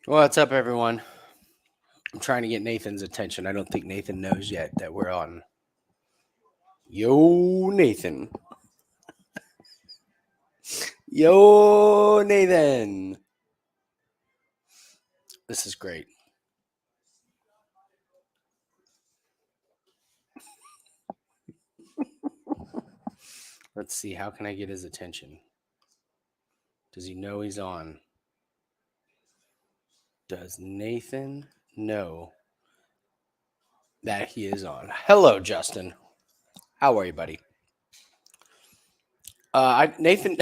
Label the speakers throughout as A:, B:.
A: What's up, everyone? I'm trying to get Nathan's attention. I don't think Nathan knows yet that we're on. Yo, Nathan. Yo, Nathan. This is great. Let's see. How can I get his attention? Does he know he's on? Does Nathan know that he is on? Hello, Justin. How are you, buddy? Nathan.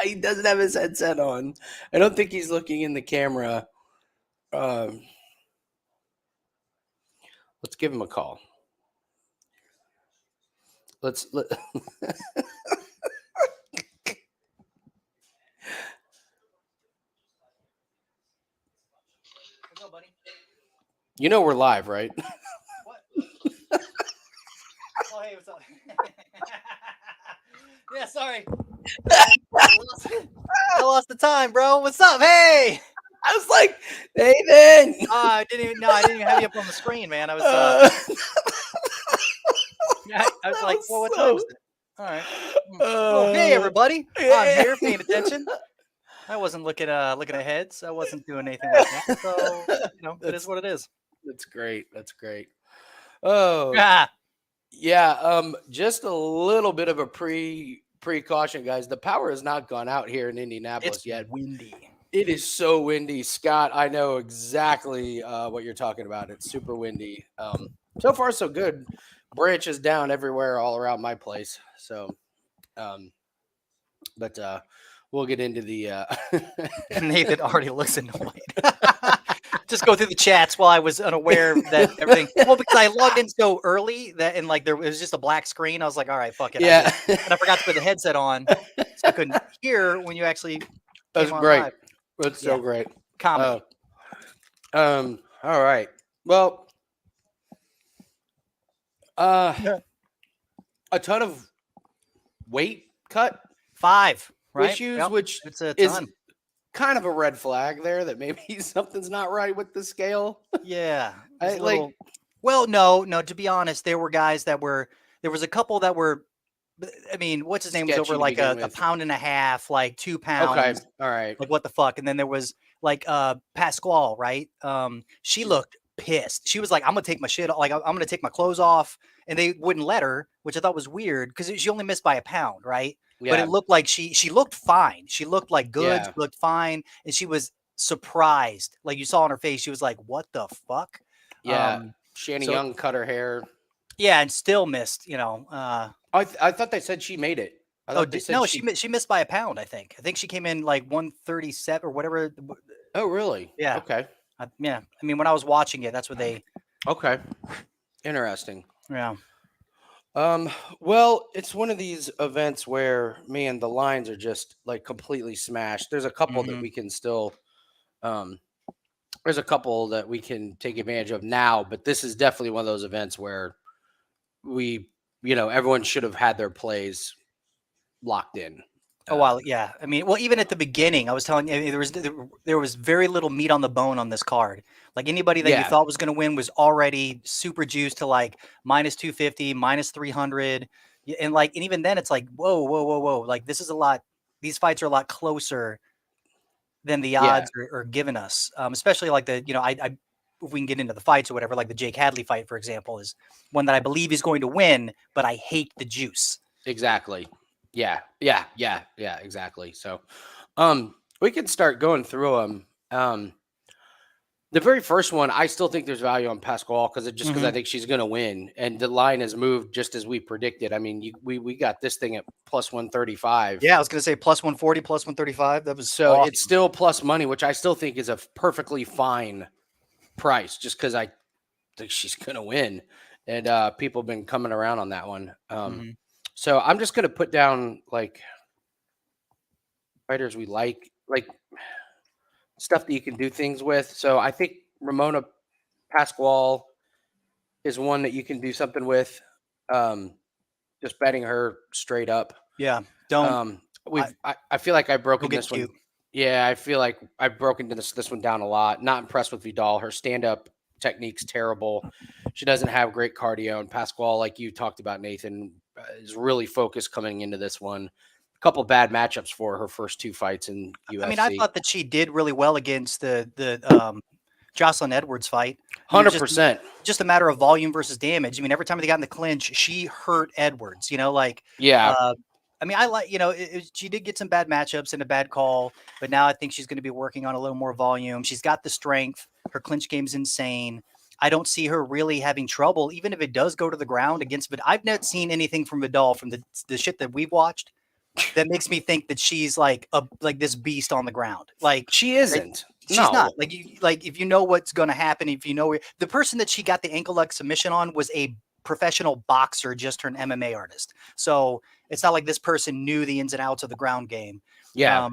A: He doesn't have his headset on. I don't think he's looking in the camera. Let's give him a call. Let's. You know we're live, right?
B: What? Oh, hey, what's up? Yeah, sorry. I lost the time, bro. What's up? Hey!
A: I was like, Nathan.
B: I didn't even have you up on the screen, man. I was like, well, what time is it? All right. Oh, hey, everybody. I'm here paying attention. I wasn't looking ahead, so I wasn't doing anything like that. So, it is what it is.
A: That's great. That's great. Oh, yeah. Just a little bit of a precaution, guys. The power has not gone out here in Indianapolis yet.
B: Windy.
A: It is so windy, Scott. I know exactly what you're talking about. It's super windy. So far, so good. Branches down everywhere, all around my place. So, but we'll get into the.
B: Nathan already looks annoyed. Just go through the chats while I was unaware that everything. Well, because I logged in so early that and like it was just a black screen. I was like, all right, fuck it.
A: Yeah.
B: And I forgot to put the headset on, so I couldn't hear when you actually.
A: That's great.
B: Live.
A: That's so great.
B: Comedy.
A: All right. Well, a ton of weight cut
B: 5 right?
A: issues,
B: Yep.
A: which
B: it's a
A: is
B: ton.
A: kind of a red flag there that maybe something's not right with the scale.
B: Yeah.
A: Well,
B: no. To be honest, there were guys that were. There was a couple that were. I mean, what's his name was over like a pound and a half, like 2 pounds.
A: Okay, all right.
B: Like what the fuck? And then there was like Pasquale, right? She looked pissed. She was like, "I'm gonna take my shit. Like I'm gonna take my clothes off," and they wouldn't let her, which I thought was weird because she only missed by a pound, right?
A: Yeah.
B: But it looked like she looked fine. She looked like good.
A: Yeah.
B: She looked fine, and she was surprised. Like you saw on her face, she was like, "What the fuck?"
A: Yeah. Shanna Young cut her hair.
B: Yeah, and still missed.
A: I thought they said she made it.
B: She missed by a pound. I think she came in like 137 or whatever.
A: Oh, really?
B: Yeah.
A: Okay.
B: Yeah. I mean, when I was watching it, that's what they.
A: Okay. Interesting.
B: Yeah.
A: Well, it's one of these events where, man, the lines are just like completely smashed. There's a couple that we can still, there's a couple that we can take advantage of now, but this is definitely one of those events where everyone should have had their plays locked in.
B: Oh, wow. Yeah. I mean, well, even at the beginning, I was telling you, there was very little meat on the bone on this card. Like anybody that you thought was going to win was already super juiced to like minus 250, minus 300. And even then it's like, whoa. Like this is a lot. These fights are a lot closer than the odds are giving us. Especially like if we can get into the fights or whatever, like the Jake Hadley fight, for example, is one that I believe he's going to win, but I hate the juice.
A: Exactly. Yeah, exactly. So, we can start going through them. The very first one, I still think there's value on Pasquale because I think she's going to win, and the line has moved just as we predicted. I mean, we got this thing at plus 135.
B: Yeah, I was going to say plus 140, plus 135. That was
A: so
B: awesome.
A: It's still plus money, which I still think is a perfectly fine price, just because I think she's going to win, and people have been coming around on that one. So I'm just going to put down like fighters we like stuff that you can do things with. So I think Ramona Pasquale is one that you can do something with. Just betting her straight up.
B: Yeah. Don't.
A: I feel like I've broken this one. Yeah, I feel like I've broken this one down a lot. Not impressed with Vidal. Her stand-up technique's terrible. She doesn't have great cardio. And Pasquale, like you talked about, Nathan, is really focused coming into this one. A couple bad matchups for her first 2 fights in
B: I mean, I
A: UFC.
B: thought that she did really well against the Jocelyn Edwards fight. I mean,
A: 100%.
B: just a matter of volume versus damage. I mean, every time they got in the clinch, she hurt Edwards.
A: Yeah.
B: I mean, I like, she did get some bad matchups and a bad call, but now I think she's going to be working on a little more volume. She's got the strength. Her clinch game's insane. I don't see her really having trouble, even if it does go to the ground against. But I've not seen anything from Vidal from the shit that we've watched that makes me think that she's like this beast on the ground. Like
A: she isn't.
B: She's not. Like if you know what's going to happen, if you know the person that she got the ankle lock submission on was a professional boxer, just turned MMA artist. So it's not like this person knew the ins and outs of the ground game.
A: Yeah.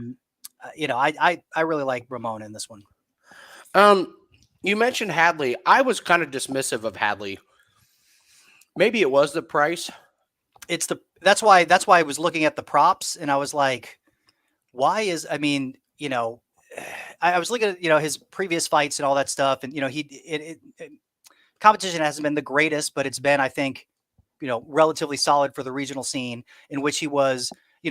B: I really like Ramon in this one.
A: You mentioned Hadley. I was kind of dismissive of Hadley. Maybe it was the price.
B: That's why I was looking at the props and I was like, I was looking at, his previous fights and all that stuff. And, competition hasn't been the greatest, but it's been, I think, relatively solid for the regional scene, in which he was,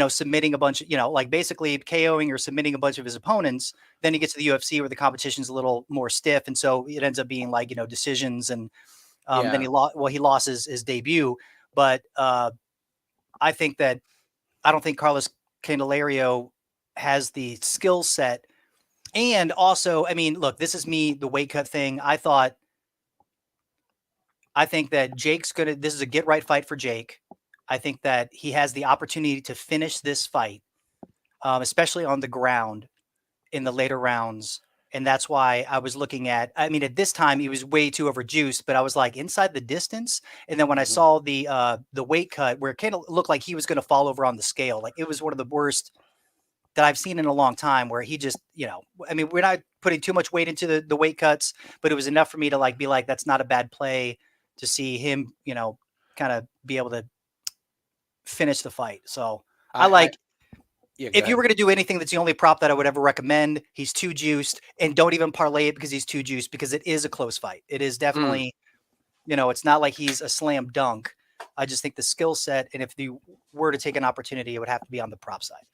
B: submitting a bunch of, basically KOing or submitting a bunch of his opponents. Then he gets to the UFC where the competition's a little more stiff. And so it ends up being decisions. And then he lost his debut. But I don't think Carlos Candelario has the skill set. And also, I mean, look, this is me, the weight cut thing. I think that this is a get right fight for Jake. I think that he has the opportunity to finish this fight, especially on the ground in the later rounds. And that's why I was looking at, at this time he was way too overjuiced, but I was like inside the distance. And then when I saw the weight cut where it kind of looked like he was going to fall over on the scale, like it was one of the worst that I've seen in a long time, where he just, we're not putting too much weight into the weight cuts, but it was enough for me to be like, that's not a bad play to see him, kind of be able to finish the fight. So if you were going to do anything, that's the only prop that I would ever recommend. He's too juiced, and don't even parlay it because he's too juiced, because it is a close fight. It is definitely, it's not like he's a slam dunk. I just think the skill set, and if you were to take an opportunity, it would have to be on the prop side.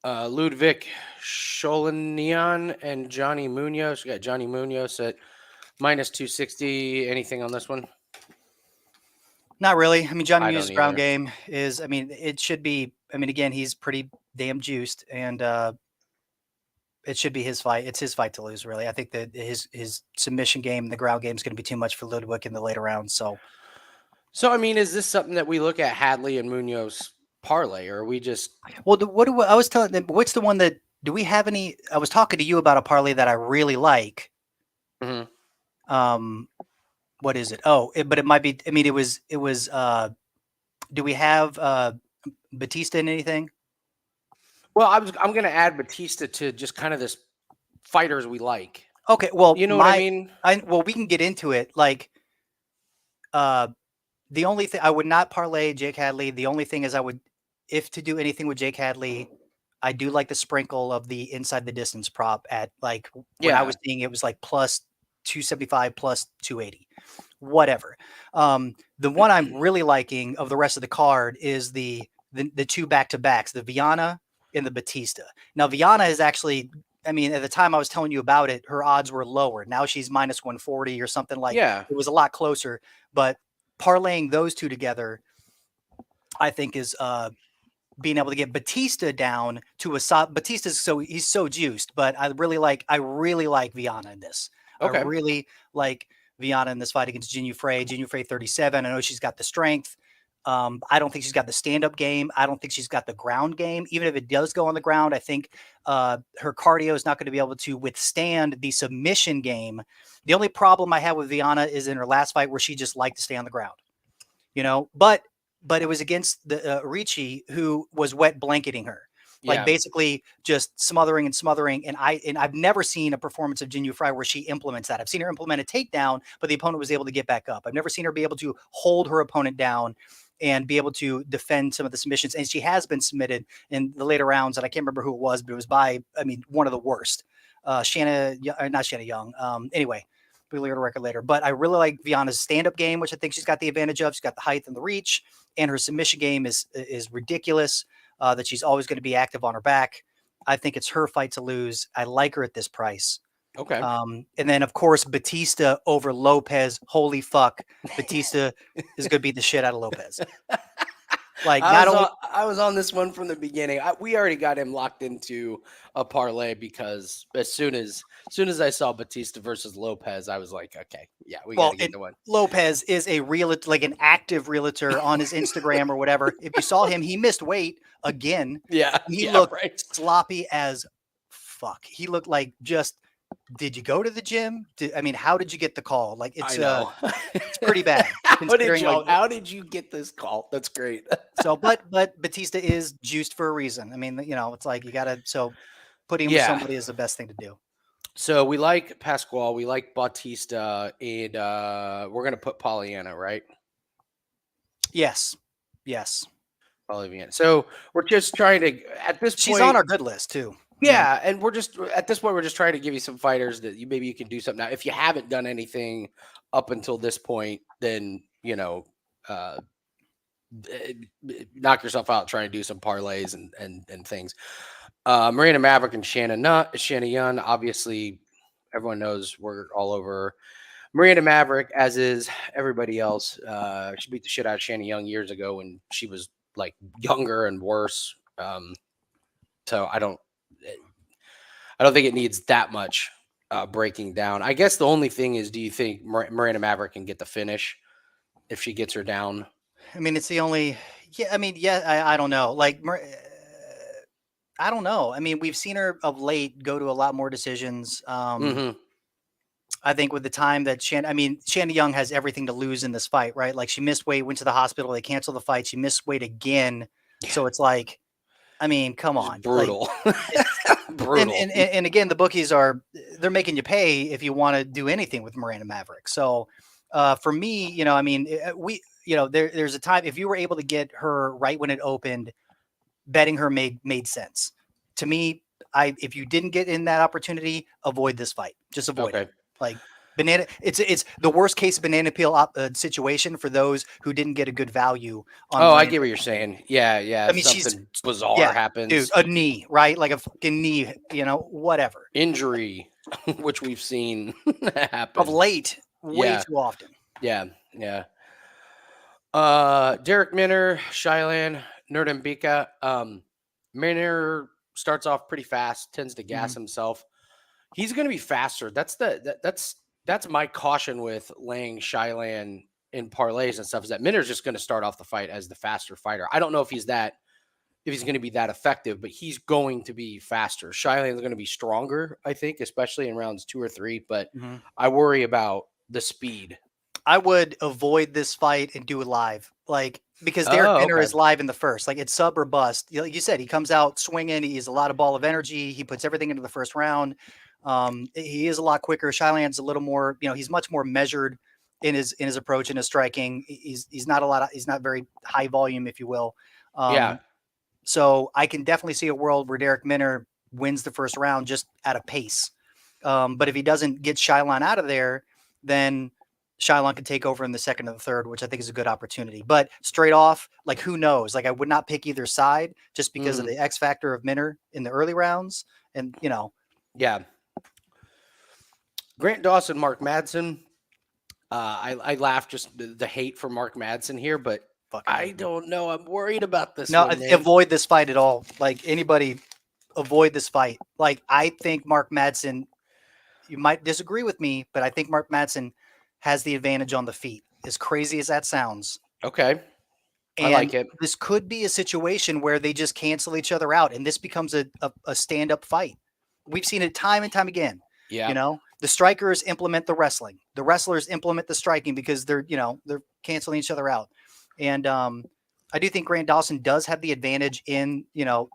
A: Liudvik, Shayilan, and Johnny Munoz. We got Johnny Munoz at minus 260. Anything on this one?
B: Not really. Johnny Munoz's ground game is, it should be, again, he's pretty damn juiced, and it should be his fight. It's his fight to lose, really. I think that his submission game, the ground game, is going to be too much for Liudvik in the later rounds. So
A: is this something that we look at Hadley and Munoz parlay, or are we just?
B: Well, I was telling them, what's the one that, do we have any? I was talking to you about a parlay that I really like.
A: Mm-hmm.
B: What is it? But it might be. It was. Do we have Bautista in anything?
A: Well, I'm going to add Bautista to just kind of this fighters we like.
B: Okay, well,
A: you know what I mean.
B: Well, we can get into it. The only thing I would not parlay Jake Hadley. The only thing is if to do anything with Jake Hadley, I do like the sprinkle of the inside the distance prop at when I was seeing it was plus 275 plus 280, whatever. The one I'm really liking of the rest of the card is the two back-to-backs, the Viana and the Bautista. Now, Viana is actually, at the time I was telling you about it, her odds were lower. Now she's minus 140 or something It was a lot closer, but parlaying those two together, I think is being able to get Bautista down to Bautista's he's so juiced, but I really like Viana in this. Okay. I really like Viana in this fight against Jinh Frey. Jinh Frey 37. I know she's got the strength. I don't think she's got the stand-up game. I don't think she's got the ground game. Even if it does go on the ground, I think her cardio is not going to be able to withstand the submission game. The only problem I have with Viana is in her last fight where she just liked to stay on the ground, but it was against the Ricci, who was wet blanketing her. Basically just smothering. And I've never seen a performance of Jinh Frey where she implements that. I've seen her implement a takedown, but the opponent was able to get back up. I've never seen her be able to hold her opponent down and be able to defend some of the submissions. And she has been submitted in the later rounds, and I can't remember who it was, but it was by, I mean, one of the worst. Shanna, not Shanna Young. Anyway, we'll look at a record later. But I really like Viana's stand-up game, which I think she's got the advantage of. She's got the height and the reach, and her submission game is ridiculous. That she's always going to be active on her back. I think it's her fight to lose. I like her at this price.
A: Okay.
B: And then, of course, Bautista over Lopez. Holy fuck. Bautista is going to beat the shit out of Lopez. Like,
A: I was on this one from the beginning. We already got him locked into a parlay because as soon as I saw Bautista versus Lopez, I was like, okay, yeah, we got to get the one.
B: Lopez is a like an active realtor on his Instagram or whatever. If you saw him, he missed weight again.
A: Yeah.
B: He looked sloppy as fuck. He looked like just, did you go to the gym? How did you get the call? Like, it's pretty bad.
A: How did you get this call? That's great.
B: So, but Bautista is juiced for a reason. I mean, it's like you gotta, so putting him with somebody is the best thing to do.
A: So we like Pascual, we like Bautista, and we're gonna put Polyana, right?
B: Yes.
A: Polyana. So we're just trying to, at this point,
B: she's on our good list too.
A: Yeah, and we're just at this point, we're just trying to give you some fighters that maybe you can do something. Now, if you haven't done anything up until this point, then knock yourself out trying to do some parlays and things. Marina, Maverick, and Shanna, obviously, everyone knows we're all over Marina Maverick, as is everybody else. She beat the shit out of Shanna Young years ago when she was like younger and worse. So I don't think it needs that much breaking down. I guess the only thing is, do you think Miranda Maverick can get the finish if she gets her down?
B: I mean, it's the only. Yeah. I don't know. Like, I don't know. I mean, we've seen her of late go to a lot more decisions. I think with the time that Shanna Young has everything to lose in this fight, right? Like, she missed weight, went to the hospital, they canceled the fight. She missed weight again. Yeah. So it's like, I mean, come on.
A: It's brutal.
B: Like, brutal. And again, the bookies they're making you pay if you want to do anything with Miranda Maverick. So for me, there's a time, if you were able to get her right when it opened, betting her made sense. To me, if you didn't get in that opportunity, avoid this fight. Just avoid it. Like, banana, it's the worst case banana peel situation for those who didn't get a good value on.
A: Oh, I get what you're saying. Yeah.
B: I mean,
A: something bizarre happens.
B: Dude, a knee, right? Like a fucking knee, whatever.
A: Injury, which we've seen happen
B: of late way too often.
A: Yeah. Darrick Minner, Shayilan, Nuerdanbieke. Minner starts off pretty fast, tends to gas himself. He's going to be faster. That's my caution with laying Shayilan in parlays and stuff, is that Minner's just going to start off the fight as the faster fighter. I don't know if he's going to be that effective, but he's going to be faster. Shayilan's going to be stronger, I think, especially in rounds 2 or 3, but I worry about the speed.
B: I would avoid this fight and do it live, because Darrick Minner is live in the first. Like, it's sub or bust. Like you said, he comes out swinging. He has a lot of ball of energy. He puts everything into the first round. He is a lot quicker. Shayilan's a little more, he's much more measured in his approach and his striking. He's not very high volume, if you will. So I can definitely see a world where Darrick Minner wins the first round just at a pace. But if he doesn't get Shayilan out of there, then Shayilan can take over in the second and the third, which I think is a good opportunity. But straight off, like, who knows? Like, I would not pick either side just because of the X factor of Minner in the early rounds. And,
A: Yeah. Grant Dawson, Mark Madsen. I laugh just the hate for Mark Madsen here, but I don't know. I'm worried about this.
B: No, avoid this fight at all. Like, anybody, avoid this fight. Like, I think Mark Madsen, you might disagree with me, but I think Mark Madsen has the advantage on the feet, as crazy as that sounds.
A: Okay.
B: And
A: I like it.
B: This could be a situation where they just cancel each other out, and this becomes a stand-up fight. We've seen it time and time again.
A: Yeah.
B: The strikers implement the wrestling. The wrestlers implement the striking because they're canceling each other out. And I do think Grant Dawson does have the advantage in the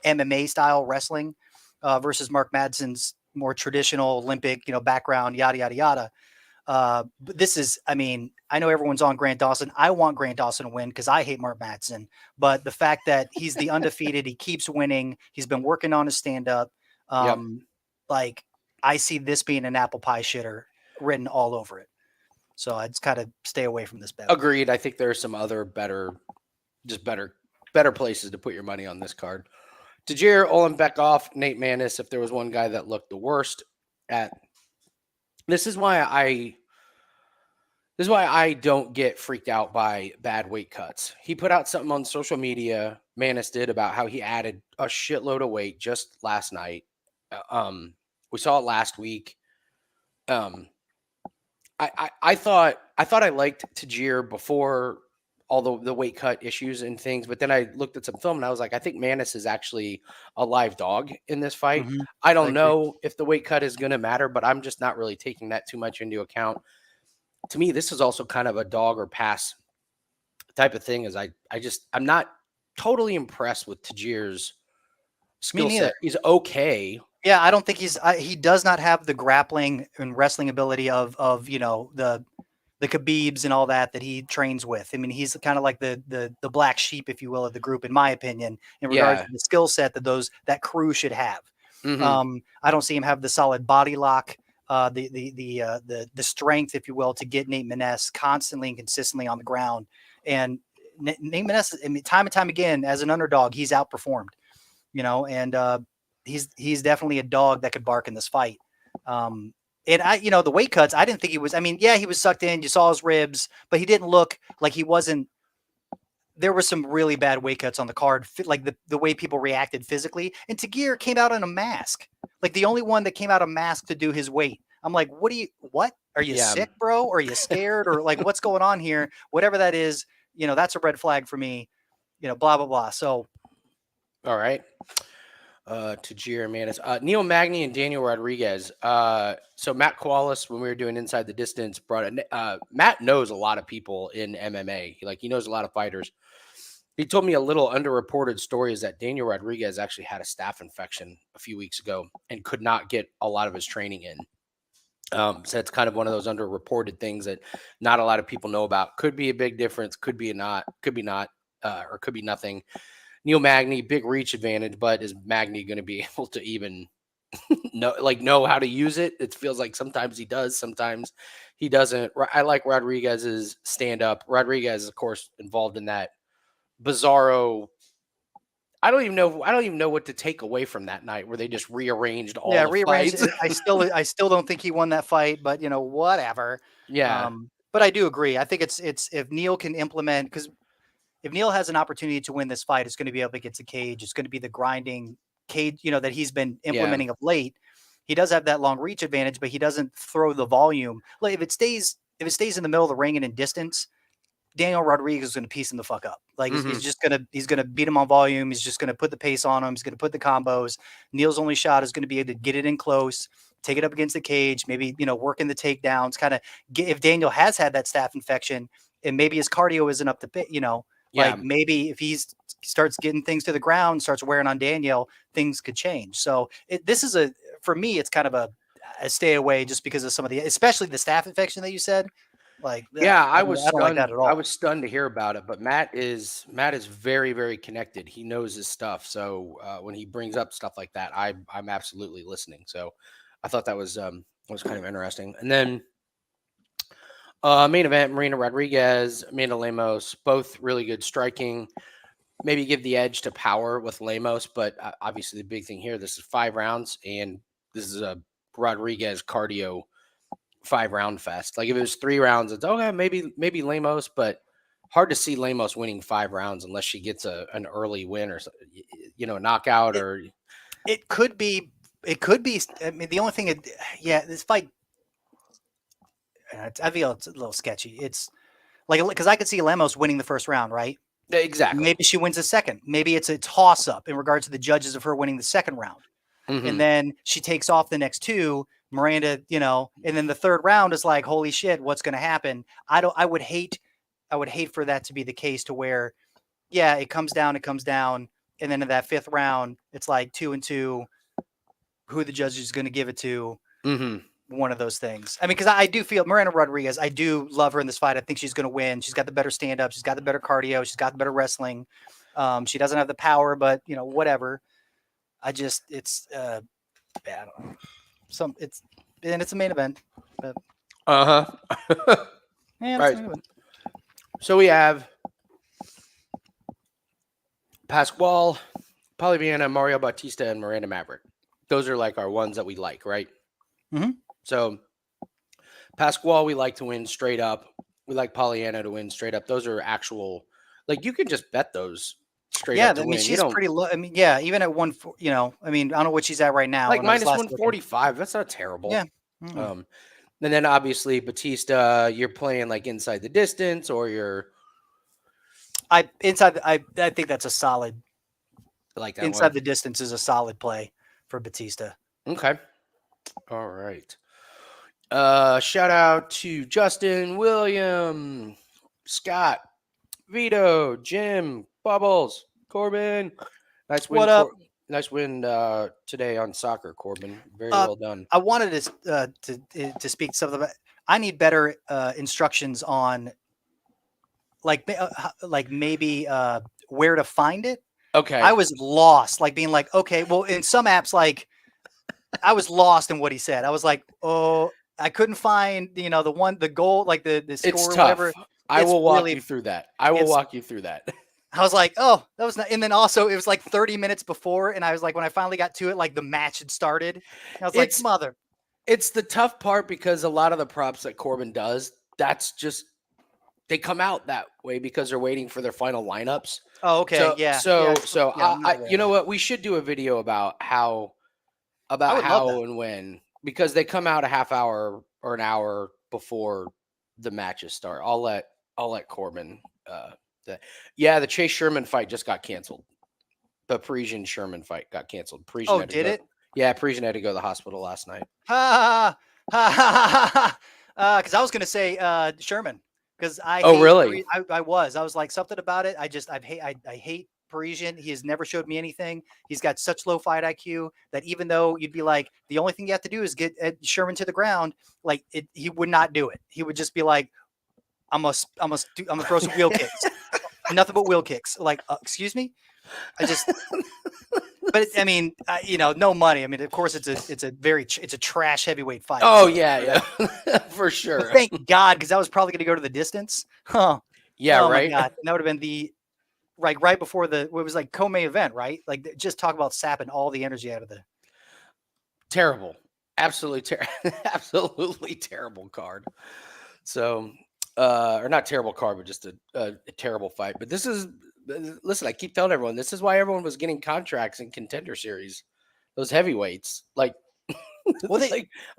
B: MMA style wrestling versus Mark Madsen's more traditional Olympic, background, yada, yada, yada. But this is, I mean, I know everyone's on Grant Dawson. I want Grant Dawson to win because I hate Mark Madsen. But the fact that he's the undefeated, he keeps winning. He's been working on his stand-up. Like, I see this being an apple pie shitter written all over it. So I'd just kind of stay away from this bet.
A: Agreed. I think there are some other better places to put your money on this card. Tagir, Ulanbekov, Nate Maness. If there was one guy that looked the worst at, this is why I don't get freaked out by bad weight cuts. He put out something on social media, Maness did, about how he added a shitload of weight just last night. We saw it last week. I thought I liked Tagir before all the weight cut issues and things, but then I looked at some film and I was like, I think Maness is actually a live dog in this fight. I don't know if the weight cut is going to matter, but I'm just not really taking that too much into account. To me, this is also kind of a dog or pass type of thing. I'm not totally impressed with Tagir's skill set. He's okay.
B: Yeah, I don't think he does not have the grappling and wrestling ability of the Khabibs and all that he trains with. I mean, he's kind of like the black sheep, if you will, of the group, in my opinion, in regards to the skill set that crew should have. I don't see him have the solid body lock, the strength, if you will, to get Nate Maness constantly and consistently on the ground. And Nate Maness, I mean, time and time again, as an underdog, he's outperformed, and he's definitely a dog that could bark in this fight. And the weight cuts, I didn't think he was, I mean, yeah, he was sucked in. You saw his ribs, but he didn't look like he wasn't. There were some really bad weight cuts on the card, like the way people reacted physically. And Tagir came out in a mask, like the only one that came out a mask to do his weight. I'm like, what? Are you sick, bro? Or are you scared? Or like, what's going on here? Whatever that is, that's a red flag for me, blah, blah, blah. So.
A: All right. Tagir, Maness, Neil Magny and Daniel Rodriguez. So Matt Koalas, when we were doing Inside the Distance, Matt knows a lot of people in MMA. He knows a lot of fighters. He told me a little underreported story is that Daniel Rodriguez actually had a staph infection a few weeks ago and could not get a lot of his training in. So it's kind of one of those underreported things that not a lot of people know about. Could be a big difference, could be not, or could be nothing. Neil Magny, big reach advantage, but is Magny going to be able to even know how to use it? It feels like sometimes he does, sometimes he doesn't. I like Rodriguez's stand-up. Rodriguez is, of course, involved in that bizarro. I don't even know what to take away from that night where they just rearranged all the fights.
B: I still don't think he won that fight, but whatever.
A: Yeah.
B: But I do agree. I think it's if Neil can implement, because if Neil has an opportunity to win this fight, it's going to be able to get to cage. It's going to be the grinding cage, that he's been implementing of late. He does have that long reach advantage, but he doesn't throw the volume. Like if it stays in the middle of the ring and in distance, Daniel Rodriguez is going to piece him the fuck up. Like he's going to beat him on volume. He's just going to put the pace on him. He's going to put the combos. Neil's only shot is going to be able to get it in close, take it up against the cage, maybe, working the takedowns, kind of if Daniel has had that staph infection and maybe his cardio isn't up to, like maybe if he starts getting things to the ground, starts wearing on Daniel, things could change. So for me, it's kind of a stay away just because of some of especially the staph infection that you said. Like,
A: I was stunned. Like that at all. I was stunned to hear about it, but Matt is very, very connected. He knows his stuff. So when he brings up stuff like that, I'm absolutely listening. So I thought that was kind of interesting. And then main event, Marina Rodriguez, Amanda Lemos, both really good striking. Maybe give the edge to power with Lemos, but obviously the big thing here, this is 5 rounds, and this is a Rodriguez cardio 5-round fest. Like if it was 3 rounds, it's okay, maybe Lemos, but hard to see Lemos winning 5 rounds unless she gets an early win or a knockout or.
B: It could be. I mean, the only thing, this fight. I feel it's a little sketchy. It's like because I could see Lemos winning the first round, right?
A: Exactly.
B: Maybe she wins the second. Maybe it's a toss up in regards to the judges of her winning the second round. And then she takes off the next 2, Miranda, and then the third round is like, holy shit, what's going to happen? I would hate for that to be the case to where, it comes down. And then in that 5th round, it's like 2-2, who the judge is going to give it to. one of those things. I mean, because I do feel Miranda Rodriguez, I do love her in this fight. I think she's going to win. She's got the better stand up. She's got the better cardio. She's got the better wrestling. She doesn't have the power, but whatever. It's I don't know. It's a main event. But
A: yeah, right. So we have Pascual, Viana, Mario Bautista, and Miranda Maverick. Those are like our ones that we like, right?
B: Mm-hmm.
A: So Pascual, we like to win straight up. We like Polyana to win straight up. Those are actual, like you can just bet those straight up.
B: Yeah, I mean, she's pretty low. I mean, yeah, even at I mean, I don't know what she's at right now.
A: Like minus 145. That's not terrible.
B: Yeah.
A: Mm-hmm. And then obviously Bautista, you're playing like inside the distance, or you're.
B: I think that's a solid.
A: Like that
B: inside the distance is a solid play for Bautista.
A: Okay. All right. Shout out to Justin, William, Scott, Vito, Jim, Bubbles, Corbin. Nice win.
B: What up?
A: Nice win today on soccer, Corbin. Very well done.
B: I wanted to speak to something about. I need better instructions on, like maybe where to find it.
A: Okay.
B: I was lost, like being like, okay, well, in some apps, like I was lost in what he said. I was like, oh, I couldn't find, the goal, like the score,
A: it's tough.
B: whatever.
A: I will walk you through that. I was
B: like, oh, that was not, and then also it was like 30 minutes before. And I was like, when I finally got to it, like the match had started. I was like, mother.
A: It's the tough part because a lot of the props that Corbin does, that's just, they come out that way because they're waiting for their final lineups.
B: Oh, okay.
A: You know what? We should do a video about how and when, because they come out a half hour or an hour before the matches start. I'll let Corbin. The Chase Sherman fight just got canceled. The Parisian Sherman fight got canceled. Parisian
B: did it?
A: Yeah, Parisian had to go to the hospital last night.
B: Because I was gonna say Sherman. Because
A: really?
B: I was like something about it. I hate Parisian. He has never showed me anything. He's got such low fight IQ that even though you'd be like, the only thing you have to do is get Sherman to the ground, like he would not do it. He would just be like, I'm gonna throw some wheel kicks, nothing but wheel kicks. Like, excuse me, But I mean, no money. I mean, of course, it's a trash heavyweight fight.
A: Oh yeah, for sure.
B: But thank God, because that was probably going to go to the distance. Huh?
A: Yeah,
B: oh
A: right.
B: My God. And that would have been right before it was like co-main event, right? Like just talk about sapping all the energy out of the.
A: Terrible, absolutely terrible card. So, or not terrible card, but just a terrible fight. But this is. Listen, I keep telling everyone, this is why everyone was getting contracts in Contender Series. Those heavyweights. Like,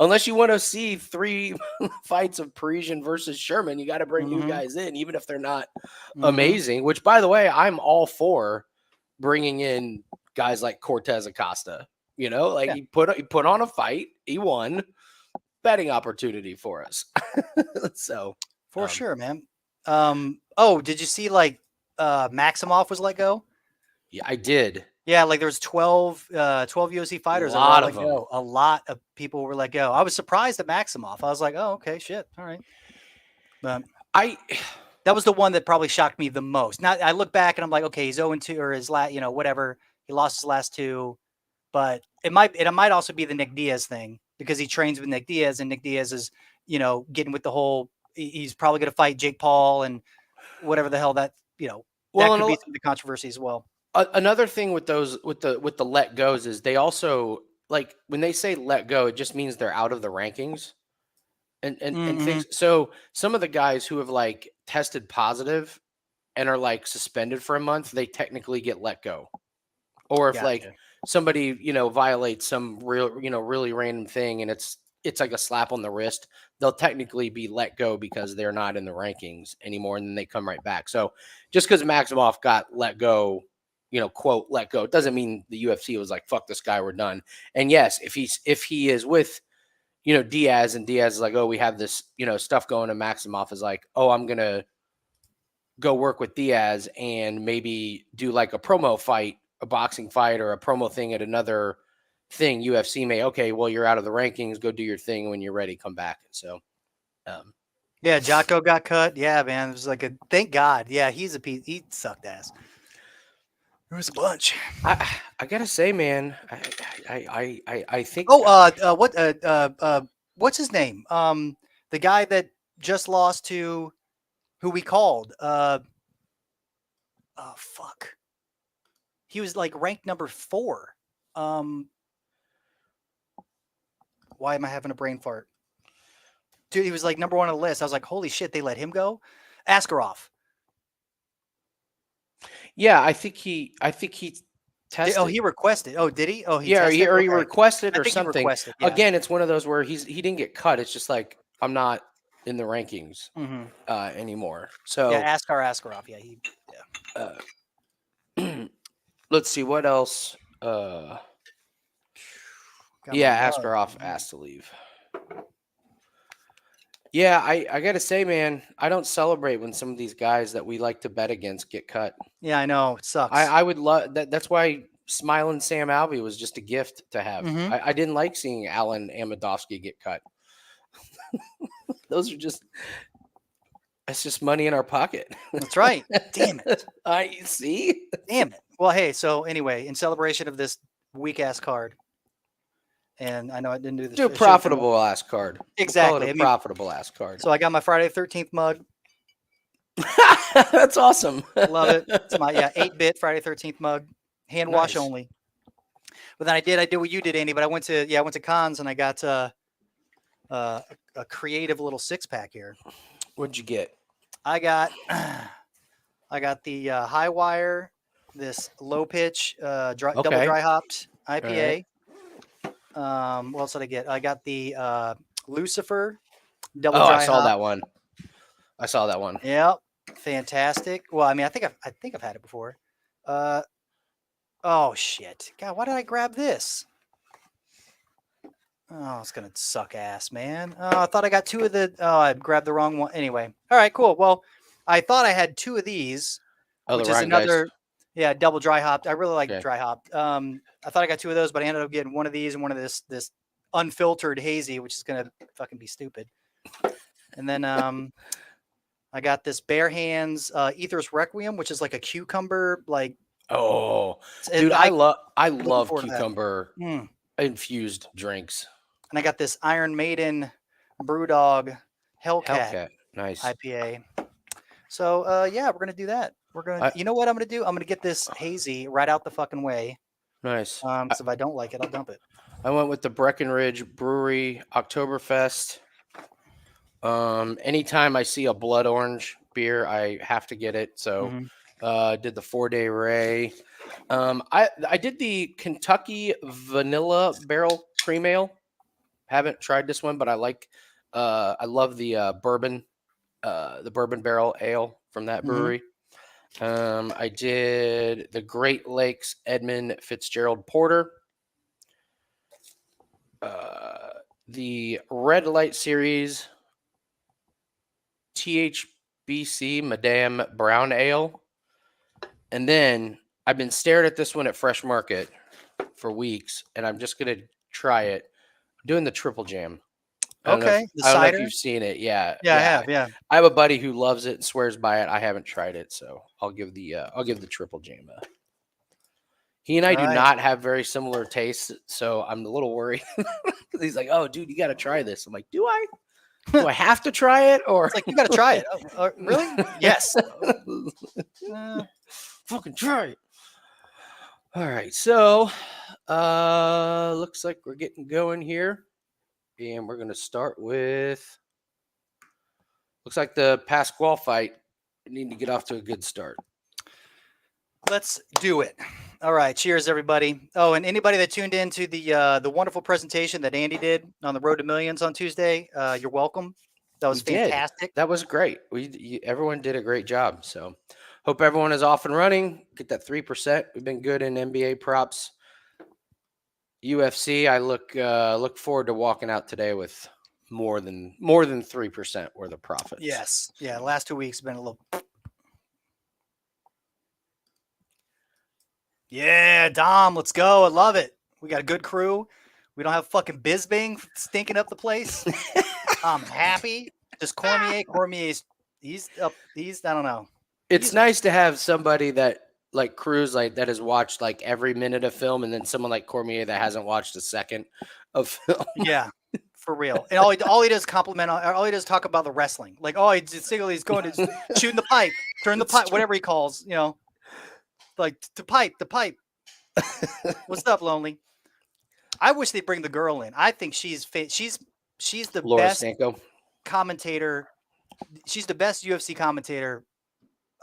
A: unless you want to see 3 fights of Parisian versus Sherman, you got to bring new guys in, even if they're not amazing. Which, by the way, I'm all for bringing in guys like Cortez Acosta. He put on a fight. He won. Betting opportunity for us. So,
B: for sure, man. Did you see Maximov was let go?
A: Yeah, I did.
B: Yeah, like there was 12 UFC fighters.
A: A lot of them.
B: Go. A lot of people were let go. I was surprised at Maximov. I was like, oh, okay, shit. All right. But that was the one that probably shocked me the most. Now I look back and I'm like, okay, he's 0-2 or his last, whatever. He lost his last 2, but it might also be the Nick Diaz thing because he trains with Nick Diaz and Nick Diaz is, getting with the whole, he's probably going to fight Jake Paul and whatever the hell that, that could be some of the controversy as well.
A: Another thing with those, with the let goes is they also, like when they say let go, it just means they're out of the rankings and things. So some of the guys who have like tested positive and are like suspended for a month, they technically get let go. Or if like somebody, violates some really random thing and it's like a slap on the wrist, they'll technically be let go because they're not in the rankings anymore. And then they come right back. So just because Maximov got let go, quote, let go, it doesn't mean the UFC was like, fuck this guy, we're done. And yes, if he is with, Diaz and Diaz is like, oh, we have this, stuff going, and Maximov is like, oh, I'm going to go work with Diaz and maybe do like a promo fight, a boxing fight or a promo thing at another thing. UFC may, okay, well, you're out of the rankings. Go do your thing. When you're ready, come back. So,
B: yeah, Jocko got cut. Yeah, man, it was like thank God. Yeah, he's a piece. He sucked ass. There was a bunch.
A: I gotta say, man, I think.
B: What's his name? The guy that just lost to who we called. Oh fuck. He was like ranked number 4. Why am I having a brain fart? Dude, he was like number 1 on the list. I was like, holy shit, they let him go. Askarov.
A: Yeah, I think he tested.
B: He requested. Oh, did he? Oh, he
A: yeah,
B: tested?
A: or he requested or something.
B: He requested, yeah.
A: Again, it's one of those where he didn't get cut. It's just like, I'm not in the rankings anymore. So
B: yeah, Askarov. Yeah,
A: let's see what else. Askarov asked to leave. Yeah, I gotta say, man, I don't celebrate when some of these guys that we like to bet against get cut.
B: Yeah, I know. It sucks.
A: I would love that. That's why Smiling Sam Alvey was just a gift to have. I didn't like seeing Alan Amidovsky get cut. Those are just, it's just money in our pocket.
B: That's right. Damn it.
A: I see.
B: Damn it. Well, hey, so anyway, in celebration of this weak ass card, and I know I didn't do this.
A: Do a profitable ass card.
B: Exactly.
A: We'll profitable ass card.
B: So I got my Friday the 13th mug.
A: That's awesome.
B: Love it. It's my 8-bit Friday the 13th mug. Hand wash only. But then I did what you did, Andy. But I went to cons and I got a creative little 6-pack here.
A: What'd you get?
B: I got the high wire, this low pitch, double dry hopped IPA. Right. What else did I get? I got the Lucifer double dry.
A: I saw that one. I saw that one.
B: Yep, fantastic. Well, I mean, I think I've had it before. Oh shit! God, why did I grab this? Oh, it's gonna suck ass, man. Oh, I thought I got 2 of the. Oh, I grabbed the wrong one. Anyway, all right, cool. Well, I thought I had 2 of these, which is another. Yeah, double dry hopped. I really like dry hopped. I thought I got 2 of those, but I ended up getting one of these and one of this unfiltered hazy, which is gonna fucking be stupid. And then I got this Bare Hands Ethos Requiem, which is like a cucumber, like.
A: Oh, dude, I love cucumber infused drinks.
B: And I got this Iron Maiden Brewdog Hellcat
A: nice
B: IPA. So yeah, we're gonna do that. We're gonna. You know what I'm gonna do? I'm gonna get this hazy right out the fucking way.
A: Nice.
B: So if I don't like it, I'll dump it.
A: I went with the Breckenridge Brewery Oktoberfest. Anytime I see a blood orange beer, I have to get it. So did the 4-day Ray. I did the Kentucky Vanilla Barrel Cream Ale. Haven't tried this one, but I love the bourbon barrel ale from that brewery. I did the Great Lakes Edmund Fitzgerald Porter. The Red Light Series THBC Madame Brown Ale. And then I've been staring at this one at Fresh Market for weeks, and I'm just going to try it. I'm doing the Triple Jam. I don't know if you've seen it. Yeah.
B: I have. Yeah.
A: I have a buddy who loves it and swears by it. I haven't tried it, so I'll give the Triple Jam a. He and I do not have very similar tastes, so I'm a little worried. He's like, "Oh, dude, you got to try this." I'm like, "Do I? Do I have to try it?" Or
B: it's like, you got to try it. Really? Yes.
A: Fucking try it. All right, so looks like we're getting going here. And we're going to start with, looks like the Pasquale fight. We need to get off to a good start.
B: Let's do it. All right. Cheers, everybody. Oh, and anybody that tuned in to the wonderful presentation that Andy did on the Road to Millions on Tuesday, you're welcome. That was fantastic.
A: That was great. Everyone did a great job. So hope everyone is off and running. Get that 3%. We've been good in NBA props. UFC, I look forward to walking out today with more than 3% worth of profits.
B: Yes. Yeah. The last 2 weeks have been a little. Yeah, Dom, let's go. I love it. We got a good crew. We don't have fucking Bisbing stinking up the place. I'm happy. Just Cormier's he's up. He's I don't know.
A: It's nice to have somebody that like Cruz like that has watched like every minute of film, and then someone like Cormier that hasn't watched a second of film.
B: Yeah, for real. And all he does compliment. All he does talk about the wrestling. Like he's going to shooting the pipe, turn the pipe, whatever he calls. Like to pipe the pipe. What's up, Lonely? I wish they'd bring the girl in. I think she's the
A: Laura
B: best
A: Stanko.
B: commentator. She's the best UFC commentator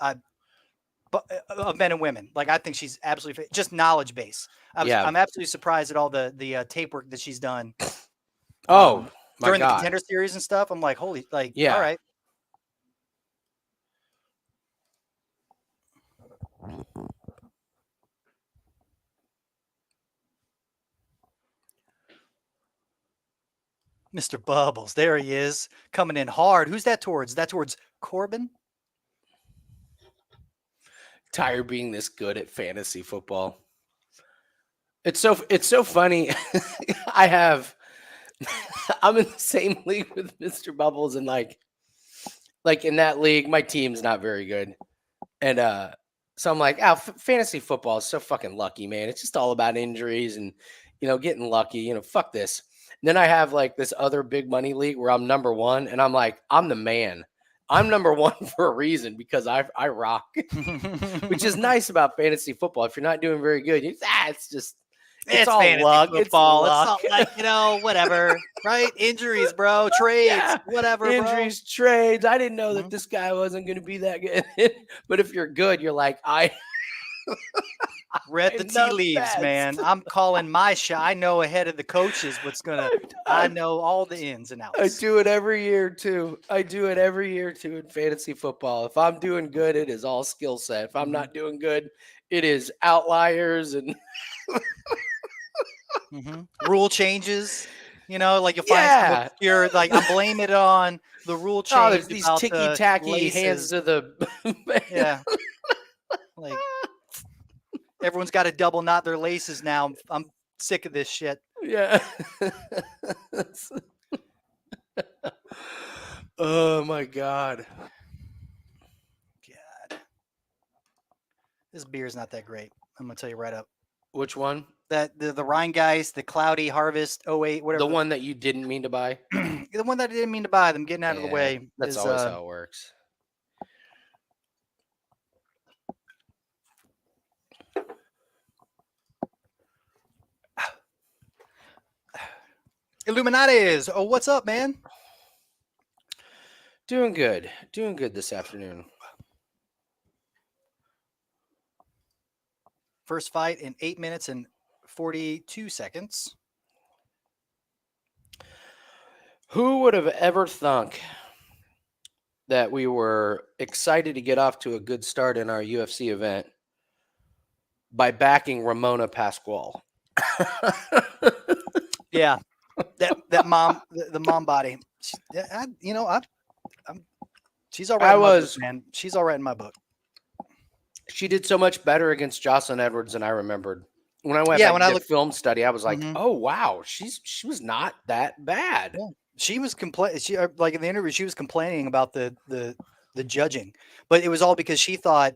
B: of men and women. Like I think she's absolutely just knowledge base. I'm absolutely surprised at all the tape work that she's done.
A: Oh,
B: during the Contender Series and stuff. I'm like, holy, like,
A: yeah.
B: All right. Mr. Bubbles, there he is, coming in hard. Who's that towards? Is that towards Corbin?
A: Tired being this good at fantasy football. It's so funny. I'm in the same league with Mr. Bubbles, and like in that league, my team's not very good. And so I'm like, fantasy football is so fucking lucky, man. It's just all about injuries and getting lucky. Fuck this. And then I have like this other big money league where I'm number one, and I'm like, I'm the man. I'm number one for a reason because I rock, which is nice about fantasy football. If you're not doing very good, it's all luck.
B: Football. It's all like, whatever, right? Injuries, bro. Trades, whatever.
A: Injuries,
B: bro.
A: Trades. I didn't know that this guy wasn't going to be that good. But if you're good, you're like,
B: read the tea leaves, man. I'm calling my shot. I know ahead of the coaches I know all the ins and outs.
A: I do it every year too. In fantasy football. If I'm doing good, it is all skill set. If I'm not doing good, it is outliers and
B: rule changes. Like you'll find you're like, I'm blaming it on the rule change.
A: Oh, there's these ticky-tacky hands to the
B: yeah. Like everyone's got to double knot their laces now. I'm sick of this shit.
A: Yeah. Oh my God.
B: This beer's not that great. I'm gonna tell you right up.
A: Which one?
B: That the Rheingeist, the Cloudy Harvest 08, whatever.
A: The one that you didn't mean to buy?
B: The one that I didn't mean to buy. Them getting out of the way.
A: That's always how it works.
B: Illuminatis. Oh, what's up, man?
A: Doing good this afternoon.
B: First fight in 8 minutes and 42 seconds.
A: Who would have ever thunk that we were excited to get off to a good start in our UFC event by backing Ramona Pascual?
B: Yeah. That mom, the mom body. She's all right in my book, man. She's all right in my book.
A: She did so much better against Jocelyn Edwards than I remembered. When I went back to the film study, I was like, oh wow, she was not that bad.
B: Yeah. She was She like in the interview, she was complaining about the judging, but it was all because she thought,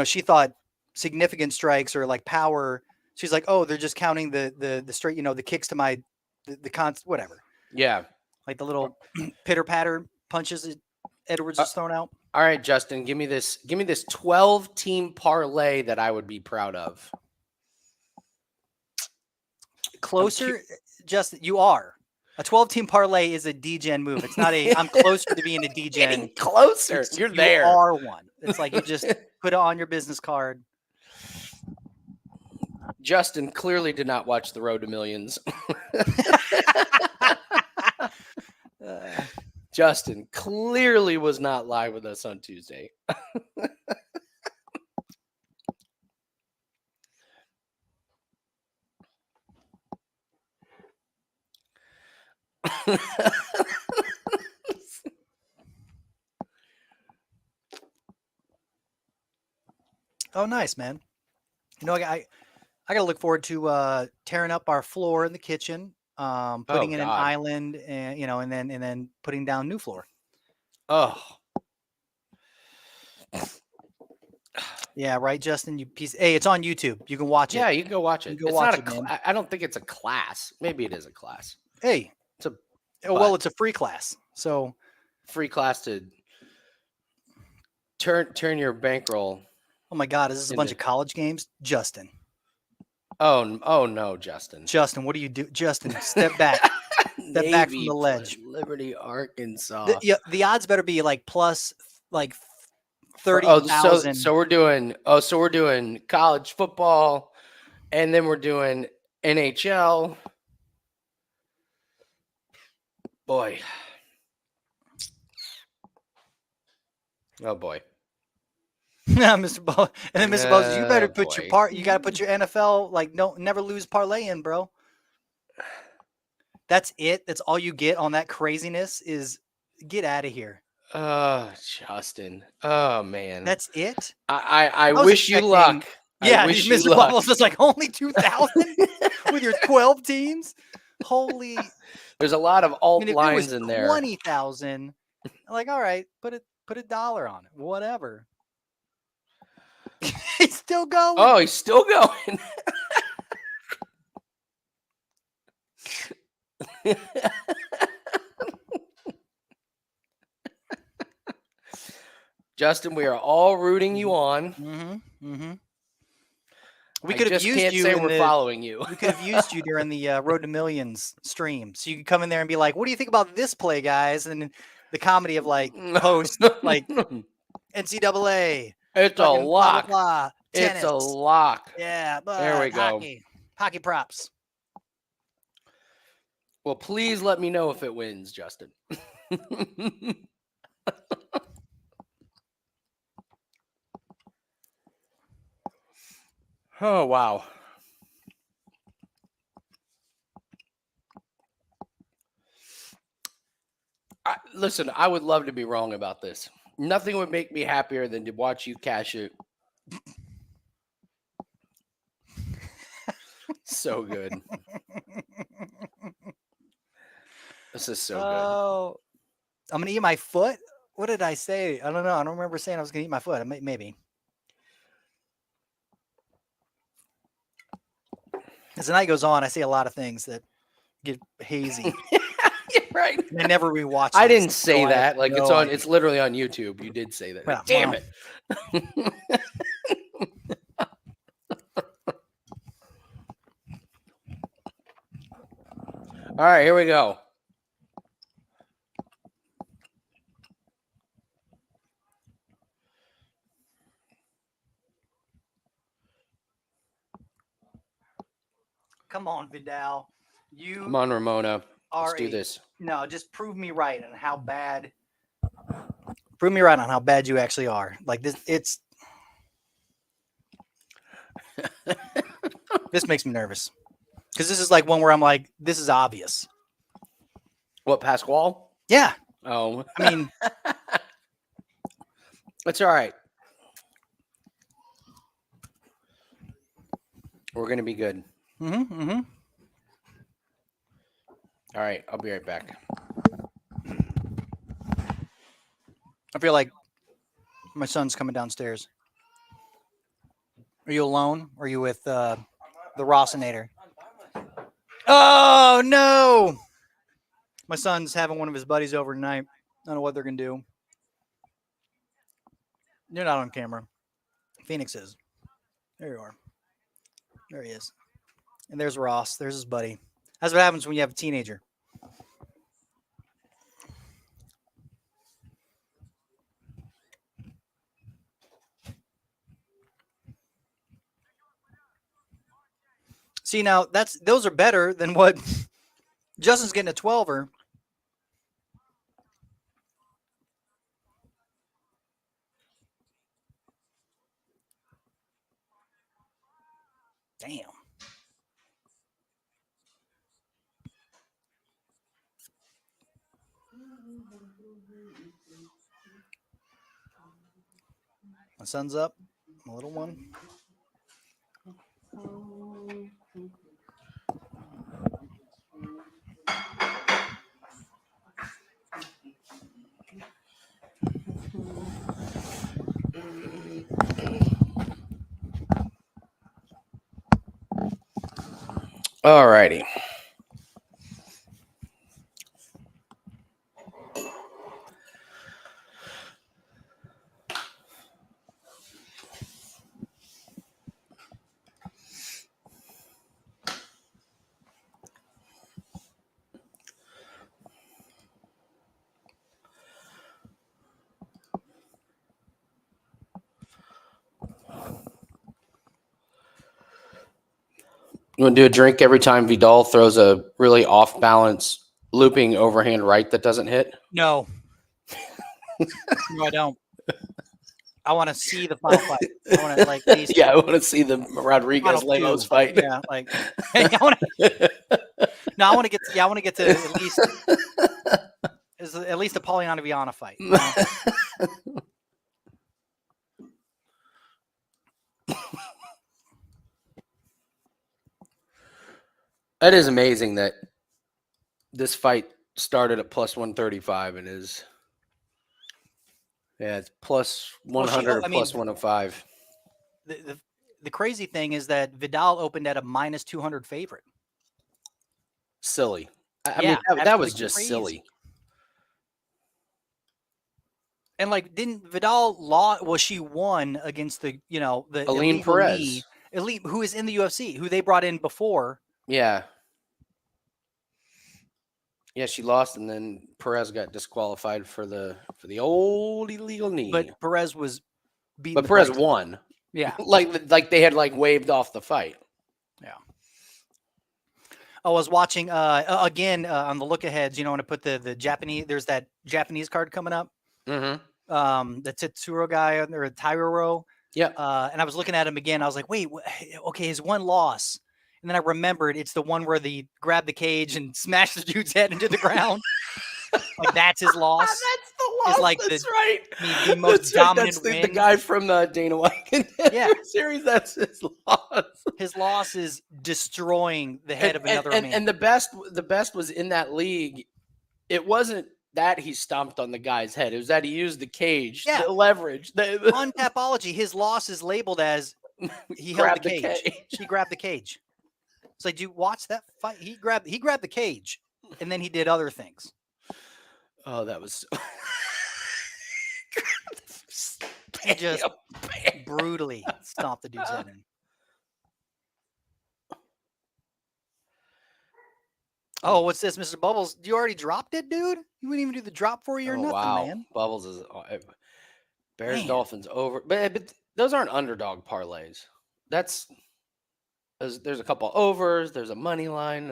B: she thought significant strikes or like power. She's like, oh, they're just counting the straight, the kicks to my whatever.
A: Yeah,
B: like the little pitter patter punches that Edwards is throwing out.
A: All right, Justin, give me this 12-team parlay that I would be proud of.
B: Closer, Justin, you are. A 12-team parlay is a D-gen move. It's not I'm closer to being a D-gen.
A: Getting closer. You're there.
B: You are one. It's like you just put it on your business card.
A: Justin clearly did not watch The Road to Millions. Justin clearly was not live with us on Tuesday.
B: Oh, nice, man. I I got to look forward to tearing up our floor in the kitchen, putting in an island, and and then putting down new floor.
A: Oh.
B: Yeah, right, Justin. You piece. Hey, it's on YouTube. You can watch it.
A: Yeah, you can go watch it.
B: It's not
A: I don't think it's a class. Maybe it is a class.
B: Hey,
A: it's a
B: it's a free class. So
A: free class to turn your bankroll.
B: Oh my God, is this a bunch of college games, Justin?
A: Oh no, Justin.
B: Justin, what do you do? Justin, step back. Step back from the ledge.
A: Liberty, Arkansas.
B: The odds better be like plus like 30,000.
A: So we're doing college football, and then we're doing NHL. Boy. Oh boy.
B: Mr. Bo, and then Mr. Bowes, you better put your part. You got to put your NFL never lose parlay in, bro. That's it. That's all you get on that craziness. Is get out of here.
A: Justin. Oh man.
B: That's it.
A: I wish you luck.
B: Yeah, Mr. Bubbles is like only 2,000 with your 12 teams. Holy.
A: There's a lot of alt lines in there.
B: 20,000. Like, all right, put a dollar on it. Whatever. He's still going.
A: Oh, he's still going. Justin, we are all rooting you on.
B: We could have used you.
A: We're following you.
B: We could have used you during the Road to Millions stream, so you could come in there and be like, "What do you think about this play, guys?" And the comedy of like post like NCAA.
A: It's a lock.
B: Blah, blah, blah,
A: it's a lock.
B: Yeah, but
A: there we go.
B: Hockey props.
A: Well, please let me know if it wins, Justin. Oh, wow. Listen, I would love to be wrong about this. Nothing would make me happier than to watch you cash it. So good. This is so good.
B: I'm going to eat my foot? What did I say? I don't know. I don't remember saying I was going to eat my foot. Maybe. As the night goes on, I see a lot of things that get hazy.
A: Right.
B: And I never rewatch.
A: I didn't say that. Like it's literally on YouTube. You did say that. Well, damn it. All right, here we go.
B: Come on, Vidal.
A: Come on, Ramona. Let's do this.
B: No, just prove me right on how bad. Prove me right on how bad you actually are. Like this, it's. This makes me nervous because this is like one where I'm like, this is obvious.
A: What, Pasquale?
B: Yeah.
A: Oh,
B: I mean,
A: it's all right. We're gonna be good.
B: Mm-hmm.
A: All right, I'll be right back.
B: I feel like my son's coming downstairs. Are you alone? Or are you with the Rossinator? Oh, no! My son's having one of his buddies over tonight. I don't know what they're going to do. You're not on camera. Phoenix is. There you are. There he is. And there's Ross. There's his buddy. That's what happens when you have a teenager. See, now those are better than what Justin's getting a 12er. Damn. My son's up. My little one.
A: All righty. You want to do a drink every time Vidal throws a really off balance looping overhand right that doesn't hit?
B: No. No, I don't. I want to see the final fight. I want to like these.
A: Yeah, I want to see the Rodriguez Lemos fight.
B: Yeah, like I want to. No, I want to get. I want to get to at least a Polyana Viana fight. You know?
A: That is amazing that this fight started at plus 135 and is, yeah, it's plus 100 or plus 105.
B: The crazy thing is that Vidal opened at a minus 200 favorite.
A: Silly. I mean, that was just silly.
B: And like, didn't Vidal she won against the
A: Aline Perez,
B: elite who is in the UFC, who they brought in before.
A: Yeah. Yeah, she lost, and then Perez got disqualified for the old illegal knee.
B: But Perez was beaten.
A: But Perez won.
B: Yeah.
A: like they had waved off the fight.
B: Yeah. I was watching again on the look aheads, when I put the Japanese, there's that Japanese card coming up.
A: Mm-hmm.
B: The Tetsuro guy or Tairo.
A: Yeah.
B: And I was looking at him again. I was like, wait, okay, his one loss. And then I remembered it's the one where they grabbed the cage and smashed the dude's head into the ground. Like that's his loss.
A: That's the loss. It's like
B: that's
A: right.
B: The most dominant
A: win. The guy from Dana White series. That's his loss.
B: His loss is destroying the head of another man.
A: And the best was in that league. It wasn't that he stomped on the guy's head. It was that he used the cage, the leverage.
B: On Tapology, his loss is labeled as he held the cage. He grabbed the cage. It's like, dude, watch that fight. He grabbed the cage, and then he did other things.
A: Oh, that was
B: he just brutally stomped the dude's head in. Oh, what's this, Mr. Bubbles? You already dropped it, dude? You wouldn't even do the drop for you or nothing, man.
A: Bubbles is Bears Dolphins over, but those aren't underdog parlays. There's a couple overs. There's a money line.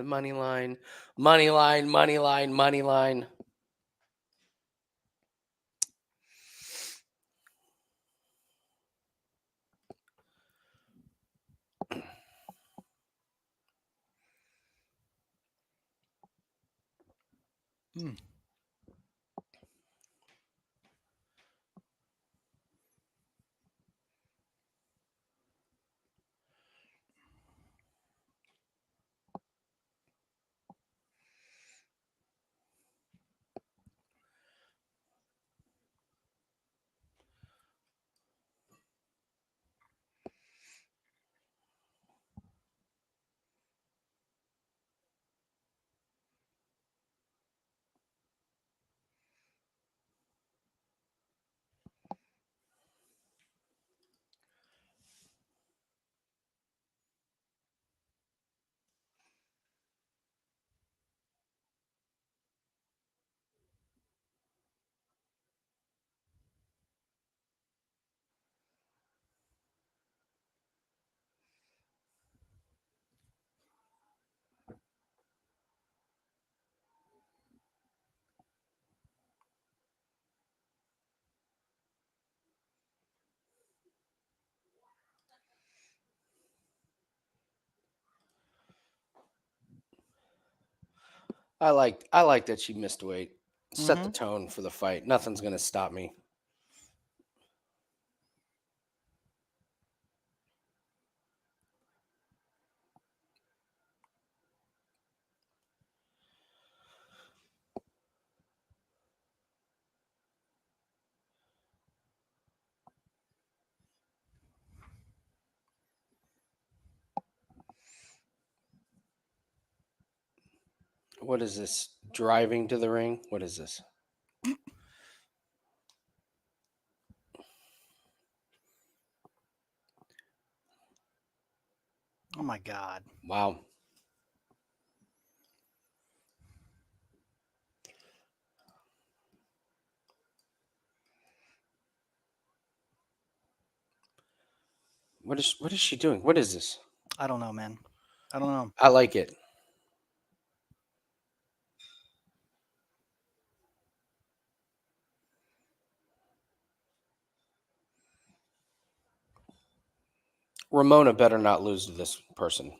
A: I like that she missed weight. Set the tone for the fight. Nothing's gonna stop me. What is this? Driving to the ring? What is this?
B: Oh my God.
A: Wow. What is she doing? What is this?
B: I don't know, man. I don't know.
A: I like it. Ramona better not lose to this person.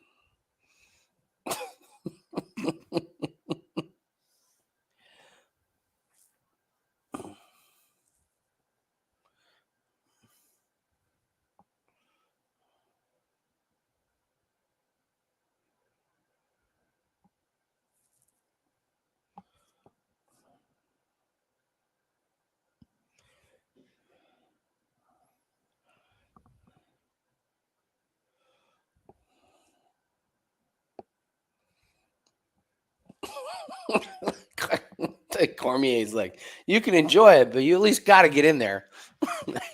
A: Cormier's like, you can enjoy it, but you at least got to get in there.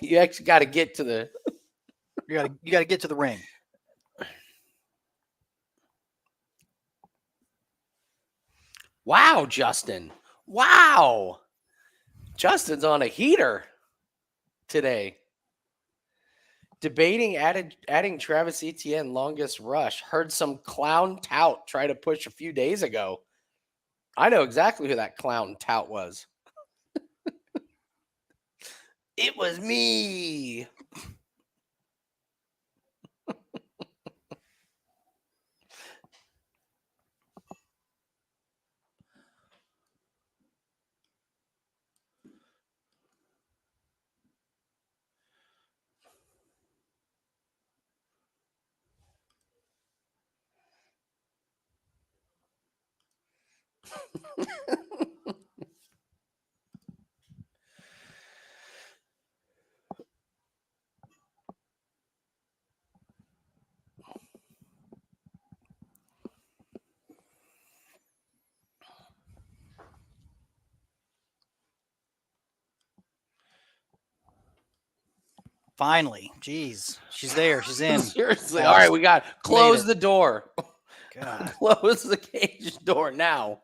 A: You actually got to get to the.
B: You gotta get to the ring.
A: Wow, Justin. Wow. Justin's on a heater today. Debating adding Travis Etienne longest rush. Heard some clown tout try to push a few days ago. I know exactly who that clown tout was. It was me.
B: Finally. Jeez. She's there. She's in.
A: Seriously. All right, we got close the door.
B: God.
A: Close the cage door now.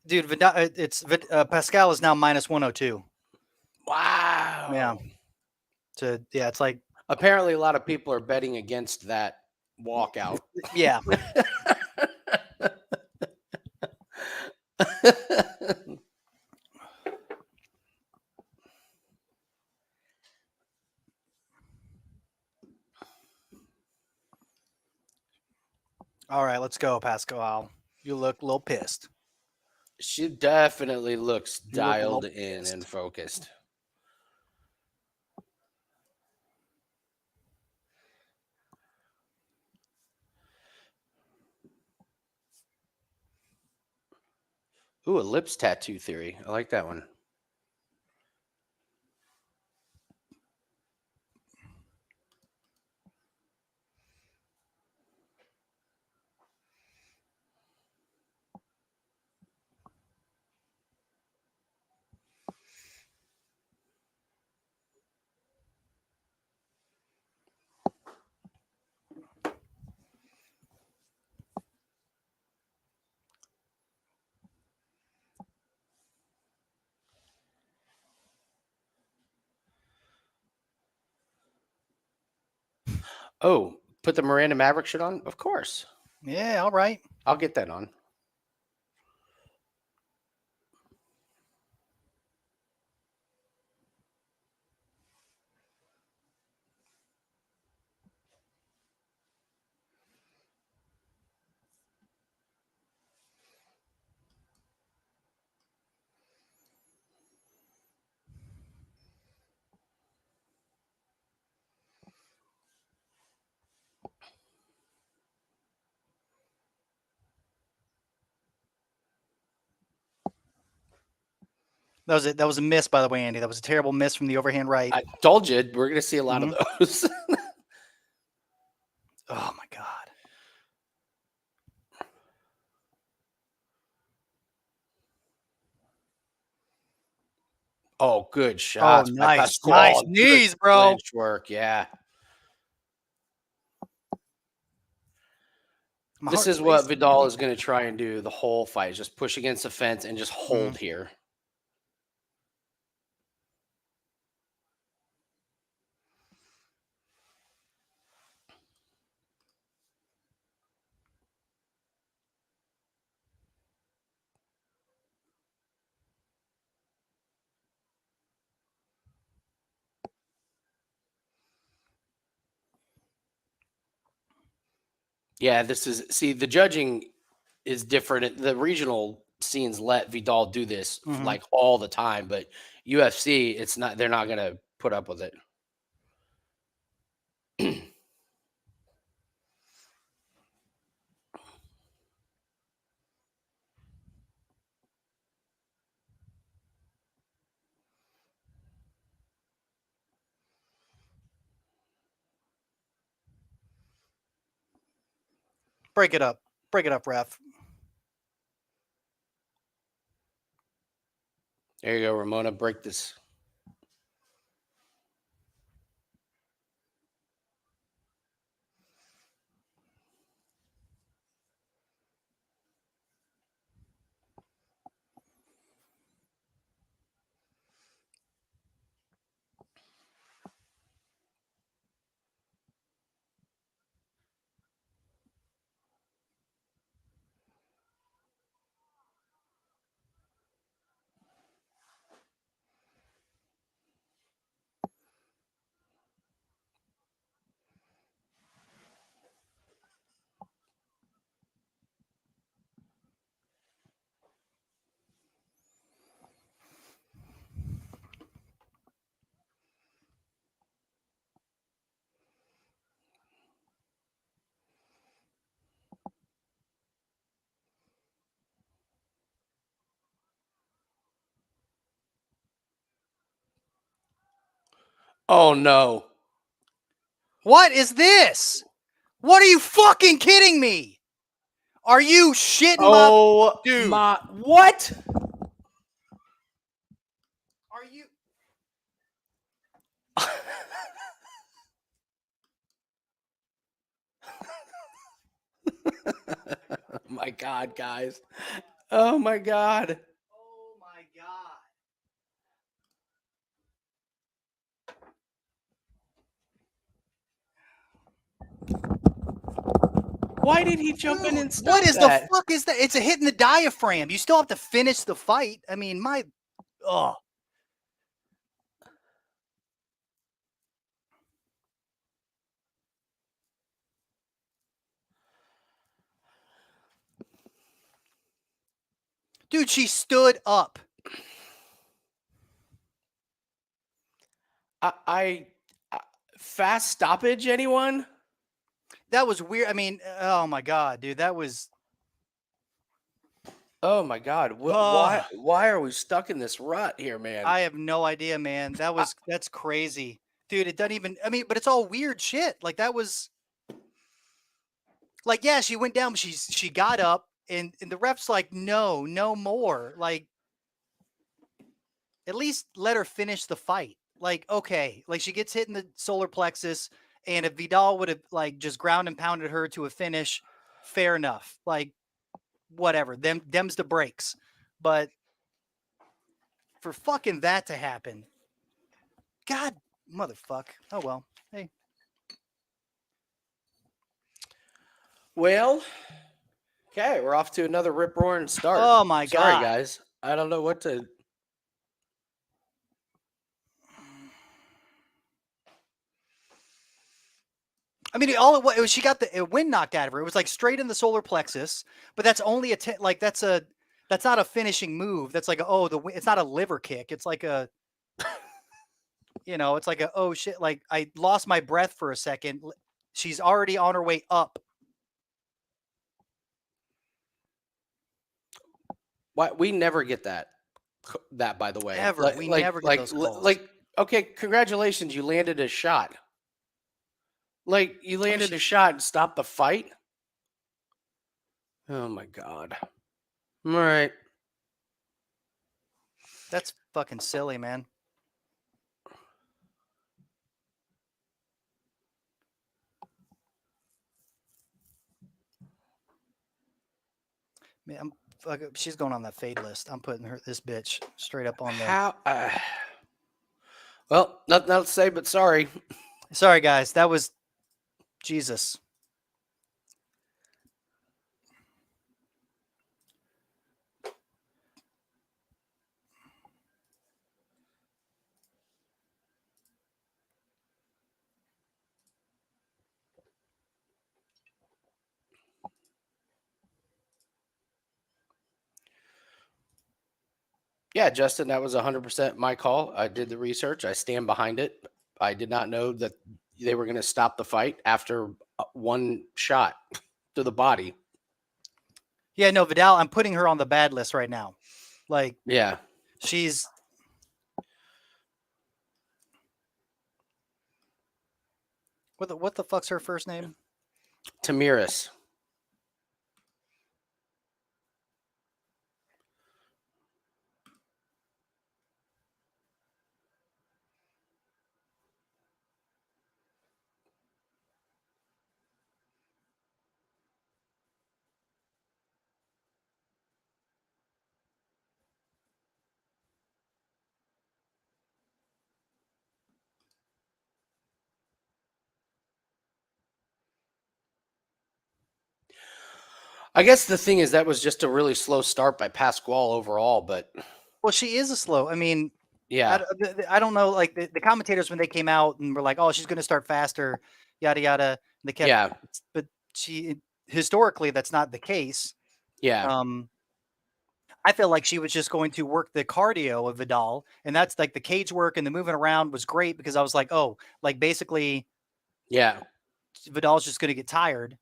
B: Dude, Pascal is now minus 102.
A: Wow.
B: Yeah. So yeah, it's like
A: apparently a lot of people are betting against that walkout.
B: Yeah. All right, let's go, Pascal. You look a little pissed.
A: She definitely looks dialed in and focused. Ooh, a lips tattoo theory. I like that one. Oh, put the Miranda Maverick shit on? Of course.
B: Yeah, all right.
A: I'll get that on.
B: That was it. That was a miss, by the way, Andy. That was a terrible miss from the overhand right.
A: I told you we're going to see a lot of those.
B: Oh my God.
A: Oh, good shots.
B: Oh, nice. Nice knees, bro.
A: Clinch work, yeah. This is what Vidal is going to try and do the whole fight. Just push against the fence and just hold here. Yeah, see, the judging is different. The regional scenes let Vidal do this like all the time, but UFC, they're not going to put up with it.
B: Break it up. Break it up, ref.
A: There you go, Ramona. Break this. Oh, no.
B: What is this? What are you fucking kidding me? Are you shitting
A: my
B: dude?
A: What?
B: Are you?
A: Oh my God, guys. Oh my God.
B: Oh my God.
A: Why did he jump in and stop
B: What is
A: that?
B: the fuck is that? It's a hit in the diaphragm. You still have to finish the fight. I mean, dude, she stood up.
A: Fast stoppage, anyone?
B: That was weird. I mean, oh my God, dude, that was.
A: Oh my God. Why are we stuck in this rut here, man?
B: I have no idea, man. That's crazy. Dude, it doesn't even, I mean, but it's all weird shit. Like that was like, yeah, she went down, but she got up and the ref's like, no more. Like, at least let her finish the fight. Like, okay, like she gets hit in the solar plexus, and if Vidal would have like just ground and pounded her to a finish, fair enough. Like, whatever. Them's the breaks. But for fucking that to happen, God, motherfuck. Oh well. Hey.
A: Well, okay, we're off to another rip-roaring start.
B: Oh my God.
A: Sorry, guys. I don't know what to.
B: I mean, all it was, she got the wind knocked out of her. It was like straight in the solar plexus, but that's only that's not a finishing move. That's like it's not a liver kick. It's like a, it's like a, oh shit, like I lost my breath for a second. She's already on her way up.
A: Why we never get that. that, by the way.
B: Ever. We never get those calls.
A: Okay, congratulations, you landed a shot. Like, you landed a shot and stopped the fight? Oh, my God. All right.
B: That's fucking silly, man. Man, she's going on that fade list. I'm putting this bitch straight up on there.
A: Well, nothing else to say, but sorry.
B: Sorry, guys. That was Jesus.
A: Yeah, Justin, that was 100% my call. I did the research. I stand behind it. I did not know that they were going to stop the fight after one shot to the body.
B: Yeah, no, Vidal, I'm putting her on the bad list right now. Like,
A: yeah,
B: she's what the fuck's her first name?
A: Tamiris. I guess the thing is that was just a really slow start by Pasquale overall, but
B: well, she is a slow. I mean,
A: yeah,
B: I don't know. Like the commentators when they came out and were like, "Oh, she's going to start faster," yada yada. They kept,
A: yeah,
B: but historically that's not the case.
A: yeah.
B: I feel like she was just going to work the cardio of Vidal, and that's like the cage work and the moving around was great because I was like, oh, like basically,
A: Yeah.
B: Vidal's just going to get tired.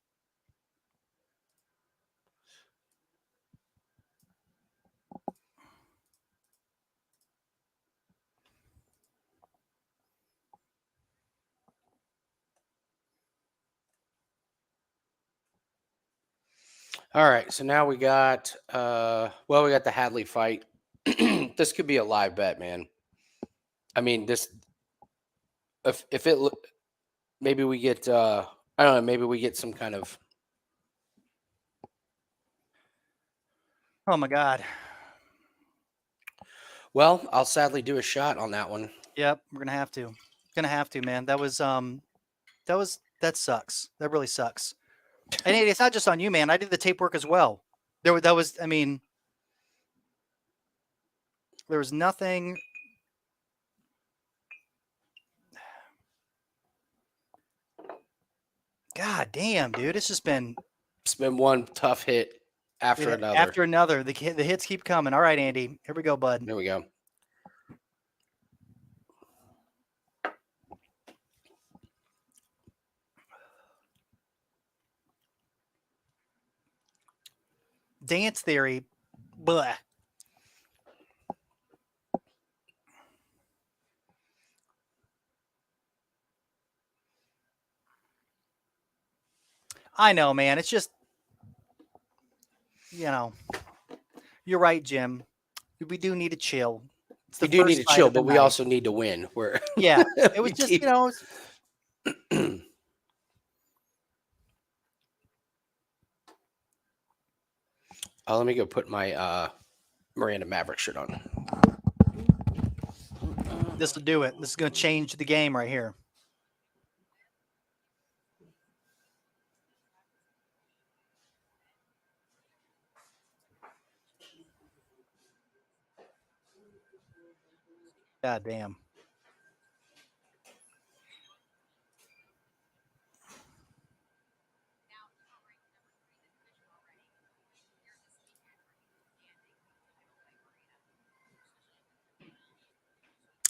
A: All right, so now we got we got the Hadley fight. This could be a live bet, man. I mean, this if it maybe we get I don't know, maybe we get some kind of
B: Oh my god.
A: Well, I'll sadly do a shot on that one.
B: Yep, we're gonna have to. Gonna have to, man. That sucks. That really sucks. And it's not just on you, man. I did the tape work as well. I mean, there was nothing. God damn, dude. It's been
A: one tough hit after another.
B: After another. The hits keep coming. All right, Andy. Here we go, bud.
A: There we go.
B: Dance Theory. Blah. I know, man. It's just, you're right, Jim. We do need to chill.
A: We do need to chill, but we also need to win.
B: Yeah, it was just,
A: let me go put my Miranda Maverick shirt on.
B: This will do it. This is going to change the game right here. God damn.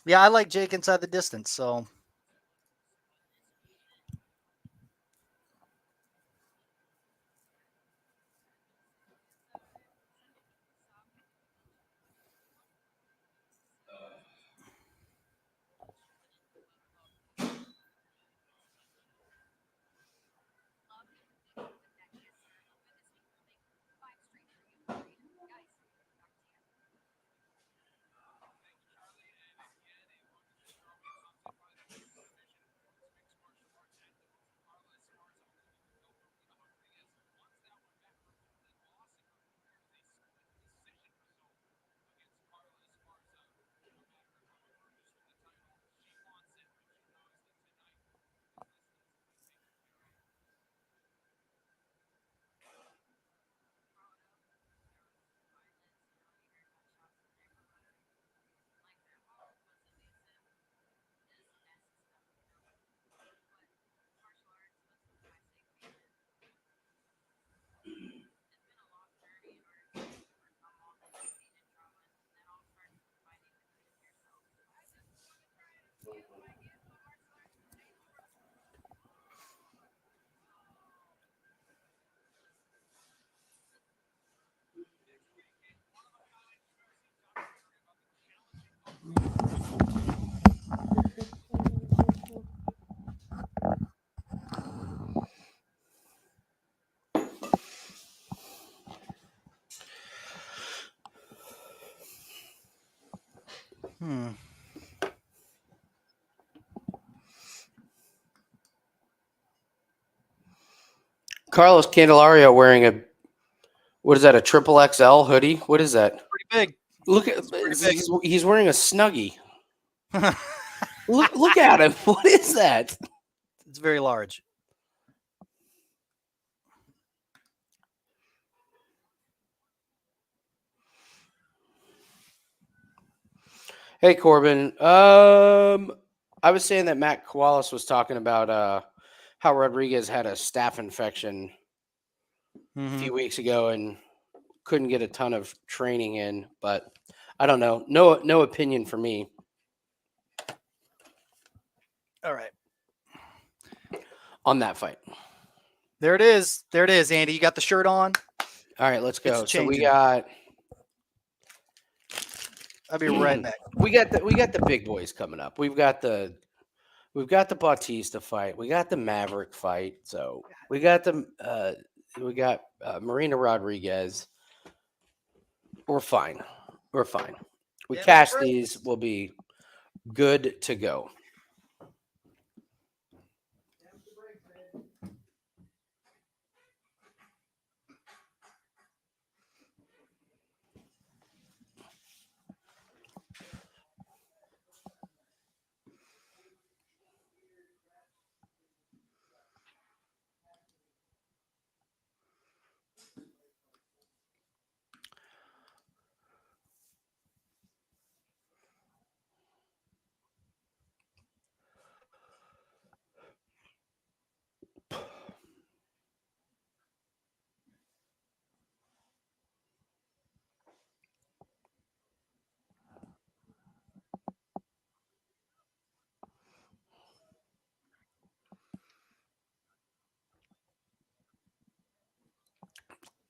B: Yeah, I like Jake inside the distance, so.
A: Carlos Candelario wearing a a triple XL hoodie? What is that?
B: Pretty big.
A: Look at he's wearing a Snuggie. look at him. What is that?
B: It's very large.
A: Hey Corbin. I was saying that Matt Koalas was talking about how Rodriguez had a staph infection a few weeks ago and couldn't get a ton of training in, but I don't know. No opinion for me.
B: All right.
A: On that fight.
B: There it is. There it is, Andy. You got the shirt on?
A: All right, let's go. So we got
B: I'll be right back.
A: We got the big boys coming up. We've got the Bautista fight. We got the Maverick fight. So we got Marina Rodriguez. We're fine. We cash these. We'll be good to go.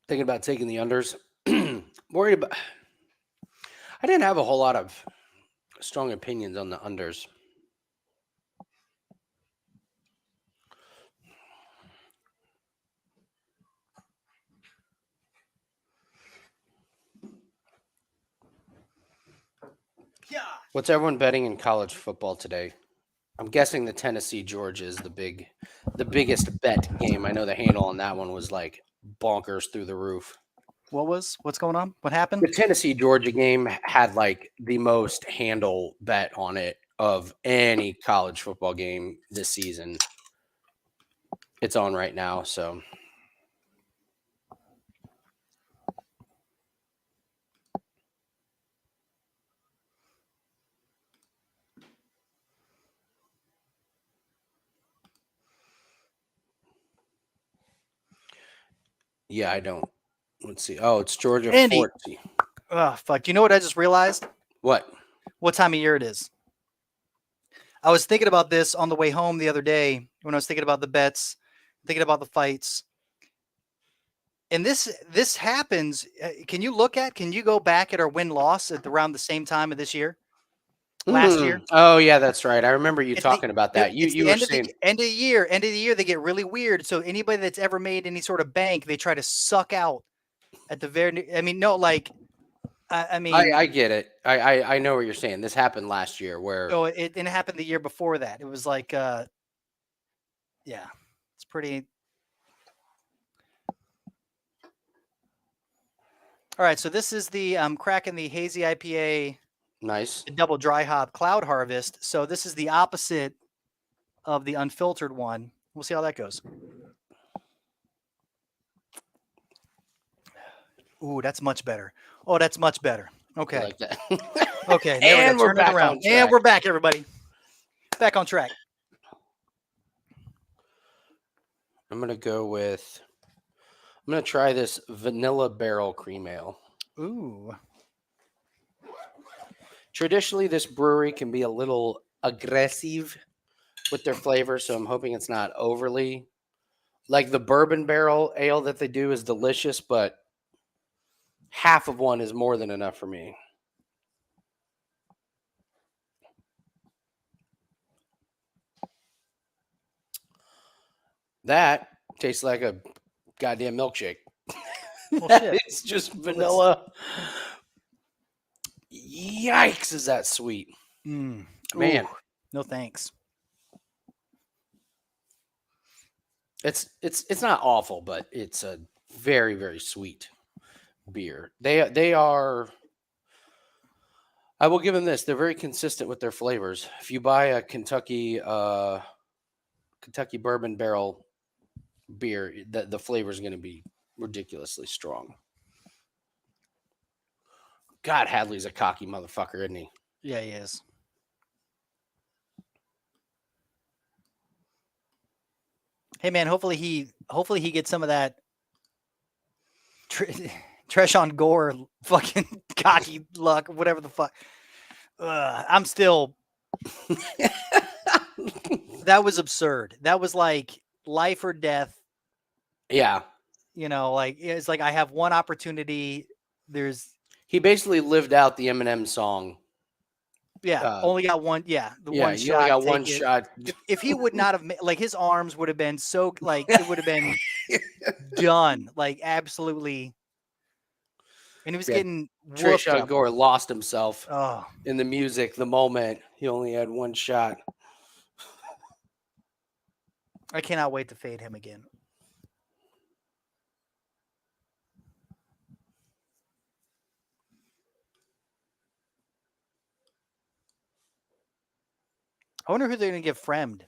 A: Thinking about taking the unders. Worried about. I didn't have a whole lot of strong opinions on the unders.
B: Yeah.
A: What's everyone betting in college football today? I'm guessing the Tennessee Georgia is the biggest bet game. I know the handle on that one was like bonkers through the roof.
B: What's going on? What happened?
A: The Tennessee Georgia game had like the most handle bet on it of any college football game this season. It's on right now, so. Yeah, I don't. Let's see. Oh, it's Georgia 40.
B: Oh, fuck. You know what I just realized?
A: What?
B: What time of year it is. I was thinking about this on the way home the other day when I was thinking about the bets, thinking about the fights. And this happens. Can you go back at our win-loss at around the same time of this year? Last year?
A: Oh, yeah, that's right. I remember you talking about that. You were saying
B: end of the year, they get really weird. So anybody that's ever made any sort of bank, they try to suck out at the very. I mean, no, like, I mean,
A: I get it. I know what you're saying. This happened last year where.
B: So it happened the year before that. It was like, yeah, it's pretty. All right, so this is the cracking the hazy IPA.
A: Nice.
B: Double dry hop cloud harvest. So this is the opposite of the unfiltered one. We'll see how that goes. Ooh, that's much better. Oh, that's much better. Okay.
A: I like that.
B: Okay.
A: And we're back on track.
B: And we're back, everybody. Back on track.
A: I'm going to try this vanilla barrel cream ale.
B: Ooh.
A: Traditionally, this brewery can be a little aggressive with their flavor, so I'm hoping it's not overly. Like the bourbon barrel ale that they do is delicious, but half of one is more than enough for me. That tastes like a goddamn milkshake.
B: Well, shit.
A: It's just vanilla. Yikes, is that sweet. Man.
B: Ooh, no thanks.
A: It's not awful, but it's a very, very sweet beer. They are, I will give them this, they're very consistent with their flavors. If you buy a Kentucky bourbon barrel beer, the flavor is going to be ridiculously strong. God, Hadley's a cocky motherfucker, isn't he?
B: Yeah, he is. Hey man, hopefully he gets some of that Treshawn Gore fucking cocky luck, whatever the fuck. I'm still. That was absurd. That was like life or death.
A: Yeah.
B: You know, like it's like I have one opportunity.
A: He basically lived out the Eminem song.
B: Yeah, only got one. Yeah,
A: one shot. Only got one shot.
B: If he would not have like his arms would have been so like it would have been done like absolutely. And he was getting
A: Treshawn Gore lost himself in the music the moment he only had one shot.
B: I cannot wait to fade him again. I wonder who they're going to get framed.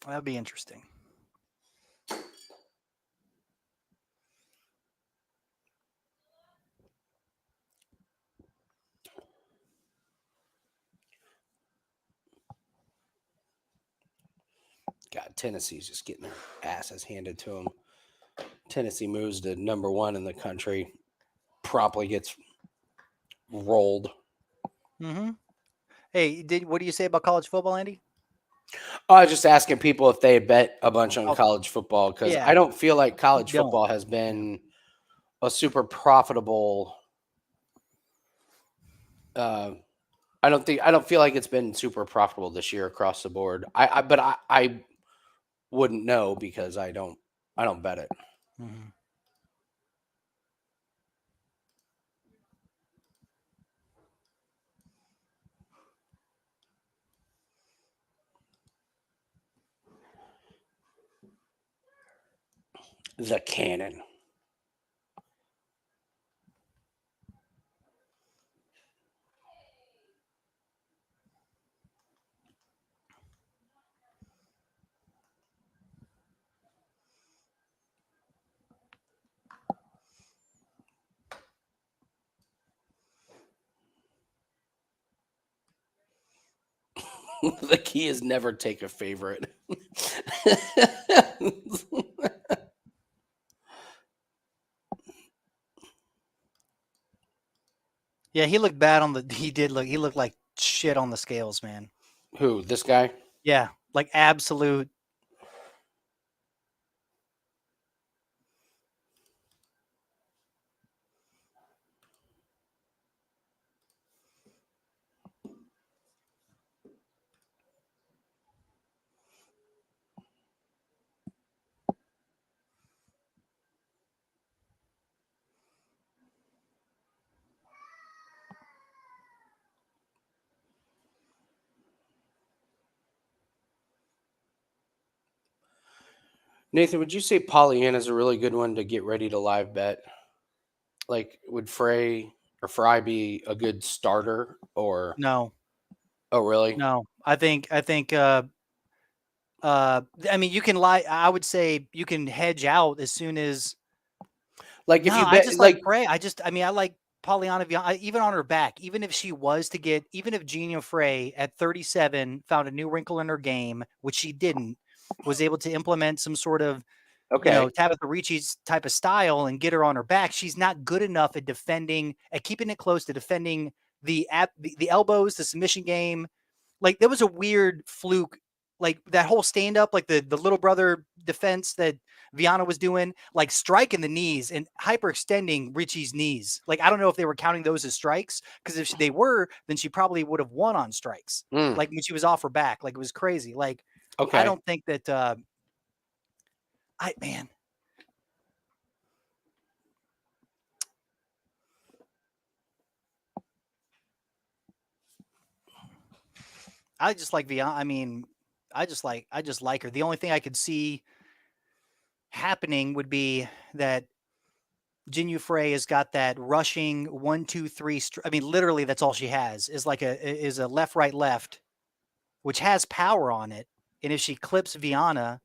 B: That'd be interesting.
A: God, Tennessee's just getting their asses handed to them. Tennessee moves to number 1 in the country, promptly gets rolled.
B: Mm-hmm. Hey, what do you say about college football, Andy?
A: I was just asking people if they bet a bunch on college football because I don't feel like college football has been a super profitable. I don't feel like it's been super profitable this year across the board. I wouldn't know because I don't bet it.
B: Mm-hmm.
A: The cannon. The key is never take a favorite.
B: Yeah, he looked bad he looked like shit on the scales, man.
A: Who, this guy?
B: Yeah, like absolute.
A: Nathan, would you say Polyana is a really good one to get ready to live bet? Like, would Frey be a good starter or
B: No?
A: Oh, really?
B: No, I think. I mean, you can lie. I would say you can hedge out as soon as.
A: Like if you bet,
B: I just like Frey. I like Polyana, even on her back. Even if she was to get, even if Jinh Frey at 37 found a new wrinkle in her game, which she didn't, was able to implement some sort of, Tabitha Ricci's type of style and get her on her back. She's not good enough at defending, at keeping it close, to defending the elbows, the submission game. Like there was a weird fluke, like that whole stand up, like the little brother defense that Viana was doing, like striking the knees and hyperextending Ricci's knees. Like I don't know if they were counting those as strikes, because if they were, then she probably would have won on strikes. Like when she was off her back, like it was crazy. Like I don't think that. I just like Viana. I mean, I just like her. The only thing I could see happening would be that Jinh Frey has got that rushing 1-2-3. I mean, literally, that's all she has is a left, right, left, which has power on it. And if she clips Viana,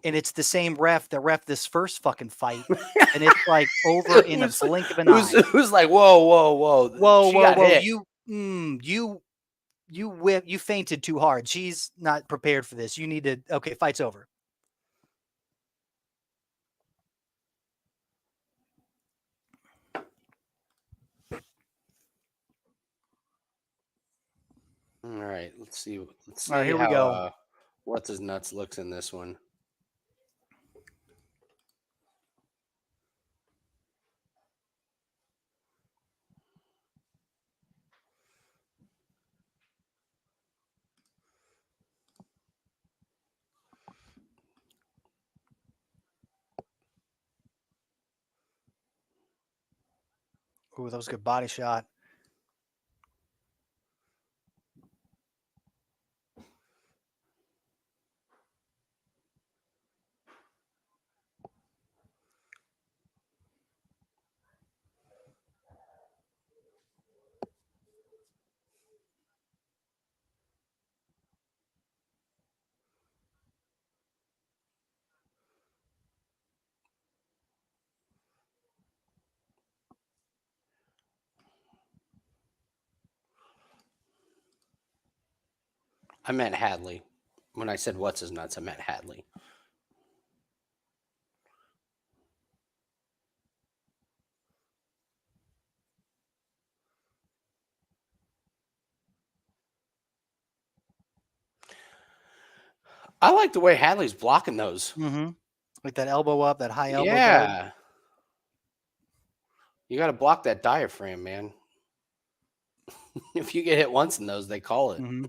B: and it's the same ref that ref this first fucking fight, and it's like over in a blink of an eye.
A: Who's like, whoa, she got hit.
B: You fainted too hard. She's not prepared for this. You need to. Okay, fight's over.
A: All right, let's see. Let's see
B: All right, here we go.
A: What's his nuts looks in this one.
B: Ooh, that was a good body shot.
A: I meant Hadley. When I said what's his nuts, I meant Hadley. I like the way Hadley's blocking those.
B: Mm-hmm. Like that elbow up, that high elbow
A: Yeah.
B: guard.
A: You got to block that diaphragm, man. If you get hit once in those, they call it.
B: Mm-hmm.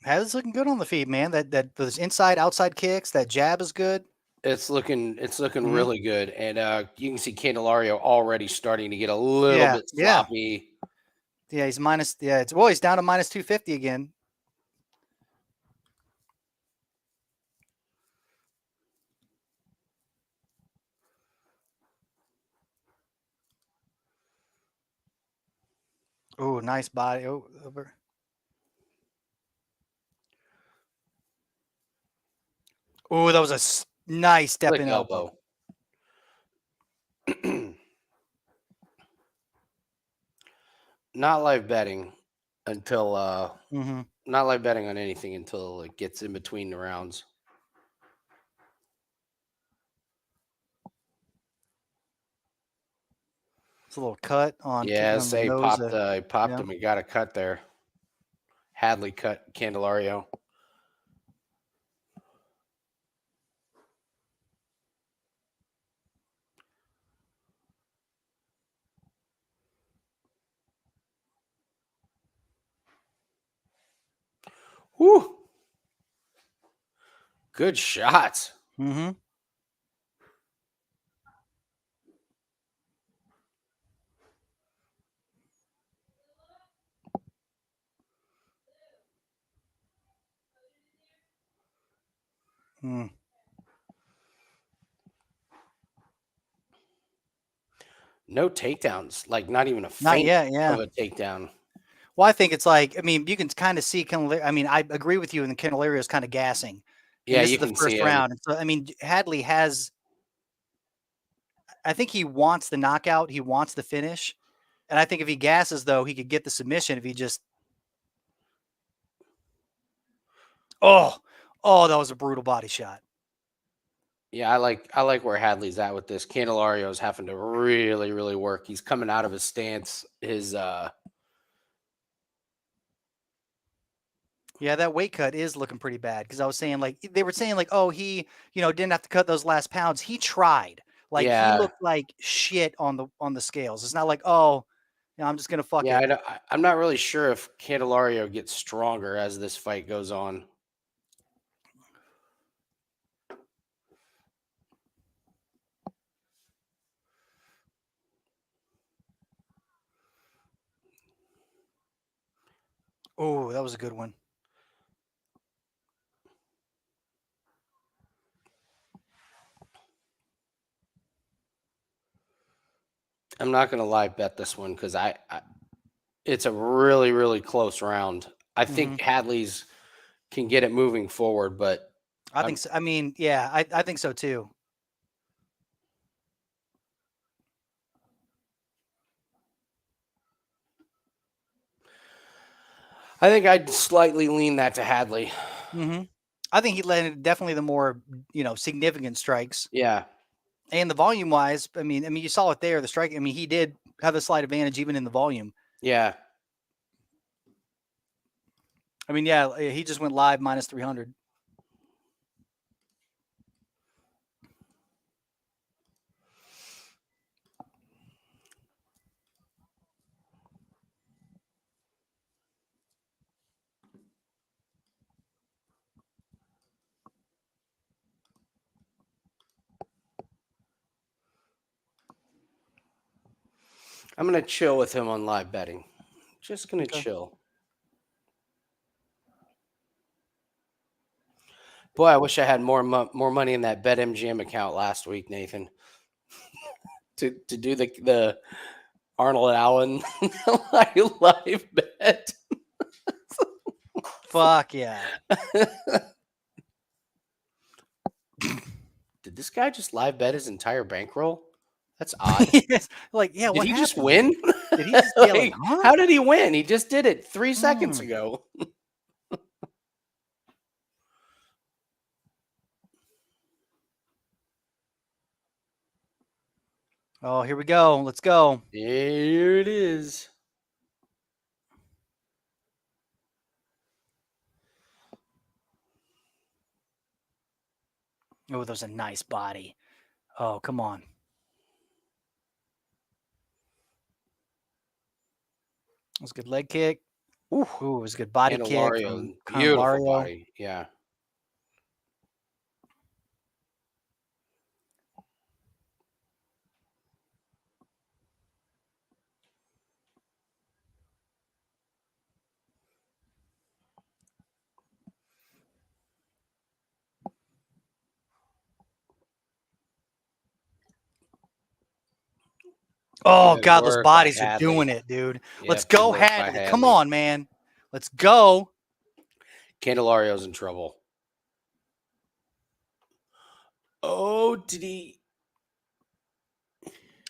B: Hadley's looking good on the feet, man. That those inside outside kicks, that jab is good.
A: It's looking really good, and you can see Candelario already starting to get a little bit sloppy.
B: Yeah, he's minus. Yeah, he's down to minus 250 again. Oh, nice body. Oh, over. Oh, that was a nice step in elbow.
A: Not live betting until not live betting on anything until it gets in between the rounds.
B: It's a little cut on.
A: Yeah,
B: on
A: say
B: the nose,
A: popped him. He got a cut there. Hadley cut Candelario. Whew. Good shots.
B: Mm-hmm.
A: No takedowns, like not even a feint of a takedown.
B: Well, I think it's like, I mean, you can kind of see I mean, I agree with you, and Candelario is kind of gassing.
A: Yeah,
B: this is the first round. And so, I mean, Hadley has. I think he wants the knockout. He wants the finish, and I think if he gasses, though, he could get the submission if he just. Oh, that was a brutal body shot.
A: Yeah, I like where Hadley's at with this. Candelario's having to really, really work. He's coming out of his stance.
B: Yeah, that weight cut is looking pretty bad because I was saying they were saying oh, he didn't have to cut those last pounds. He tried. He looked like shit on the scales. It's not like, oh, You know, I'm just gonna fuck
A: Yeah,
B: it.
A: I'm not really sure if Candelario gets stronger as this fight goes on.
B: Oh, that was a good one.
A: I'm not gonna live bet this one because it's a really, really close round. I think Hadley's can get it moving forward, but
B: I think so. I mean, yeah, I think so too.
A: I think I'd slightly lean that to Hadley.
B: I think he landed definitely the more, significant strikes.
A: Yeah.
B: And the volume wise, I mean, you saw it there. The strike. I mean, he did have a slight advantage even in the volume.
A: Yeah.
B: I mean, yeah, he just went live minus 300.
A: I'm going to chill with him on live betting. Just going to chill. Boy, I wish I had more money in that BetMGM account last week, Nathan. to do the Arnold Allen live bet.
B: Fuck yeah.
A: Did this guy just live bet his entire bankroll? That's odd.
B: Like, yeah,
A: did he
B: happened?
A: just win?
B: Did he just like, huh?
A: How did he win? He just did it 3 seconds ago.
B: Oh, here we go. Let's go.
A: Here it is.
B: Oh, there's a nice body. Oh, come on. It was a good leg kick. Ooh, it was a good body kick from
A: beautiful body. Yeah.
B: Oh, God, those bodies are doing it, dude. Let's go, Hadley. Come on, man. Let's go.
A: Candelario's in trouble. Oh, did he?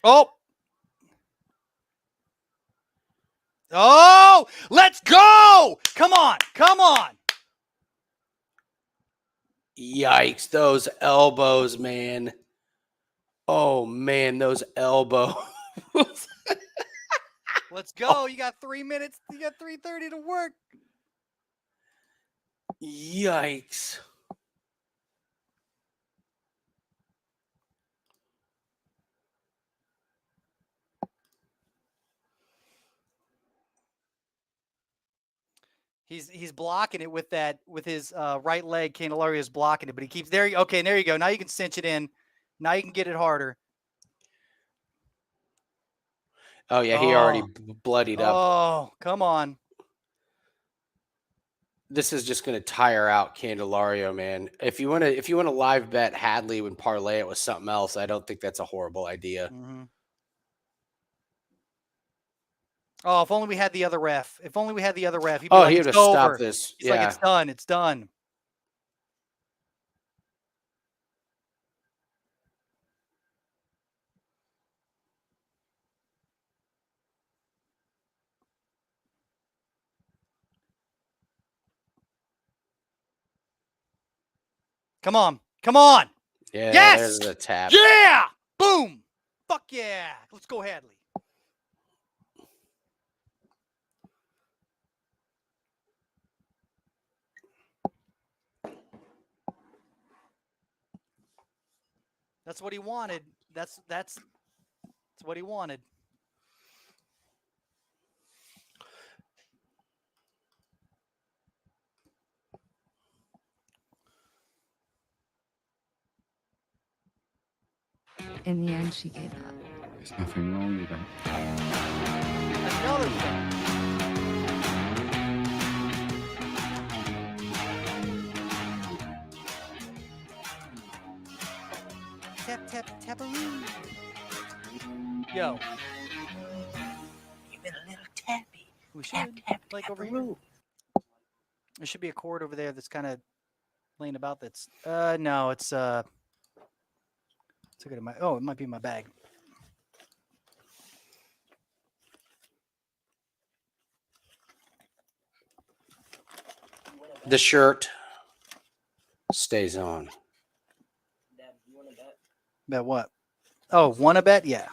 B: Oh. Oh, let's go. Come on. Come on.
A: Yikes, those elbows, man. Oh, man, those elbows.
B: Let's go. You got 3 minutes. You got 3:30 to work.
A: Yikes.
B: He's blocking it with his right leg. Candelario's blocking it, but he keeps there. Okay, there you go. Now you can cinch it in. Now you can get it harder.
A: Oh yeah, he already bloodied up.
B: Oh, come on.
A: This is just going to tire out Candelario, man. If you want to live bet Hadley and parlay it with something else, I don't think that's a horrible idea.
B: Oh, if only we had the other ref. If only we had the other ref. He'd be
A: he would have stopped this.
B: He's like, it's done. It's done. Come on. Come on.
A: Yeah,
B: yes!
A: There's the tap.
B: Yeah! Boom! Fuck yeah! Let's go, Hadley. That's what he wanted. That's what he wanted.
C: In the end, she gave up.
D: There's nothing wrong with that.
B: Another one. Tap, tap, taparoo. Yo. Give it a little tappy. We should, like over here. There should be a cord over there that's kind of laying about. That's no, it's took it in my. Oh, it might be in my bag.
A: The shirt stays on.
B: Bet what? Oh, wanna bet? Yeah.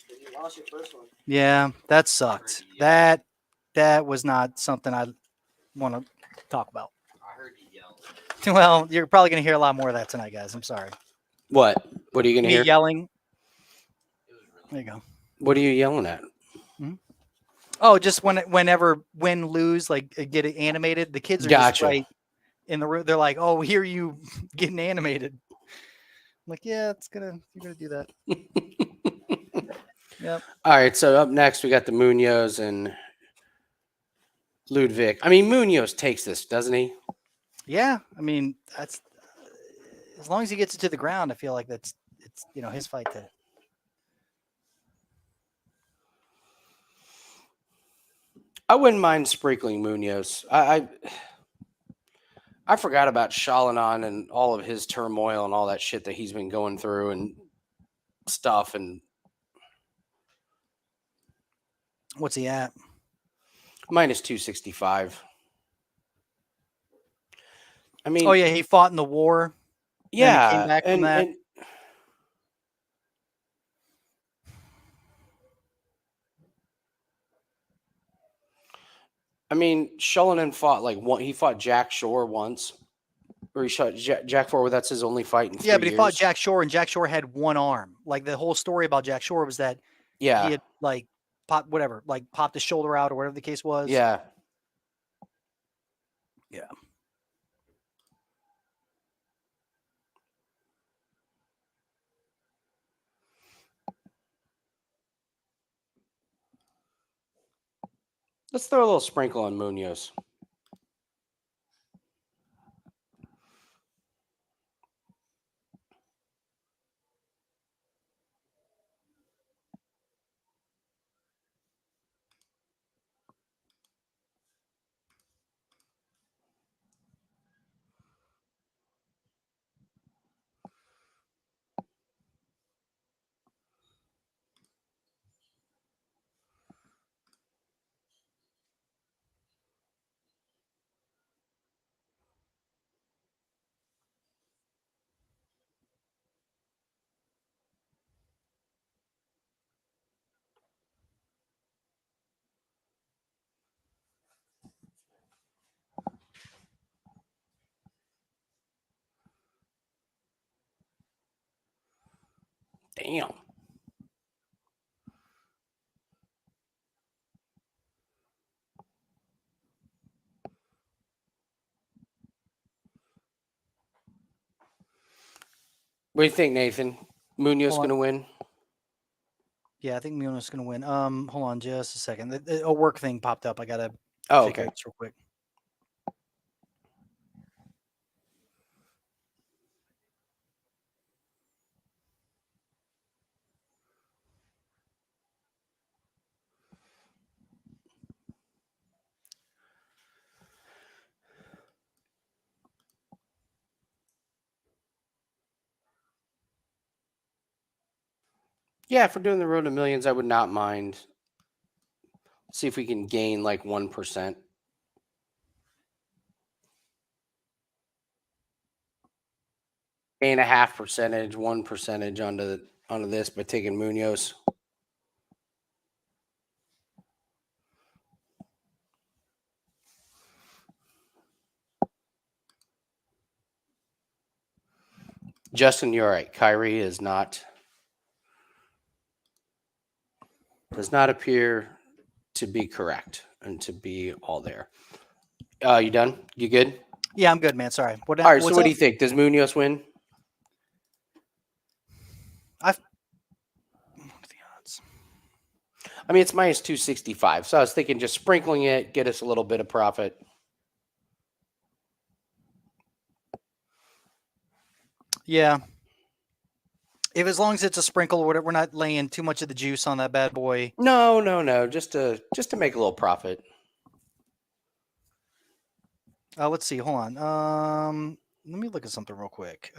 A: You lost your first one.
B: Yeah, that sucked. That was not something I want to talk about.
A: I heard you yell.
B: Well, you're probably gonna hear a lot more of that tonight, guys. I'm sorry.
A: What? What are you gonna
B: Me
A: hear?
B: yelling. There you go.
A: What are you yelling at?
B: Oh, just whenever win lose, like get it animated. The kids are just right in the room. They're like, "Oh, we hear you getting animated." I'm like, yeah, you're gonna do that. Yep.
A: All right. So up next, we got the Munoz and Liudvik. I mean, Munoz takes this, doesn't he?
B: Yeah. I mean, that's as long as he gets it to the ground. I feel like it's his fight to.
A: I wouldn't mind sprinkling Munoz. I forgot about Shayilan and all of his turmoil and all that shit that he's been going through and stuff. And
B: What's he at?
A: minus 265. I mean,
B: Oh yeah, he fought in the war.
A: Yeah,
B: and came back from that.
A: I mean, Shayilan fought he fought Jack Shore once, or he shot Jack Shore. That's his only fight in 3
B: Yeah, but he
A: years.
B: fought Jack Shore, and Jack Shore had one arm. Like the whole story about Jack Shore was that he had popped his shoulder out or whatever the case was.
A: Yeah.
B: Yeah.
A: Let's throw a little sprinkle on Munoz. Damn. What do you think, Nathan? Munoz going to win?
B: Yeah, I think Munoz is going to win. Hold on just a second. A work thing popped up. I got to
A: okay.
B: this real quick.
A: Yeah, if we're doing the road to millions, I would not mind. See if we can gain like 1%. 8.5%, 1% onto this by taking Munoz. Justin, you're right. Kyrie does not appear to be correct and to be all there. You done? You good?
B: Yeah, I'm good, man. Sorry.
A: All right. So what do you think? Does Munoz win? I mean, it's minus 265. So I was thinking just sprinkling it, get us a little bit of profit.
B: Yeah. If as long as it's a sprinkle or whatever, we're not laying too much of the juice on that bad boy.
A: No. Just to make a little profit.
B: Let's see. Hold on. Let me look at something real quick.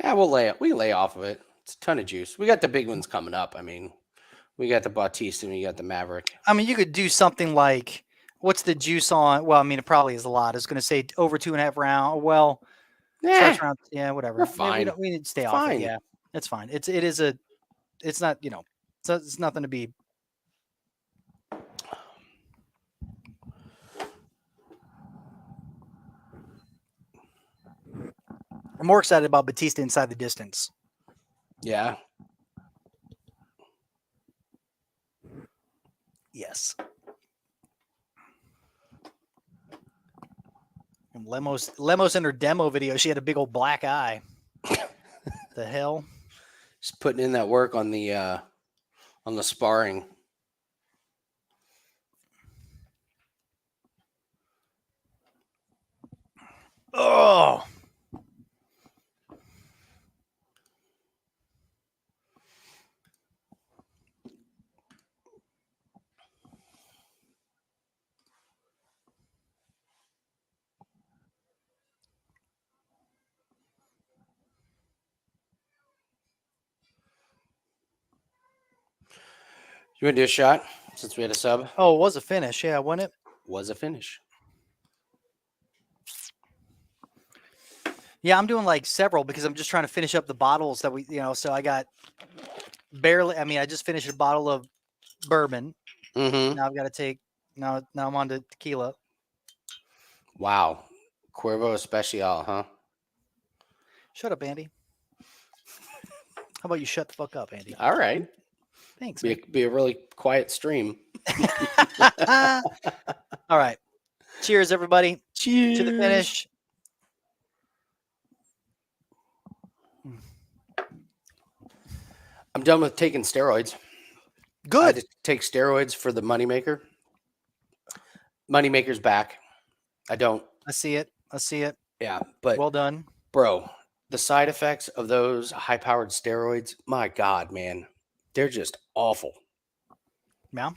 A: Yeah, we lay off of it. It's a ton of juice. We got the big ones coming up. I mean, we got the Bautista and we got the Maverick.
B: I mean, you could do something like, what's the juice on? Well, I mean, it probably is a lot. It's going to say over 2.5 rounds. Well, starts around, whatever.
A: We're fine.
B: We need to stay off it. Yeah, it's fine. It's not, it's nothing to be. I'm more excited about Bautista inside the distance.
A: Yeah.
B: Yes. And Lemos in her demo video, she had a big old black eye. The hell?
A: Just putting in that work on the sparring.
B: Oh.
A: You want to do a shot since we had a sub?
B: Oh, it was a finish. Yeah, wasn't it?
A: Was a finish.
B: Yeah, I'm doing like several because I'm just trying to finish up the bottles that we, so I got barely, I just finished a bottle of bourbon.
A: Mm-hmm.
B: Now I've got to take, now I'm on to tequila.
A: Wow. Cuervo Especial, huh?
B: Shut up, Andy. How about you shut the fuck up, Andy?
A: All right.
B: Thanks.
A: Be a really quiet stream.
B: All right. Cheers, everybody.
A: Cheers.
B: To the finish.
A: I'm done with taking steroids.
B: Good.
A: I just take steroids for the moneymaker. Moneymaker's back. I don't.
B: I see it.
A: Yeah, but
B: well done.
A: Bro, the side effects of those high-powered steroids, my God, man. They're just awful.
B: Yeah.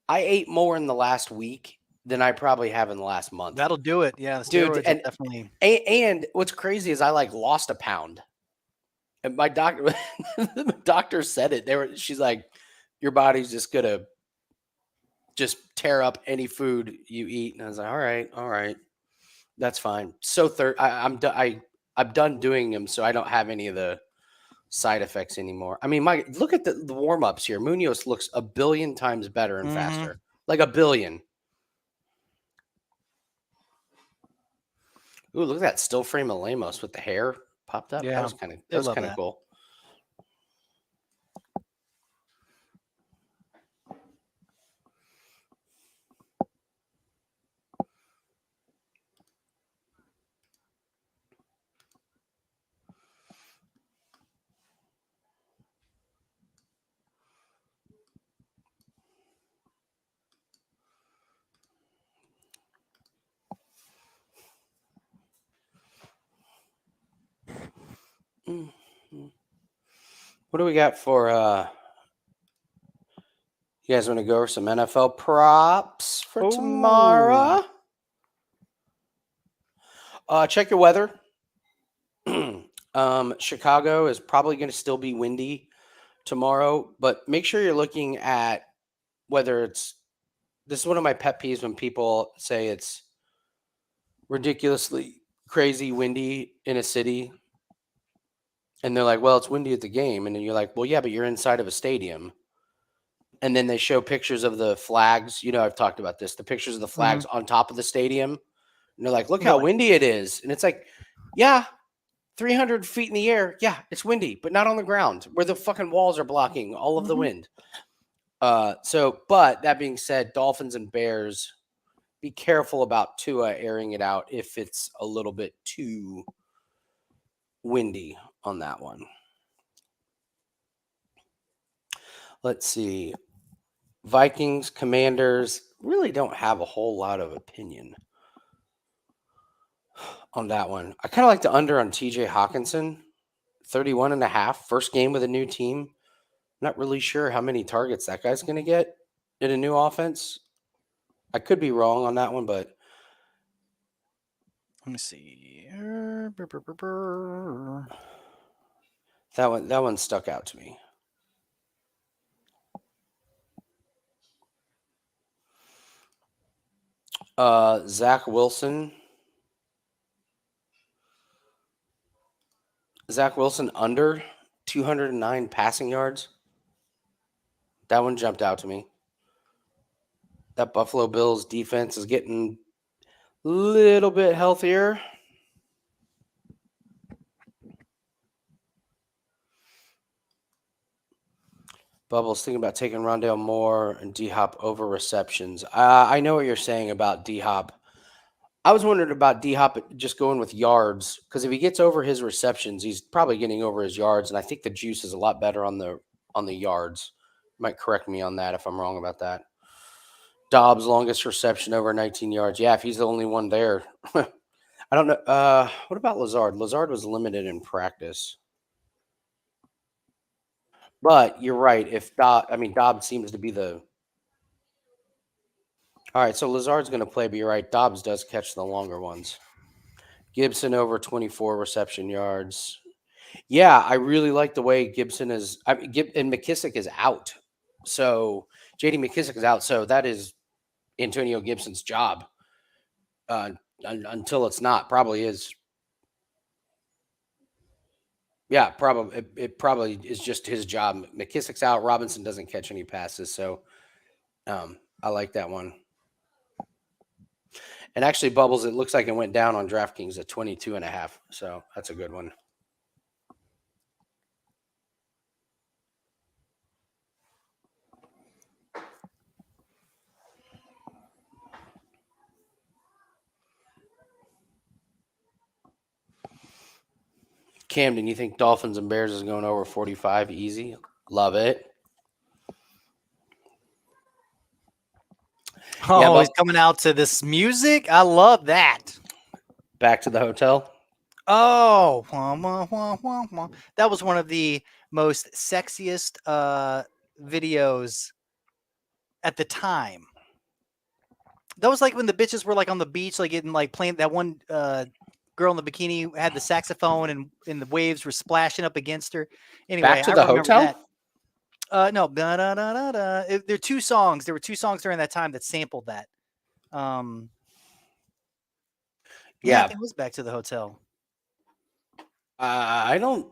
A: I ate more in the last week than I probably have in the last month.
B: That'll do it. Yeah, the
A: Dude,
B: steroids
A: and
B: definitely.
A: And what's crazy is I lost a pound. And my doctor, the doctor said it. She's like, your body's just gonna just tear up any food you eat. And I was like, all right, that's fine. So I'm done doing them, so I don't have any of the side effects anymore. I mean, look at the warm-ups here. Munoz looks a billion times better and faster. Like a billion. Ooh, look at that still frame of Lemos with the hair popped up.
B: Yeah,
A: that was kind of cool. What do we got for you guys want to go over some NFL props for tomorrow? Check your weather. Chicago is probably going to still be windy tomorrow, but make sure you're looking at whether this is one of my pet peeves when people say it's ridiculously crazy windy in a city, and they're like, well, it's windy at the game. And then you're like, well, yeah, but you're inside of a stadium. And then they show pictures of the flags. You know, I've talked about this, the pictures of the flags on top of the stadium. And they're like, look how windy it is. And it's like, yeah, 300 feet in the air. Yeah, it's windy, but not on the ground where the fucking walls are blocking all of the wind. But that being said, Dolphins and Bears, be careful about Tua airing it out if it's a little bit too windy on that one. Let's see. Vikings, Commanders, really don't have a whole lot of opinion on that one. I kind of like the under on TJ Hawkinson, 31.5, first game with a new team. Not really sure how many targets that guy's going to get in a new offense. I could be wrong on that one, but
B: let me see.
A: That one stuck out to me. Zach Wilson. Zach Wilson under 209 passing yards. That one jumped out to me. That Buffalo Bills defense is getting a little bit healthier. Bubbles thinking about taking Rondale Moore and D-Hop over receptions. I know what you're saying about D-Hop. I was wondering about D-Hop just going with yards, because if he gets over his receptions, he's probably getting over his yards, and I think the juice is a lot better on the yards. You might correct me on that if I'm wrong about that. Dobbs' longest reception over 19 yards. Yeah, if he's the only one there. I don't know. What about Lazard? Lazard was limited in practice. But you're right. Dobbs seems to be the. All right, so Lazard's going to play, but you're right. Dobbs does catch the longer ones. Gibson over 24 reception yards. Yeah, I really like the way Gibson is. And McKissick is out. So J.D. McKissick is out. So that is Antonio Gibson's job until it's not. Probably is. Yeah, probably. It probably is just his job. McKissick's out. Robinson doesn't catch any passes. So I like that one. And actually, Bubbles, it looks like it went down on DraftKings at 22.5. So that's a good one. Camden, you think Dolphins and Bears is going over 45 easy? Love it.
B: Oh, yeah, he's coming out to this music. I love that.
A: Back to the Hotel.
B: Oh, that was one of the most sexiest videos at the time. That was like when the bitches were like on the beach, like getting like playing. That one girl in the bikini had the saxophone, and the waves were splashing up against her. Anyway,
A: Back to the Hotel.
B: That. No, there are two songs. There were two songs during that time that sampled that. Yeah, it was Back to the Hotel.
A: I don't.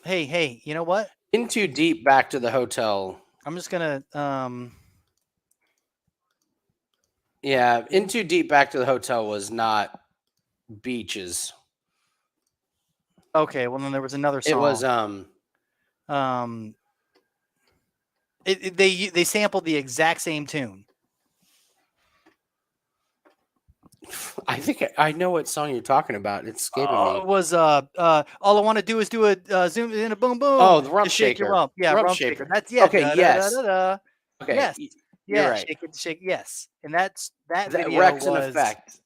B: Hey, you know what?
A: In Too Deep, Back to the Hotel.
B: I'm just gonna.
A: Yeah, In Too Deep, Back to the Hotel was not beaches.
B: Okay, well then there was another song.
A: It was
B: They sampled the exact same tune.
A: I think I know what song you're talking about. It's escaping me.
B: It was All I Want to Do Is Do a Zoom in a Boom Boom.
A: Oh, the Rump
B: Shaker.
A: Shaker.
B: Your rump. Yeah,
A: Rump
B: Rump
A: Shaker.
B: Shaker. That's
A: Okay, yes.
B: Okay. Yes.
A: You're right.
B: Shake it, shake. Yes. And that video
A: Rex
B: was
A: in Effect.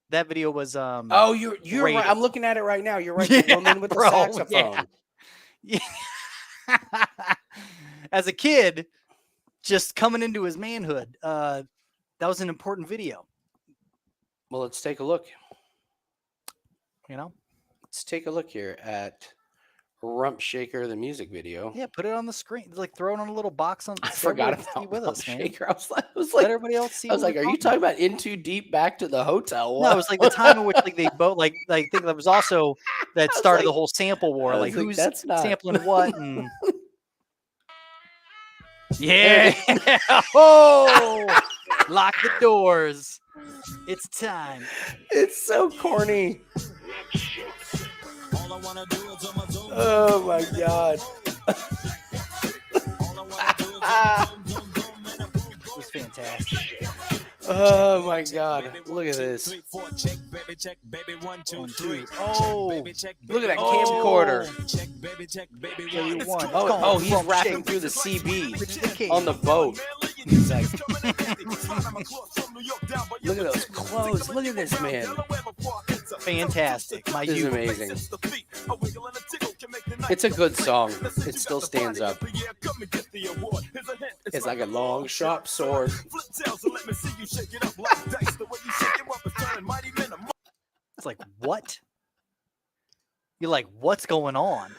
B: That video was
A: Oh, you're right. I'm looking at it right now. You're right. The woman with the saxophone.
B: Yeah. As a kid, just coming into his manhood, that was an important video.
A: Well, let's take a look.
B: You know,
A: let's take a look here at Rump Shaker, the music video.
B: Yeah, put it on the screen. Like throw it on a little box on.
A: I forgot
B: see
A: about
B: with
A: Rump
B: us, man.
A: Shaker. I was like,
B: Let everybody else see.
A: I was like, are you talking about In Too Deep, Back to the Hotel?
B: No, it was like the time in which like they both like I think that was also that started the whole sample war. Like who's
A: that's not
B: sampling what and yeah. Oh, lock the doors. It's time.
A: It's so corny. Oh my god.
B: It was fantastic.
A: Oh my god. Look at this.
B: Oh,
A: Look at that camcorder. Oh, he's rapping through the CB on the boat. He's like, look at those clothes. Look at this man.
B: Fantastic.
A: This is amazing. It's a good song. It still stands up. It's like a long, sharp sword.
B: It's like, what? You're like, what's going on?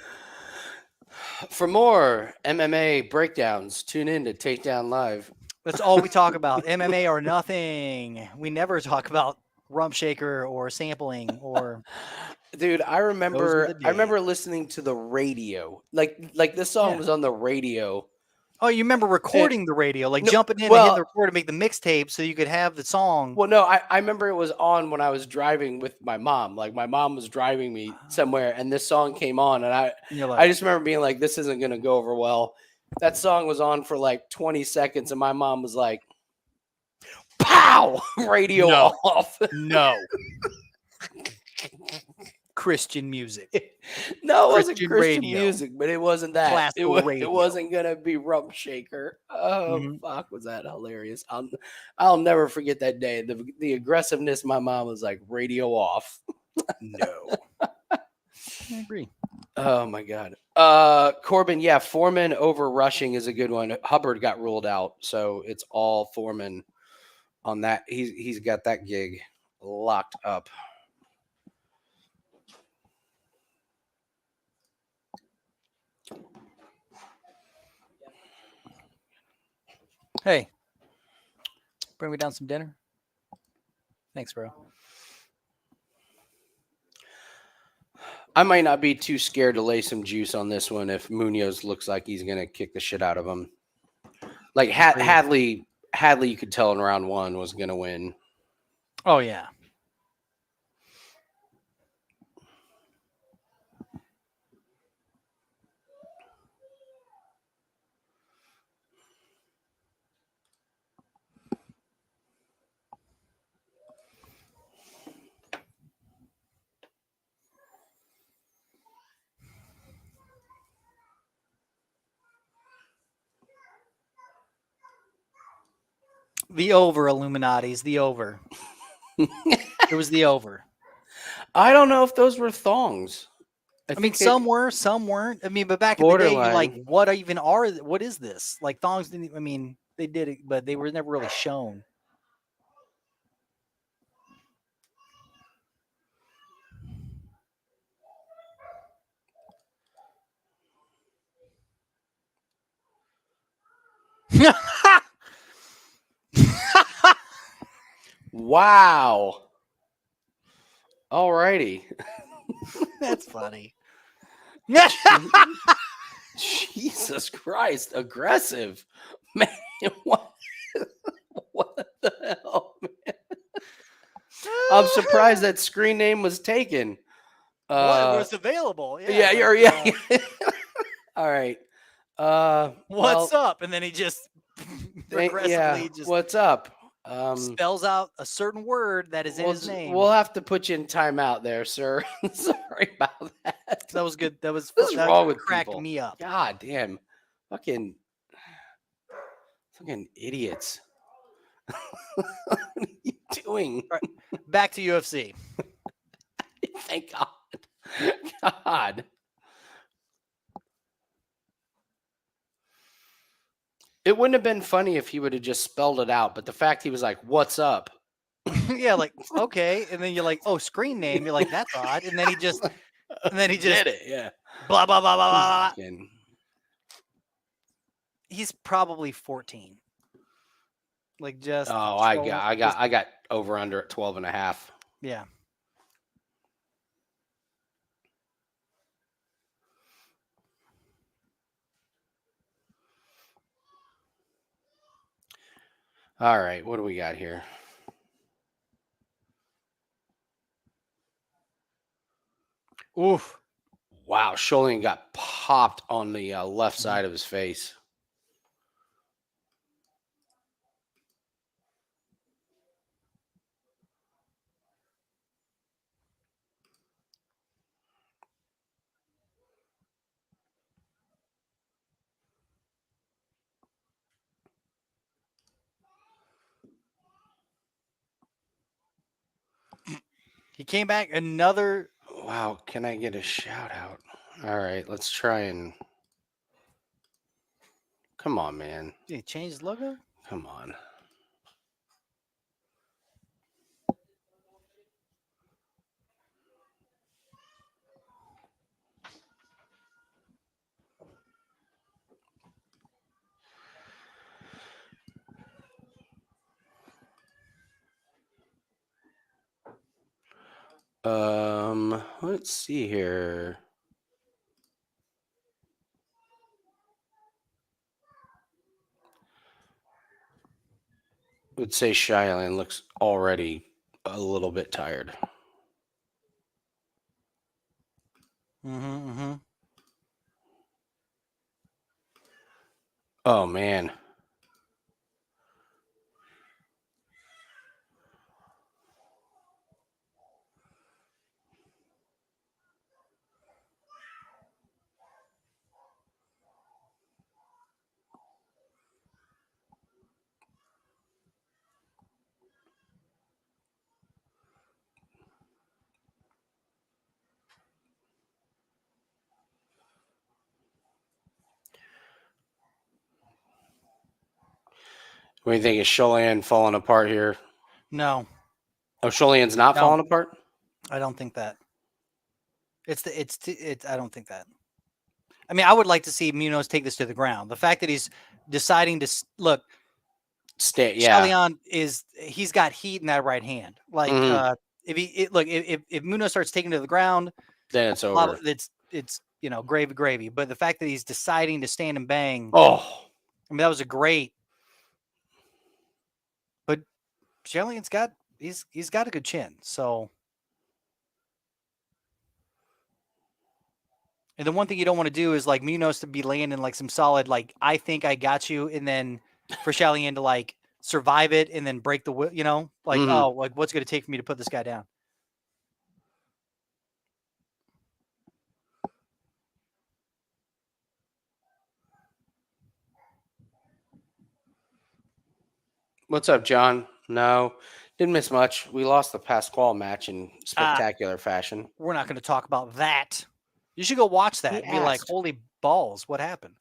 A: For more MMA breakdowns, tune in to Takedown Live.
B: That's all we talk about. MMA or nothing. We never talk about Rump Shaker or sampling or.
A: Dude, I remember listening to the radio. Like this song was on the radio.
B: Oh, you remember recording the radio, like jumping in and hitting the record to make the mixtape so you could have the song.
A: Well, no, I remember it was on when I was driving with my mom. Like my mom was driving me somewhere and this song came on and I just remember being like, this isn't going to go over well. That song was on for like 20 seconds and my mom was like, pow, radio off.
B: No. Christian music.
A: No, it wasn't Christian music, but it wasn't that. It
B: radio.
A: wasn't gonna be Rump Shaker. Oh fuck, was that hilarious? I'll never forget that day. The aggressiveness. My mom was like, radio off.
B: No, I agree.
A: Oh my god. Corbin, yeah, Foreman over Rushing is a good one. Hubbard got ruled out, so it's all Foreman on that. He's got that gig locked up.
B: Hey, bring me down some dinner. Thanks, bro.
A: I might not be too scared to lay some juice on this one if Munoz looks like he's going to kick the shit out of him. Like Hadley, you could tell in round one was going to win.
B: Oh, yeah. The over, Illuminati's the over. It was the over.
A: I don't know if those were thongs.
B: I mean, some were, some weren't. I mean, but back in the day, you're like, what is this? Like thongs didn't, I mean, they did it, but they were never really shown.
A: Wow. All righty.
B: That's funny.
A: Jesus Christ. Aggressive. Man, what the hell, man? I'm surprised that screen name was taken.
B: What was available?
A: Yeah. All right.
B: What's up? And then he just progressively
A: what's up?
B: Spells out a certain word that is in his name.
A: We'll have to put you in timeout there, sir. Sorry about that.
B: That was good. What's
A: wrong with
B: cracked
A: people?
B: Me up.
A: God damn. Fucking idiots. What are you doing?
B: Right. Back to UFC.
A: Thank God. God. It wouldn't have been funny if he would have just spelled it out, but the fact he was like, what's up?
B: Yeah, like, okay. And then you're like, oh, screen name. You're like, that's odd. And then he just
A: did it. Yeah.
B: Blah blah blah blah blah.
A: Fucking-
B: He's probably 14. Like just.
A: Oh, I got over under at 12.5.
B: Yeah.
A: All right, what do we got here?
B: Oof.
A: Wow, Shayilan got popped on the left side of his face.
B: He came back another.
A: Wow, can I get a shout out? All right, let's try and. Come on, man.
B: Did he change his logo?
A: Come on. Let's see here. I would say Shayilan looks already a little bit tired.
B: Mm-hmm.
A: Oh man. What do you think? Is Shayilan falling apart here?
B: No,
A: Oh, Shayilan's not
B: No.
A: falling apart?
B: I don't think that. I don't think that. I mean, I would like to see Munoz take this to the ground. The fact that he's deciding to look,
A: Yeah.
B: Shayilan he's got heat in that right hand. Like
A: Mhm.
B: if Munoz starts taking it to the ground,
A: Then it's over.
B: it's gravy. But the fact that he's deciding to stand and bang,
A: Oh,
B: I mean, that was a great. But Shayilan's got he's got a good chin. So, and the one thing you don't want to do is like Munoz to be laying in like some solid like I think I got you, and then for Shayilan to like survive it and then break the like
A: Mhm.
B: oh like what's going to take for me to put this guy down.
A: What's up, John? No, didn't miss much. We lost the Pasquale match in spectacular fashion.
B: We're not going to talk about that. You should go watch that
A: He
B: and be like,
A: asked.
B: holy balls, what happened?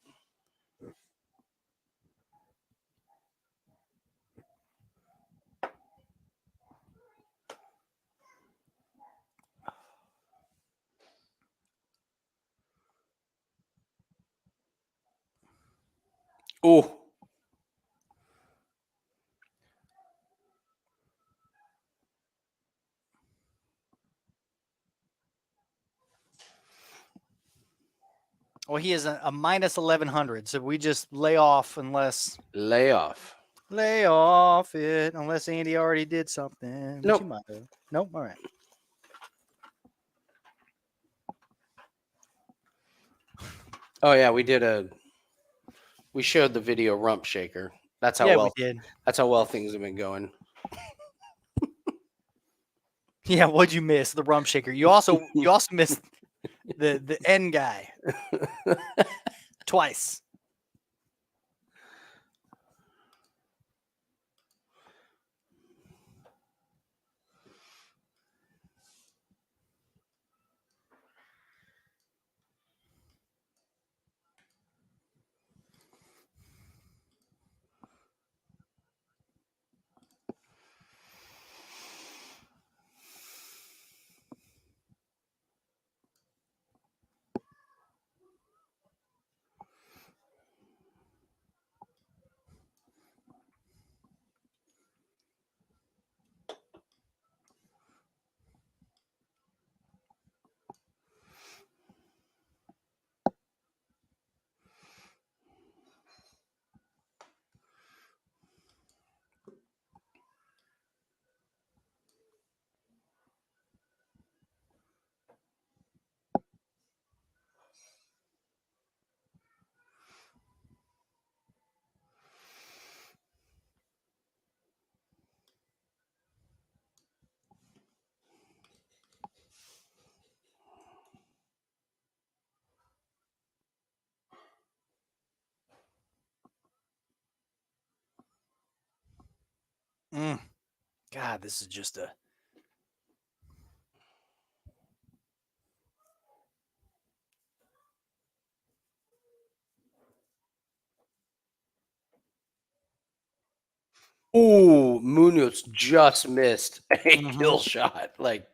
A: Oh,
B: Well, he is a minus 1100, so we just lay off
A: layoff.
B: lay off it unless Andy already did something. Which
A: Nope.
B: he might have. Nope. All right.
A: Oh yeah, we showed the video rump shaker. That's how
B: we did.
A: That's how well things have been going.
B: Yeah, what'd you miss? The rump shaker. You also missed the end guy twice. God, this is just a.
A: Ooh, Munoz just missed a kill shot. Like,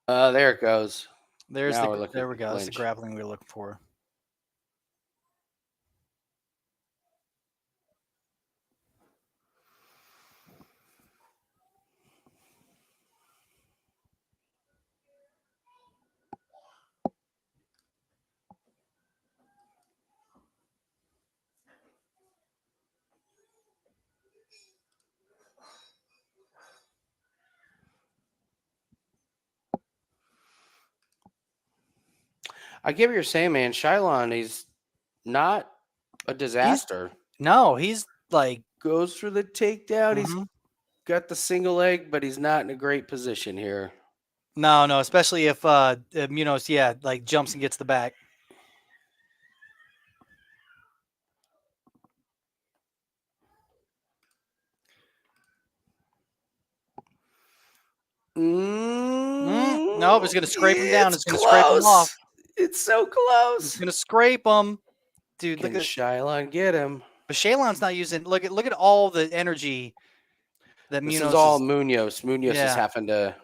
A: there it goes.
B: There's
A: Now we're
B: the.
A: looking
B: There we
A: at
B: go. That's the
A: clinch.
B: grappling we were looking for.
A: I get what you're saying, man. Shayilan, he's not a disaster.
B: He's like
A: Goes for the takedown. He's got the single leg, but he's not in a great position here.
B: No, especially if Munoz, like jumps and gets the back. No, it's going to scrape him down. It's going to scrape him off.
A: It's so close.
B: It's going to scrape him. Dude,
A: Can
B: look at
A: Shayilan get him.
B: But Shayilan's not using. Look at all the energy that
A: This
B: Munoz
A: is all Munoz. Munoz
B: Yeah.
A: is having to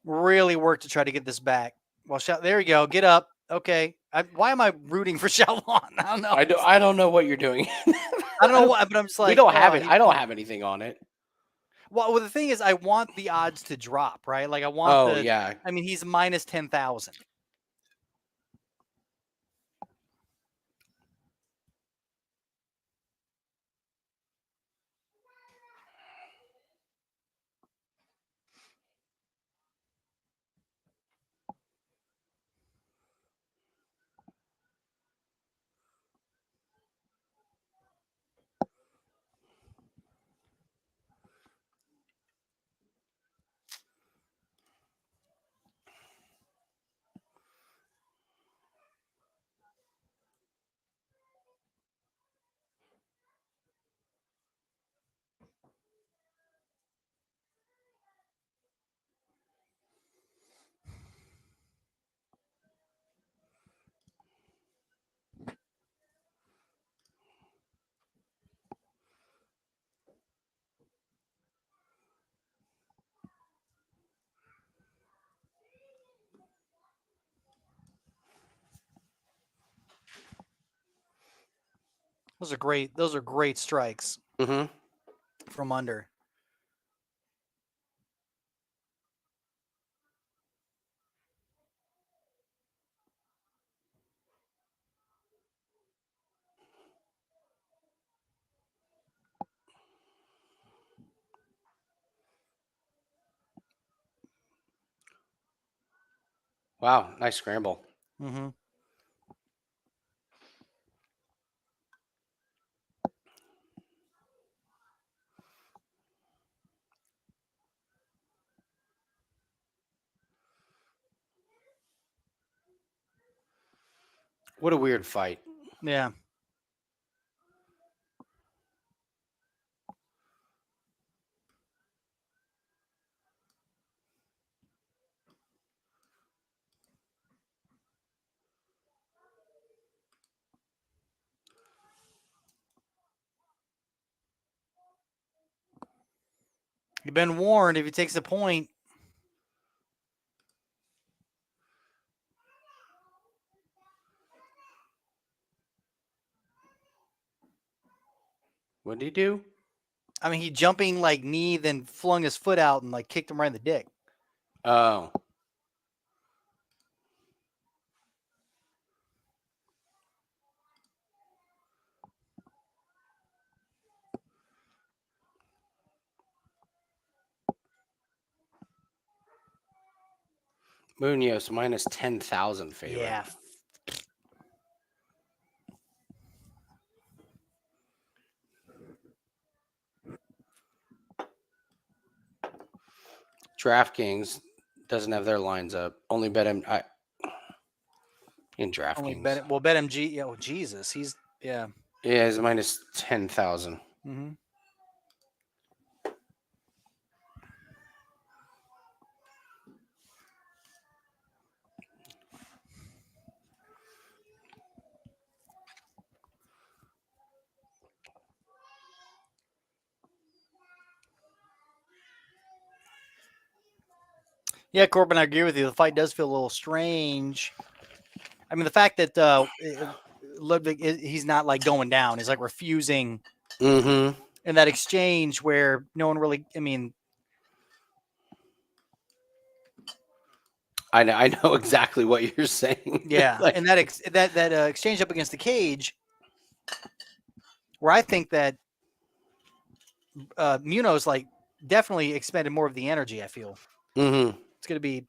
B: really work to try to get this back. Well, there you go. Get up. Okay. Why am I rooting for Shayilan? I don't know.
A: I don't know what you're doing.
B: I don't know what, but I'm just like,
A: we don't have it. I don't have anything on it.
B: Well, the thing is, I want the odds to drop, right? Like I want
A: yeah.
B: I mean, he's minus 10,000. Those are great strikes from under.
A: Wow, nice scramble. What a weird fight.
B: Yeah. You've been warned if he takes a point.
A: What did he do?
B: I mean, he jumping like knee, then flung his foot out and like kicked him right in the dick.
A: Oh. Munoz minus 10,000 favorite.
B: Yeah.
A: DraftKings doesn't have their lines up. Only bet him in DraftKings.
B: Bet him. Oh Jesus, he's
A: Yeah, he's minus 10,000.
B: Mm-hmm. Yeah, Corbin, I agree with you. The fight does feel a little strange. I mean, the fact that Liudvik, he's not like going down. He's like refusing
A: Mm-hmm.
B: in that exchange where no one really, I mean.
A: I know exactly what you're saying.
B: Yeah.
A: Like,
B: And that exchange up against the cage where I think that Munoz like definitely expended more of the energy, I feel.
A: mm-hmm.
B: It's going to be.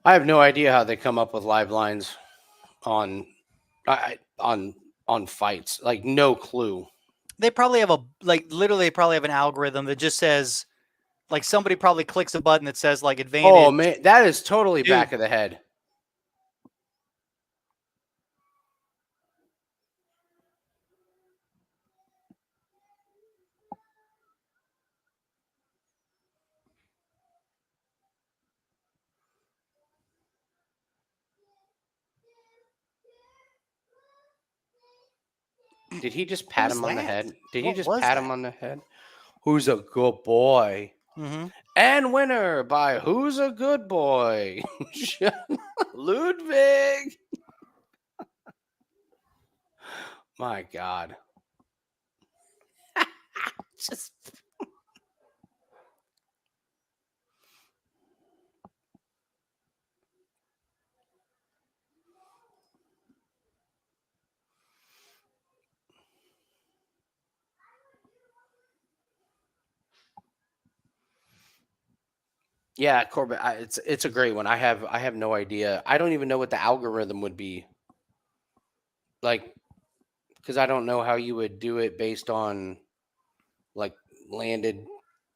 A: I have no idea how they come up with live lines on on fights. Like, no clue.
B: They probably have literally they probably have an algorithm that just says like somebody probably clicks a button that says like advantage.
A: Oh man, that is totally
B: Dude.
A: back of the head. Did he just pat him on the head? Did he
B: What
A: just
B: was
A: pat
B: that?
A: him on the head? Who's a good boy?
B: Mm-hmm.
A: And winner by Who's a Good Boy? Liudvik. My God. Just yeah, Corbett. It's a great one. I have no idea. I don't even know what the algorithm would be. Like, because I don't know how you would do it based on like landed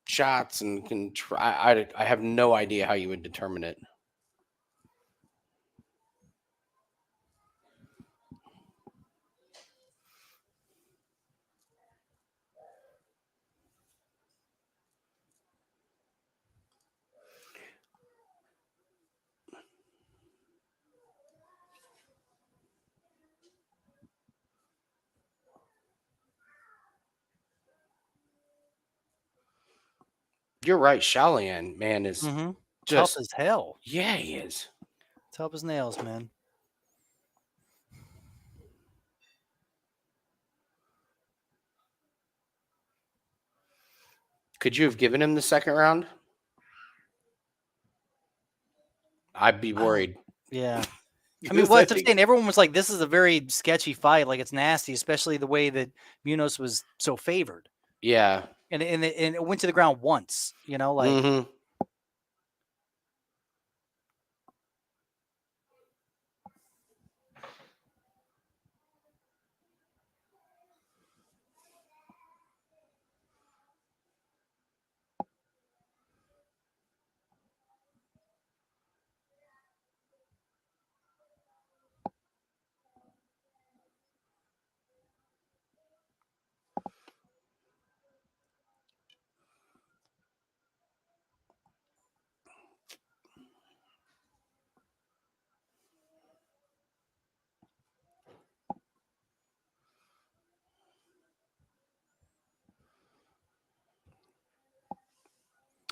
A: shots and can try. I have no idea how you would determine it. You're right. Shayilan, man, is
B: Mm-hmm.
A: just
B: Tough as hell.
A: yeah, he is.
B: Tough as nails, man.
A: Could you have given him the second round? I'd be worried.
B: Yeah. I mean, what I'm saying, everyone was like, this is a very sketchy fight. Like, it's nasty, especially the way that Munoz was so favored.
A: Yeah.
B: And it went to the ground once, you know, like.
A: Mm-hmm.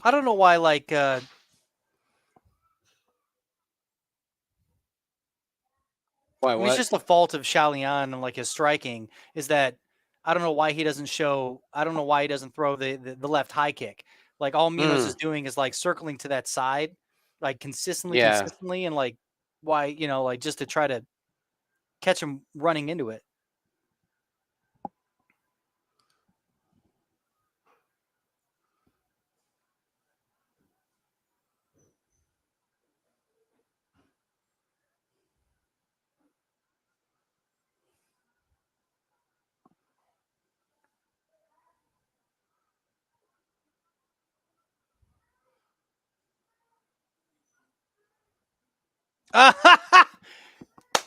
B: I don't know why, like,
A: Why,
B: I mean, it's just the fault of Shayilan and like his striking is that I don't know why he doesn't throw the left high kick. Like all Minos is doing is like circling to that side, like consistently, and like why, like just to try to catch him running into it.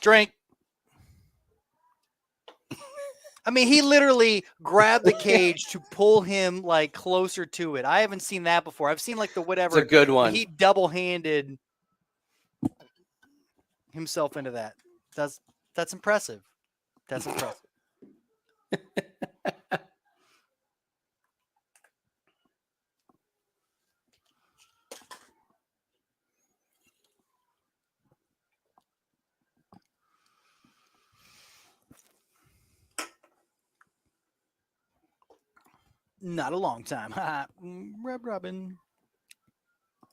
B: Drink. I mean, he literally grabbed the cage to pull him like closer to it. I haven't seen that before. I've seen like the whatever.
A: It's a good one.
B: He double-handed himself into that. That's impressive. That's impressive. Not a long time. Rob Robin. All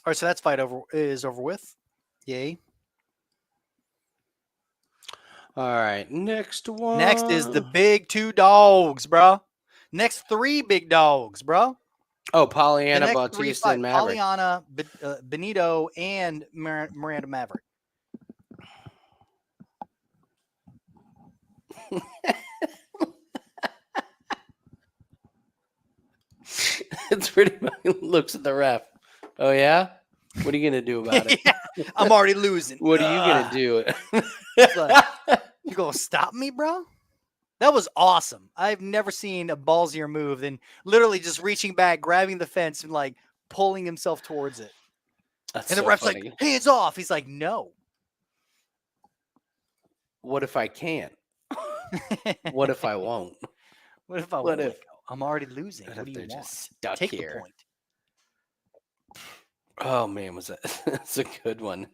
B: right, so that's fight is over with. Yay.
A: All right, next one.
B: Next is the big 2 dogs, bro. Next 3 big dogs, bro.
A: Oh, Polyana, Bautista, and Maverick.
B: Polyana, Benito, and Miranda Maverick.
A: It's pretty much looks at the ref. Oh, yeah? What are you going to do about it?
B: Yeah, I'm already losing.
A: What are you going to do?
B: Like, you going to stop me, bro? That was awesome. I've never seen a ballsier move than literally just reaching back, grabbing the fence, and like pulling himself towards it.
A: That's
B: and the
A: so
B: ref's
A: funny.
B: like, hands off. He's like, no.
A: What if I can't? What if I won't?
B: What if I
A: What
B: won't?
A: if-
B: I'm already losing. What do you
A: they're
B: want?
A: just stuck
B: Take
A: here?
B: the point.
A: Oh man, was that? That's a good one.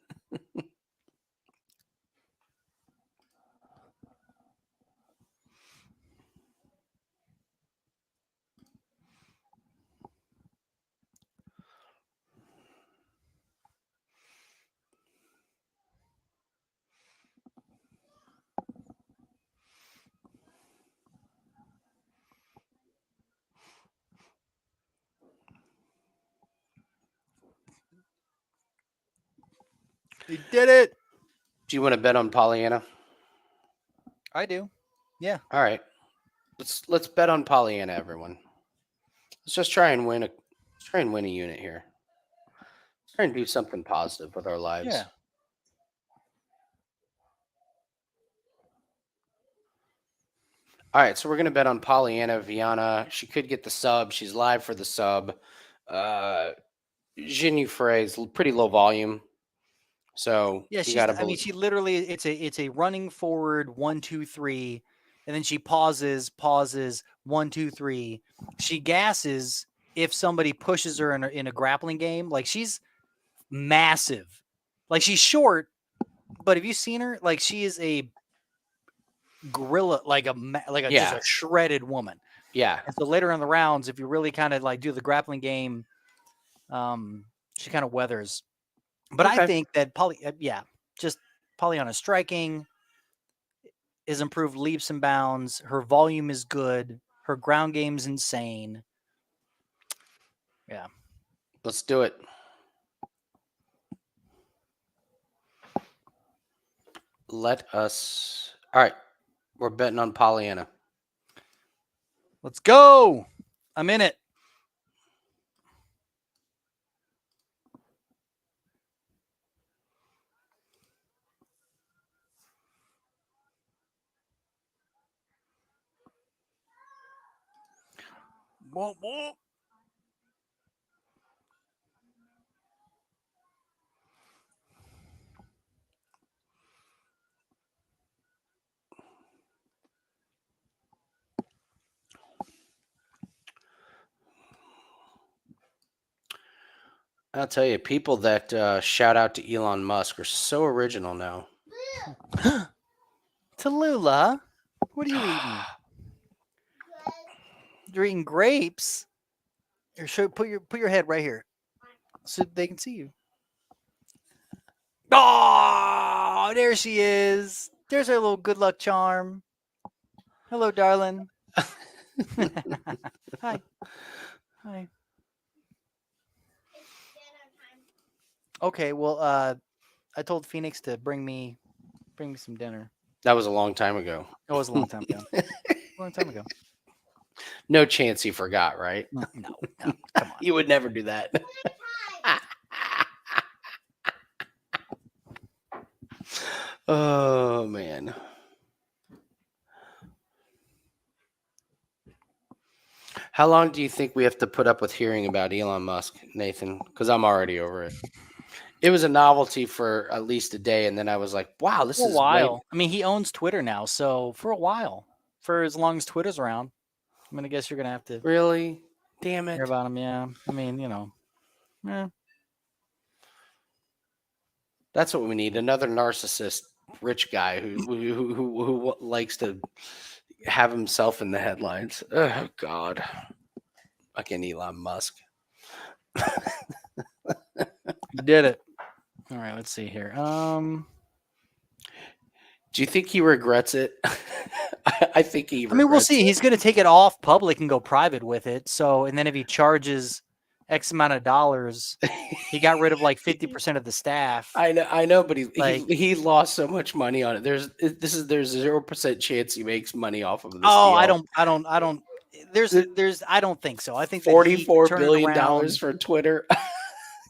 B: He did it.
A: Do you want to bet on Polyana?
B: I do. Yeah.
A: All right, let's bet on Polyana, everyone. Let's just try and win a unit here. Let's try and do something positive with our lives.
B: Yeah.
A: All right, so we're gonna bet on Polyana, Viana. She could get the sub. She's live for the sub. Jinh Frey's pretty low volume, so
B: Yeah,
A: you
B: she literally it's a running forward 1, 2, 3, and then she pauses 1, 2, 3. She gasses if somebody pushes her in a grappling game. Like she's massive. Like she's short, but have you seen her? Like she is a gorilla, just a shredded woman.
A: Yeah.
B: And so later in the rounds, if you really kind of like do the grappling game, she kind of weathers. But
A: Okay.
B: I think that Polyana's striking is improved leaps and bounds. Her volume is good. Her ground game's insane. Yeah.
A: Let's do it. Let us. All right. We're betting on Polyana.
B: Let's go. I'm in it. Whoa.
A: I'll tell you, people that shout out to Elon Musk are so original now.
B: Tallulah, what are you eating? You're eating grapes. Here, put your head right here, so they can see you. Oh, there she is. There's our little good luck charm. Hello, darling. Hi. Hi. Okay, well, I told Phoenix to bring me some dinner.
A: That was a long time ago.
B: It was a long time ago.
A: No chance he forgot, right?
B: No, come on.
A: You would never do that. Oh, man. How long do you think we have to put up with hearing about Elon Musk, Nathan? Because I'm already over it. It was a novelty for at least a day, and then I was like, wow, this is
B: a while. I mean, he owns Twitter now, so for a while, for as long as Twitter's around, I'm going to guess you're going to have to
A: really? Damn it.
B: hear about him, yeah. I mean, yeah.
A: That's what we need. Another narcissist, rich guy who likes to have himself in the headlines. Oh, God. Fucking Elon Musk.
B: You did it. All right, let's see here.
A: Do you think he regrets it? I think he regrets
B: I mean, we'll see.
A: it.
B: He's going to take it off public and go private with it. So, and then if he charges X amount of dollars, he got rid of like 50% of the staff.
A: I know, but he lost so much money on it. There's 0% chance he makes money off of this.
B: Oh,
A: deal.
B: I don't. I don't think so. I think
A: $44 billion for Twitter.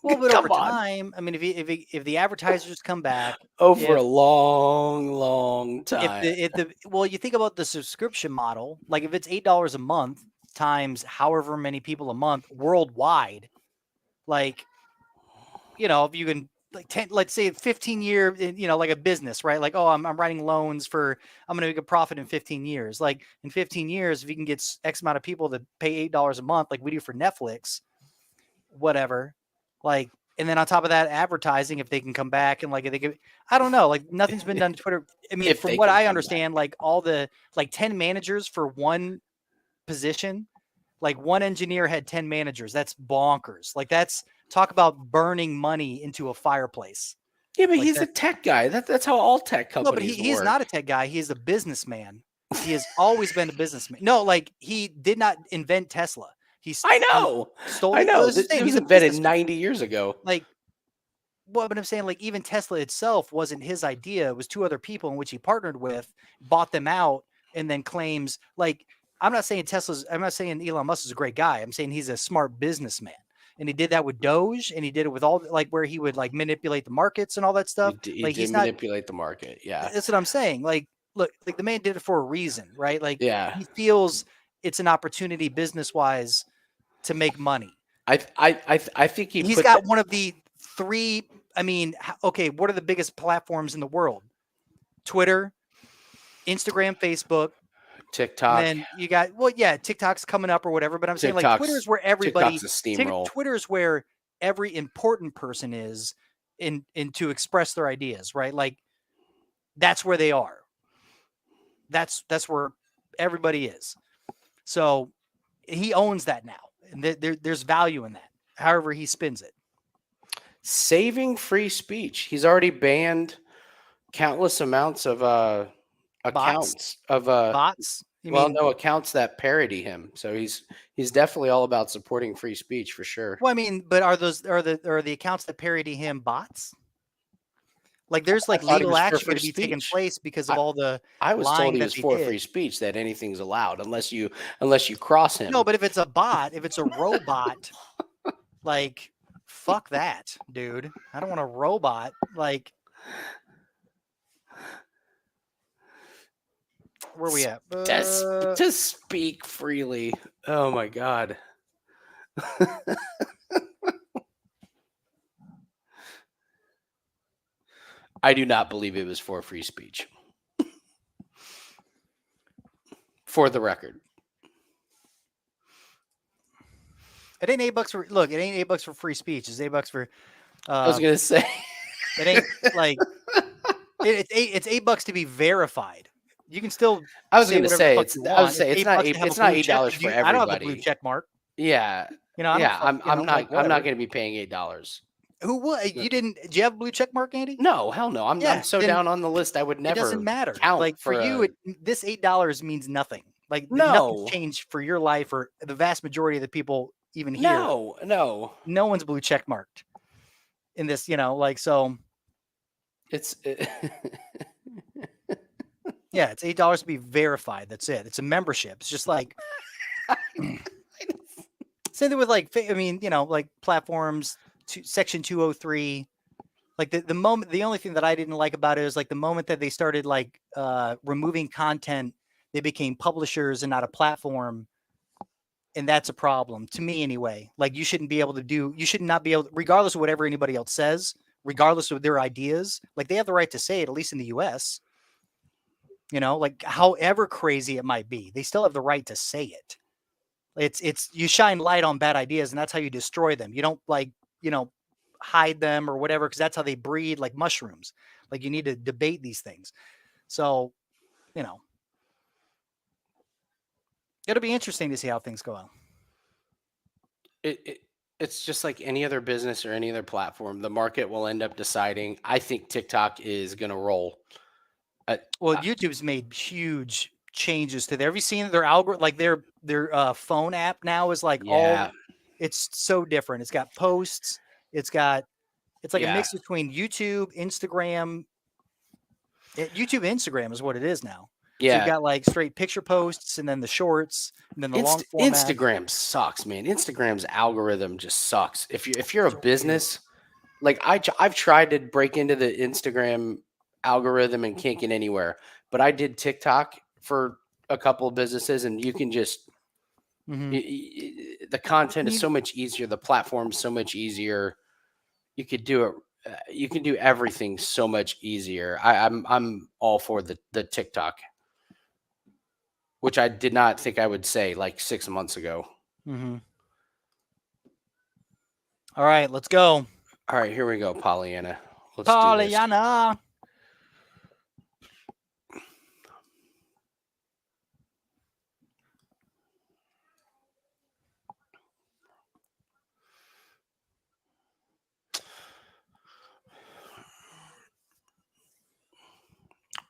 B: Well, but over time, I mean, if the advertisers come back
A: over a long time,
B: well, you think about the subscription model, like if it's $8 a month times however many people a month worldwide, like, if you can let's say 15-year, like a business, right? Like, oh, I'm writing loans I'm going to make a profit in 15 years. Like in 15 years, if you can get X amount of people to pay $8 a month, like we do for Netflix, whatever. Like, and then on top of that, advertising, if they can come back and like, if they could, I don't know, like nothing's been done to Twitter. I mean, from what I understand, like all the 10 managers for one position, like one engineer had 10 managers. That's bonkers. Like talk about burning money into a fireplace.
A: Yeah, but he's a tech guy. That's how all tech companies work.
B: No, but he's not a tech guy. He is a businessman. He has always been a businessman. No, like he did not invent Tesla. I know.
A: He was invented 90 years ago.
B: Like, but I'm saying, like, even Tesla itself wasn't his idea. It was two other people in which he partnered with, bought them out, and then claims, like, I'm not saying Elon Musk is a great guy. I'm saying he's a smart businessman. And he did that with Doge, and he did it with all, like, where he would, like, manipulate the markets and all that stuff.
A: He did manipulate the market, yeah.
B: That's what I'm saying. Like, look, like, the man did it for a reason, right? Like,
A: yeah.
B: He feels it's an opportunity business-wise to make money.
A: I think
B: he's got one of the three. I mean, okay, what are the biggest platforms in the world? Twitter, Instagram, Facebook,
A: TikTok.
B: And then you got TikTok's coming up or whatever. But I'm saying, like, Twitter's where everybody. Twitter's where every important person is in to express their ideas, right? Like, that's where they are. That's where everybody is. So he owns that now. And there's value in that, however he spins it.
A: Saving free speech. He's already banned countless amounts of accounts of
B: bots.
A: No, accounts that parody him. So he's definitely all about supporting free speech for sure.
B: Well, I mean, but are the accounts that parody him bots? Like, there's like legal action going to be taking place because of all the.
A: I was told he was for free speech, that anything's allowed unless you cross him.
B: No, but if it's a bot, if it's a robot, like, fuck that, dude. I don't want a robot. Like, where are we at?
A: To speak freely. Oh my God. I do not believe it was for free speech. For the record.
B: It ain't $8 for look, it ain't $8 for free speech. It's $8 for
A: I was gonna say
B: it ain't like it's $8 to be verified. You can still
A: it's not $8 for everybody.
B: I don't have the blue check mark.
A: Yeah.
B: You know,
A: I'm not
B: like,
A: going
B: whatever.
A: to be paying $8.
B: Who would? You didn't? Do you have a blue check mark, Andy?
A: No, hell no. I'm so
B: then
A: down on the list. I would
B: It
A: never
B: doesn't matter.
A: count
B: Like for you, this $8 means nothing. Like nothing's
A: no,
B: changed for your life or the vast majority of the people even here.
A: no.
B: No one's blue check marked in this, like, so.
A: It's
B: Yeah, it's $8 to be verified. That's it. It's a membership. It's just like same thing with like, I mean, like platforms, Section 203. Like the moment, the only thing that I didn't like about it is like the moment that they started like removing content, they became publishers and not a platform. And that's a problem to me anyway. Like you should not be able, regardless of whatever anybody else says, regardless of their ideas, like they have the right to say it, at least in the US, like however crazy it might be, they still have the right to say it. It's you shine light on bad ideas and that's how you destroy them. You don't hide them or whatever, because that's how they breed like mushrooms. Like you need to debate these things. So, it'll be interesting to see how things go out.
A: It's just like any other business or any other platform. The market will end up deciding. I think TikTok is going to roll.
B: Well, YouTube's made huge changes to their. Have you seen their algorithm? Like their phone app now is like it's so different. It's got posts. It's like a mix between YouTube, Instagram. YouTube, Instagram is what it is now.
A: Yeah.
B: So you've got like straight picture posts and then the shorts and then the long format.
A: Instagram sucks, man. Instagram's algorithm just sucks. If you're a business, like I've tried to break into the Instagram algorithm and can't get anywhere, but I did TikTok for a couple of businesses and you can just, the content is so much easier. The platform's so much easier. You could do it. You can do everything so much easier. I'm all for the TikTok, which I did not think I would say like 6 months ago.
B: All right, let's go.
A: All right, here we go, Polyana. Let's
B: Polyana.
A: do this.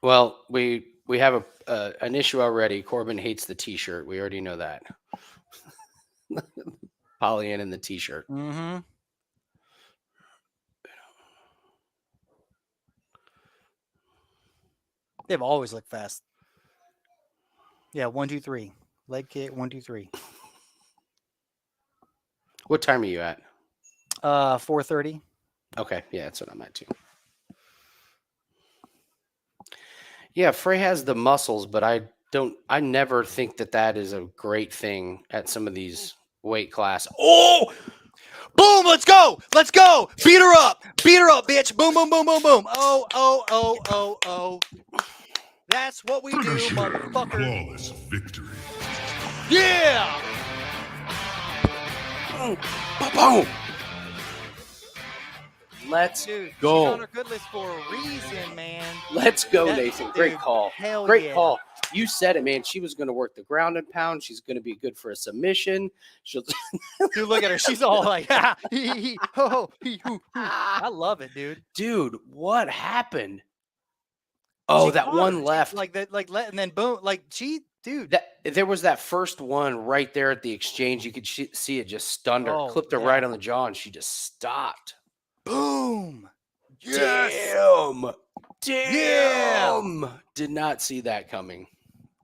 A: Well, we have an issue already. Corbin hates the T-shirt. We already know that. Polyana in the T-shirt.
B: They've always looked fast. Yeah, 1, 2, 3. Leg kick, 1, 2, 3.
A: What time are you at?
B: 4:30.
A: Okay, yeah, that's what I'm at too. Yeah, Frey has the muscles, but I never think that is a great thing at some of these weight class. Oh,
B: boom! Let's go! Let's go! Beat her up, bitch! Boom, boom, boom, boom, boom! Oh! That's what we do, motherfucker!
C: Flawless victory.
B: Yeah!
A: Boom! Let's go.
B: She's on our good list for a reason, man.
A: Let's go, Nathan. Great call. Great call. You said it, man. She was going to work the ground and pound. She's going to be good for a submission.
B: Dude, look at her. She's all like, I love it, dude.
A: Dude, what happened? Oh, that one left.
B: And then boom.
A: There was that first one right there at the exchange. You could see it just stunned her, clipped her right on the jaw, and she just stopped.
B: Boom.
A: Yes. Damn.
B: Yeah.
A: Did not see that coming.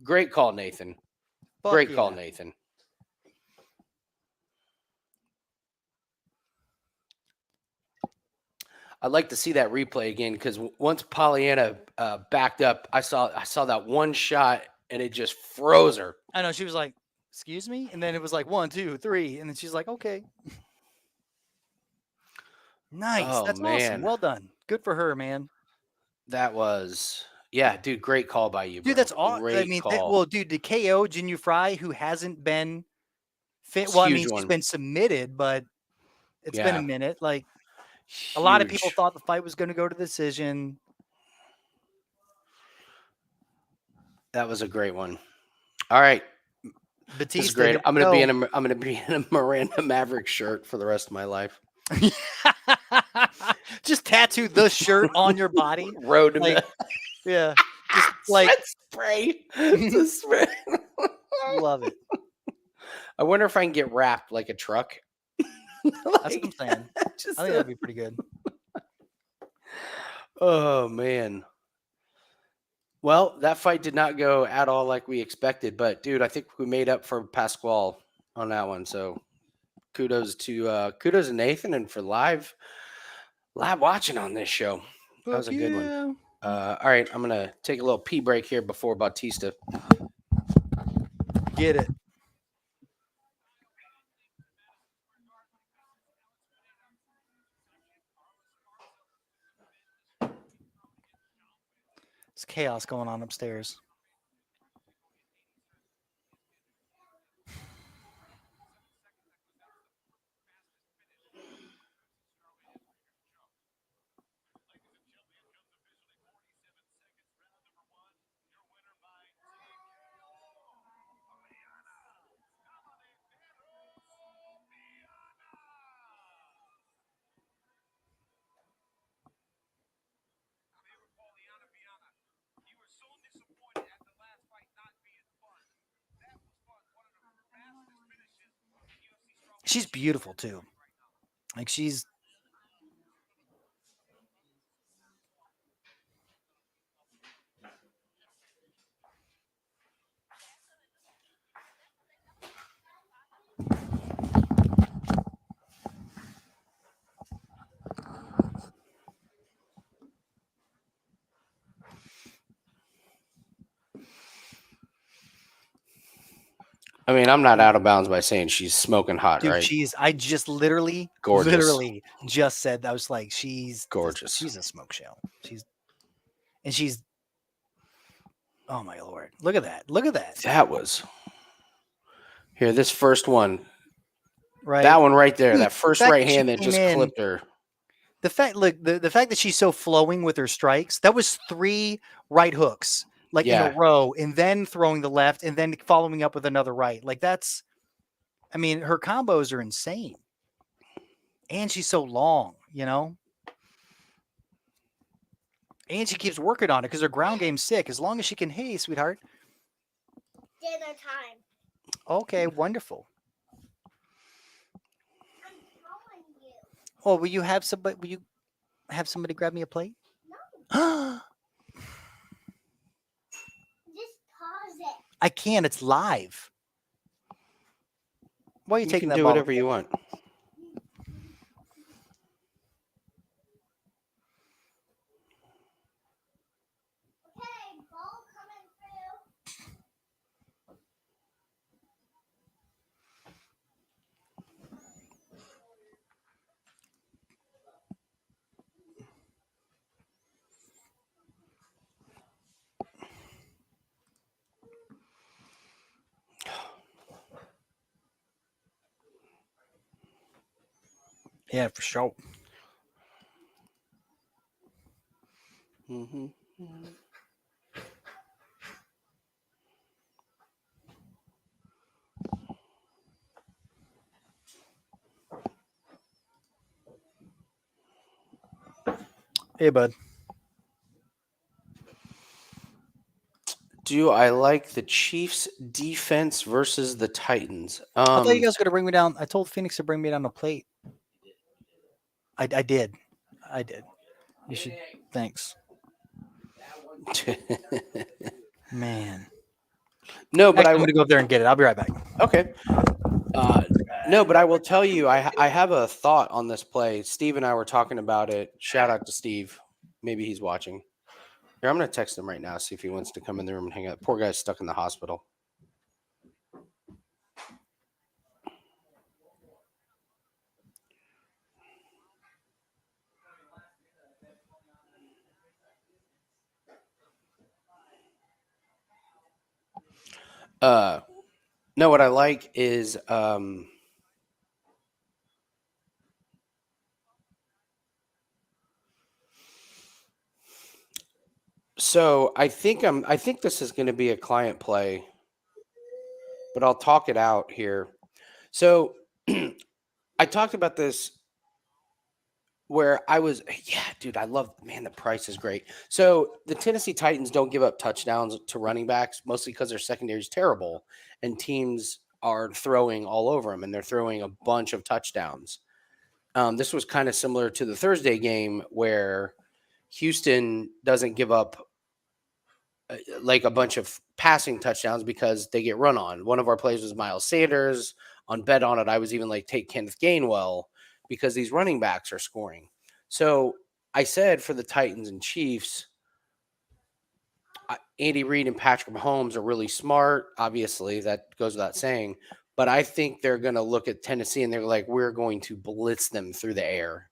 A: Great call, Nathan. Call, Nathan. I'd like to see that replay again because once Polyana backed up, I saw that one shot and it just froze her.
B: I know. She was like, excuse me? And then it was like 1, 2, 3. And then she's like, okay. Nice.
A: Oh,
B: that's
A: man.
B: awesome. Well done. Good for her, man.
A: That was, dude, great call by you, bro.
B: Dude, that's awesome. I mean, dude, the KO Jinh Frey, who hasn't been fit. Well, I mean, she's been submitted, but it's been a minute. Like, a lot of people thought the fight was going to go to decision.
A: That was a great one. All right.
B: Bautista,
A: this is great.
B: here
A: I'm
B: we
A: gonna be
B: go.
A: I'm gonna be in a Miranda Maverick shirt for the rest of my life.
B: Just tattoo the shirt on your body.
A: Road to
B: Like, yeah. Just
A: like
B: like
A: spray. Just spray.
B: love it.
A: I wonder if I can get wrapped like a truck.
B: That's what I'm saying.
A: Just,
B: I think that'd be pretty good.
A: oh man. Well, that fight did not go at all like we expected, but dude, I think we made up for Pasquale on that one. So kudos to Nathan and for live watching on this show. That was a good one. All right, I'm gonna take a little pee break here before Bautista.
B: Get it. It's chaos going on upstairs. She's beautiful too. Like she's
A: I mean, I'm not out of bounds by saying she's smoking hot,
B: dude,
A: right?
B: I just literally
A: Gorgeous.
B: just said I was like, she's
A: Gorgeous.
B: She's a smoke show. She's oh my Lord. Look at that. Look at that.
A: That was here, this first one.
B: Right.
A: That one right there,
B: Dude,
A: that first
B: the fact
A: right
B: that she
A: hand that
B: came
A: just
B: in-
A: clipped her.
B: The fact that she's so flowing with her strikes, that was 3 right hooks like in a row, and then throwing the left and then following up with another right. Like that's, I mean, her combos are insane. And she's so long, you know? And she keeps working on it because her ground game's sick. As long as she can, hey, sweetheart.
C: Dinner time.
B: Okay, wonderful.
C: I'm calling you.
B: Oh, will you have somebody grab me a plate?
C: No. Just pause it.
B: I can't. It's live. Why are you,
A: You
B: taking
A: can
B: that
A: do
B: bottle?
A: whatever you want.
C: Okay, ball coming through.
B: Yeah, for sure.
A: Mm-hmm.
B: Hey, bud.
A: Do I like the Chiefs defense versus the Titans?
B: I thought you guys were gonna bring me down. I told Phoenix to bring me down a plate. I did. I did. You should. Thanks, man.
A: No, but
B: Actually, I'm gonna go up there and get it. I'll be right back.
A: Okay. No, but I will tell you, I have a thought on this play. Steve and I were talking about it. Shout out to Steve. Maybe he's watching. Here, I'm going to text him right now, see if he wants to come in the room and hang out. Poor guy's stuck in the hospital. No, what I like is so I think this is going to be a client play. but I'll talk it out here. So I talked about this where I was, dude, I love, man, the price is great. So the Tennessee Titans don't give up touchdowns to running backs, mostly because their secondary is terrible and teams are throwing all over them and they're throwing a bunch of touchdowns. This was kind of similar to the Thursday game where Houston doesn't give up like a bunch of passing touchdowns because they get run on. One of our plays was Miles Sanders. On Bet On It, I was even like, take Kenneth Gainwell because these running backs are scoring. So I said for the Titans and Chiefs, Andy Reid and Patrick Mahomes are really smart. Obviously, that goes without saying. But I think they're going to look at Tennessee and they're like, we're going to blitz them through the air.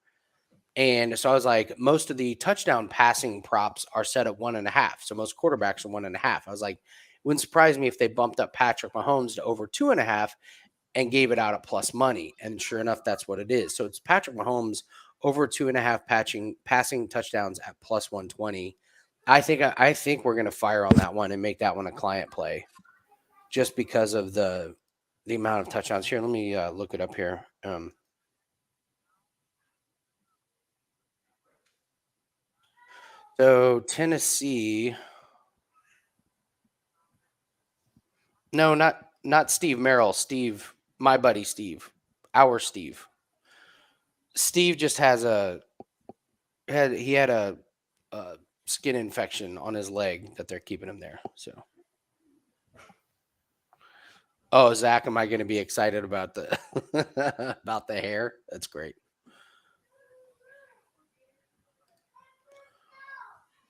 A: And so I was like, most of the touchdown passing props are set at 1.5. So most quarterbacks are 1.5. I was like, it wouldn't surprise me if they bumped up Patrick Mahomes to over 2.5 and gave it out at plus money. And sure enough, that's what it is. So it's Patrick Mahomes over 2.5 passing touchdowns at plus 120. I think we're going to fire on that one and make that one a client play just because of the amount of touchdowns. Here, let me look it up here. So Tennessee, no, not Steve Merrill, Steve, my buddy Steve, our Steve. Steve just has a skin infection on his leg that they're keeping him there. So, oh, Zach, am I going to be excited about the about the hair? That's great.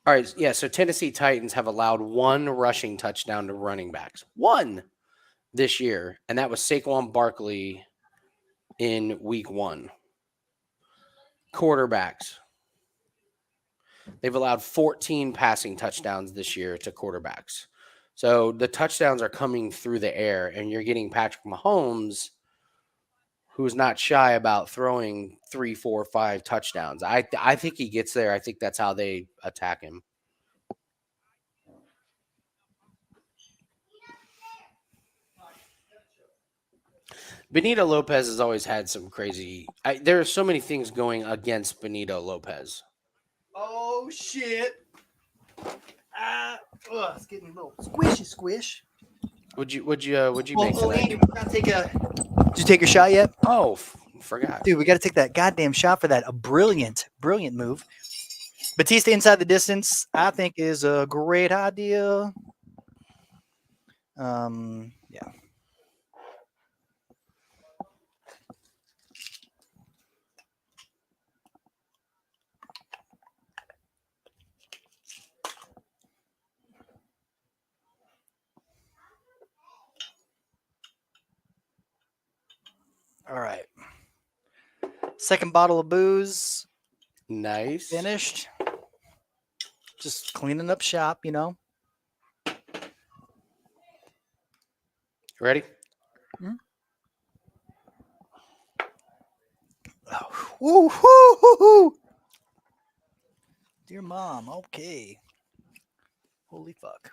A: All right, yeah. So Tennessee Titans have allowed one rushing touchdown to running backs, one this year, and that was Saquon Barkley in Week 1. Quarterbacks. They've allowed 14 passing touchdowns this year to quarterbacks. So the touchdowns are coming through the air, and you're getting Patrick Mahomes, who's not shy about throwing 3, 4, 5 touchdowns. I think he gets there. I think that's how they attack him. Benito Lopez has always had some crazy. There are so many things going against Benito Lopez.
B: Oh shit! It's getting a little squishy squish.
A: Would you make tonight?
B: Andy, we're gonna take a. Did you take your shot yet?
A: Oh, forgot.
B: Dude, we got to take that goddamn shot for that. A brilliant move. Bautista inside the distance, I think, is a great idea. Yeah. All right. Second bottle of booze.
A: Nice.
B: Finished. Just cleaning up shop, you know.
A: Ready?
B: Mm-hmm. Oh, woo, woo, woo, woo. Dear mom, okay. Holy fuck.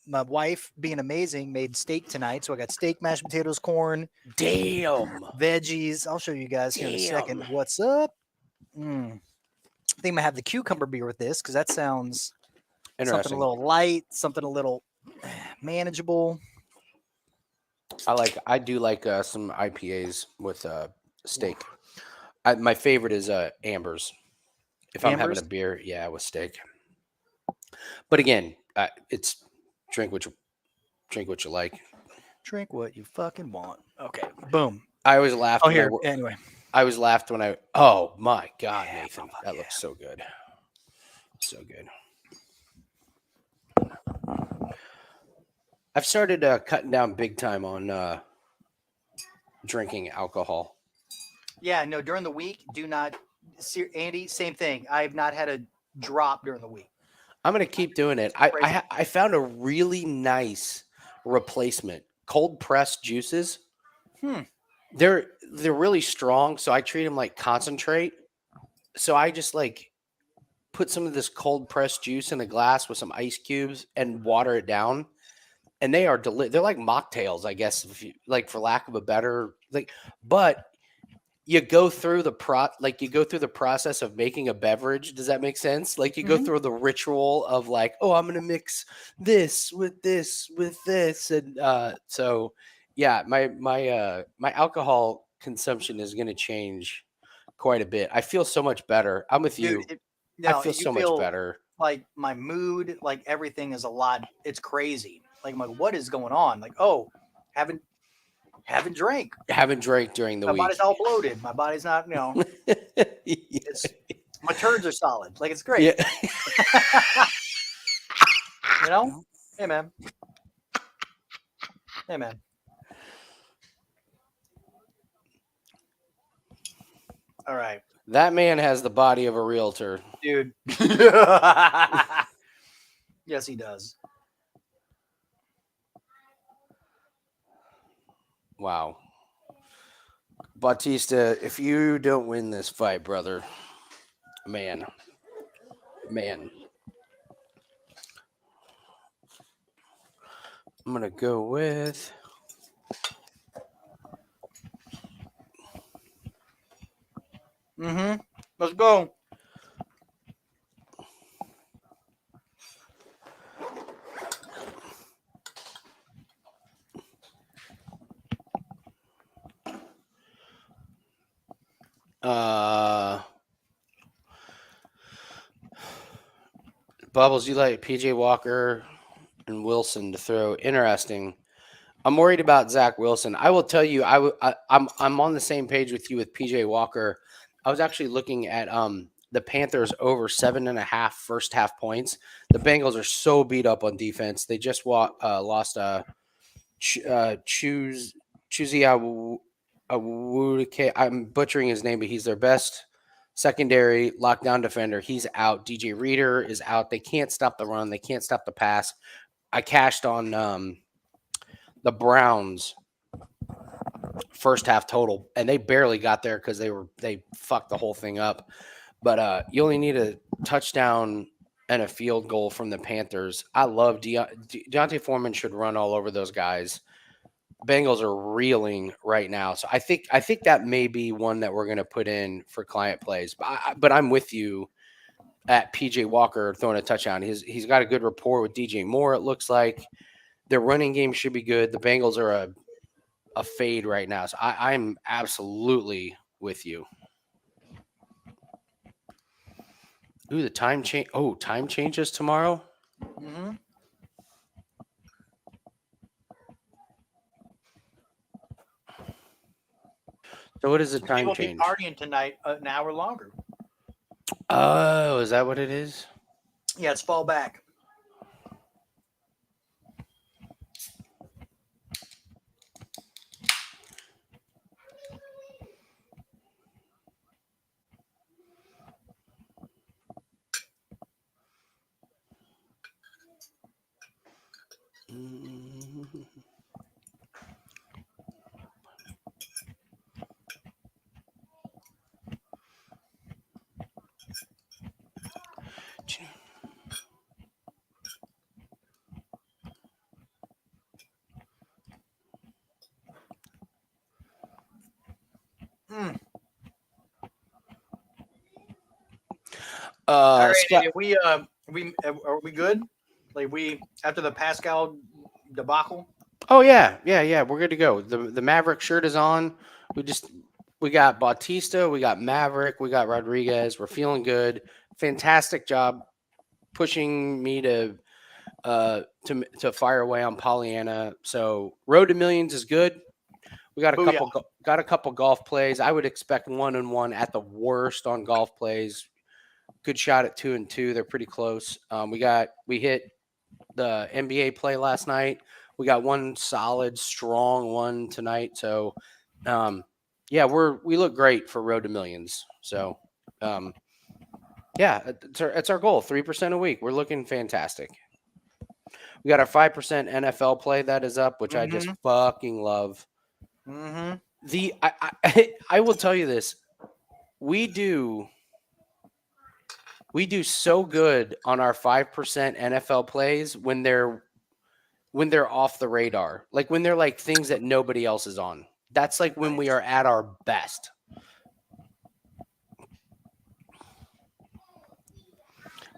B: My wife, being amazing, made steak tonight. So I got steak, mashed potatoes, corn.
A: Damn.
B: Veggies. I'll show you guys here in a second. What's up? I think I'm going to have the cucumber beer with this because that sounds something a little light, something a little manageable.
A: I do like some IPAs with steak. My favorite is Amber's. If I'm having a beer, yeah, with steak. But again, it's drink what you like.
B: Drink what you fucking want. Okay, boom.
A: I always laugh.
B: Oh, here. Anyway,
A: I always laughed when I. Oh my God, Nathan, that looks so good, so good. I've started cutting down big time on drinking alcohol.
B: Yeah, no. During the week, do not. Andy, same thing. I have not had a drop during the week.
A: I'm gonna keep doing it. I found a really nice replacement. Cold pressed juices. They're really strong, so I treat them like concentrate. So I just like put some of this cold pressed juice in a glass with some ice cubes and water it down. and they are they're like mocktails, I guess, if you, like, for lack of a better, like, but you go through the process of making a beverage. Does that make sense? Like, you go through the ritual of like, oh, I'm gonna mix this with this with this, and so yeah, my alcohol consumption is gonna change quite a bit. I feel so much better. I'm with you.
B: Dude,
A: I feel so much better.
B: Like my mood, like everything is a lot. It's crazy. Like I'm like, what is going on? Like, oh, haven't drank.
A: Haven't drank during the
B: My
A: week.
B: body's all bloated. My body's not, it's my turds are solid. Like, it's great.
A: Yeah.
B: Hey man. Hey man. All right.
A: That man has the body of a realtor.
B: Dude. Yes, he does.
A: Wow. Bautista, if you don't win this fight, brother, man. I'm going to go with...
B: Let's go.
A: Bubbles, you like PJ Walker and Wilson to throw. Interesting. I'm worried about Zach Wilson. I will tell you, I'm on the same page with you with PJ Walker. I was actually looking at the Panthers over 7.5 first half points. The Bengals are so beat up on defense. They just lost Chuzi Awudike. I'm butchering his name, but he's their best secondary lockdown defender. He's out. DJ Reader is out. They can't stop the run. They can't stop the pass. I cashed on the Browns first half total, and they barely got there because they fucked the whole thing up. But you only need a touchdown and a field goal from the Panthers. I love Deontay Foreman should run all over those guys. Bengals are reeling right now, so I think that may be one that we're going to put in for client plays. But I'm with you at PJ Walker throwing a touchdown. He's got a good rapport with DJ Moore. It looks like their running game should be good. The Bengals are a fade right now, so I'm absolutely with you. Ooh, the time change. Oh, time changes tomorrow.
B: Mm-hmm.
A: So what is the time
B: People
A: change?
B: be partying tonight an hour longer.
A: Oh, is that what it is?
B: Yeah, it's fall back. All right,
A: Scott,
B: are we good? Like, we after the Pascal debacle?
A: oh yeah, we're good to go. The Maverick shirt is on. We got Bautista, we got Maverick, we got Rodriguez. We're feeling good. Fantastic job pushing me to fire away on Polyana. So Road to Millions is good. We got a couple golf plays. I would expect 1-1 at the worst on golf plays. Good shot at 2-2. They're pretty close. We hit the NBA play last night. We got one solid, strong one tonight. So, yeah, we look great for Road to Millions. So, yeah, it's our goal. 3% a week. We're looking fantastic. We got our 5% NFL play that is up, which I just fucking love.
B: Mm-hmm.
A: I will tell you this. We do so good on our 5% NFL plays when they're when they're off the radar, like when they're like things that nobody else is on. That's like when we are at our best.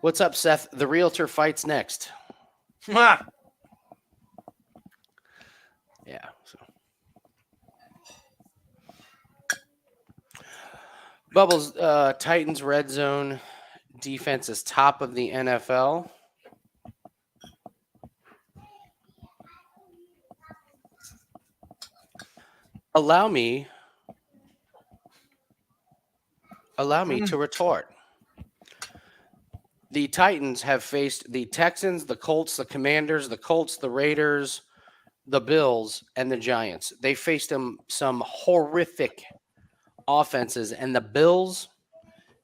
A: What's up, Seth? The realtor fights next. Yeah. So. Bubbles, Titans red zone defense is top of the NFL. Allow me to retort. The Titans have faced the Texans, the Colts, the Commanders, the Colts, the Raiders, the Bills, and the Giants. They faced them some horrific offenses, and the Bills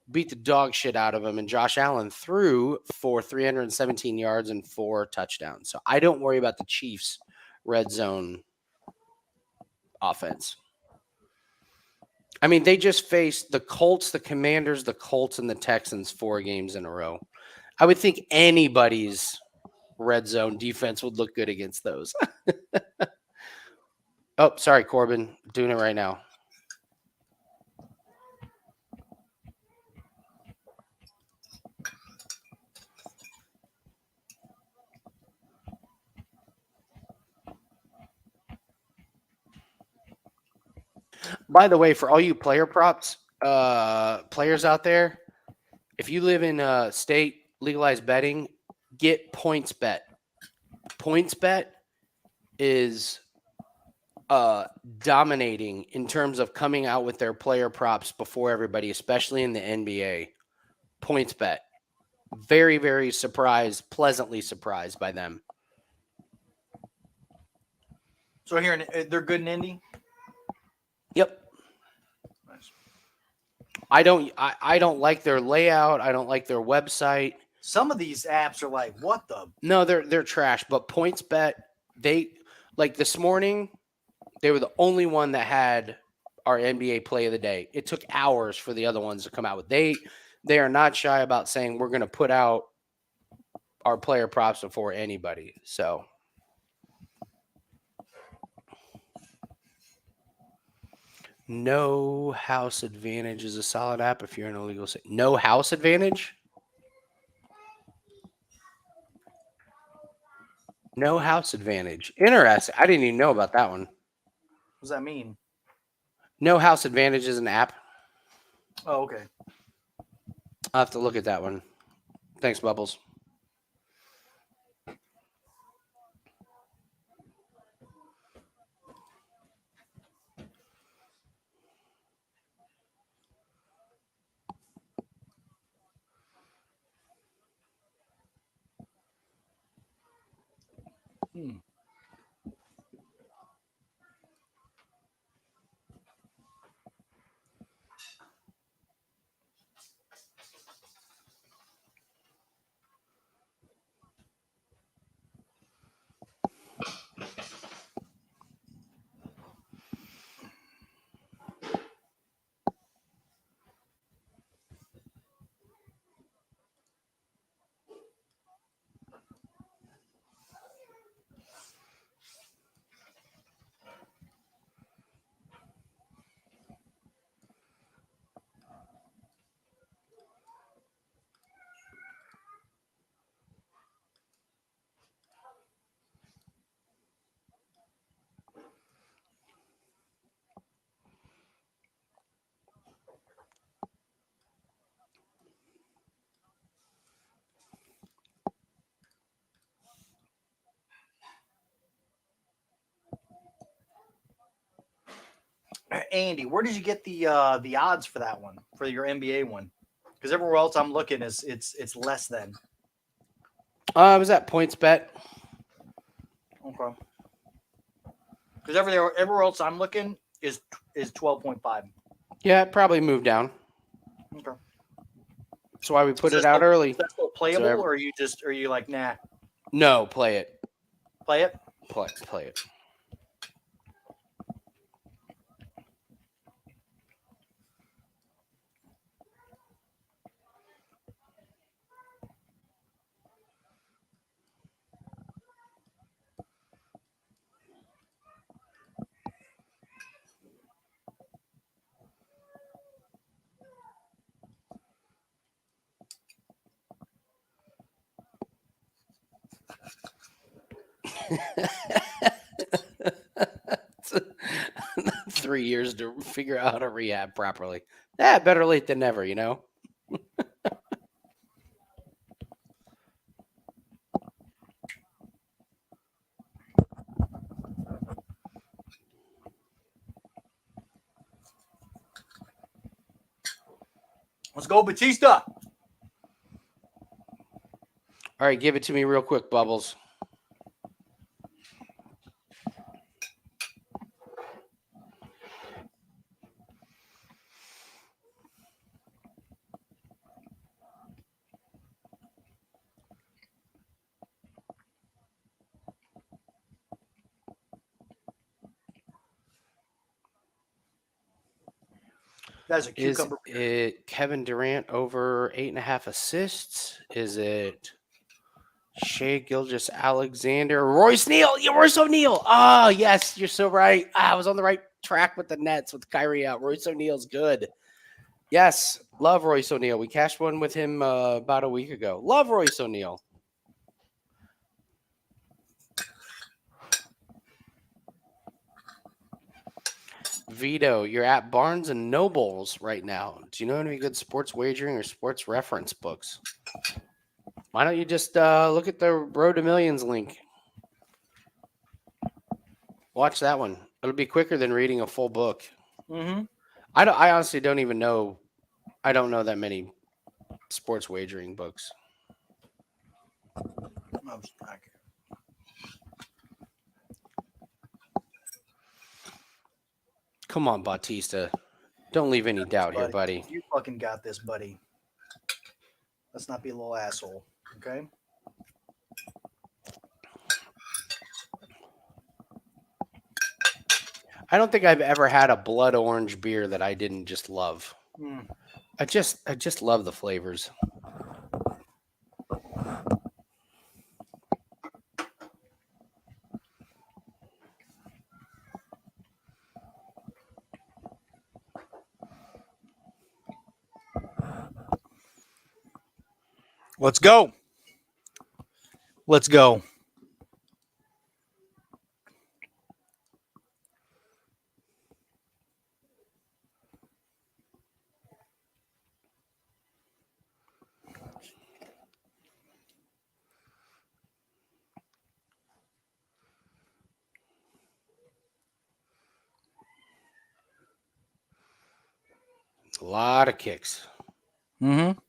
A: beat the dog shit out of them, and Josh Allen threw for 317 yards and 4 touchdowns. So I don't worry about the Chiefs' red zone offense. I mean, they just faced the Colts, the Commanders, the Colts, and the Texans 4 games in a row. I would think anybody's red zone defense would look good against those. Oh, sorry, Corbin. Doing it right now. By the way, for all you player props, players out there, if you live in a state legalized betting, get PointsBet. PointsBet is dominating in terms of coming out with their player props before everybody, especially in the NBA. PointsBet. Very, very pleasantly surprised by them.
B: So here, they're good in Indy?
A: Yep.
B: Nice.
A: I don't like their layout. I don't like their website.
B: Some of these apps are like, what the?
A: No, they're trash. But PointsBet, they like this morning, they were the only one that had our NBA play of the day. It took hours for the other ones to come out with. They are not shy about saying we're going to put out our player props before anybody. So No House Advantage is a solid app if you're in a legal state. No House Advantage? No House Advantage. Interesting. I didn't even know about that one.
B: What does that mean?
A: No House Advantage is an app.
B: Oh, okay.
A: I'll have to look at that one. Thanks, Bubbles.
B: Andy, where did you get the odds for that one, for your NBA one? Because everywhere else I'm looking is it's less than.
A: I was at PointsBet.
B: Okay. Because everywhere else I'm looking is 12.5.
A: Yeah, it probably moved down.
B: Okay.
A: That's why we put it out early.
B: Is that still playable, or are you like, nah?
A: No, play it.
B: Play it?
A: Play it. 3 years to figure out how to rehab properly. Better late than never, you know?
B: Let's go, Bautista.
A: All right, give it to me real quick, Bubbles.
B: That's a
A: Is
B: cucumber.
A: it Kevin Durant over 8.5 assists? Is it Shea Gilgeous-Alexander? Royce Neal? Yeah, Royce O'Neal. Oh, yes, you're so right. I was on the right track with the Nets with Kyrie out. Royce O'Neal's good. Yes, love Royce O'Neal. We cashed one with him about a week ago. Love Royce O'Neal. Vito, you're at Barnes and Nobles right now. Do you know any good sports wagering or sports reference books? Why don't you just look at the Road to Millions link? Watch that one. It'll be quicker than reading a full book.
B: Mm-hmm.
A: I honestly don't even know. I don't know that many sports wagering books. Come on, Bautista. Don't leave any doubt here, buddy.
B: You fucking got this, buddy. Let's not be a little asshole, okay?
A: I don't think I've ever had a blood orange beer that I didn't just love. I just love the flavors.
B: Let's go. Let's go.
A: A lot of kicks.
B: Mm-hmm.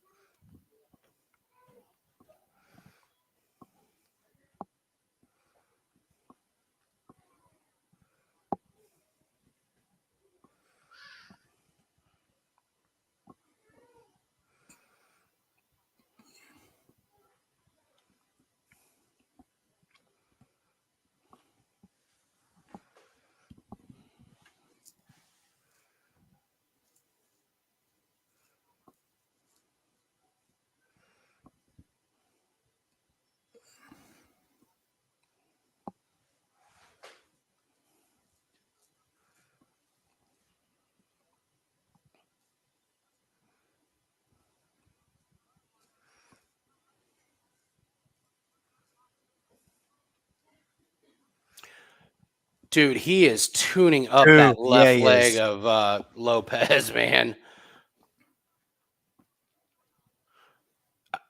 A: Dude, he is tuning up that left
B: he
A: leg
B: is.
A: of Lopez, man.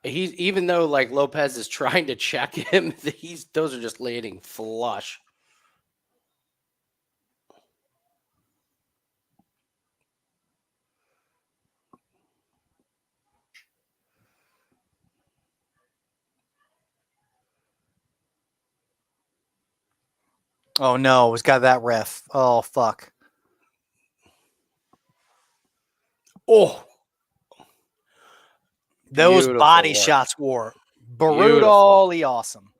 A: He's even though like Lopez is trying to check him, those are just landing flush.
B: Oh no, it's got that ref. Oh fuck.
A: Oh,
B: Those
A: beautiful
B: body
A: work.
B: shots were
A: Beautiful.
B: brutally awesome.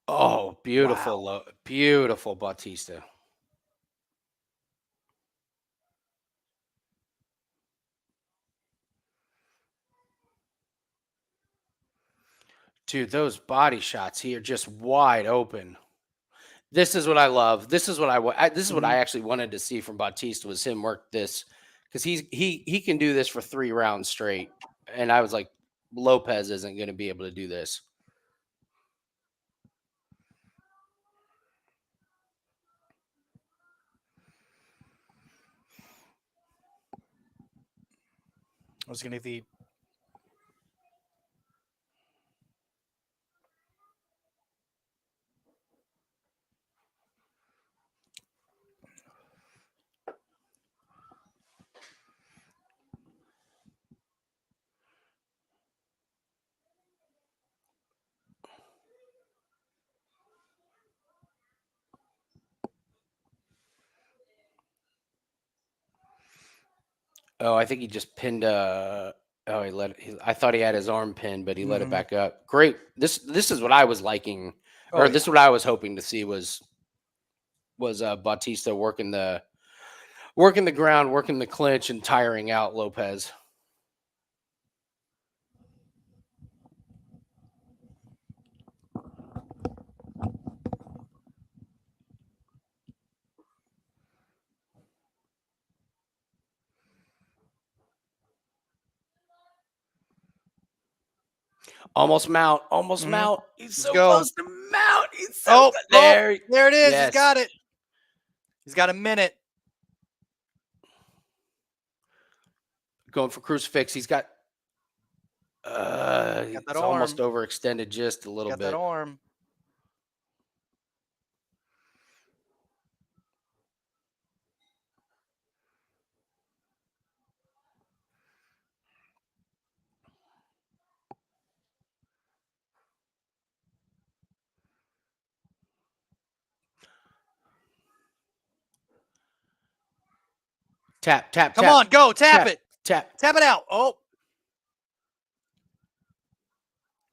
A: Oh, beautiful,
B: Wow.
A: beautiful Bautista. Dude, those body shots here just wide open. This is what I love. This is what I actually wanted to see from Bautista was him work this because he can do this for 3 rounds straight. And I was like, Lopez isn't going to be able to do this.
B: I was going to be.
A: Oh, I think he just pinned. Oh, I thought he had his arm pinned, but he let it back up. Great. This is what I was liking, or this is what I was hoping to see was Bautista working the ground, working the clinch, and tiring out Lopez. Almost mount. He's so close to mount. He's so there.
B: There it is.
A: Yes.
B: He's got it. He's got a minute.
A: Going for crucifix. He's got. It's almost overextended just a little bit.
B: That arm.
A: Tap.
B: Come on, go. Tap it.
A: Tap
B: it out. Oh,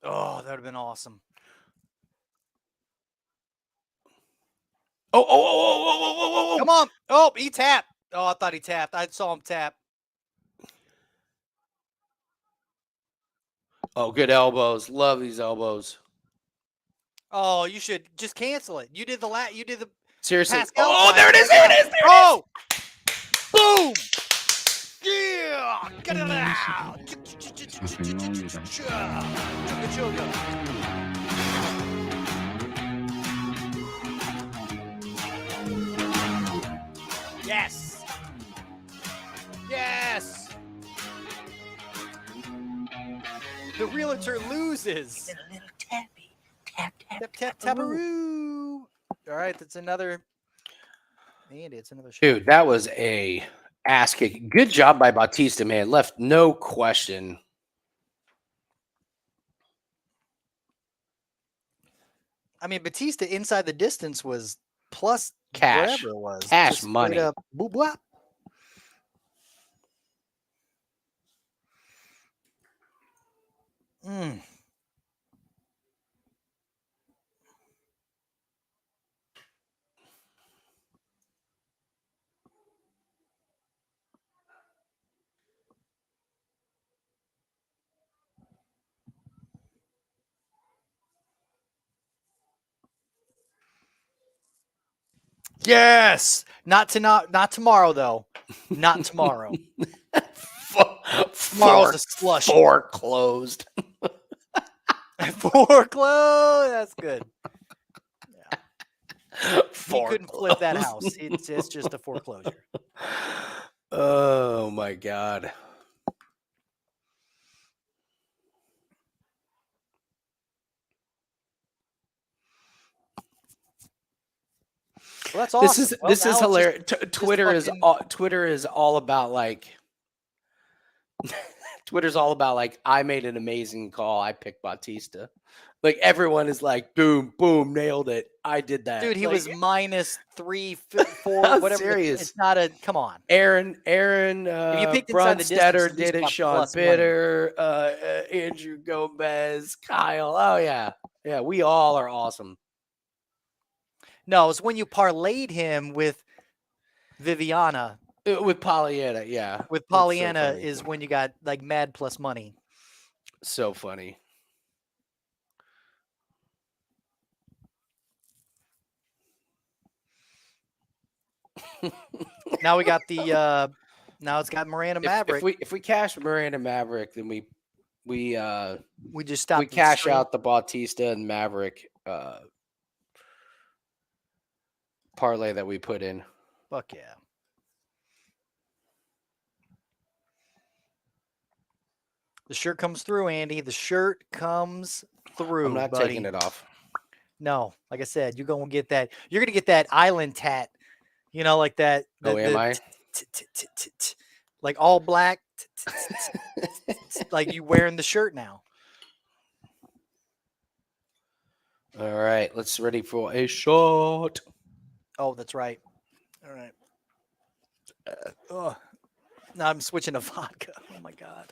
B: that would have been awesome.
A: Oh.
B: Come on. Oh, he tapped. Oh, I thought he tapped. I saw him tap.
A: Oh, good elbows. Love these elbows.
B: Oh, you should just cancel it. You did the
A: Seriously.
B: Pascal
A: There it is.
B: Oh, boom. Yeah. Get it out.
D: Nothing wrong with that.
B: Yes. Yes. The realtor loses.
E: A little tappy. Tap.
B: Taparoo. All right, that's another. Andy, it's another shot.
A: Dude, that was a ass kick. Good job by Bautista, man. Left no question.
B: I mean, Bautista inside the distance was plus
A: Cash.
B: whatever it was.
A: Cash
B: Just
A: money.
B: straight up, boop, whop. Yes. Not tomorrow though. Not tomorrow. Tomorrow's a slush.
A: Foreclosed.
B: Foreclosed. That's good. Yeah. He couldn't flip that
A: Foreclosed.
B: house. It's just a foreclosure.
A: Oh my God.
B: Well, that's awesome.
A: This is hilarious. Twitter is all about like Twitter's all about like I made an amazing call. I picked Bautista. Like everyone is like boom, nailed it. I did that.
B: Dude, he
A: like,
B: was minus 3, 4, whatever.
A: Serious.
B: It's not a come on.
A: Aaron
B: If you picked inside the distance,
A: Brunstetter
B: at least
A: did
B: you
A: it.
B: got
A: Sean
B: plus
A: Bitter, Andrew Gomez, Kyle. Oh yeah. We all are awesome.
B: No, it's when you parlayed him with Viviana.
A: With Polyana, yeah.
B: With
A: That's so
B: Polyana
A: funny.
B: is when you got like mad plus money.
A: So funny.
B: Now we got the now it's got Miranda Maverick.
A: If we cash Miranda Maverick, then we We
B: just stopped.
A: we cash out the Bautista and Maverick parlay that we put in.
B: Fuck yeah. The shirt comes through, Andy. The shirt comes through.
A: I'm not
B: buddy.
A: taking it off.
B: No, like I said, you're gonna get that. You're gonna get that island tat. You know, like that.
A: Am I?
B: Like all black. Like you wearing the shirt now.
A: All right, let's ready for a shot.
B: Oh, that's right. All right. Now I'm switching to vodka. Oh my god.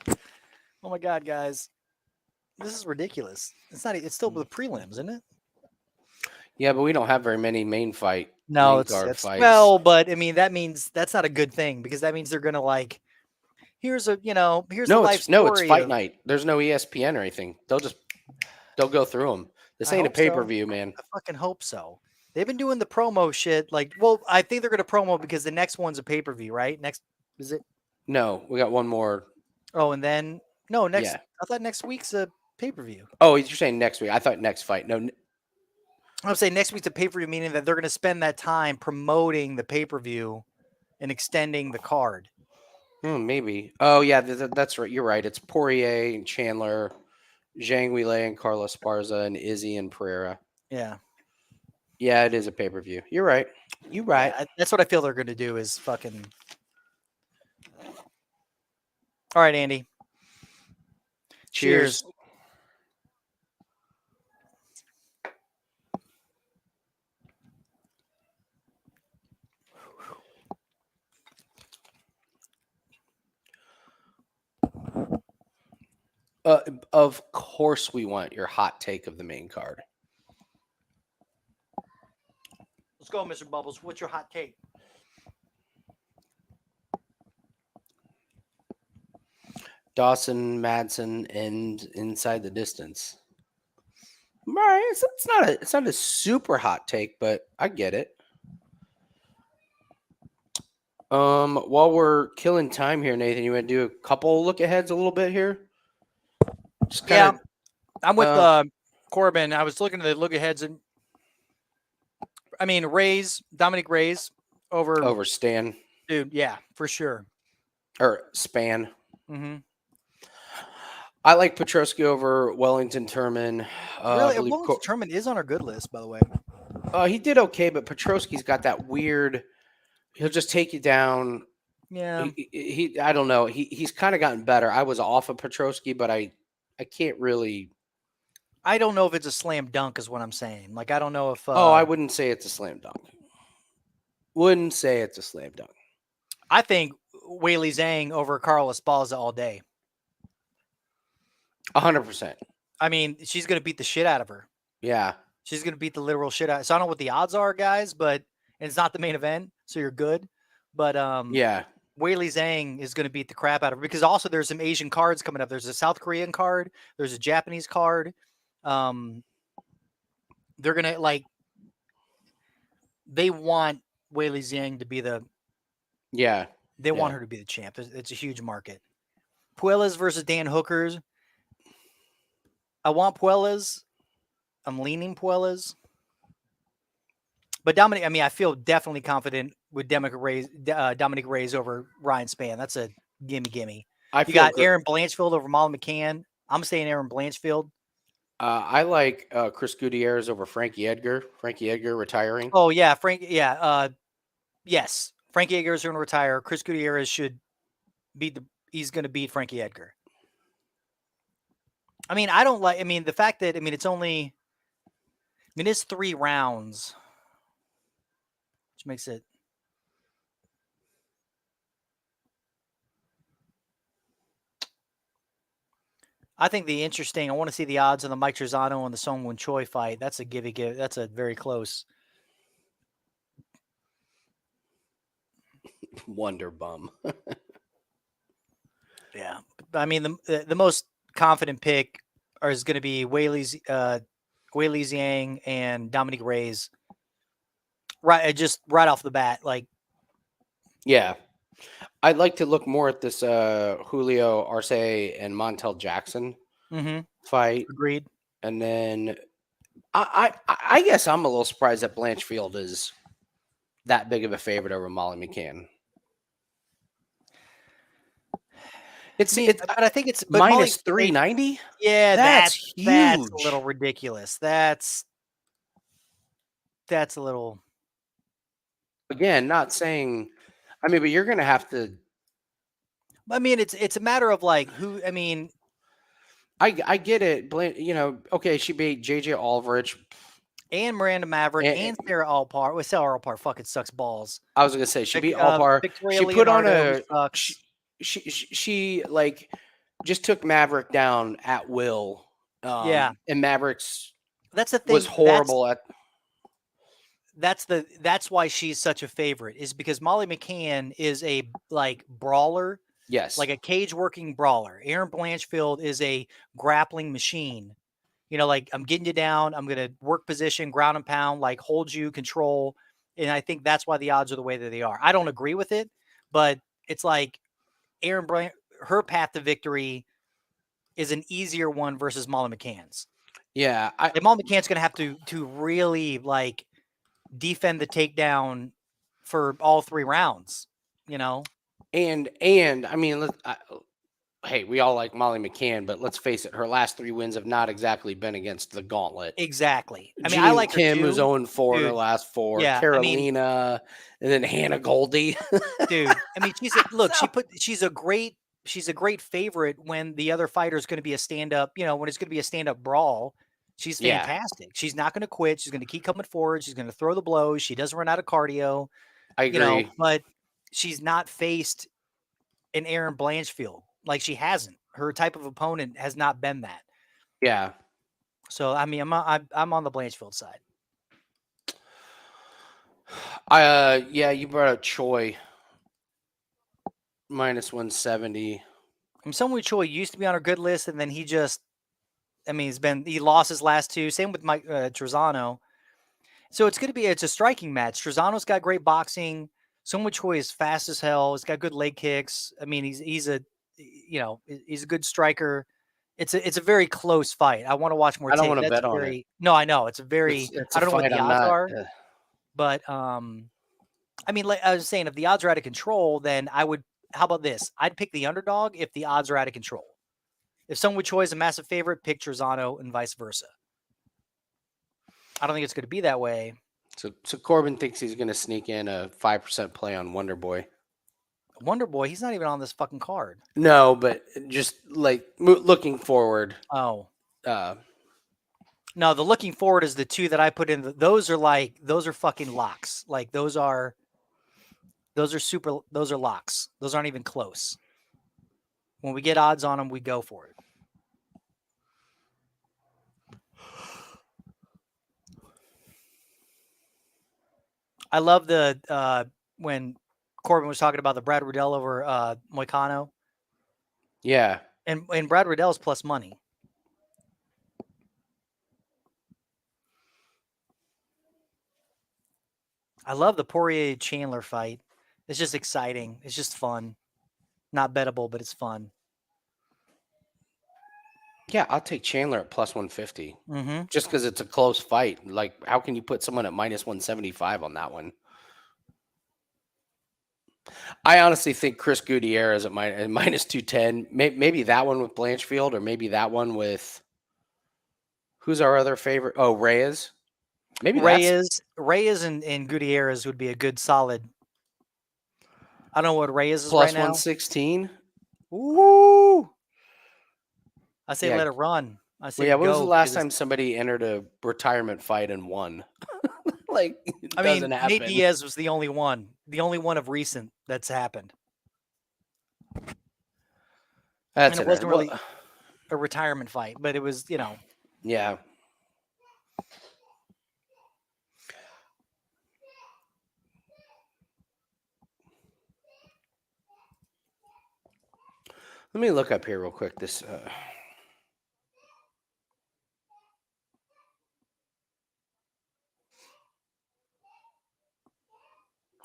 B: Oh my god, guys. This is ridiculous. It's not. It's still the prelims, isn't it?
A: Yeah, but we don't have very many main
B: No,
A: card fights.
B: well, but I mean that means that's not a good thing because that means they're gonna like. Here's a here's the life story.
A: No, it's fight night. There's no ESPN or anything. They'll go through them. This ain't a pay-per-view, man.
B: I fucking hope so. They've been doing the promo shit. Like, well, I think they're gonna promo because the next one's a pay-per-view, right? Next is it?
A: No, we got one more.
B: Oh, and then no next.
A: Yeah.
B: I thought next week's a pay-per-view.
A: Oh, you're saying next week? I thought next fight. No,
B: I'm saying next week's a pay-per-view, meaning that they're going to spend that time promoting the pay-per-view and extending the card.
A: Maybe. Oh, yeah, that's right. You're right. It's Poirier and Chandler, Zhang Weili and Carlos Esparza, and Izzy and Pereira.
B: Yeah.
A: Yeah, it is a pay-per-view. You're right. You're right.
B: Yeah, that's what I feel they're going to do is fucking. All right, Andy. Cheers.
A: Of course, we want your hot take of the main card.
B: Let's go, Mr. Bubbles. What's your hot take?
A: Dawson, Madsen, and inside the distance. Right, it's not a super hot take, but I get it. While we're killing time here, Nathan, you want to do a couple look aheads a little bit here? Just kinda,
B: I'm with Corbin. I was looking at the look aheads, and I mean Dominic Reyes over
A: Stan,
B: dude. Yeah, for sure.
A: or Span.
B: Mm-hmm.
A: I like Petrosky over Wellington Turman.
B: Really, Wellington Turman is on our good list, by the way.
A: He did okay, but Petrosky's got that weird. He'll just take you down.
B: Yeah,
A: he I don't know. He's kind of gotten better. I was off of Petrosky, but I can't really.
B: I don't know if it's a slam dunk, is what I'm saying. Like, I don't know if.
A: I wouldn't say it's a slam dunk. Wouldn't say it's a slam dunk.
B: I think Weili Zhang over Carlos Esparza all day.
A: 100%.
B: I mean, she's going to beat the shit out of her.
A: Yeah.
B: She's going to beat the literal shit out. So I don't know what the odds are, guys, but it's not the main event, so you're good. But
A: yeah,
B: Weili Zhang is going to beat the crap out of her because also there's some Asian cards coming up. There's a South Korean card. There's a Japanese card. They're going to they want Weili Zhang to be they want her to be the champ. It's a huge market. Puelles versus Dan Hookers. I want Puelles. I'm leaning Puelles. But Dominic, I mean, I feel definitely confident with Dominic Reyes over Ryan Spann. That's a gimme. You got Aaron Blanchfield over Molly McCann. I'm saying Aaron Blanchfield.
A: I like Chris Gutierrez over Frankie Edgar. Frankie Edgar retiring.
B: Oh yeah, yes, Frankie Edgar is going to retire. Chris Gutierrez should he's going to beat Frankie Edgar. I mean, the fact that it's 3 rounds, which makes it. I think I want to see the odds on the Mike Trizano and the Song Won Choi fight. That's a give. That's a very close.
A: Wonder bum.
B: Yeah. I mean, the most confident pick is going to be Weili Zhang and Dominic Reyes. Right. Just right off the bat.
A: Yeah. I'd like to look more at this Julio Arce and Montel Jackson. fight.
B: Agreed.
A: And then I guess I'm a little surprised that Blanchfield is that big of a favorite over Molly McCann.
B: But I think it's
A: minus
B: Molly's
A: 390.
B: Yeah,
A: That's
B: that's
A: huge.
B: a little ridiculous. That's a little.
A: Again, not saying. I mean, but you're going to have to.
B: I mean, it's a matter of like who. I mean,
A: I get it. Okay, she beat JJ Aldrich
B: and Miranda Maverick and Sarah Alpar. Well, Sarah Alpar fucking sucks balls.
A: I was going to say she beat Alpar.
B: Victoria
A: She put
B: Leonardo,
A: on a. She like just took Maverick down at will.
B: Yeah,
A: and Maverick's
B: that's the thing.
A: Was horrible
B: That's why she's such a favorite, is because Molly McCann is a brawler.
A: Yes.
B: Like a cage working brawler. Erin Blanchfield is a grappling machine. You know, like I'm getting you down. I'm going to work position, ground and pound, like hold you, control. And I think that's why the odds are the way that they are. I don't agree with it, but it's like her path to victory is an easier one versus Molly McCann's.
A: Yeah.
B: And Molly McCann's going to have to really like defend the takedown for all 3 rounds, you know?
A: And I mean, hey, we all like Molly McCann, but let's face it, her last 3 wins have not exactly been against the gauntlet.
B: Exactly. I mean,
A: Jinh
B: I like
A: Kim,
B: her too.
A: who's 0-4 in her last 4.
B: Yeah,
A: Carolina, and then Hannah Goldie.
B: Dude, I mean, she's a great favorite when the other fighter is going to be a stand-up, when it's going to be a stand-up brawl. She's fantastic. She's not going to quit. She's going to keep coming forward. She's going to throw the blows. She doesn't run out of cardio.
A: I agree.
B: But she's not faced an Erin Blanchfield. Like she hasn't. Her type of opponent has not been that.
A: Yeah.
B: So I mean, I'm on the Blanchfield side.
A: Yeah, you brought up Choi. Minus 170.
B: Someone Choi used to be on our good list, and then he lost his last 2. Same with Mike Trezano. So it's a striking match. Trezano's got great boxing. Someone Choi is fast as hell. He's got good leg kicks. I mean, he's a good striker. It's a very close fight. I want to watch more.
A: I don't want to bet on it.
B: No, I know it's a very. I don't know what the odds are, but I mean, like I was saying, if the odds are out of control, then I would. How about this? I'd pick the underdog if the odds are out of control. If someone Choi is a massive favorite, pick Trezano and vice versa. I don't think it's going to be that way.
A: So Corbin thinks he's going to sneak in a 5% play on Wonder Boy.
B: Wonder Boy, he's not even on this fucking card.
A: No, but just like looking forward.
B: Oh. No, the looking forward is the 2 that I put in. Those are fucking locks. Like those are locks. Those aren't even close. When we get odds on them, we go for it. I love when Corbin was talking about the Brad Riddell over Moicano.
A: Yeah.
B: And Brad Riddell's plus money. I love the Poirier-Chandler fight. It's just exciting. It's just fun. Not bettable, but it's fun.
A: Yeah, I'll take Chandler at plus 150.
B: Mm-hmm.
A: Just because it's a close fight. Like, how can you put someone at minus 175 on that one? I honestly think Chris Gutierrez at minus 210. Maybe that one with Blanchfield, or maybe that one with who's our other favorite? Oh, Reyes. Maybe
B: Reyes and Gutierrez would be a good solid. I don't know what Reyes is
A: plus
B: right now.
A: 116.
B: Ooh. I say let it run. I say
A: when was the last time somebody entered a retirement fight and won? Like,
B: I mean, Nate Diaz was the only one of recent that's happened.
A: That's
B: it wasn't really a retirement fight, but it was,
A: Yeah. Let me look up here real quick. This.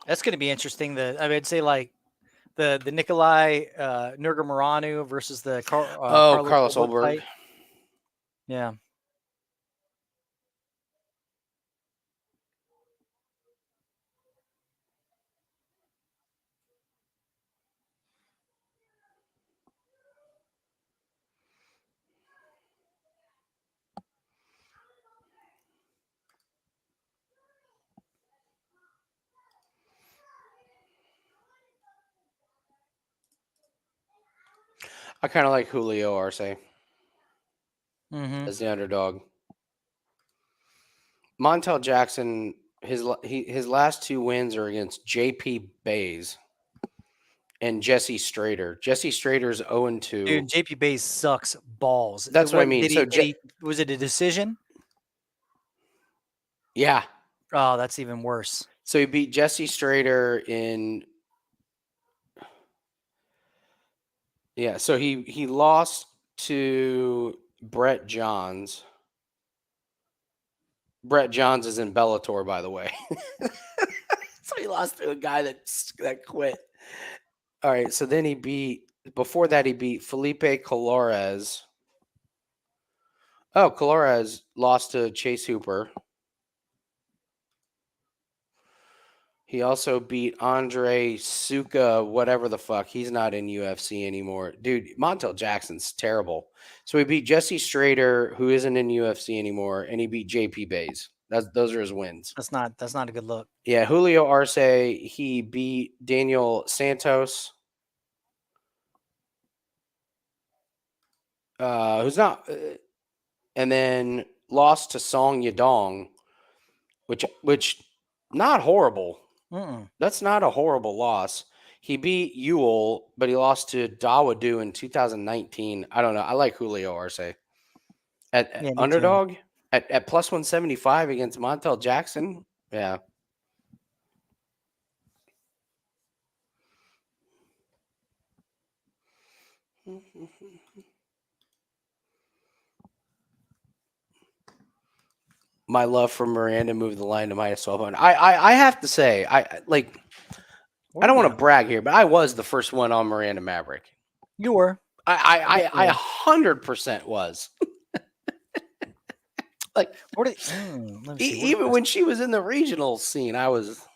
B: That's going to be interesting. I'd say like the Nikolai Nurmagomedov versus the
A: Carlos Ulberg.
B: Yeah.
A: I kind of like Julio Arce
B: Mm-hmm.
A: as the underdog. Montel Jackson, his last 2 wins are against JP Bays and Jesse Strader. Jesse Strader's 0-2.
B: Dude, JP Bays sucks balls.
A: That's what I mean. So
B: was it a decision?
A: Yeah.
B: Oh, that's even worse.
A: So he beat Jesse Strader in. Yeah. So he lost to Brett Johns. Brett Johns is in Bellator, by the way. So he lost to a guy that quit. All right. So then he beat. Before that, he beat Felipe Colores. Oh, Colores lost to Chase Hooper. He also beat Andre Suka, whatever the fuck. He's not in UFC anymore. Dude, Montel Jackson's terrible. So he beat Jesse Strader, who isn't in UFC anymore, and he beat JP Bays. Those are his wins.
B: That's not a good look.
A: Yeah, Julio Arce, he beat Daniel Santos. Who's not and then lost to Song Yadong, which not horrible.
B: Mm-mm.
A: That's not a horrible loss. He beat Ewell, but he lost to Dawadu in 2019. I don't know. I like Julio Arce. At
B: Yeah, me
A: underdog at plus 175 against Montel Jackson. Yeah. My love for Miranda moved the line to minus 1200. I have to say, I don't want to brag here, but I was the first one on Miranda Maverick.
B: You were.
A: I 100% was. Like, even when she was in the regional scene, I was.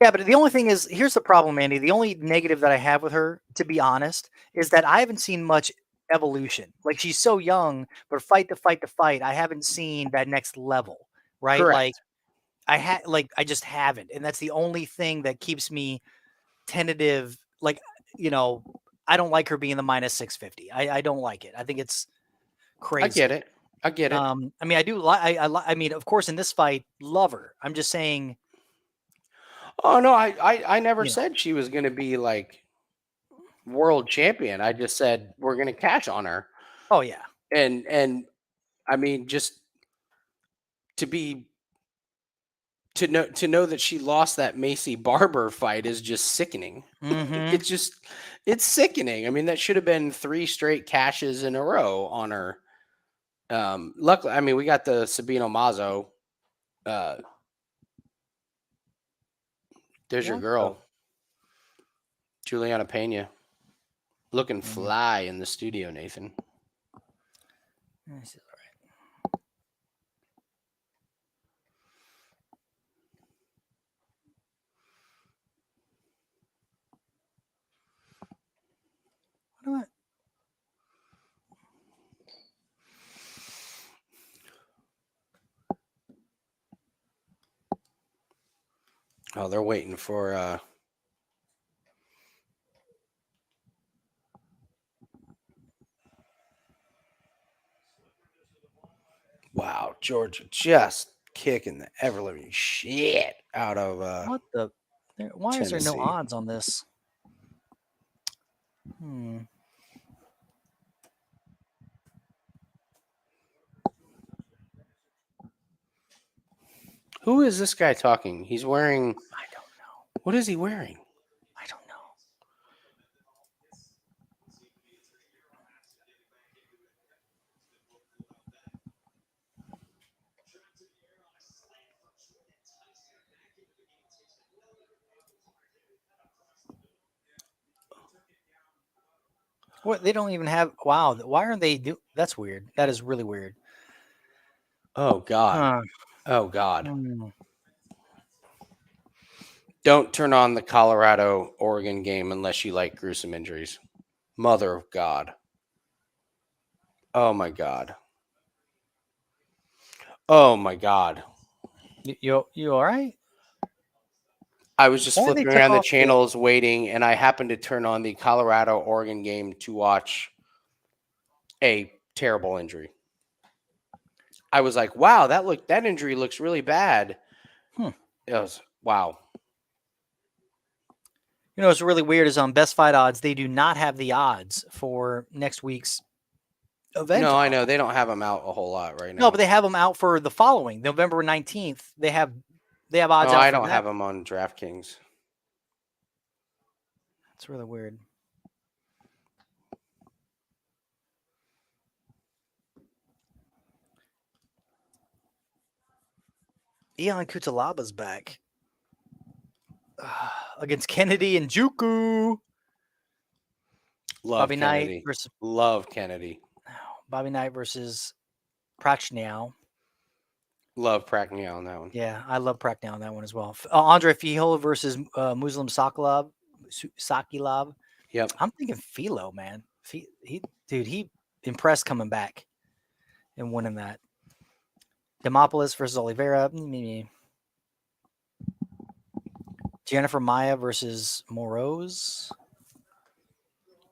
B: Yeah, but the only thing is, here's the problem, Andy. The only negative that I have with her, to be honest, is that I haven't seen much evolution. Like, she's so young, but fight to fight, I haven't seen that next level, right?
A: Correct.
B: Like, I just haven't, and that's the only thing that keeps me tentative. Like, I don't like her being the minus 650. I don't like it. I think it's crazy.
A: I get it.
B: I mean, I do like. I mean, of course, in this fight, love her. I'm just saying.
A: Oh no, I never said she was going to be like world champion. I just said we're going to cash on her.
B: Oh yeah.
A: And I mean, just to know that she lost that Macy Barber fight is just sickening.
B: Mm-hmm.
A: It's sickening. I mean, that should have been 3 straight cashes in a row on her. Luckily, I mean, we got the Sabino Mazo. There's your girl, Juliana Pena, looking fly in the studio, Nathan.
B: This is all right. What?
A: Oh, they're waiting for wow, Georgia just kicking the ever living shit out of
B: What the? Why is there no
A: Tennessee.
B: odds on this?
A: Who is this guy talking? He's wearing.
B: I don't know.
A: What is he wearing?
B: I don't know. What, they don't even have. Wow. Why aren't they do? That's weird. That is really weird.
A: Oh God.
B: Huh.
A: Oh God.
B: Hmm.
A: Don't turn on the Colorado Oregon game unless you like gruesome injuries. Mother of God. Oh my God. Oh my God.
B: You all right?
A: I was just
B: Why they
A: flipping
B: took
A: around the
B: off the-
A: channels waiting, and I happened to turn on the Colorado Oregon game to watch a terrible injury. I was like, wow, that injury looks really bad.
B: Hmm.
A: It was wow.
B: You know what's really weird is on Best Fight Odds, they do not have the odds for next week's event.
A: No, I know they don't have them out a whole lot right now.
B: No, but they have them out for the following November 19th. They have odds
A: no,
B: out
A: I
B: for
A: don't
B: that.
A: have them on DraftKings.
B: That's really weird. Ion Kutalaba's back against Kennedy and Juku.
A: Love
B: Bobby
A: Kennedy.
B: Knight versus
A: Love Kennedy.
B: Bobby Knight versus Prachniow.
A: Love Pragney on that one.
B: Yeah, I love Prachniow on that one as well. Andre Filo versus Muslim Sakilov.
A: Yep.
B: I'm thinking Filo, man. He impressed coming back and winning that. Demopoulos versus Oliveira. Jennifer Maya versus Moroz.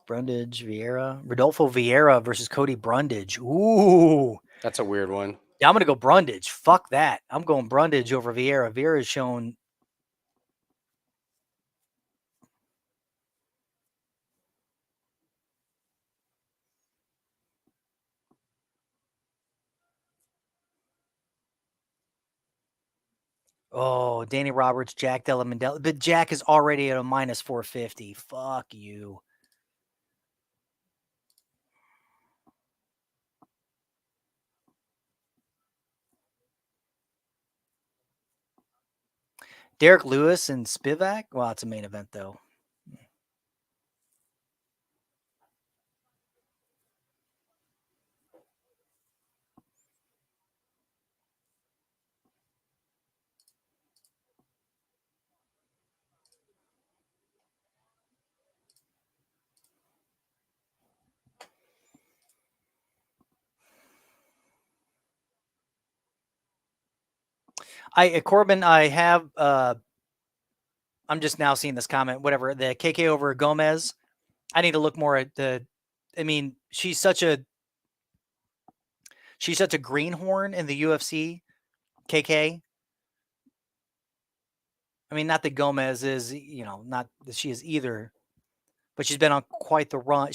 B: Brundage, Vieira. Rodolfo Vieira versus Cody Brundage. Ooh.
A: That's a weird one.
B: Yeah, I'm going to go Brundage. Fuck that. I'm going Brundage over Vieira. Vieira's shown. Oh, Danny Roberts, Jack Della Mandela. But Jack is already at a minus 450. Fuck you. Derek Lewis and Spivak. Well, it's a main event, though. Corbin, I have I'm just now seeing this comment, whatever, the KK over Gomez. I need to look more at she's such a greenhorn in the UFC, KK. I mean, not that Gomez is, not that she is either, but she's been on quite the run.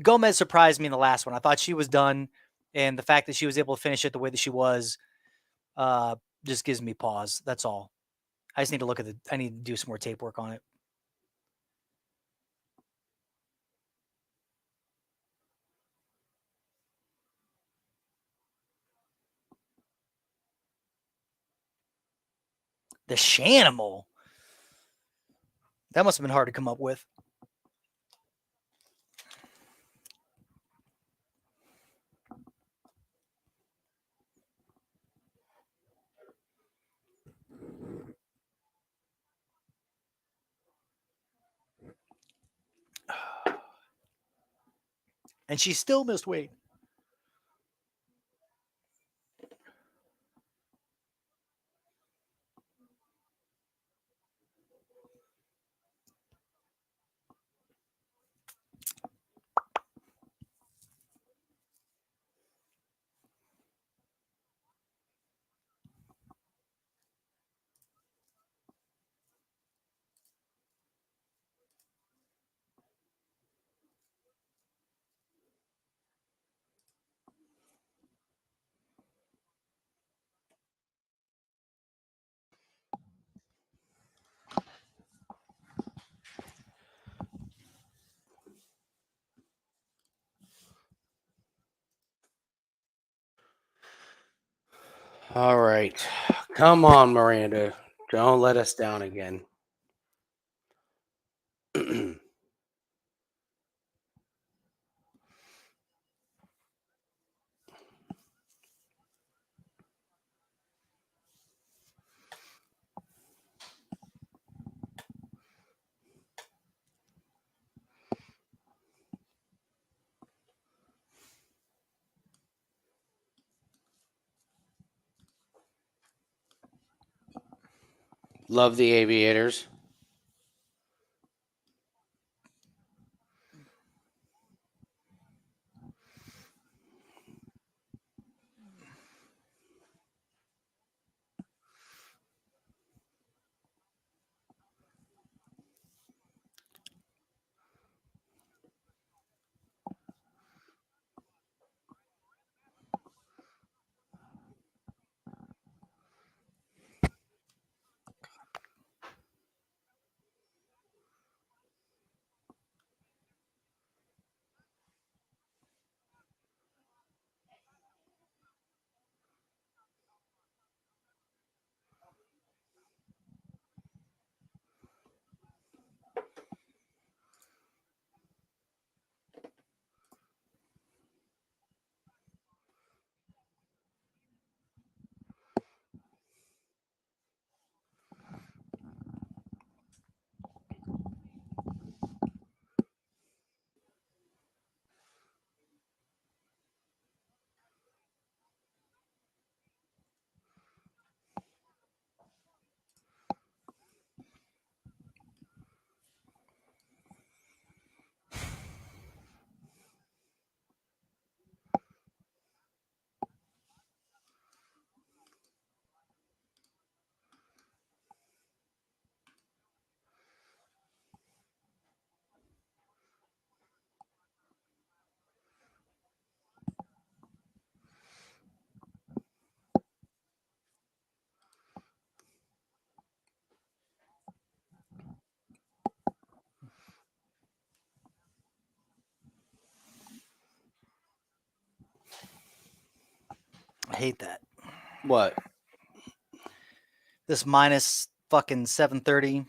B: Gomez surprised me in the last one. I thought she was done, and the fact that she was able to finish it the way that she was just gives me pause. That's all. I just need to I need to do some more tape work on it. The Shanimal. That must have been hard to come up with. And she still missed weight.
A: All right. Come on, Miranda. Don't let us down again. Love the Aviators.
B: I hate that.
A: What?
B: This minus fucking 730.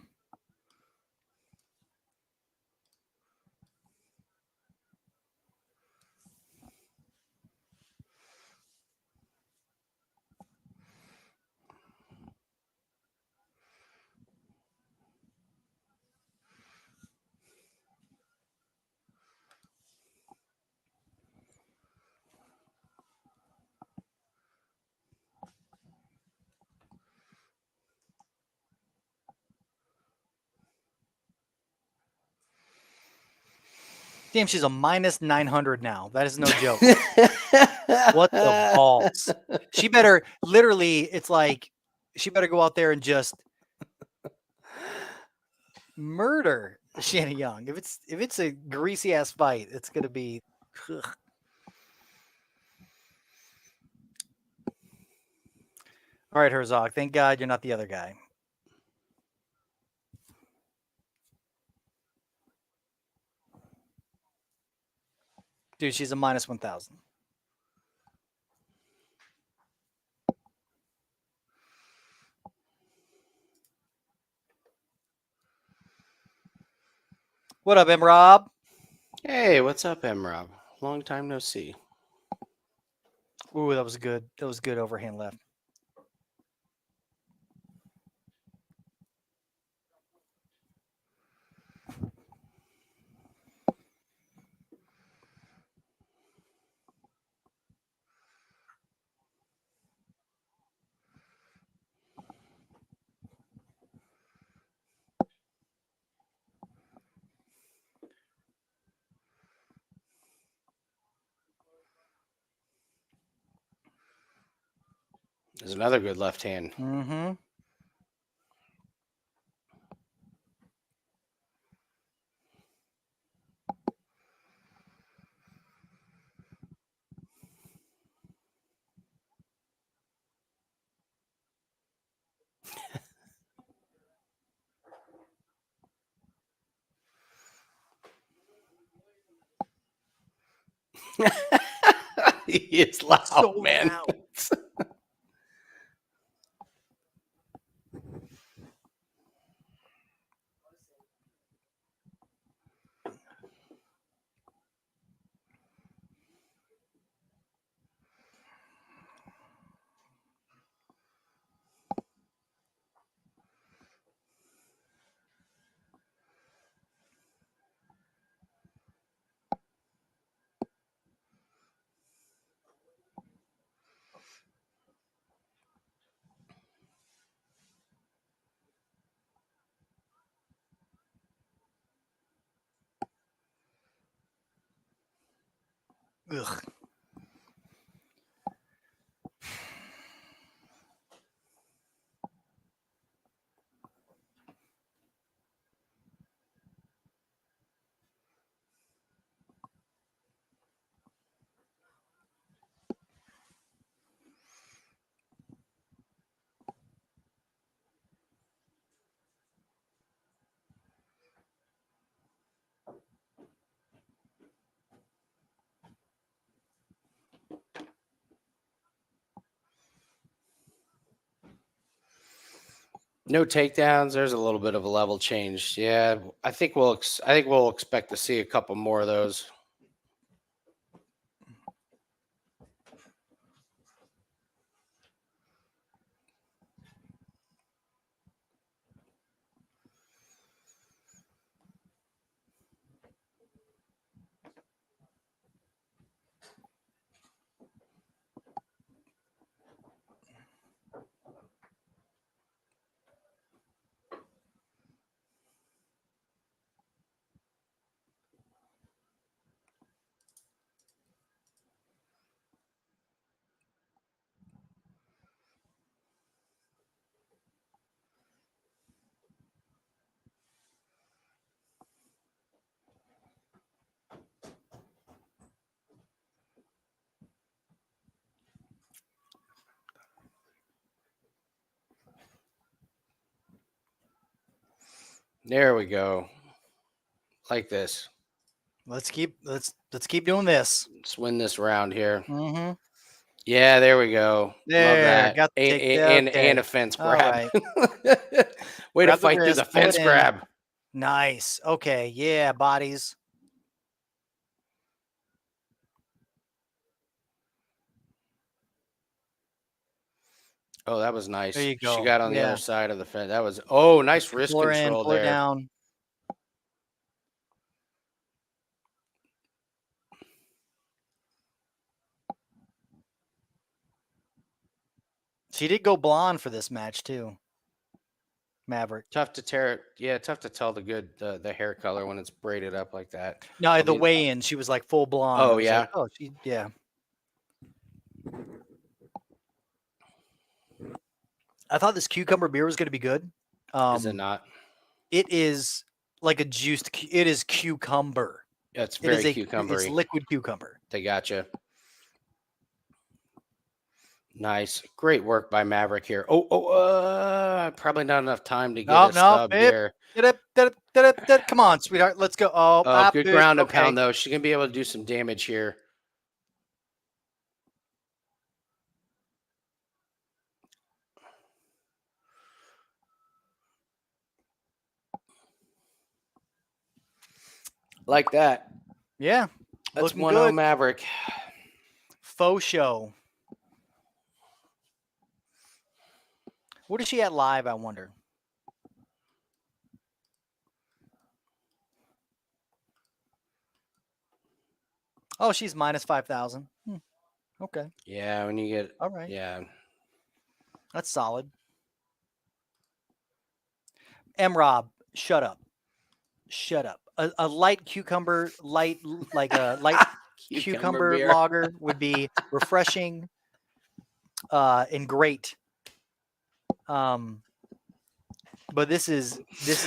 B: Damn, she's a minus 900 now. That is no joke. What the balls? She better literally, it's like she better go out there and just murder Shanna Young. If it's a greasy ass fight, it's gonna be ugh. All right, Herzog. Thank God you're not the other guy. Dude, she's a minus 1,000. What up, M. Rob?
A: Hey, what's up, M. Rob? Long time no see.
B: Ooh, that was good. That was good overhand left.
A: There's another good left hand.
B: Mm-hmm.
A: He is loud,
B: So
A: man.
B: loud. Ugh.
A: No takedowns. There's a little bit of a level change. Yeah, I think we'll expect to see a couple more of those. There we go. Like this.
B: Let's keep doing this.
A: Let's win this round here.
B: Mm-hmm.
A: Yeah, there we go.
B: There,
A: Love that.
B: got the
A: And
B: okay.
A: a fence
B: All
A: grab.
B: right.
A: Way
B: Grab
A: to
B: the
A: fight through
B: wrist,
A: the
B: pull it
A: fence
B: in.
A: grab.
B: Nice. Okay. Yeah, bodies.
A: Oh, that was nice.
B: There you go.
A: She got on the
B: Yeah.
A: other side of the fence. That was nice wrist
B: Pull her in,
A: control
B: pull her
A: there.
B: down. She did go blonde for this match too. Maverick.
A: Tough to tear. Yeah, tough to tell the hair color when it's braided up like that.
B: No, the weigh-in, she was like full blonde.
A: Oh,
B: I was
A: yeah?
B: like, oh, yeah. I thought this cucumber beer was going to be good.
A: Is it not?
B: It is like a juiced. It is cucumber.
A: Yeah, it's
B: It is
A: very
B: a
A: cucumbery.
B: It's liquid cucumber.
A: They gotcha. Nice. Great work by Maverick here. Probably not enough time to get a stub here.
B: Come on, sweetheart. Let's go. Oh,
A: Good ground and pound, though. She's going to be able to do some damage here. Like that.
B: Yeah.
A: That's
B: Looking
A: 1-0
B: good.
A: Maverick.
B: Faux show. What is she at live, I wonder? Oh, she's minus 5,000. Okay.
A: Yeah, when you get...
B: All right.
A: Yeah.
B: That's solid. M-Rob, shut up. Shut up. A light cucumber, like a light cucumber
A: beer.
B: lager would be refreshing and great. But this is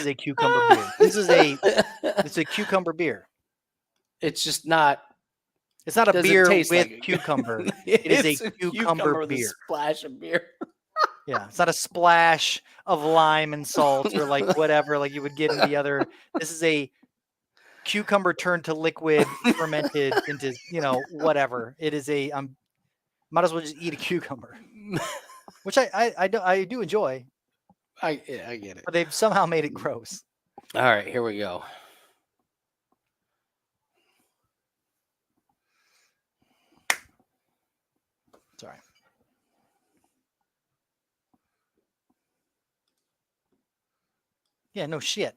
B: a cucumber beer. It's a cucumber beer.
A: It's just not...
B: It's not a
A: Doesn't
B: beer
A: taste
B: with
A: like it.
B: cucumber. It is
A: It's
B: a cucumber
A: with a
B: beer.
A: splash of beer.
B: Yeah, it's not a splash of lime and salt or like whatever like you would get in the other. This is a cucumber turned to liquid, fermented into whatever. It is a might as well just eat a cucumber, which I do enjoy.
A: I get it.
B: But they've somehow made it gross.
A: All right, here we go.
B: Sorry. Yeah, no shit.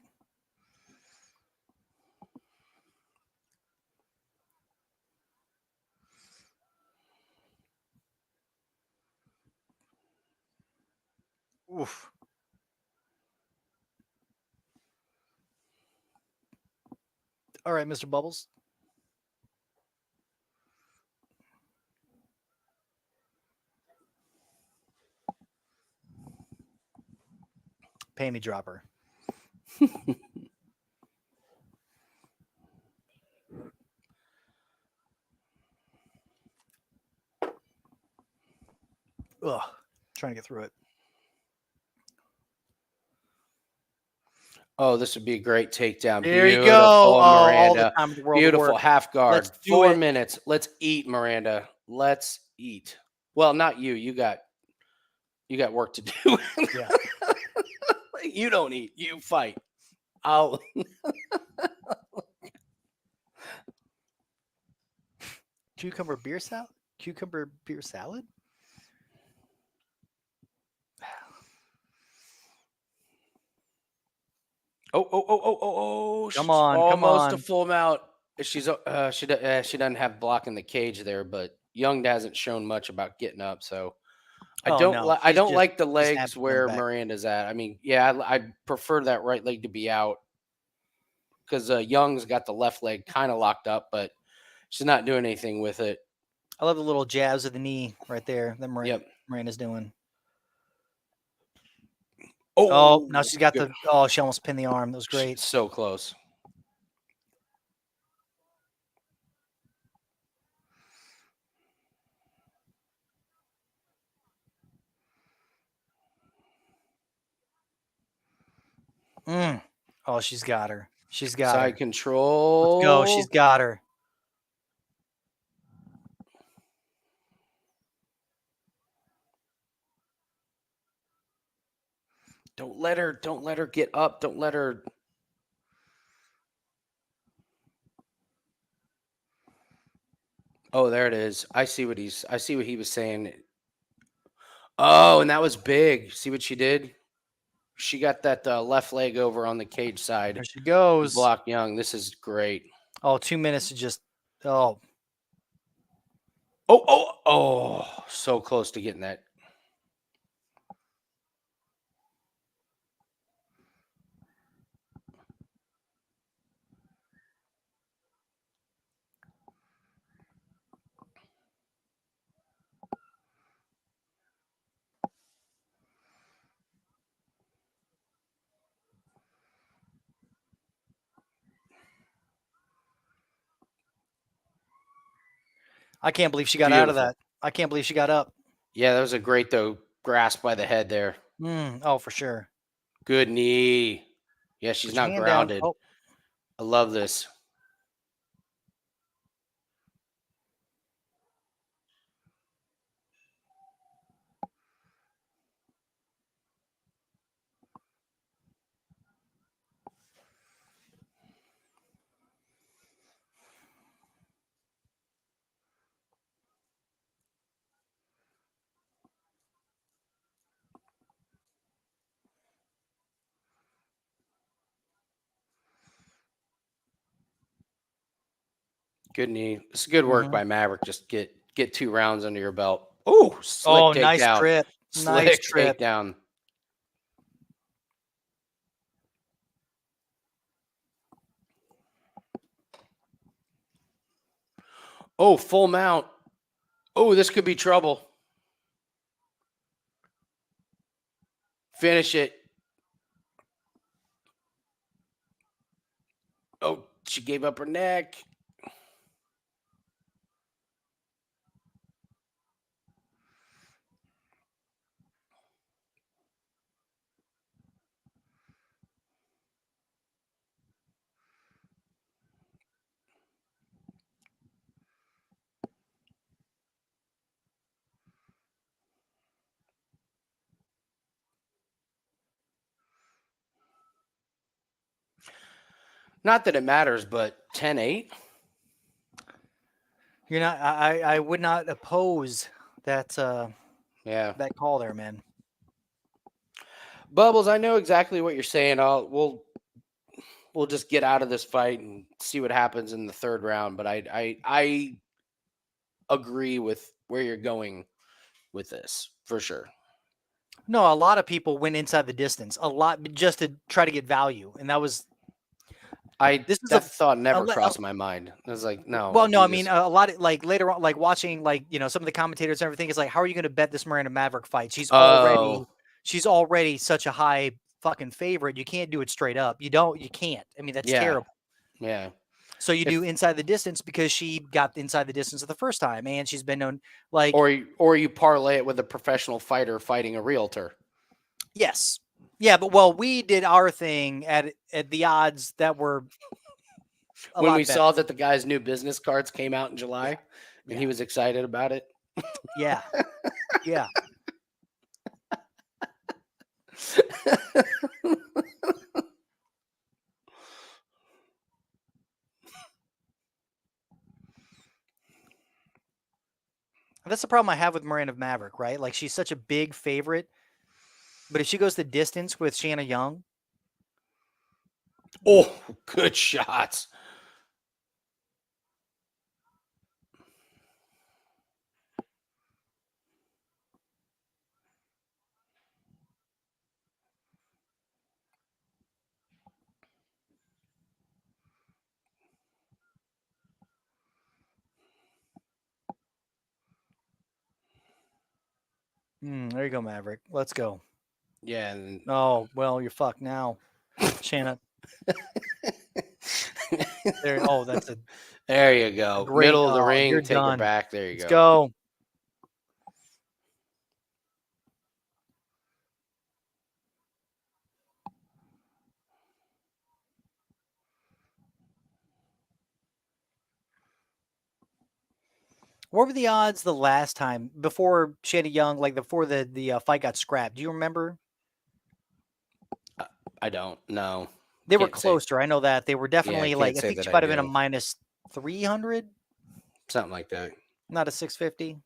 B: Oof. All right, Mr. Bubbles. panty dropper. Ugh, trying to get through it.
A: Oh, this would be a great takedown.
B: There you
A: Beautiful,
B: go. Oh, all the
A: Miranda.
B: time in the world to
A: Beautiful
B: work.
A: half guard.
B: Let's do
A: 4
B: it.
A: minutes. Let's eat, Miranda. Let's eat. Well, not you. You got work to do.
B: Yeah.
A: You don't eat. You fight. I'll.
B: Cucumber beer salad? Cucumber beer salad?
A: Oh!
B: Come
A: she's
B: on, come
A: almost
B: on.
A: a full mount. She doesn't have blocking the cage there, but Young hasn't shown much about getting up. So I
B: Oh,
A: don't
B: no,
A: I
B: she's
A: don't
B: just
A: like the
B: snapping
A: legs
B: them
A: where
B: back.
A: Miranda's at. I mean, yeah, I prefer that right leg to be out because Young's got the left leg kind of locked up, but she's not doing anything with it.
B: I love the little jabs of the knee right there that
A: Yep.
B: Miranda's doing.
A: Oh,
B: Oh, now she's got
A: good.
B: she almost pinned the arm. That was great.
A: So close.
B: Oh, she's got her. She's got
A: Side
B: her.
A: control.
B: Let's go. She's got her.
A: Don't let her get up. Don't let her. Oh, there it is. I see what he was saying. Oh, and that was big. See what she did? She got that left leg over on the cage side.
B: There she goes.
A: Block Young. This is great.
B: Oh, 2 minutes to just
A: Oh, so close to getting that.
B: I can't believe she got out of that. I can't believe she got up.
A: Yeah, that was a great though grasp by the head there.
B: Oh, for sure.
A: Good knee. Yeah, she's
B: Put your
A: not
B: hand down.
A: grounded.
B: Oh,
A: I love this. Good knee. It's good work by Maverick. Just get 2 rounds under your belt. Oh, slick
B: nice
A: takedown.
B: trip.
A: Slick
B: Nice trip.
A: takedown. Oh, full mount. Oh, this could be trouble. Finish it. Oh, she gave up her neck. Not that it matters, but 10-8.
B: You're not. I would not oppose that.
A: Yeah.
B: That call there, man.
A: Bubbles, I know exactly what you're saying. We'll just get out of this fight and see what happens in the 3rd round. But I agree with where you're going with this for sure.
B: No, a lot of people went inside the distance a lot just to try to get value, and that was.
A: That thought never crossed my mind. I was like, no.
B: Well, no, I mean, a lot of later on, watching some of the commentators and everything is like, how are you going to bet this Miranda Maverick fight? She's already such a high fucking favorite, you can't do it straight up. You can't. I mean, that's
A: Yeah.
B: terrible.
A: Yeah.
B: So you do inside the distance because she got inside the distance the first time, and she's been known like
A: Or you parlay it with a professional fighter fighting a realtor.
B: yes, yeah, but well, we did our thing at the odds that were
A: When we
B: better.
A: saw that the guy's new business cards came out in July, and he was excited about it.
B: Yeah, yeah. That's the problem I have with Miranda Maverick, right? Like she's such a big favorite, but if she goes the distance with Shanna Young,
A: Oh, good shots.
B: there you go, Maverick. Let's go.
A: Yeah. And
B: Oh well, you're fucked now, Shanna. There. Oh, that's a
A: there you go.
B: great.
A: Middle of the ring.
B: You're
A: Take
B: done.
A: her back. There you
B: Let's
A: go.
B: go. What were the odds the last time before Shanna Young, like before the fight got scrapped? Do you remember?
A: I don't know.
B: They were
A: Can't say.
B: closer. I know that they were definitely
A: can't
B: like. I
A: say
B: think
A: that
B: she
A: I
B: might have been a
A: do.
B: minus 300,
A: Something like that.
B: not a 650.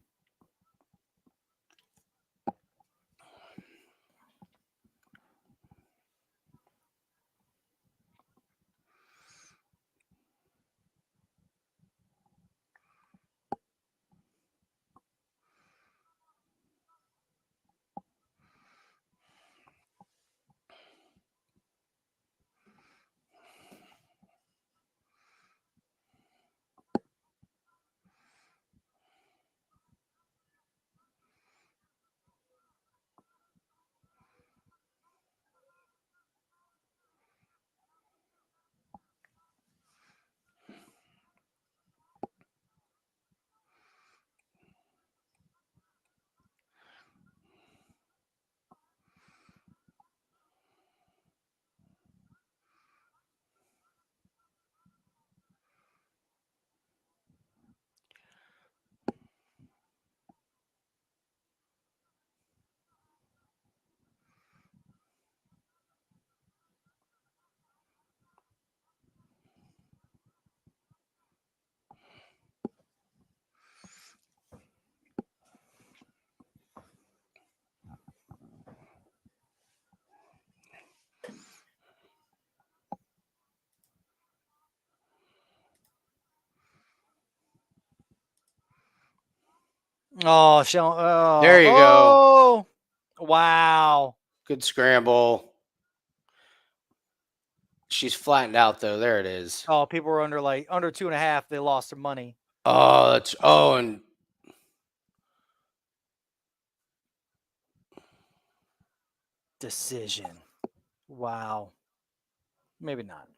B: Oh,
A: There you go.
B: Wow.
A: Good scramble. She's flattened out though. There it is.
B: Oh, people were under 2.5. They lost their money.
A: And
B: Decision. Wow. Maybe not.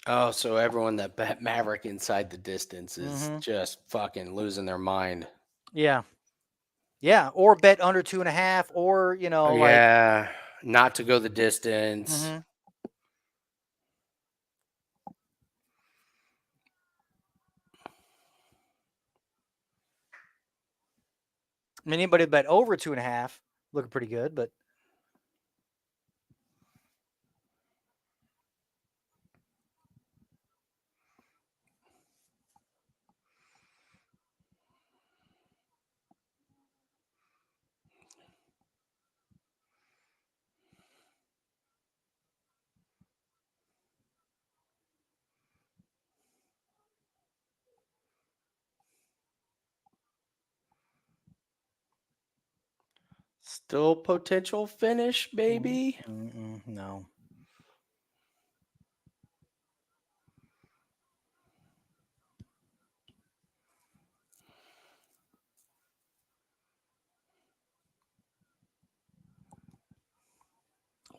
A: oh, so everyone that bet Maverick inside the distance is just fucking losing their mind.
B: Yeah. Yeah. Or bet under 2.5, or
A: Yeah, not to go the distance.
B: I mean, anybody bet over 2.5 looking pretty good, but
A: Mm-hmm. Still potential finish, baby.
B: no.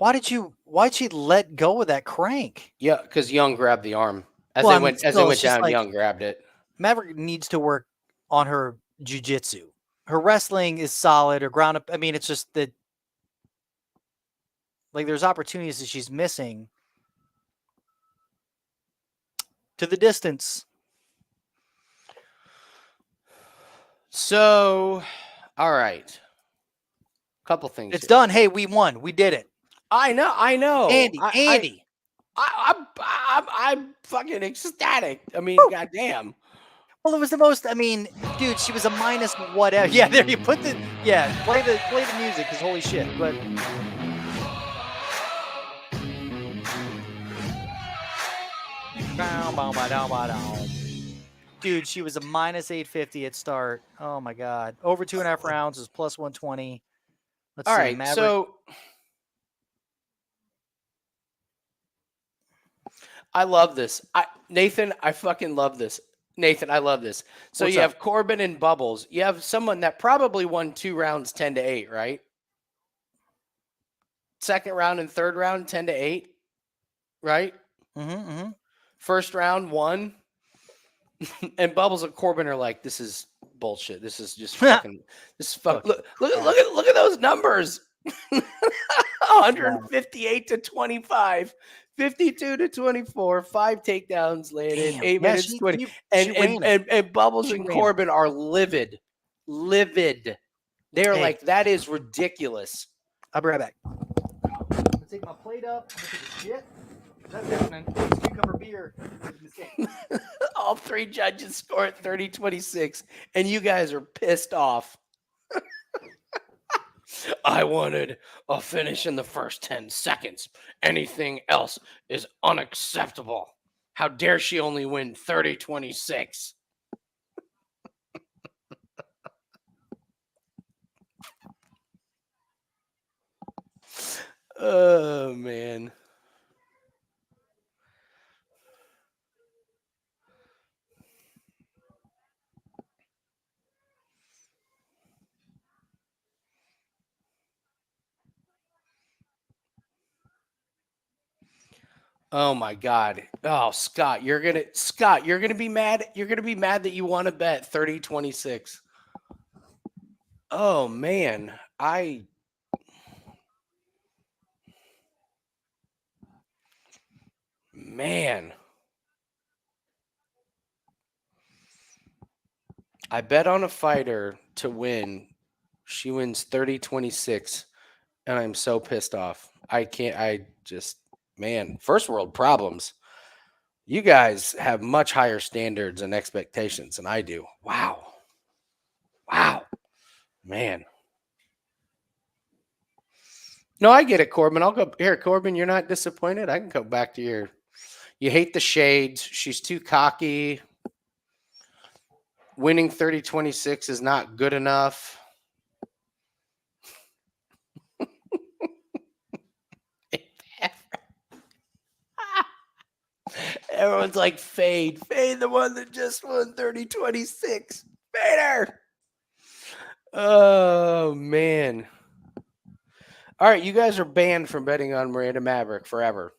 B: Why'd she let go of that crank?
A: Yeah, because Young grabbed the arm as
B: Well,
A: they
B: I mean,
A: went
B: still, it's just
A: down.
B: like-
A: Young grabbed it.
B: Maverick needs to work on her jiu-jitsu. Her wrestling is solid. Her ground up. I mean, it's just that like there's opportunities that she's missing to the distance.
A: So, all right. Couple things.
B: It's
A: here.
B: done. Hey, we won. We did it.
A: I know.
B: Andy.
A: I'm fucking ecstatic. I mean, goddamn.
B: Well, it was the most. I mean, dude, she was a minus whatever. Yeah, there you put the. Yeah, play the music because holy shit. But dude, she was a minus 850 at start. Oh my god, over 2.5 rounds is plus 120. Let's
A: All
B: see,
A: right,
B: Maverick.
A: so I love this. Nathan, I fucking love this. Nathan, I love this. So
B: What's
A: you
B: up?
A: have Corbin and Bubbles. You have someone that probably won 2 rounds 10-8, right? Second round and third round 10-8, right? First round 1. And Bubbles and Corbin are like, this is bullshit. This is just fucking. This is fuck. Look at those numbers. 158 to 25, 52 to 24, 5 takedowns landed,
B: Damn.
A: 8
B: Yeah,
A: minutes
B: she-
A: 20.
B: she ran it.
A: And Bubbles
B: She
A: and
B: ran it.
A: Corbin are livid. They're
B: Hey.
A: like, that is ridiculous.
B: I'll be right back. I'm gonna take my plate up. I'm gonna take a shit. That's happening. Cucumber beer.
A: All 3 judges score at 30-26, and you guys are pissed off. I wanted a finish in the first 10 seconds. Anything else is unacceptable. How dare she only win 30-26? Oh, man. Oh my God. Oh, Scott, you're gonna be mad. You're gonna be mad that you want to bet 30-26. Oh man. Man. I bet on a fighter to win. She wins 30-26. And I'm so pissed off. Man, first world problems. You guys have much higher standards and expectations than I do. Wow. Man. No, I get it, Corbin. I'll go here, Corbin. You're not disappointed. I can go back to you hate the shades. She's too cocky. Winning 30-26 is not good enough. Everyone's like, fade the one that just won 30-26. Fade her. Oh man. All right, you guys are banned from betting on Miranda Maverick forever.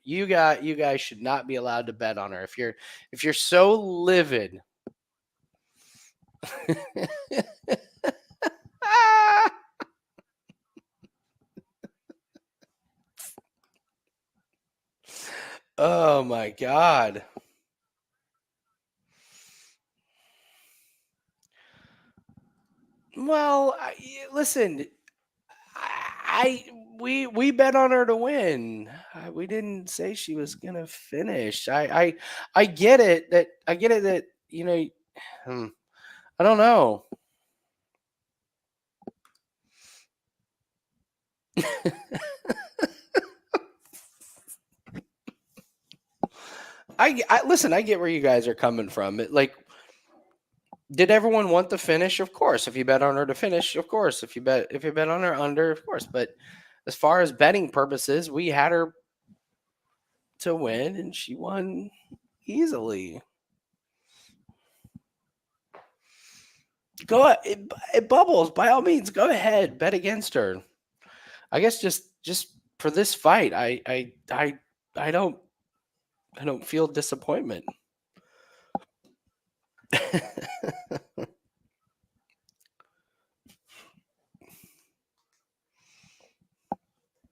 A: You guys should not be allowed to bet on her. If you're so livid. Oh my God. Well, listen, we bet on her to win. We didn't say she was gonna finish. I get it that I don't know. Listen, I get where you guys are coming from. Did everyone want the finish? Of course. If you bet on her to finish, of course. If you bet on her under, of course. But as far as betting purposes, we had her to win, and she won easily. Go ahead, Bubbles. By all means, go ahead, bet against her. I guess just for this fight, I don't feel disappointment.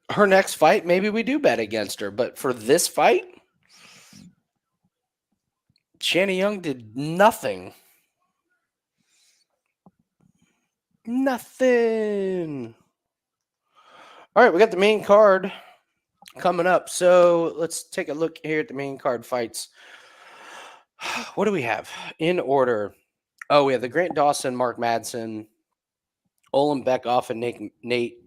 A: Her next fight, maybe we do bet against her, but for this fight, Shanna Young did nothing. Nothing. All right, we got the main card coming up. So let's take a look here at the main card fights. What do we have in order? Oh, we have the Grant Dawson, Mark Madsen, Ulanbekov, and Nate.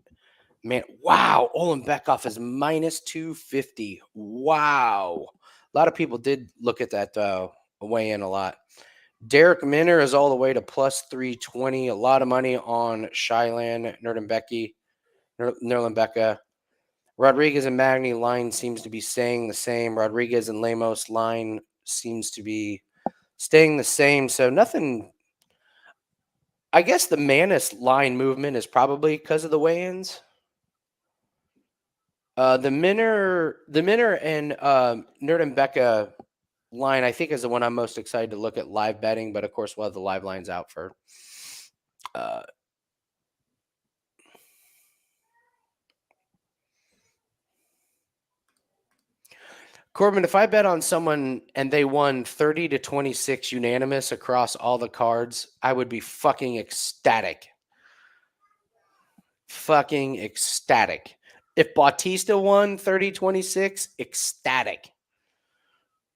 A: Man, wow, Ulanbekov is minus 250. Wow. A lot of people did look at that weigh in a lot. Darrick Minner is all the way to plus 320. A lot of money on Shayilan, Nuerdanbieke. Rodriguez and Magny line seems to be staying the same. Rodriguez and Lemos line seems to be staying the same. So nothing. I guess the Maness line movement is probably because of the weigh-ins. The Minner and Nuerdanbieke line, I think, is the one I'm most excited to look at live betting. But of course, we'll have the live lines out for. Corbin, if I bet on someone and they won 30-26 unanimous across all the cards, I would be fucking ecstatic. Fucking ecstatic. If Bautista won 30-26, ecstatic.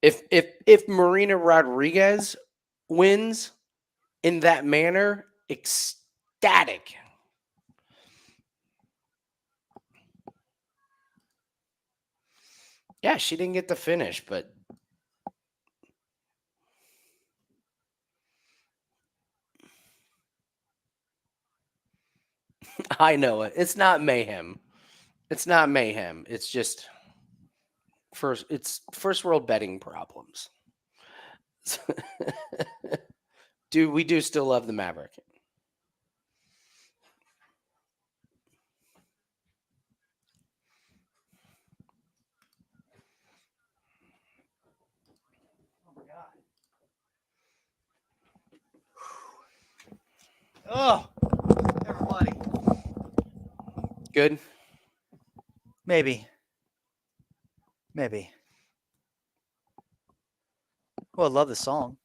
A: If Marina Rodriguez wins in that manner, ecstatic. Yeah, she didn't get the finish, but I know it. It's not mayhem. It's not mayhem. It's just first world betting problems. We do still love the Maverick.
B: Oh, everybody.
A: Good.
B: Maybe. Well, I love the song.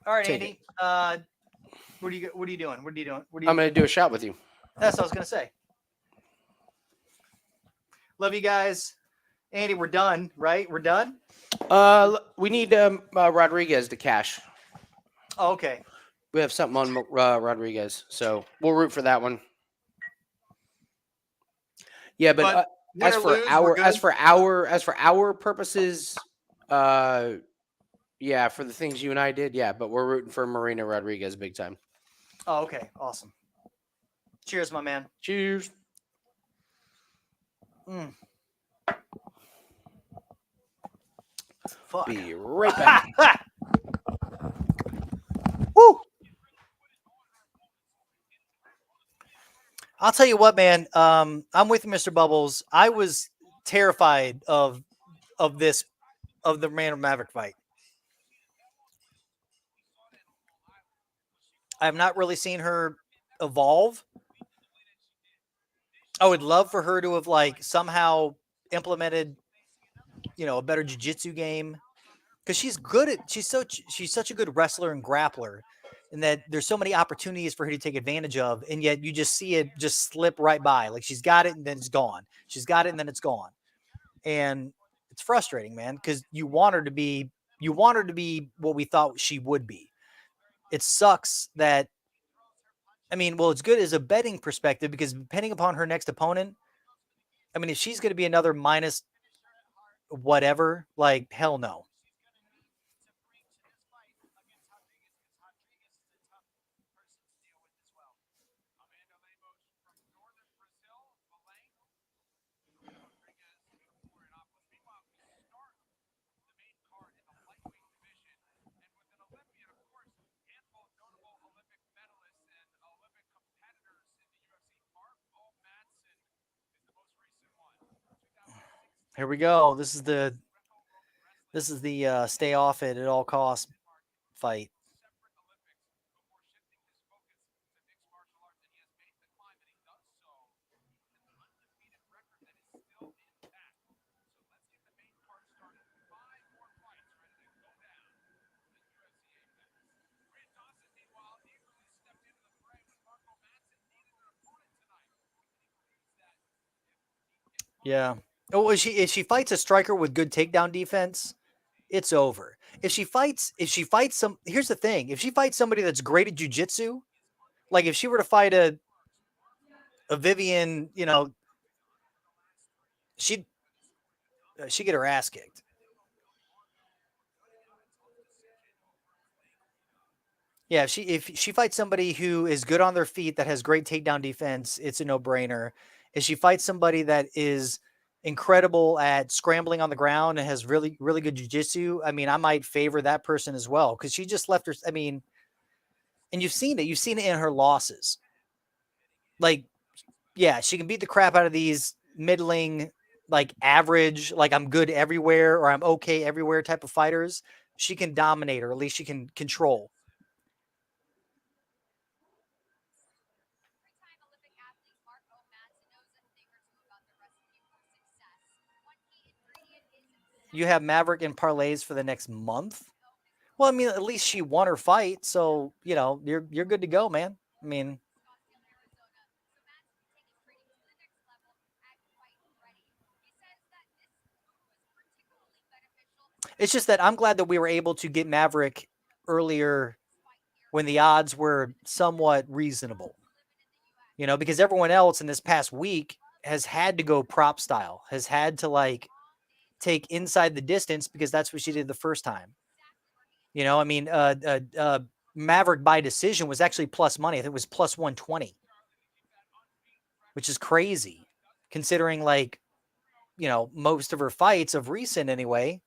B: All right,
A: Take
B: Andy. What are you doing?
A: I'm going to do a shot with you.
B: That's what I was gonna say. Love you guys, Andy. We're done, right? We're done.
A: We need Rodriguez to cash.
B: Oh, okay.
A: We have something on Rodriguez, so we'll root for that one. Yeah, but as for our purposes, yeah, for the things you and I did, yeah, but we're rooting for Marina Rodriguez big time.
B: Oh, okay. Awesome. Cheers, my man.
A: Cheers.
B: Fuck.
A: Be right back.
B: Woo! I'll tell you what, man. I'm with you, Mr. Bubbles. I was terrified of the Maverick fight. I have not really seen her evolve. I would love for her to have somehow implemented, a better jiu-jitsu game, because she's such a good wrestler and grappler, and that there's so many opportunities for her to take advantage of, and yet you just see it just slip right by. Like, she's got it and then it's gone. She's got it and then it's gone, and it's frustrating, man, because you want her to be what we thought she would be. It sucks that. I mean, well, it's good as a betting perspective, because depending upon her next opponent, I mean, if she's going to be another minus whatever, hell no. Here we go. This is the stay off it at all costs fight. Yeah. Oh, if she fights a striker with good takedown defense, it's over. If she fights some, here's the thing: if she fights somebody that's great at jujitsu, like if she were to fight a Vivian, she'd get her ass kicked. Yeah, if she fights somebody who is good on their feet that has great takedown defense, it's a no-brainer. If she fights somebody that is incredible at scrambling on the ground and has really, really good jiu-jitsu, I mean, I might favor that person as well because she just left her. I mean, and you've seen it in her losses. Like, yeah, she can beat the crap out of these middling, like average, like I'm good everywhere or I'm okay everywhere type of fighters. She can dominate or at least she can control. You have Maverick in parlays for the next month? Well, I mean, at least she won her fight, so you're good to go, man. I mean, it's just that I'm glad that we were able to get Maverick earlier when the odds were somewhat reasonable. Because everyone else in this past week has had to go prop style, has had to like take inside the distance because that's what she did the first time. I mean, Maverick by decision was actually plus money. I think it was plus 120, which is crazy considering most of her fights of recent anyway,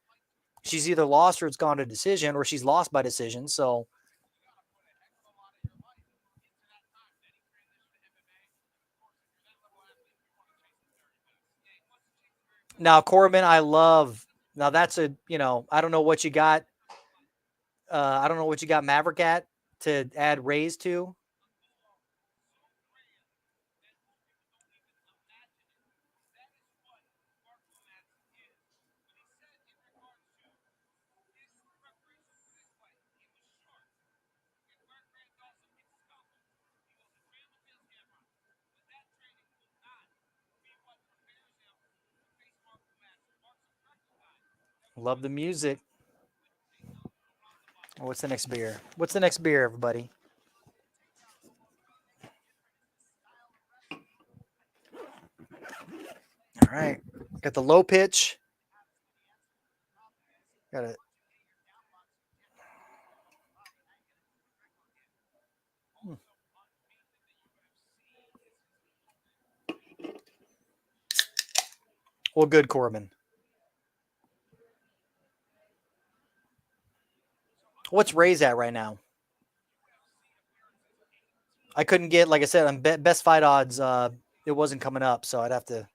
B: she's either lost or it's gone to decision or she's lost by decision. So now Corbin, now that's I don't know what you got. I don't know what you got Maverick at to add Rays to. Love the music. What's the next beer? What's the next beer, everybody? All right. Got the low pitch. Got it. Well, good, Corbin. What's Ray's at right now? I couldn't get, like I said, on best fight odds. It wasn't coming up, so I'd have to.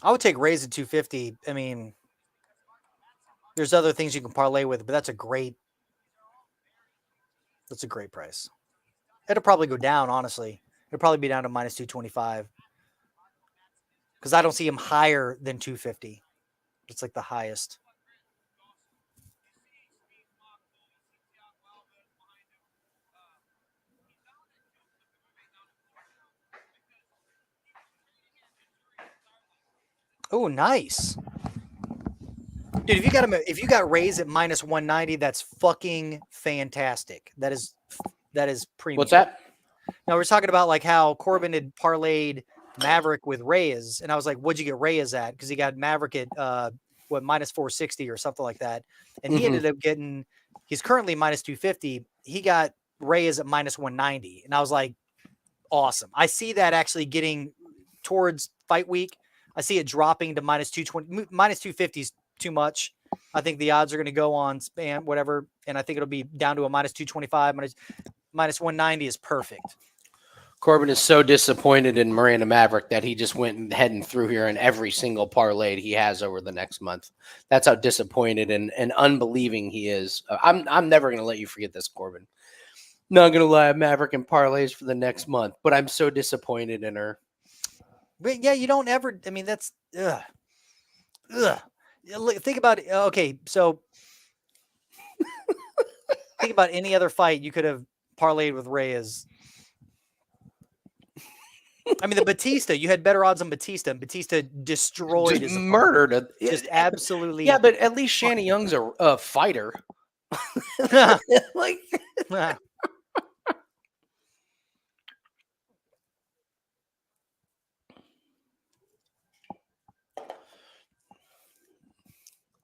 B: I would take Rays at 250. I mean, there's other things you can parlay with, but that's a great price. It'll probably go down, honestly. It'll probably be down to minus 225. Because I don't see him higher than 250. It's like the highest. Oh, nice. Dude, if you got Rays at minus 190, that's fucking fantastic. That is premium.
A: What's that?
B: Now we're talking about like how Corbin had parlayed Maverick with Reyes, and I was like, "What'd you get Reyes at?" Because he got Maverick at minus 460 or something like that. And he ended up getting, he's currently minus 250. He got Reyes at minus 190. And I was like, awesome. I see that actually getting towards fight week. I see it dropping to minus 220, minus 250 is too much. I think the odds are going to go on spam, whatever. And I think it'll be down to a minus 225, minus 190 is perfect.
A: Corbin is so disappointed in Miranda Maverick that he just went heading through here in every single parlay he has over the next month. That's how disappointed and unbelieving he is. I'm never going to let you forget this, Corbin. Not going to lie, Maverick and parlays for the next month, but I'm so disappointed in her.
B: But yeah, you don't ever, I mean, that's, ugh. Think about it. Okay, so think about any other fight you could have parlayed with Reyes. I mean, the Bautista, you had better odds on Bautista, and Bautista destroyed his opponent.
A: Murdered.
B: Just absolutely.
A: Yeah, but at least Shanna Young's a fighter. Like,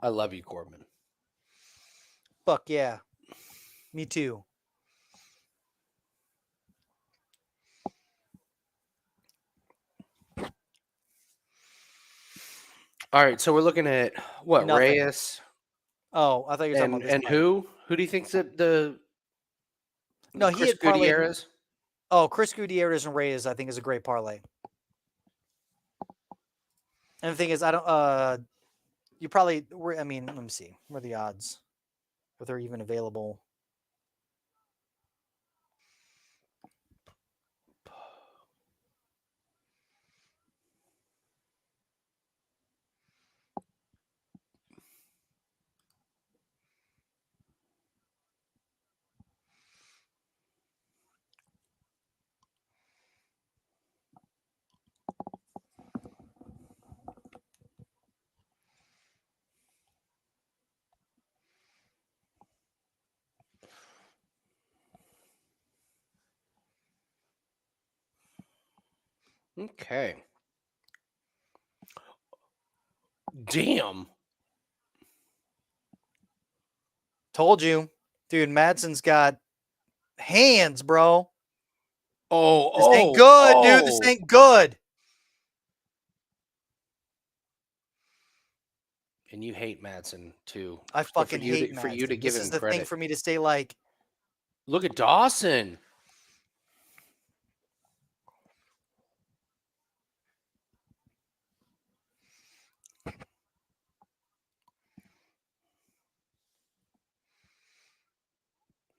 A: I love you, Corbin.
B: Fuck yeah. Me too.
A: All right, so we're looking at what?
B: Nothing.
A: Reyes
B: Oh, I thought you were talking about this
A: and
B: fight.
A: who? Who do you think's the
B: No, he
A: Chris
B: had parlayed.
A: Gutierrez?
B: Oh, Chris Gutierrez and Reyes, I think, is a great parlay. And the thing is, I don't. You probably. I mean, let me see. What are the odds? If they're even available.
A: Okay. Damn.
B: Told you, dude. Madsen's got hands, bro. This ain't good, dude. This ain't good.
A: And you hate Madsen too.
B: I fucking hate
A: for you to
B: Madsen.
A: give
B: This
A: him
B: is the
A: credit.
B: thing for me to say, like,
A: Look at Dawson.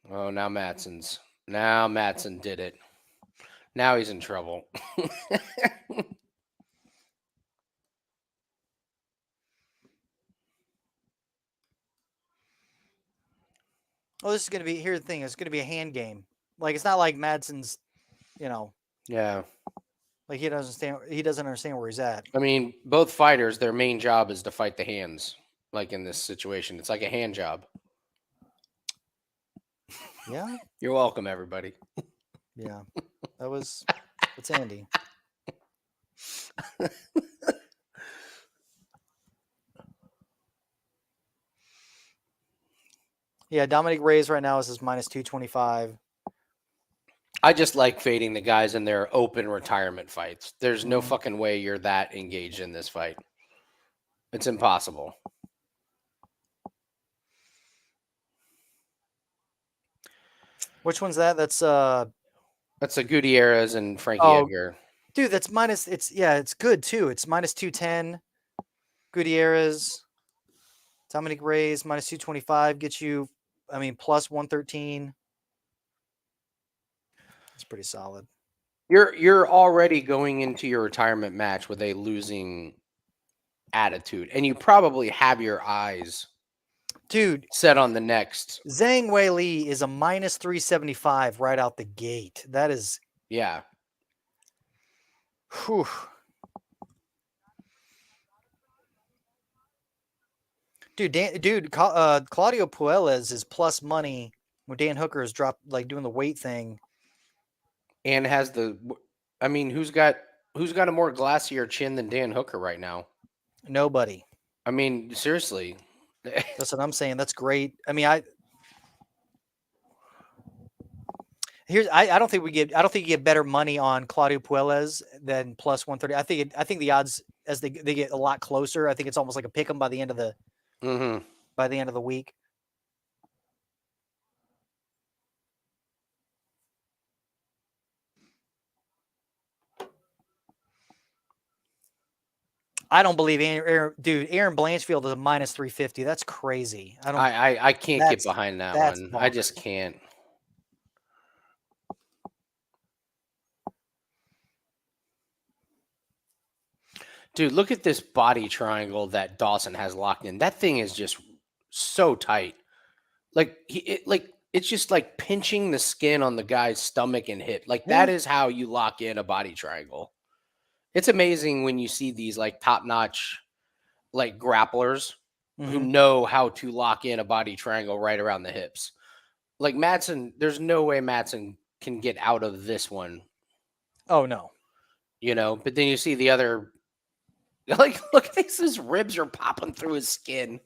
A: Oh, now Madsen did it. Now he's in trouble.
B: oh, this is gonna be. Here's the thing. It's gonna be a hand game. Like, it's not like Madsen's,
A: Yeah.
B: like he doesn't understand where he's at.
A: I mean, both fighters, their main job is to fight the hands. Like in this situation, it's like a hand job.
B: Yeah,
A: You're welcome, everybody.
B: yeah. That's Andy. Yeah, Dominic Reyes right now is his minus 225.
A: I just like fading the guys in their open retirement fights. There's no
B: Mhm.
A: fucking way you're that engaged in this fight. It's impossible.
B: Which one's that? That's
A: That's a Gutierrez and Frankie
B: Oh.
A: Edgar.
B: dude, that's minus. It's good too. It's minus 210. Gutierrez, Dominic Reyes minus 225 gets you. I mean, plus 113. It's pretty solid.
A: You're already going into your retirement match with a losing attitude, and you probably have your eyes
B: Dude,
A: set on the next.
B: Zhang Weili is a minus 375 right out the gate. That is,
A: Yeah.
B: whew. Claudio Puelles is plus money when Dan Hooker is like doing the weight thing.
A: And has who's got a more glassier chin than Dan Hooker right now?
B: Nobody.
A: I mean, seriously.
B: That's what I'm saying. That's great. I mean, I don't think you get better money on Claudio Puelles than plus 130. I think the odds as they get a lot closer, I think it's almost like a pick 'em by the end of the week. I don't believe Aaron Blanchfield is a minus 350. That's crazy.
A: I can't get behind that one.
B: bonkers.
A: I just can't. Dude, look at this body triangle that Dawson has locked in. That thing is just so tight. Like it's just like pinching the skin on the guy's stomach and hip. Like that is how you lock in a body triangle. It's amazing when you see these like top-notch like grapplers who know how to lock in a body triangle right around the hips. Like Madsen, there's no way Madsen can get out of this one.
B: Oh no.
A: But then you see the other, like, look at this, his ribs are popping through his skin.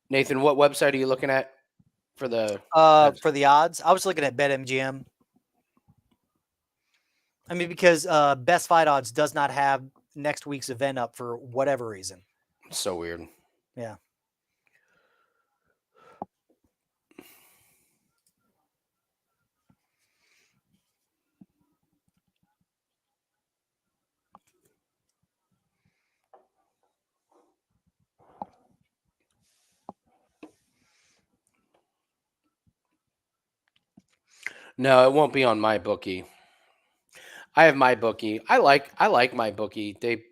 A: Nathan, what website are you looking at for the
B: odds? I was looking at BetMGM. I mean, because Best Fight Odds does not have next week's event up for whatever reason.
A: So weird.
B: Yeah.
A: No, it won't be on my bookie. I have my bookie. I like my bookie. They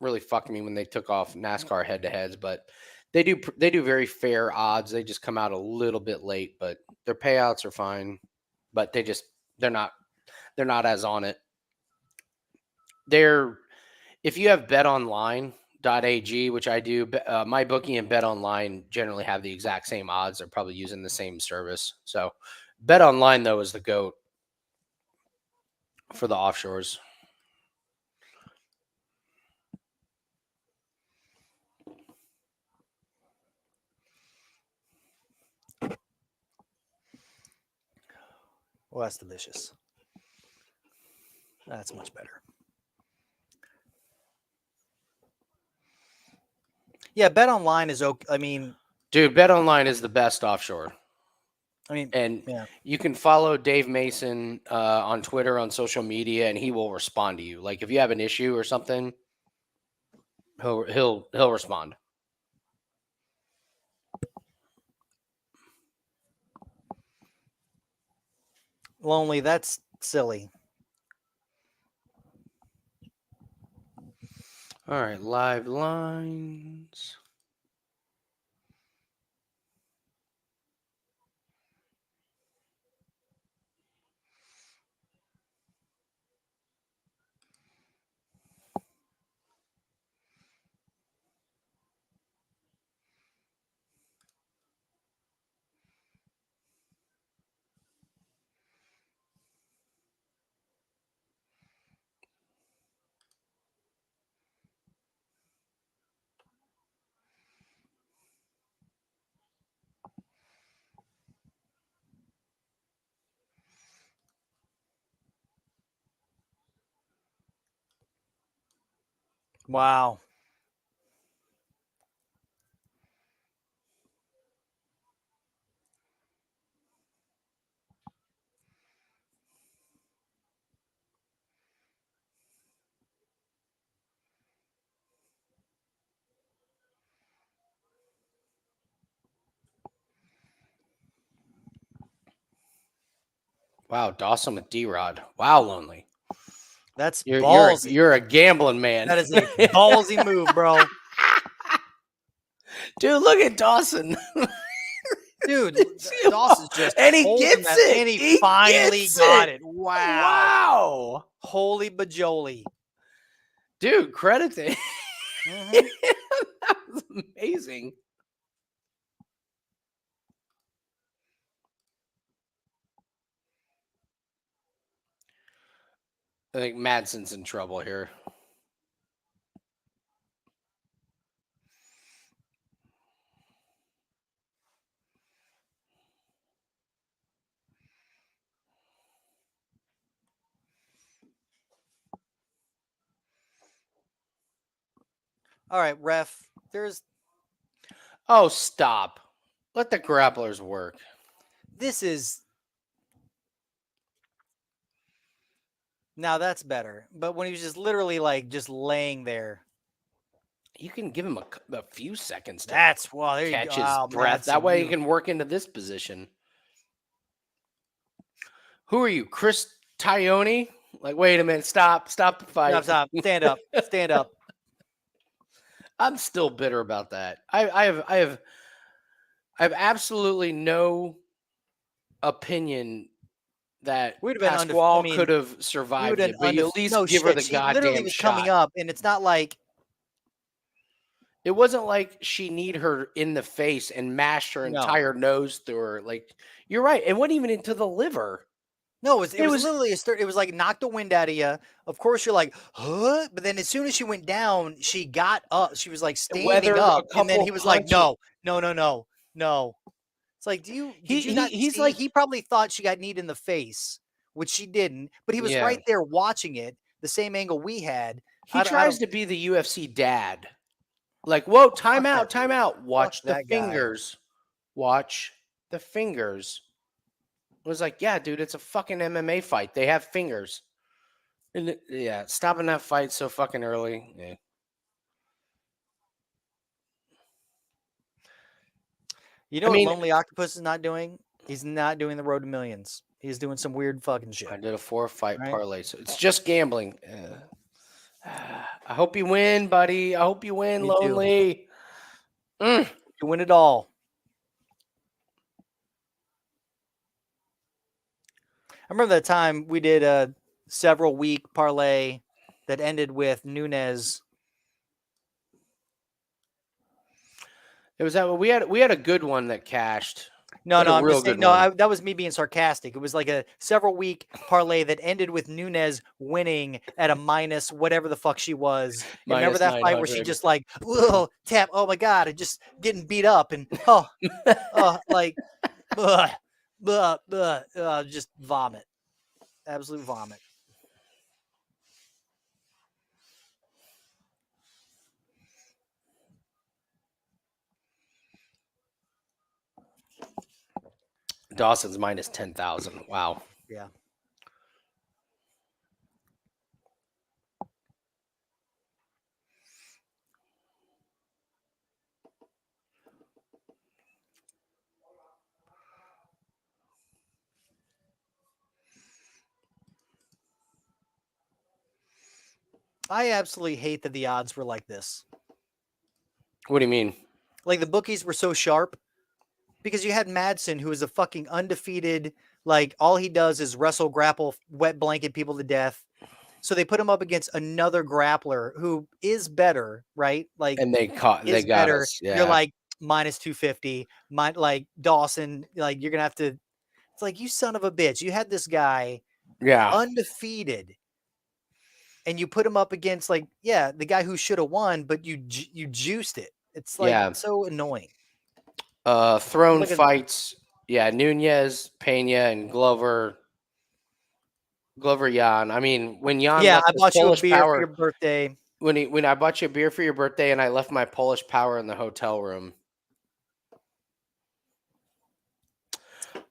A: really fucked me when they took off NASCAR head-to-heads, but they do very fair odds. They just come out a little bit late, but their payouts are fine. But they're not as on it. If you have betonline.ag, which I do, my bookie and BetOnline generally have the exact same odds. They're probably using the same service. So BetOnline though is the GOAT for the offshores.
B: Well, that's delicious. That's much better. Yeah, BetOnline is okay. I mean,
A: dude, BetOnline is the best offshore.
B: I mean,
A: and
B: yeah.
A: You can follow Dave Mason on Twitter, on social media, and he will respond to you. Like if you have an issue or something, he'll respond.
B: Lonely, that's silly.
A: All right, live lines.
B: Wow.
A: Wow, Dawson with D-Rod. Wow, Lonely.
B: That's ballsy.
A: You're a gambling man.
B: That is a ballsy move, bro.
A: Dude, look at Dawson.
B: Dude, Dawson's just
A: and he gets it.
B: And he finally got it. Wow.
A: Wow.
B: Holy bajoli.
A: Dude, credit to him. That was amazing. I think Madsen's in trouble here.
B: All right, ref. There's
A: Oh, stop. Let the grapplers work.
B: this is now that's better. But when he was just literally like just laying there,
A: You can give him a few seconds to
B: that's well. There you
A: catch
B: go.
A: his
B: Oh,
A: breath. That
B: Madsen,
A: way he
B: you-
A: can work into this position. Who are you, Chris Tyone? Like, wait a minute. Stop the fight.
B: Stop. Stand up. Stand up.
A: I'm still bitter about that. I have absolutely no opinion that
B: We'd have been
A: Pasquale
B: I mean,
A: could have
B: we
A: survived
B: would
A: it, but you at least
B: no
A: give
B: shit.
A: her the
B: She literally
A: goddamn
B: was
A: shot.
B: coming up, and it's not like
A: It wasn't like she kneed her in the face and mashed her
B: No.
A: entire nose through her. Like, you're right. It wasn't even into the liver.
B: no. It
A: It
B: was
A: was-
B: literally it was like knock the wind out of you. Of course, you're like, huh? But then as soon as she went down, she got up. She was like standing
A: Weathered a
B: up, and then
A: couple
B: he was like,
A: punches.
B: no. It's like, did you not
A: he's
B: see?
A: like,
B: He probably thought she got kneed in the face, which she didn't. But he was
A: Yeah.
B: right there watching it, the same angle we had.
A: he
B: I
A: tries
B: don't-
A: to be the UFC dad. Like, whoa, time
B: Fuck
A: out,
B: that
A: time out. Watch the
B: that guy.
A: fingers. Watch the fingers. It was like, yeah, dude, it's a fucking MMA fight. They have fingers. And yeah, stopping that fight so fucking early. Yeah.
B: You know
A: I
B: what
A: mean-
B: Lonely Octopus is not doing? He's not doing the Road to Millions. He's doing some weird fucking shit.
A: I did a 4-fight
B: Right.
A: parlay, so it's just gambling. I hope you win, buddy. I hope you win,
B: Me too.
A: Lonely. Mm.
B: You win it all. I remember that time we did a several week parlay that ended with Nunes.
A: It was that we had a good one that cashed.
B: No,
A: What a
B: no, I'm
A: real
B: just saying,
A: good
B: no,
A: one.
B: that was me being sarcastic. It was like a several week parlay that ended with Nunes winning at a minus whatever the fuck she was. And remember
A: Minus
B: that fight where she
A: 900.
B: just like, whoa, tap, oh my God, and just getting beat up and like, just vomit. Absolute vomit.
A: Dawson's minus 10,000. Wow.
B: Yeah. I absolutely hate that the odds were like this.
A: What do you mean?
B: Like the bookies were so sharp because you had Madsen, who is a fucking undefeated, like all he does is wrestle, grapple, wet blanket people to death. So they put him up against another grappler who is better, right? Like
A: And they got
B: better.
A: us. Yeah.
B: You're like minus 250, like Dawson, like you're gonna have to. It's like, you son of a bitch. You had this guy
A: yeah.
B: undefeated, and you put him up against like, yeah, the guy who should have won, but you juiced it. It's like,
A: Yeah.
B: it's so annoying.
A: Throne
B: Look at-
A: fights. Yeah, Nunez, Pena, and Glover Jan. I mean, when Jan
B: Yeah,
A: left
B: I
A: his
B: bought you a
A: Polish
B: beer
A: power,
B: for your birthday.
A: when I bought you a beer for your birthday and I left my Polish power in the hotel room.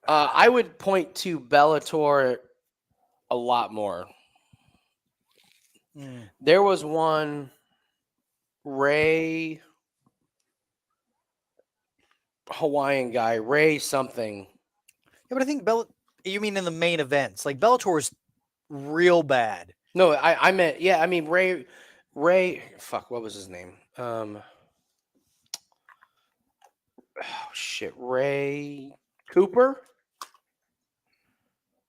A: I would point to Bellator a lot more.
B: Mm.
A: There was one Ray Hawaiian guy, Ray something.
B: Yeah, but I think you mean in the main events. Like Bellator is real bad.
A: No, I meant, yeah, I mean Ray fuck, what was his name? Oh shit, Ray Cooper?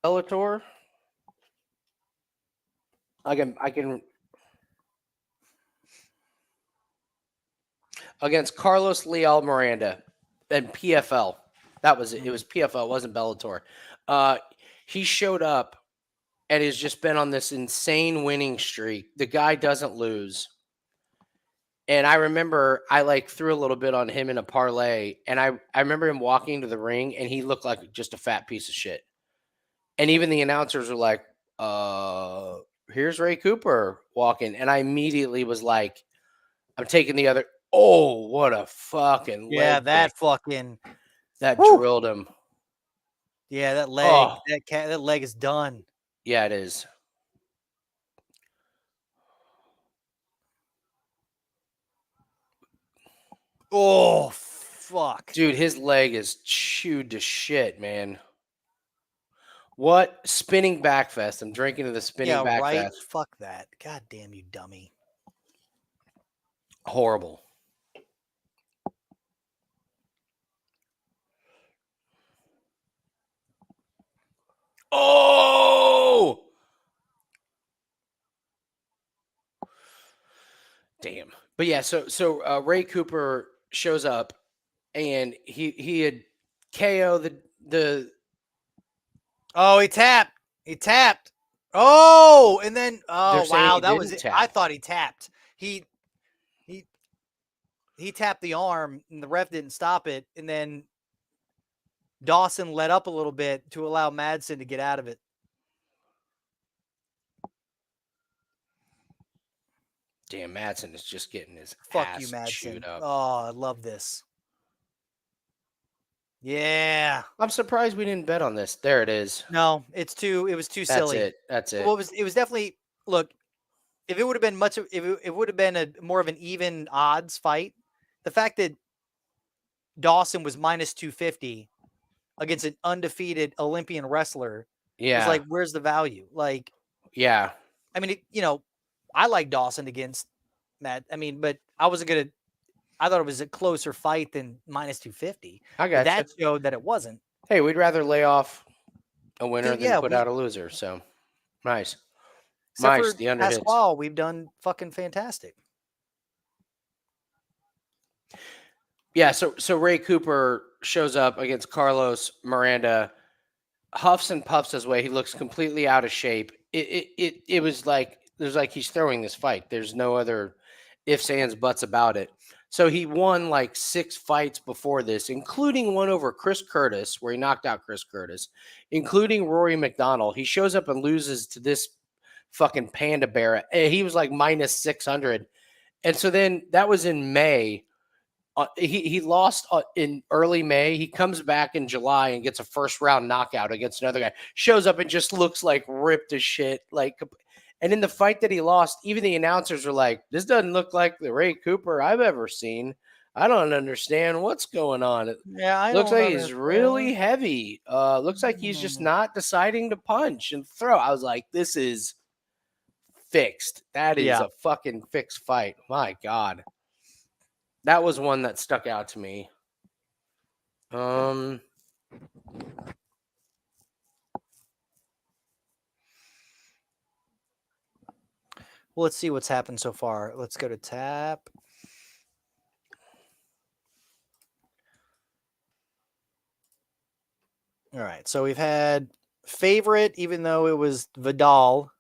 A: Bellator? I can against Carlos Leal Miranda and PFL. That was it. It was PFL, it wasn't Bellator. He showed up and has just been on this insane winning streak. The guy doesn't lose. And I remember I like threw a little bit on him in a parlay, and I remember him walking to the ring, and he looked like just a fat piece of shit. And even the announcers were like, here's Ray Cooper walking. And I immediately was like, I'm taking the other. Oh, what a fucking
B: Yeah,
A: leg
B: that
A: kick.
B: fucking
A: That
B: Woo!
A: drilled him.
B: yeah, that leg,
A: Oh.
B: that leg is done.
A: Yeah, it is.
B: Oh fuck,
A: Dude, his leg is chewed to shit, man. What spinning back fest? I'm drinking to the spinning
B: yeah,
A: back
B: right.
A: fest.
B: Fuck that. God damn you, dummy.
A: Horrible. Oh, damn. But yeah, so Ray Cooper shows up, and he had KO the.
B: Oh, he tapped. He tapped. Oh, and then
A: They're saying
B: wow,
A: he
B: that was
A: didn't
B: it. I
A: tap.
B: thought he tapped. He tapped the arm, and the ref didn't stop it, and then Dawson let up a little bit to allow Madsen to get out of it.
A: Damn, Madsen is just getting his
B: Fuck
A: ass
B: you, Madsen.
A: chewed up.
B: Oh, I love this. Yeah.
A: I'm surprised we didn't bet on this. There it is.
B: No, it was too
A: That's
B: silly.
A: it. That's it.
B: Well, it was definitely, look, if it would have been it would have been a more of an even odds fight. The fact that Dawson was minus 250 against an undefeated Olympian wrestler
A: Yeah.
B: was like, where's the value? Like,
A: yeah.
B: I mean, I like Dawson against Matt. I mean, but I thought it was a closer fight than minus 250.
A: I
B: But
A: got
B: that
A: you.
B: showed that it wasn't.
A: Hey, we'd rather lay off a winner
B: Dude,
A: than
B: yeah,
A: put out a loser. So nice.
B: Except
A: Nice.
B: for
A: The under hits.
B: Pasquale, we've done fucking fantastic.
A: Yeah, so Ray Cooper shows up against Carlos Miranda, huffs and puffs his way. He looks completely out of shape. It was like he's throwing this fight. There's no other ifs, ands, buts about it. So he won like 6 fights before this, including one over Chris Curtis, where he knocked out Chris Curtis, including Rory McDonald. He shows up and loses to this fucking panda bear. He was like minus 600. And so then that was in May. He lost in early May. He comes back in July and gets a first round knockout against another guy. Shows up and just looks like ripped as shit. And in the fight that he lost, even the announcers were like, "This doesn't look like the Ray Cooper I've ever seen. I don't understand what's going on. It
B: Yeah,
A: looks like he's really heavy. Looks like he's just not deciding to punch and throw." I was like, "This is fixed. That is a fucking fixed fight. My God." That was one that stuck out to me.
B: Well, let's see what's happened so far. Let's go to tap. All right. So we've had favorite, even though it was Vidal.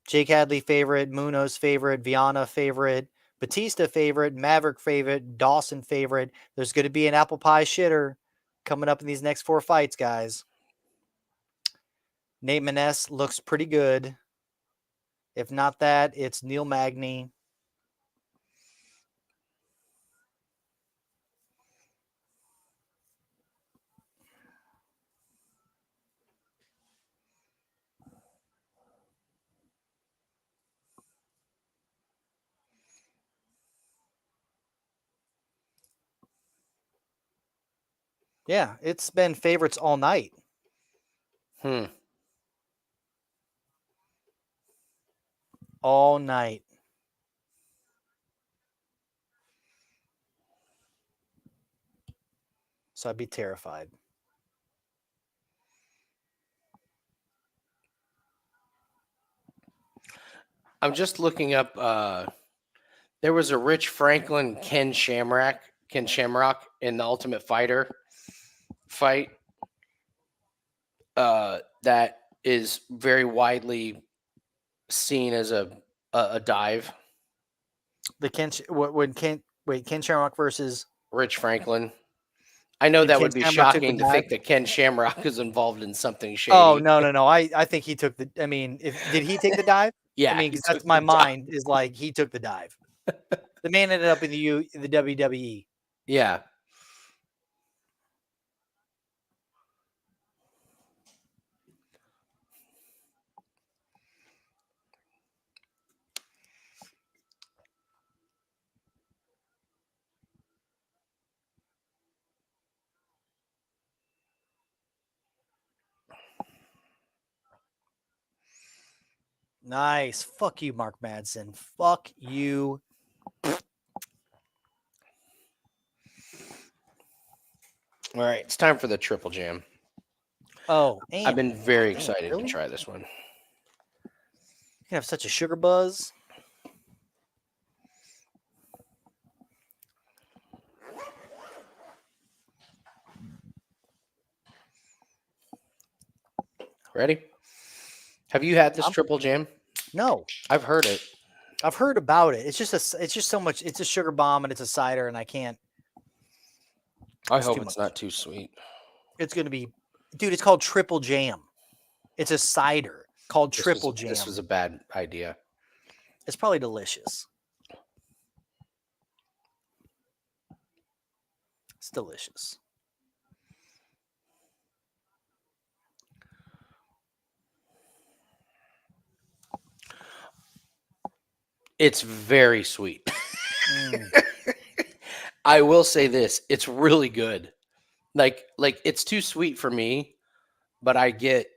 B: Jake Hadley favorite, Munoz favorite, Viana favorite, Bautista favorite, Maverick favorite, Dawson favorite. There's going to be an apple pie shitter coming up in these next 4 fights, guys. Nate Maness looks pretty good. If not that, it's Neil Magny. Yeah, it's been favorites all night. All night. So I'd be terrified.
A: I'm just looking up. There was a Rich Franklin Ken Shamrock in the Ultimate Fighter fight. that is very widely seen as a dive.
B: The Ken Shamrock versus
A: Rich Franklin. I know
B: And
A: that
B: Ken
A: would be
B: Shamrock took the
A: shocking to think
B: dive?
A: that Ken Shamrock is involved in something shady.
B: Oh no! I think he took the. I mean, did he take the dive?
A: Yeah,
B: I mean,
A: he
B: 'cause that's
A: took
B: my
A: the dive.
B: mind is like he took the dive. The man ended up in the WWE.
A: Yeah.
B: Nice. Fuck you, Mark Madsen. Fuck you.
A: All right, it's time for the Triple Jam.
B: Oh,
A: I've been very
B: damn,
A: excited
B: really?
A: to try this one.
B: You have such a sugar buzz.
A: Ready? Have you had this Triple Jam?
B: No,
A: I've heard it.
B: I've heard about it. It's just so much. It's a sugar bomb and it's a cider, and I can't.
A: I
B: It's
A: hope
B: too
A: it's
B: much.
A: not too sweet.
B: It's gonna be, dude. It's called Triple Jam. It's a cider called Triple Jam.
A: This was a bad idea.
B: It's probably delicious. It's delicious.
A: It's very sweet.
B: Mm.
A: I will say this, it's really good. Like it's too sweet for me, but I get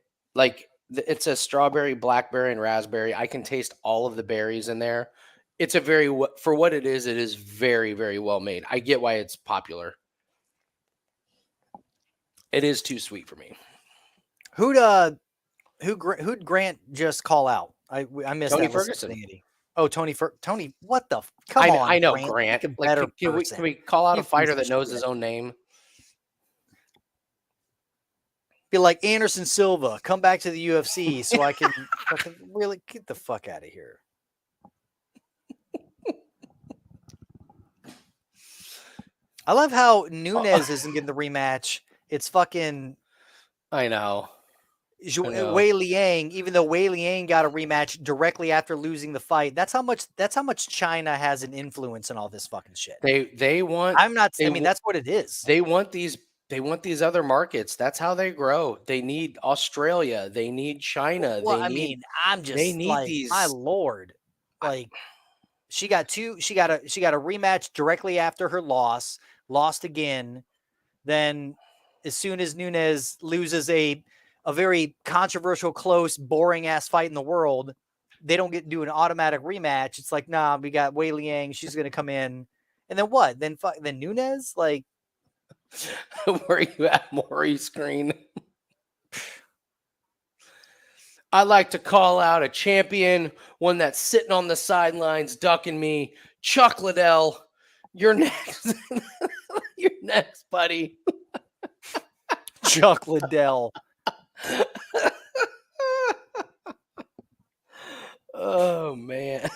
A: it's a strawberry, blackberry, and raspberry. I can taste all of the berries in there. It's a very for what it is very, very well made. I get why it's popular. It is too sweet for me.
B: Who'd Grant just call out? I missed
A: Tony
B: that
A: Ferguson.
B: listening. Oh, Tony, what the? Come on,
A: I know
B: Grant.
A: Grant.
B: Pick a
A: Like,
B: better
A: can
B: person.
A: we call out
B: You
A: a fighter
B: piece of
A: that knows
B: shit.
A: his own name?
B: Be like Anderson Silva. Come back to the UFC so I can fucking really get the fuck out of here. I love how Nunes isn't getting the rematch. It's fucking
A: I know. know.
B: Wei Liang, even though Wei Liang got a rematch directly after losing the fight. That's how much China has an influence in all this fucking shit.
A: They want.
B: I'm not. I mean, that's what it is.
A: They want these. They want these other markets. That's how they grow. They need Australia. They need China.
B: Well,
A: they need,
B: I'm just
A: they need
B: like,
A: these.
B: my lord, like she got a rematch directly after her loss, lost again. Then, as soon as Nunes loses a very controversial, close, boring ass fight in the world, they don't do an automatic rematch. It's like, nah, we got Wei Liang. She's gonna come in, and then what? Then Nunes, like.
A: Where you at, Maury screen? I like to call out a champion, one that's sitting on the sidelines, ducking me. Chuck Liddell, you're next. You're next, buddy.
B: Chuck Liddell.
A: Oh man.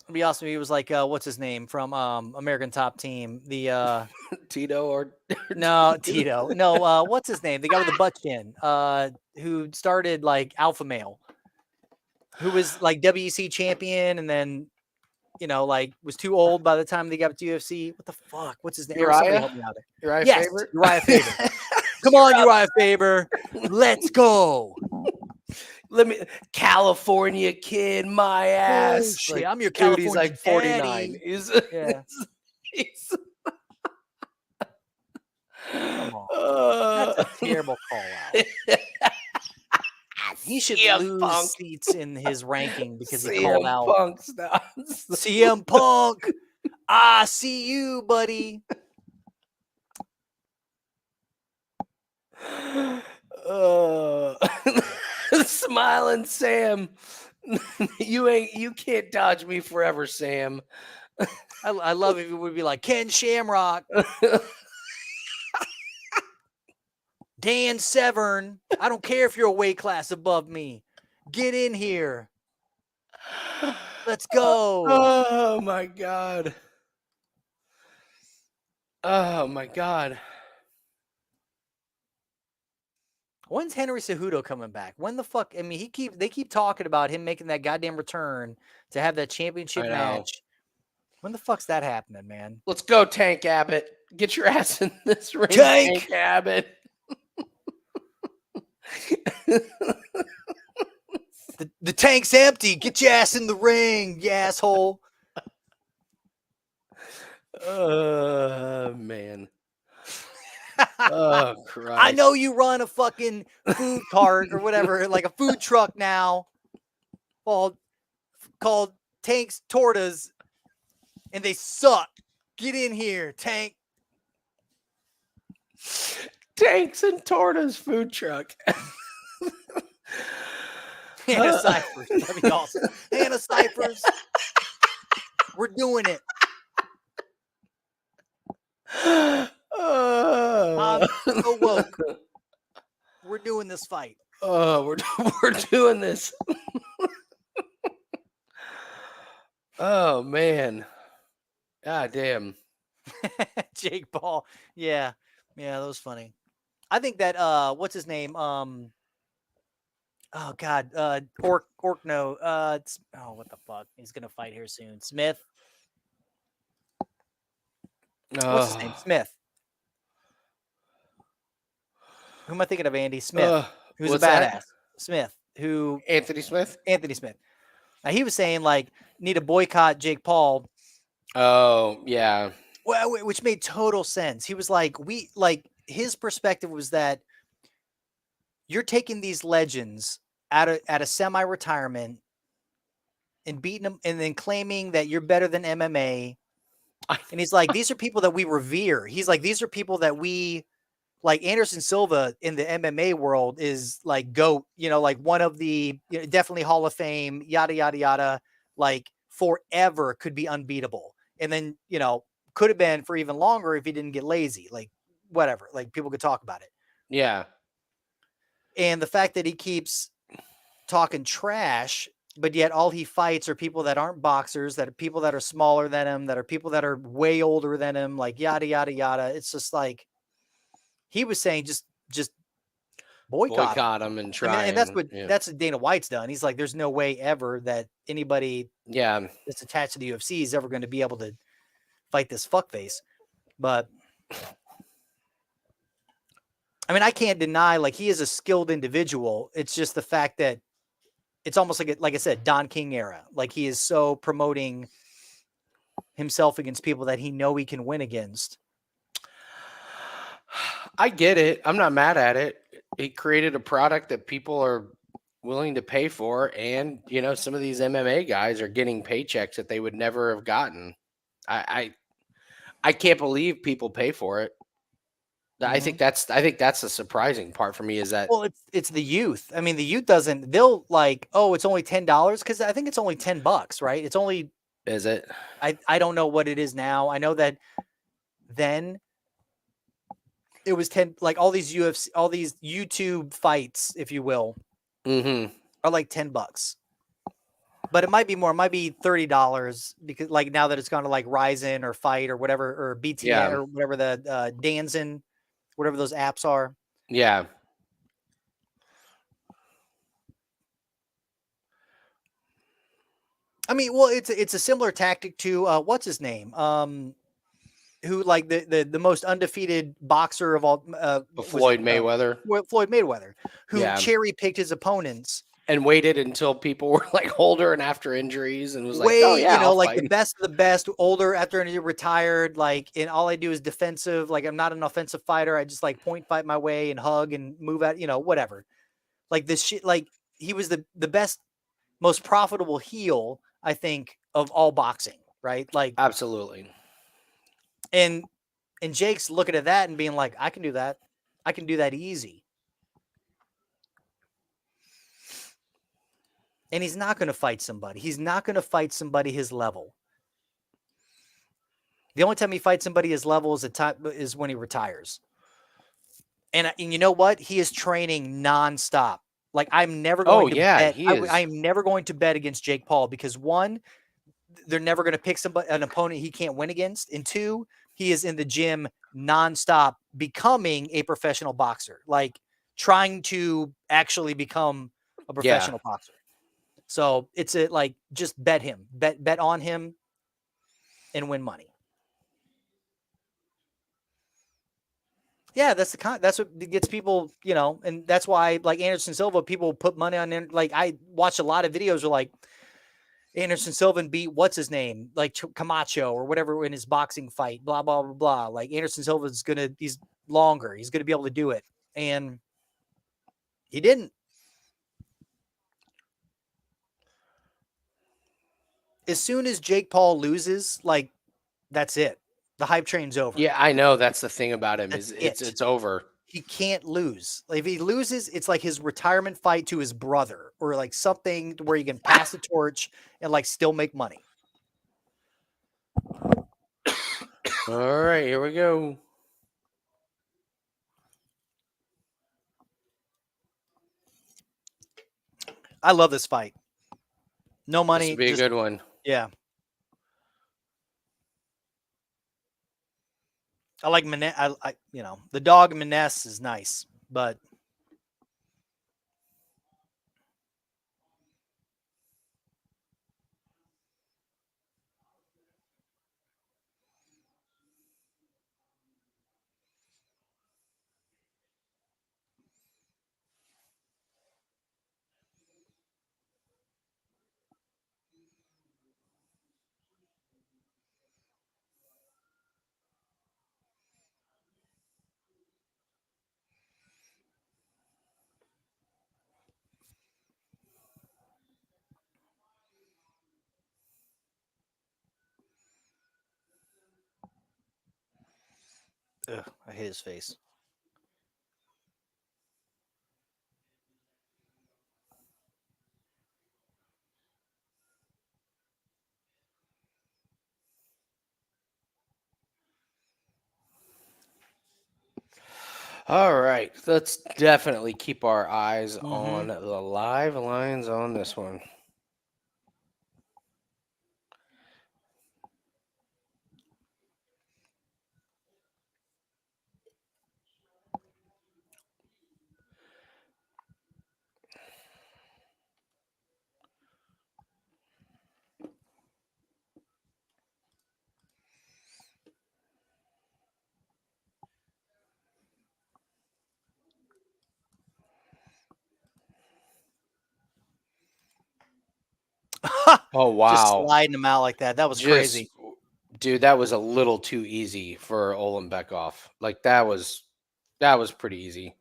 B: It'd be awesome. He was like, what's his name from American Top Team? The
A: Tito or
B: no, Tito. No, what's his name? The guy with the butt chin, who started like Alpha Male, who was like WEC champion and then, like was too old by the time they got to UFC. What the fuck? What's his name? Somebody help me out there.
A: Uriah
B: Yes,
A: Faber?
B: Uriah Faber. Come on, Uriah Faber. Let's go.
A: California kid, my ass.
B: Oh, shit,
A: Like,
B: I'm your
A: dude, he's
B: California
A: like 49.
B: daddy.
A: He's
B: Yeah.
A: he's
B: Come on. That's a terrible call out. He should
A: CM
B: lose
A: Punk.
B: seats in his ranking because he
A: CM
B: called out
A: Punk stuff.
B: CM Punk. I see you, buddy.
A: Smiling Sam. You can't dodge me forever, Sam.
B: I love if it would be like Ken Shamrock. Dan Severn, I don't care if you're a weight class above me. Get in here. Let's go.
A: Oh my god. Oh my god.
B: When's Henry Cejudo coming back? When the fuck? I mean, they keep talking about him making that goddamn return to have that championship
A: I know.
B: match. When the fuck's that happening, man?
A: Let's go, Tank Abbott. Get your ass in this ring,
B: Tank!
A: Tank Abbott.
B: The tank's empty. Get your ass in the ring, you asshole.
A: Man. Oh, Christ.
B: I know you run a fucking food cart or whatever, like a food truck now called Tank's Tortas, and they suck. Get in here, Tank.
A: Tanks and Tortas food truck.
B: Hannah Cyphers. That'd be awesome. Hannah Cyphers. We're doing it. I'm so woke. We're doing this fight.
A: Oh, we're doing this. Oh man. God damn.
B: Jake Paul. Yeah. Yeah, that was funny. I think that what's his name? Oh God. Orkno. What the fuck? He's gonna fight here soon. Smith. What's his name? Smith. Who am I thinking of, Andy? Smith. Who's a badass.
A: That?
B: Smith. Who?
A: Anthony Smith?
B: Anthony Smith. Now, he was saying, like, need to boycott Jake Paul.
A: Oh, yeah.
B: Well, which made total sense. He was like, his perspective was that you're taking these legends at a semi-retirement and beating them and then claiming that you're better than MMA. And he's like, these are people that we revere. He's like, these are people that we, like Anderson Silva in the MMA world is like GOAT, like one of the definitely Hall of Fame, yada, yada, yada, like forever could be unbeatable. And then, could have been for even longer if he didn't get lazy, like whatever, like people could talk about it.
A: Yeah.
B: And the fact that he keeps talking trash, but yet all he fights are people that aren't boxers, that are people that are smaller than him, that are people that are way older than him, like yada, yada, yada. It's just like, he was saying, just boycott him and try. And that's what Dana White's done. He's like, there's no way ever that anybody that's attached to the UFC is ever going to be able to fight this fuckface. But I mean, I can't deny, like, he is a skilled individual. It's just the fact that it's almost like I said, Don King era. Like, he is so promoting himself against people that he he can win against.
A: I get it. I'm not mad at it. He created a product that people are willing to pay for. And, some of these MMA guys are getting paychecks that they would never have gotten. I can't believe people pay for it. Mm-hmm. I think that's the surprising part for me is that.
B: Well, it's the youth. I mean, the youth they'll like, oh, it's only $10 because I think it's only $10, right? It's only.
A: Is it?
B: I don't know what it is now. I know that then it was 10, like all these UFC, all these YouTube fights, if you will, are like $10. But it might be more. It might be $30 because, like, now that it's gone to like Ryzen or Fight or whatever, or BTN or whatever the Danzen, whatever those apps are.
A: Yeah.
B: I mean, well, it's a similar tactic to what's his name? Who, like, the most undefeated boxer of all,
A: Floyd Mayweather.
B: Floyd Mayweather, who cherry picked his opponents
A: and waited until people were like older and after injuries, and was like,
B: like the best of the best, older after injury, retired. Like, and all I do is defensive. Like, I'm not an offensive fighter. I just like point fight my way and hug and move out. Whatever. Like this shit. Like, he was the best, most profitable heel, I think, of all boxing. Right. Like,
A: absolutely.
B: And Jake's looking at that and being like, I can do that. I can do that easy. And he's not going to fight somebody. He's not going to fight somebody his level. The only time he fights somebody his level is when he retires. And you know what? He is training nonstop. Like I'm never
A: Oh
B: going to
A: yeah,
B: bet.
A: he is.
B: I am never going to bet against Jake Paul because one, they're never going to pick an opponent he can't win against, and two, he is in the gym nonstop, becoming a professional boxer, like trying to actually become a professional boxer. So it's like just bet him, bet on him, and win money. Yeah, that's what gets people, and that's why like Anderson Silva, people put money on him. Like I watched a lot of videos where like Anderson Silva beat what's his name, like Camacho or whatever in his boxing fight, blah blah blah blah. Like Anderson Silva's he's longer, he's gonna be able to do it, and he didn't. As soon as Jake Paul loses, like that's it. The hype train's over.
A: Yeah, I know. That's the thing about him
B: That's
A: is it's over.
B: He can't lose. Like if he loses, it's like his retirement fight to his brother or like something where he can pass the torch and like still make money.
A: All right, here we go.
B: I love this fight. No money.
A: This would be a good one.
B: Yeah. I like Maness. I the dog Maness is nice, but I hate his face.
A: All right, let's definitely keep our eyes on the live lines on this one. Oh wow!
B: Just sliding him out like that. That was crazy.
A: Dude, that was a little too easy for Ulanbekov. Like that was pretty easy.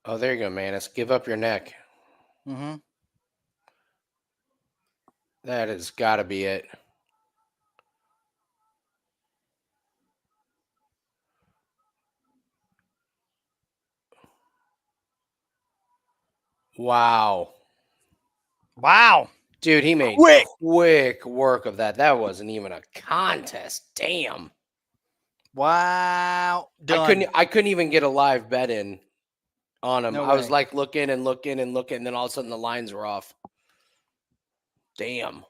A: Oh, there you go, Maness. Give up your neck.
B: Mm-hmm.
A: That has got to be it. Wow.
B: Wow.
A: Dude, he made quick work of that. That wasn't even a contest. Damn.
B: Wow. Done.
A: I couldn't even get a live bet in on him.
B: No
A: I was
B: way.
A: like looking and looking and looking, and then all of a sudden the lines were off. Damn.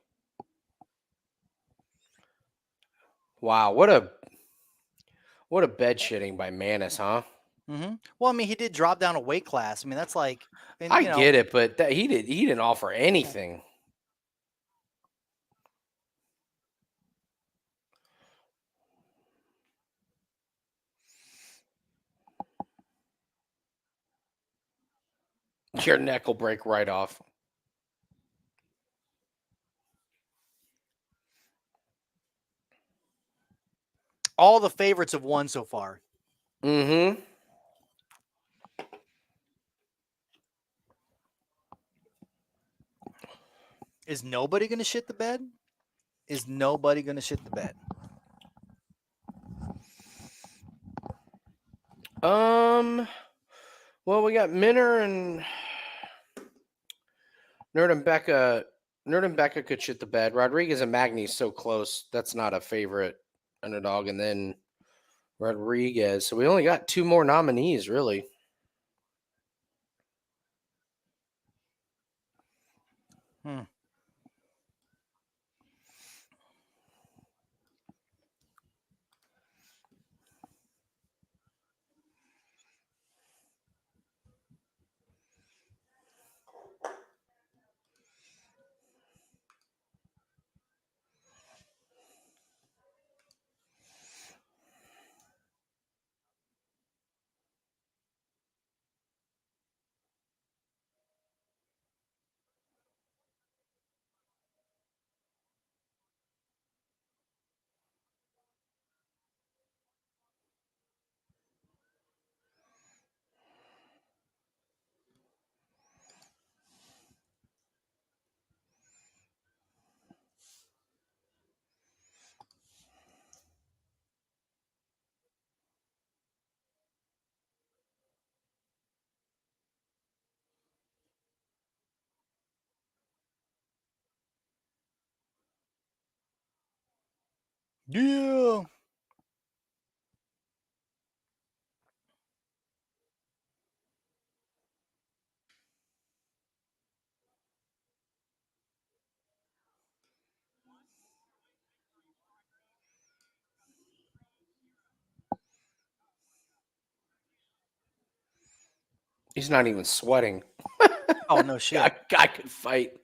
A: Wow, what a bed shitting by Maness, huh?
B: Well, I mean, he did drop down a weight class. I mean, that's like, and,
A: I get it, but he didn't offer anything. Your neck will break right off.
B: all the favorites have won so far.
A: Mm-hmm.
B: Is nobody going to shit the bed? Is nobody going to shit the bed?
A: Well, we got Minner and Nuerdanbieke. Nuerdanbieke could shit the bed. Rodriguez and Magny so close. That's not a favorite underdog. And then Rodriguez. So we only got 2 more nominees, really.
B: Yeah.
A: He's not even sweating.
B: Oh, no shit.
A: Guy could fight.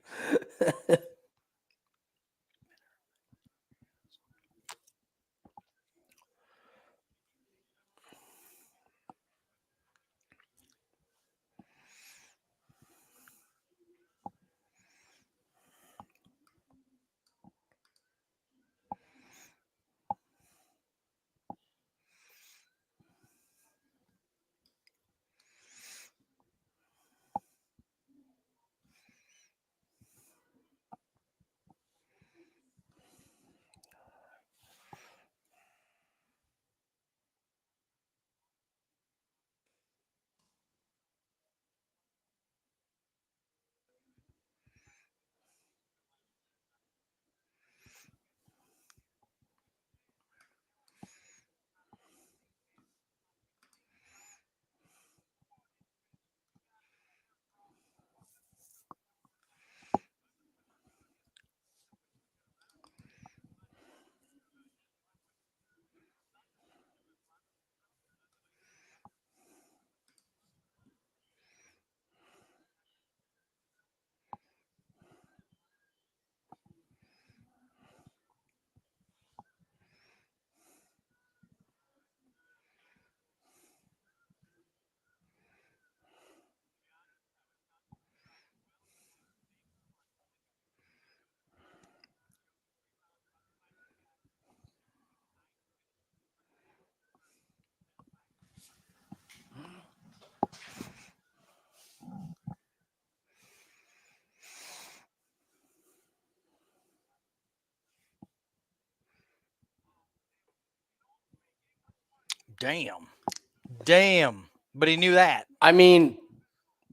B: Damn. But he knew that.
A: I mean,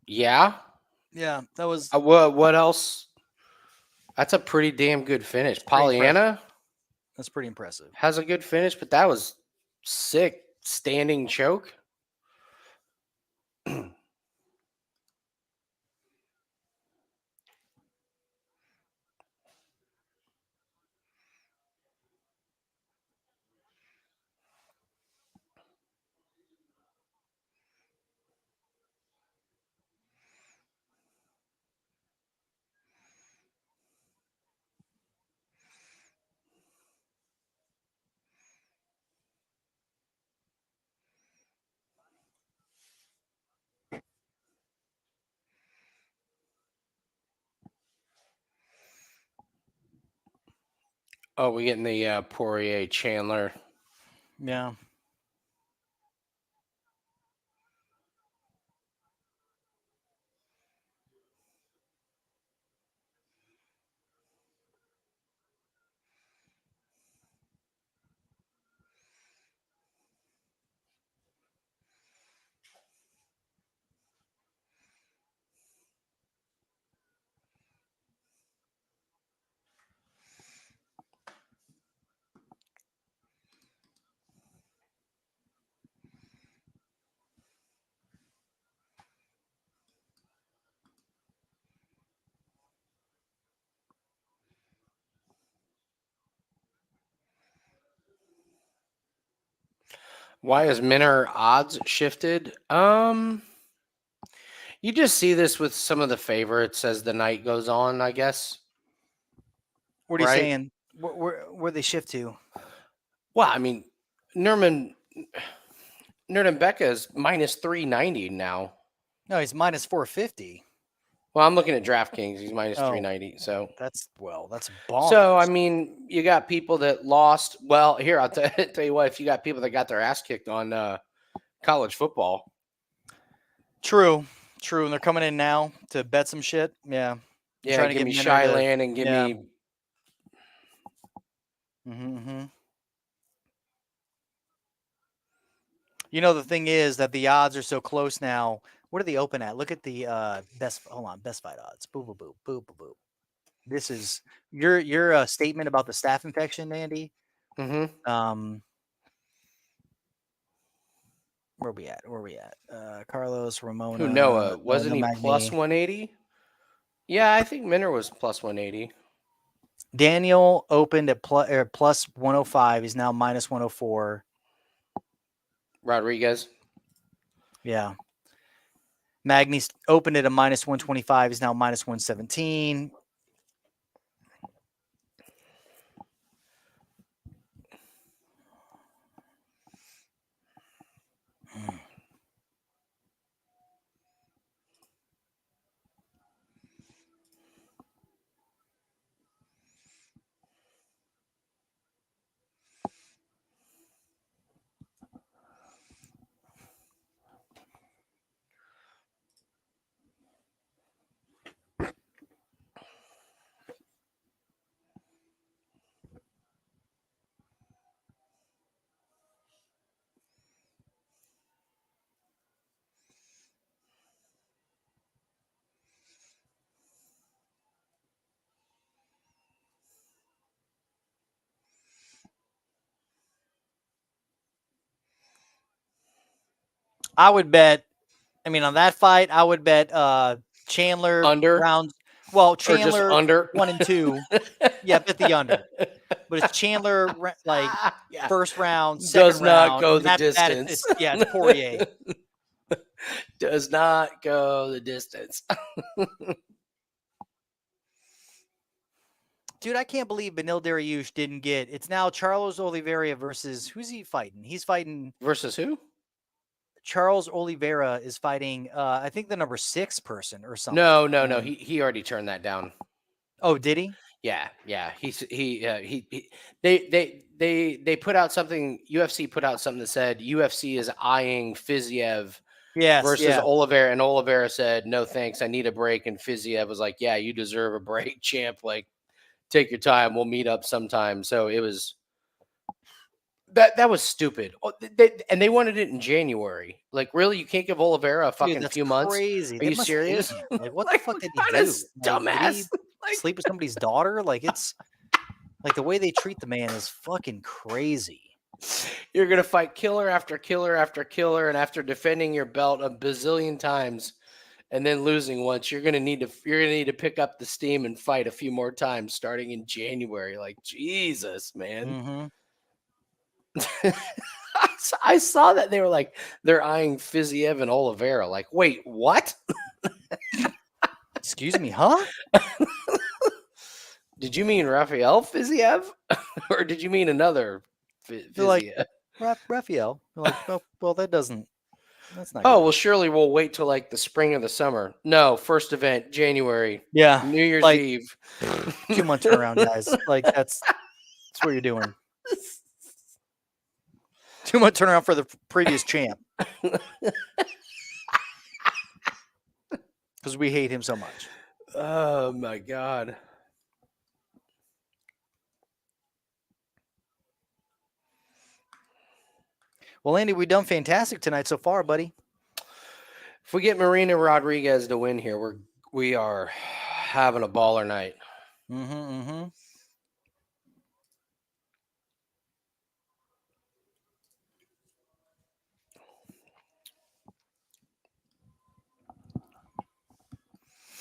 A: yeah.
B: Yeah, that was
A: What else? That's a pretty damn good finish.
B: pretty
A: Polyana
B: that's pretty impressive.
A: has a good finish, but that was sick. Standing choke. Oh, we getting the Poirier Chandler.
B: Yeah.
A: Why is Minner odds shifted? You just see this with some of the favorites as the night goes on, I guess.
B: What are you
A: Right?
B: saying? Where they shift to?
A: Well, I mean, Nuerdanbieke is minus 390 now.
B: No, he's minus 450.
A: Well, I'm looking at DraftKings. He's minus
B: Oh.
A: 390. So
B: That's bonkers.
A: So, I mean, you got people that lost. Well, here, I'll tell you what, if you got people that got their ass kicked on college football.
B: True. And they're coming in now to bet some shit. Yeah.
A: Yeah,
B: trying to
A: give
B: get
A: me
B: Minner to-
A: Shayilan and give
B: yeah.
A: me.
B: Mm-hmm. You know, the thing is that the odds are so close now. What are they open at? Look at the best fight odds. Boop, boop, boop, boop, boop, boop. This is your statement about the staph infection, Andy.
A: Mm-hmm.
B: Where we at? Carlos Ramona.
A: Who, Noah? Wasn't he
B: Magny.
A: plus 180? Yeah, I think Minner was plus 180.
B: Daniel opened at plus 105. He's now minus 104.
A: Rodriguez.
B: Yeah. Magny's opened at a minus 125. He's now minus 117. I would bet. I mean, on that fight, I would bet Chandler
A: Under?
B: rounds. Well,
A: Or just
B: Chandler
A: under?
B: 1 and 2. Yeah, bet the under. But it's Chandler like
A: Yeah.
B: first round, second
A: Does not
B: round,
A: go
B: and
A: the
B: after that,
A: distance.
B: it's Poirier.
A: Does not go the distance.
B: Dude, I can't believe Benil Dariush didn't get. It's now Charles Oliveira versus who's he fighting? He's fighting
A: Versus who?
B: Charles Oliveira is fighting. I think the number 6 person or something.
A: No. He already turned that down.
B: Oh, did he?
A: Yeah. They put out something. UFC put out something that said UFC is eyeing Fiziev versus Oliveira, and Oliveira said no thanks, I need a break, and Fiziev was like, yeah, you deserve a break, champ. Like, take your time. We'll meet up sometime. So it was that was stupid. And they wanted it in January. Like, really, you can't give Oliveira a fucking
B: that's
A: few months?
B: crazy.
A: Are
B: They
A: you
B: must hate
A: serious?
B: him. Like, what
A: Like,
B: the fuck did
A: what
B: he
A: kind
B: do?
A: of
B: Like, did
A: dumbass?
B: he
A: Like,
B: sleep with somebody's daughter? Like, it's like the way they treat the man is fucking crazy.
A: you're gonna fight killer after killer after killer, and after defending your belt a bazillion times and then losing once, you're gonna need to pick up the steam and fight a few more times starting in January. Like, Jesus, man.
B: Mm-hmm.
A: I saw that they were like, they're eyeing Fiziev and Oliveira. Like, wait, what?
B: Excuse me, huh?
A: Did you mean Rafael Fiziev? Or did you mean another
B: They're like,
A: Fiziev?
B: Raphael. They're like, well, that's not
A: Oh,
B: good.
A: well, surely we'll wait till like the spring or the summer. No, first event, January,
B: Yeah,
A: New Year's
B: like,
A: Eve.
B: 2 month turnaround, guys. Like, that's That's what you're doing. Too much turnaround for the previous champ. Because we hate him so much.
A: Oh my God.
B: Well, Andy, we've done fantastic tonight so far, buddy.
A: If we get Marina Rodriguez to win here, we are having a baller night.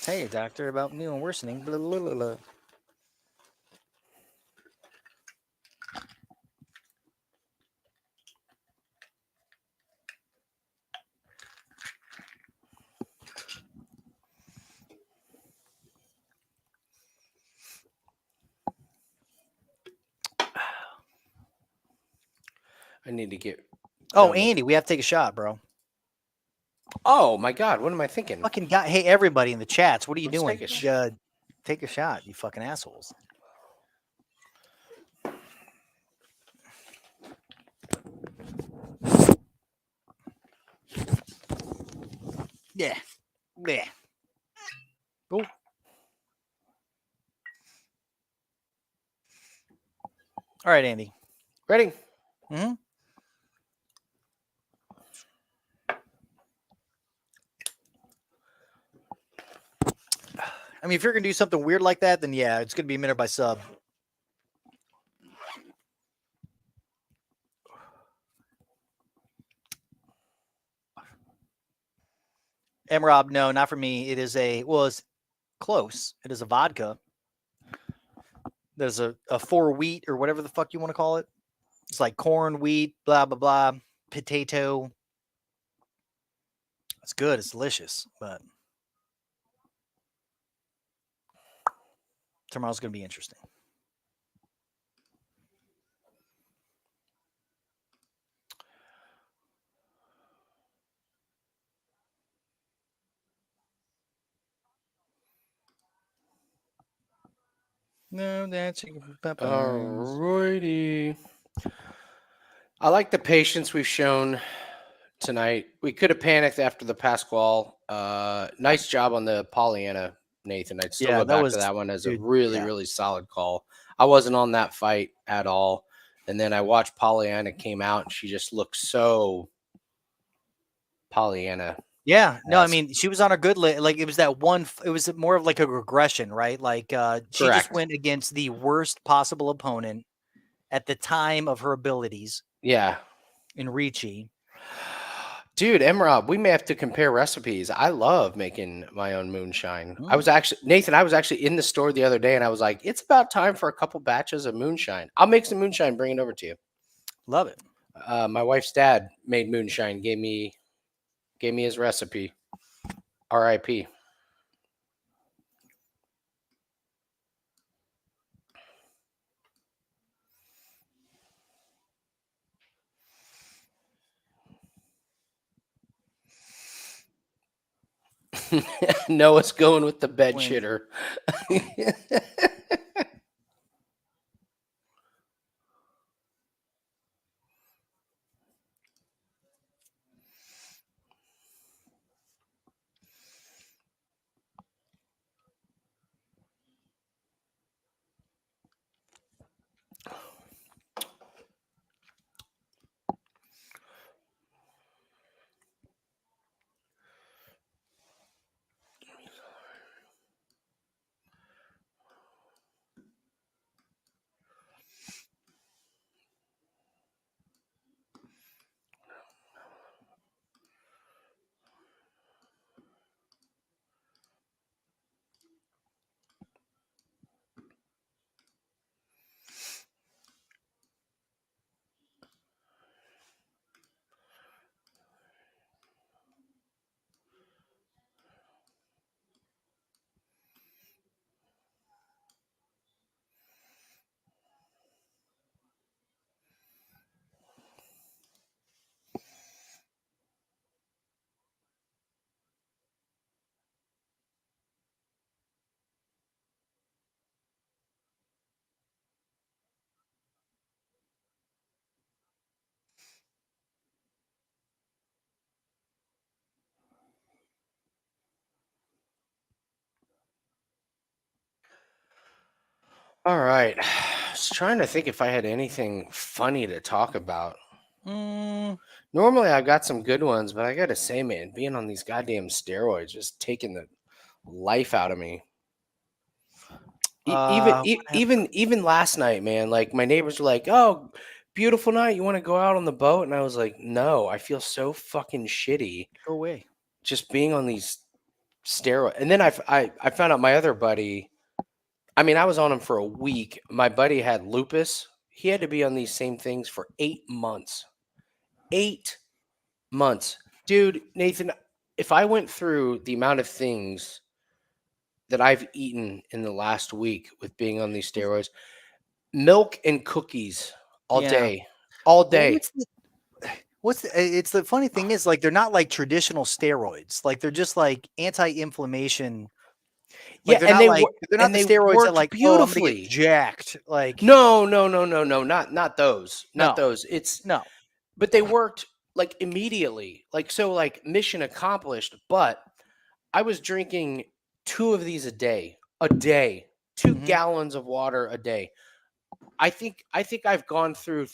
B: Tell you, doctor, about new and worsening. Blah, blah, blah, blah.
A: I need to get.
B: Oh,
A: done with-
B: Andy, we have to take a shot, bro.
A: Oh my God, what am I thinking?
B: Fucking got. Hey, everybody in the chats, what are you
A: Let's
B: doing?
A: take a shot.
B: Take a shot, you fucking assholes. Yeah. Yeah. Cool. All right, Andy.
A: Ready?
B: Mm-hmm. I mean, if you're going to do something weird like that, then yeah, it's going to be a minute by sub. Rob, no, not for me. It is it's close. It is a vodka. There's a 4 wheat or whatever the fuck you want to call it. It's like corn, wheat, blah, blah, blah, potato. It's good. It's delicious, but tomorrow's going to be interesting. No, that's
A: Alrighty. I like the patience we've shown tonight. We could have panicked after the Pasquale. Nice job on the Polyana, Nathan. I'd still
B: Yeah,
A: go
B: that
A: back
B: was-
A: to that one as
B: dude,
A: a really,
B: yeah.
A: really solid call. I wasn't on that fight at all. And then I watched Polyana came out and she just looked so Polyana.
B: Yeah, no, I
A: Yes.
B: mean, she was on a good like it was that one. It was more of like a regression, right? Like she just
A: Correct.
B: went against the worst possible opponent at the time of her abilities
A: Yeah.
B: in Ricci.
A: Dude, Emrob, we may have to compare recipes. I love making my own moonshine. I
B: Mm.
A: was actually, Nathan, I was actually in the store the other day and I was like, it's about time for a couple batches of moonshine. I'll make some moonshine, bring it over to you.
B: Love it.
A: My wife's dad made moonshine, gave me his recipe. R.I.P. Noah's going with the bed
B: Wait.
A: shitter. All right. I was trying to think if I had anything funny to talk about. Normally, I've got some good ones, but I got to say, man, being on these goddamn steroids just taking the life out of me. Even last night, man, like my neighbors were like, "Oh, beautiful night. You want to go out on the boat?" And I was like, "No, I feel so fucking shitty
B: Go away.
A: just being on these steroids." And then I found out my other buddy. I mean, I was on him for a week. My buddy had lupus. He had to be on these same things for 8 months. 8 months, dude. Nathan, if I went through the amount of things that I've eaten in the last week with being on these steroids, milk and cookies all day, all day.
B: It's the funny thing is like they're not like traditional steroids. Like they're just like anti-inflammation. Like,
A: Yeah,
B: they're not the steroids that like beautifully I'm gonna get jacked. Like
A: no, not those, not
B: No.
A: those. It's
B: no.
A: but they worked like immediately, like so, like mission accomplished. But I was drinking 2 of these a day, 2
B: Mhm.
A: gallons of water a day. I think I've gone through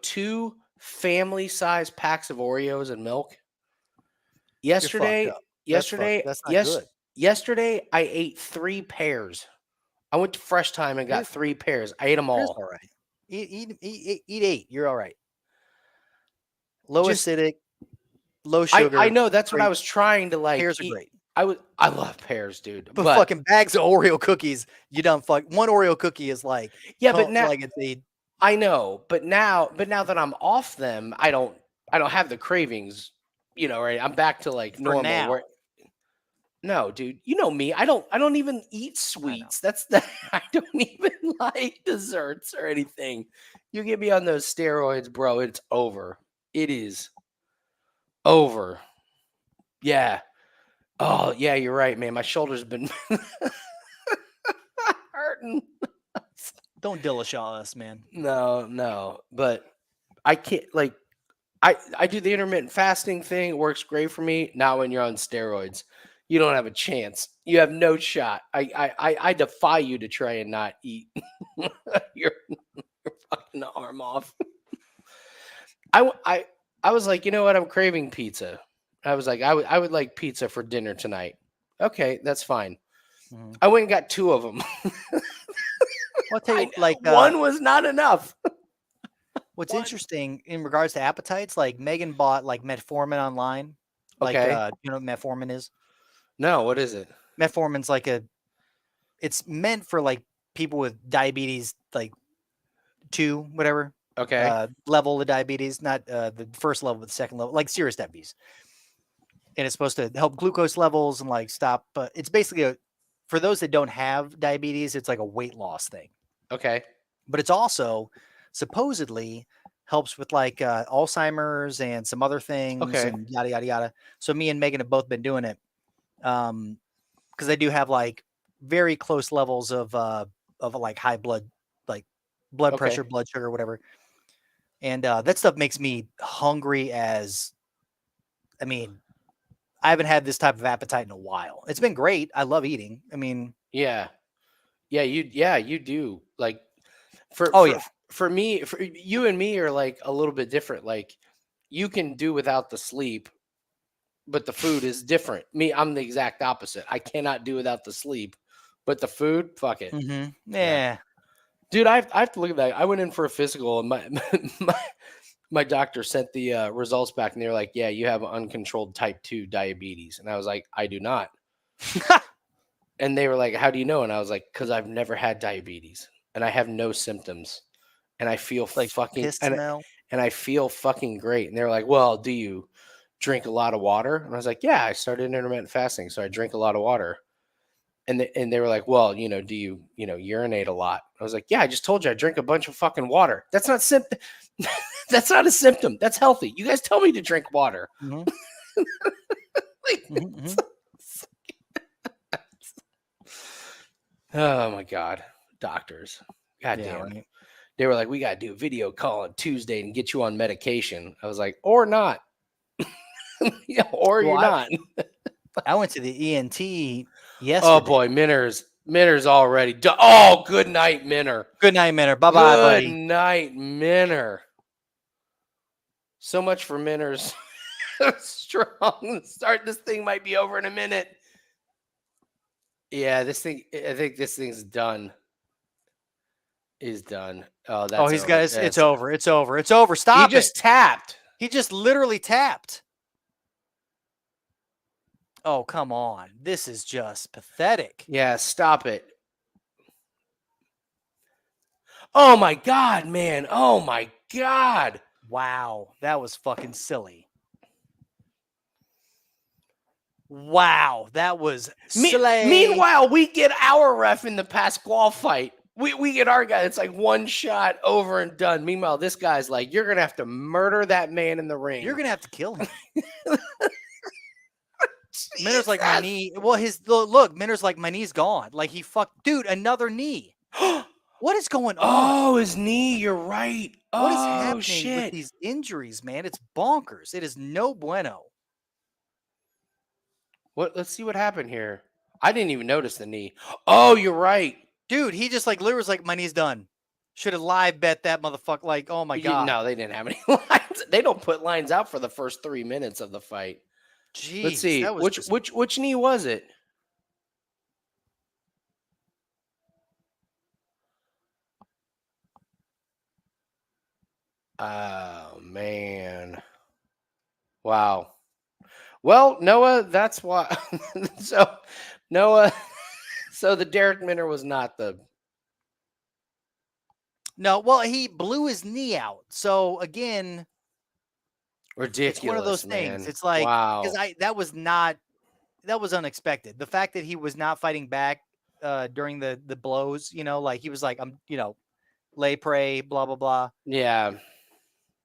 A: 2 family-size packs of Oreos and milk. Yesterday,
B: up. That's not good.
A: yesterday I ate 3 pears. I went to Fresh Time and got
B: Pears-
A: 3 pears. I ate them
B: Pears
A: all.
B: all right. Eat 8. You're all right. Low
A: Just-
B: acidic, low sugar.
A: I know that's what I
B: great.
A: was trying to like.
B: Pears are
A: eat.
B: great.
A: I love pears, dude.
B: But fucking bags of Oreo cookies, you done fuck. One Oreo cookie is like
A: but now
B: like it's a
A: I know, but now that I'm off them, I don't have the cravings, right? I'm back to like
B: For
A: normal.
B: now.
A: No, dude, you know me. I don't even eat sweets. That's I don't even like desserts or anything. You get me on those steroids, bro, it's over. It is over. Yeah. Oh, yeah, you're right, man. My shoulder's been hurting.
B: don't Dillashaw us, man.
A: No, but I can't like I do the intermittent fasting thing. It works great for me. Not when you're on steroids. You don't have a chance. You have no shot. I defy you to try and not eat your fucking arm off. I was like, you know what? I'm craving pizza. I was like, I would like pizza for dinner tonight. Okay, that's fine.
B: Mhm.
A: I went and got 2 of them.
B: I'll tell you, like
A: one was not enough.
B: what's
A: one.
B: interesting in regards to appetites, like Megan bought like metformin online. Like
A: Okay.
B: you know what metformin is?
A: No, what is it?
B: Metformin's like it's meant for like people with diabetes, like 2, whatever.
A: Okay.
B: Level of diabetes, not the first level, but the second level, like serious diabetes. And it's supposed to help glucose levels and like stop. But it's basically for those that don't have diabetes, it's like a weight loss thing.
A: Okay.
B: But it's also supposedly helps with like Alzheimer's and some other things
A: Okay.
B: and yada yada yada. So me and Megan have both been doing it because I do have like very close levels of like high blood
A: Okay.
B: pressure, blood sugar, whatever. And that stuff makes me hungry as, I mean, I haven't had this type of appetite in a while. It's been great. I love eating. I mean,
A: Yeah. You do. Like for me, for you and me are like a little bit different. Like you can do without the sleep, but the food is different. Me, I'm the exact opposite. I cannot do without the sleep, but the food, fuck it.
B: yeah.
A: Dude, I have to look at that. I went in for a physical and my doctor sent the results back and they were like, yeah, you have uncontrolled type 2 diabetes. And I was like, I do not. And they were like, how do you know? And I was like, because I've never had diabetes and I have no symptoms and I feel
B: Like
A: fucking
B: piss smell.
A: and I feel fucking great. And they were like, well, do you drink a lot of water? And I was like, yeah, I started intermittent fasting, so I drink a lot of water. And they were like, well, do you, urinate a lot? I was like, yeah, I just told you I drink a bunch of fucking water. That's not that's not a symptom. That's healthy. You guys tell me to drink water.
B: Mhm.
A: Like,
B: Mhm.
A: oh my God. Doctors. God
B: Yeah,
A: damn.
B: right.
A: They were like, we got to do a video call on Tuesday and get you on medication. I was like, or not. Yeah, or
B: Well,
A: you're not.
B: I went to the ENT yesterday.
A: Oh boy, Minners. Minner's already done. Oh, good night, Minner.
B: Good night, Minner. Bye-bye, buddy.
A: Good night, Minner. So much for Minner's strong start. This thing might be over in a minute. Yeah, I think this thing's done. Is done. Oh, that's
B: He's
A: over.
B: got it's over. It's over. It's over. Stop
A: He just tapped.
B: He just literally tapped. Oh, come on. This is just pathetic.
A: Yeah, stop it. Oh my God, man. Oh my God.
B: Wow. That was fucking silly. Wow. That was silly.
A: Meanwhile, we get our ref in the Pasquale fight. We get our guy. It's like one shot over and done. Meanwhile, this guy's like, you're going to have to murder that man in the ring.
B: You're going to have to kill him. Minner's like, my knee. Well, look, Minner's like, my knee's gone. Like, he fucked. Dude, another knee. What is going on?
A: Oh, his knee. You're right.
B: What is
A: Oh,
B: happening
A: shit.
B: with these injuries, man? It's bonkers. It is no bueno.
A: Let's see what happened here. I didn't even notice the knee. Oh, you're right.
B: Dude, he just like literally was like, my knee's done. Should have live bet that motherfucker. Like, oh my God.
A: No, they didn't have any lines. They don't put lines out for the first 3 minutes of the fight.
B: Jeez,
A: Let's see.
B: that was
A: Which knee was it? Oh man. Wow. Well, Noah, that's why. So Noah, so the Darrick Minner was not the.
B: No, well, he blew his knee out. So again,
A: Ridiculous.
B: it's one of those
A: man.
B: things. It's like,
A: wow.
B: because that was unexpected. The fact that he was not fighting back during the blows, like he was like, I'm, lay prey, blah, blah, blah.
A: Yeah.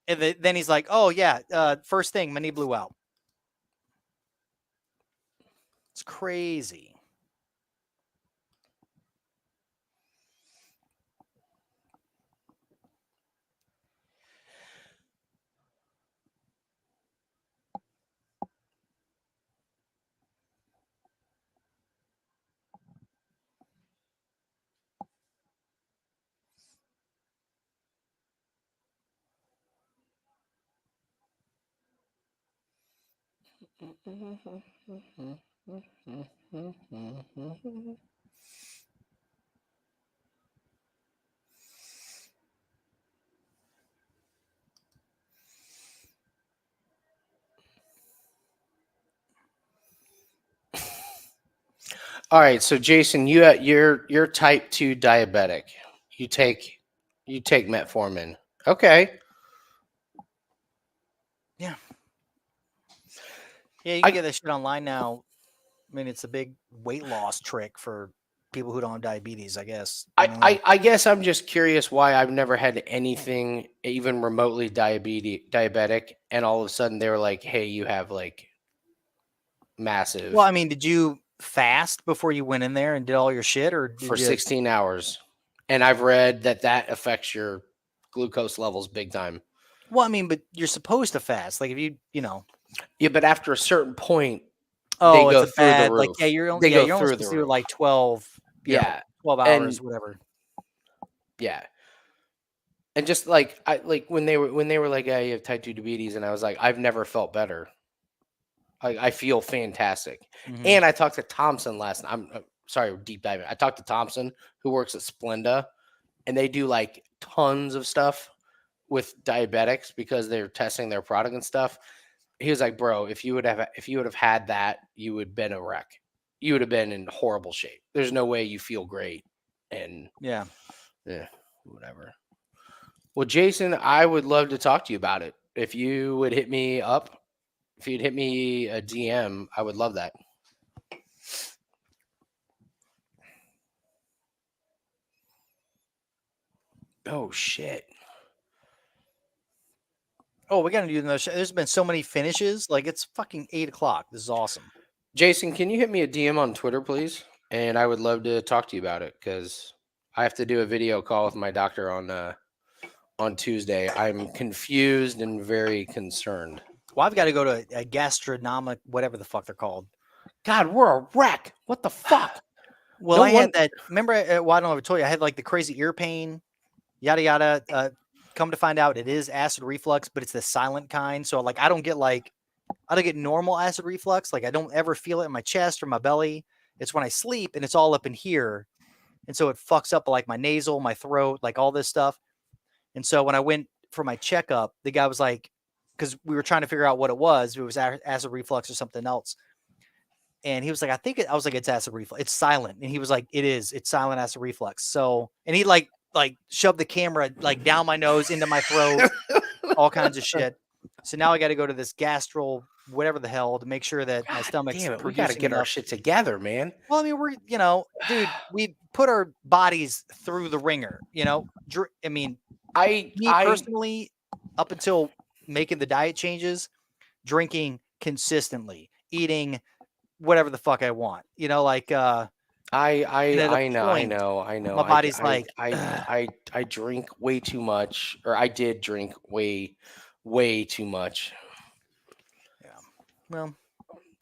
B: And then he's like, oh yeah, first thing, my knee blew out. It's crazy.
A: All right, so Jason, you're type 2 diabetic. You take metformin. Okay.
B: Yeah. Yeah, you can get this shit online now. I mean, it's a big weight loss trick for people who don't have diabetes, I guess.
A: I guess I'm just curious why I've never had anything even remotely diabetic, and all of a sudden they were like, "Hey, you have like massive."
B: Well, I mean, did you fast before you went in there and did all your shit, or
A: for 16 hours? And I've read that affects your glucose levels big time.
B: Well, I mean, but you're supposed to fast. Like if you know.
A: Yeah, but after a certain point,
B: oh,
A: they go
B: it's a
A: through
B: bad,
A: the roof.
B: like yeah, you're only,
A: they go
B: you're only
A: through
B: supposed
A: the
B: to do
A: roof.
B: like 12.
A: Yeah,
B: 12 hours, whatever.
A: Yeah. And just like when they were like, yeah, you have type 2 diabetes, and I was like, I've never felt better. I feel fantastic.
B: Mm-hmm.
A: And I talked to Thompson last night. I'm sorry, deep diving. I talked to Thompson, who works at Splenda, and they do like tons of stuff with diabetics because they're testing their product and stuff. He was like, bro, if you would have had that, you would have been a wreck. You would have been in horrible shape. There's no way you feel great. And
B: yeah,
A: whatever. Well, Jason, I would love to talk to you about it. If you would hit me up, if you'd hit me a DM, I would love that. Oh, shit.
B: Oh, we got to do another show. There's been so many finishes. Like, it's fucking 8 o'clock. This is awesome.
A: Jason, can you hit me a DM on Twitter, please? And I would love to talk to you about it because I have to do a video call with my doctor on Tuesday. I'm confused and very concerned.
B: Well, I've got to go to a gastronomic, whatever the fuck they're called.
A: God, we're a wreck. What the fuck?
B: Well,
A: No
B: I
A: one-
B: had that. Remember, well, I don't know if I told you, I had like the crazy ear pain, yada yada. Come to find out, it is acid reflux, but it's the silent kind. So like, I don't get normal acid reflux. Like I don't ever feel it in my chest or my belly. It's when I sleep and it's all up in here, and so it fucks up like my nasal, my throat, like all this stuff. And so when I went for my checkup, the guy was like, because we were trying to figure out what it was. If it was acid reflux or something else. And he was like, I was like, it's acid reflux. It's silent. And he was like, it is. It's silent acid reflux. So, and he like shoved the camera like down my nose, into my throat, all kinds of shit. So now I got to go to this gastro, whatever the hell, to make sure that my stomach's
A: damn it, we got to
B: producing
A: get our
B: enough.
A: shit together, man.
B: Well, I mean, we're, dude, we put our bodies through the ringer, I mean, me personally, up until making the diet changes, drinking consistently, eating whatever the fuck I want,
A: I know.
B: my body's like,
A: I drink way too much, or I did drink way too much.
B: yeah. Well,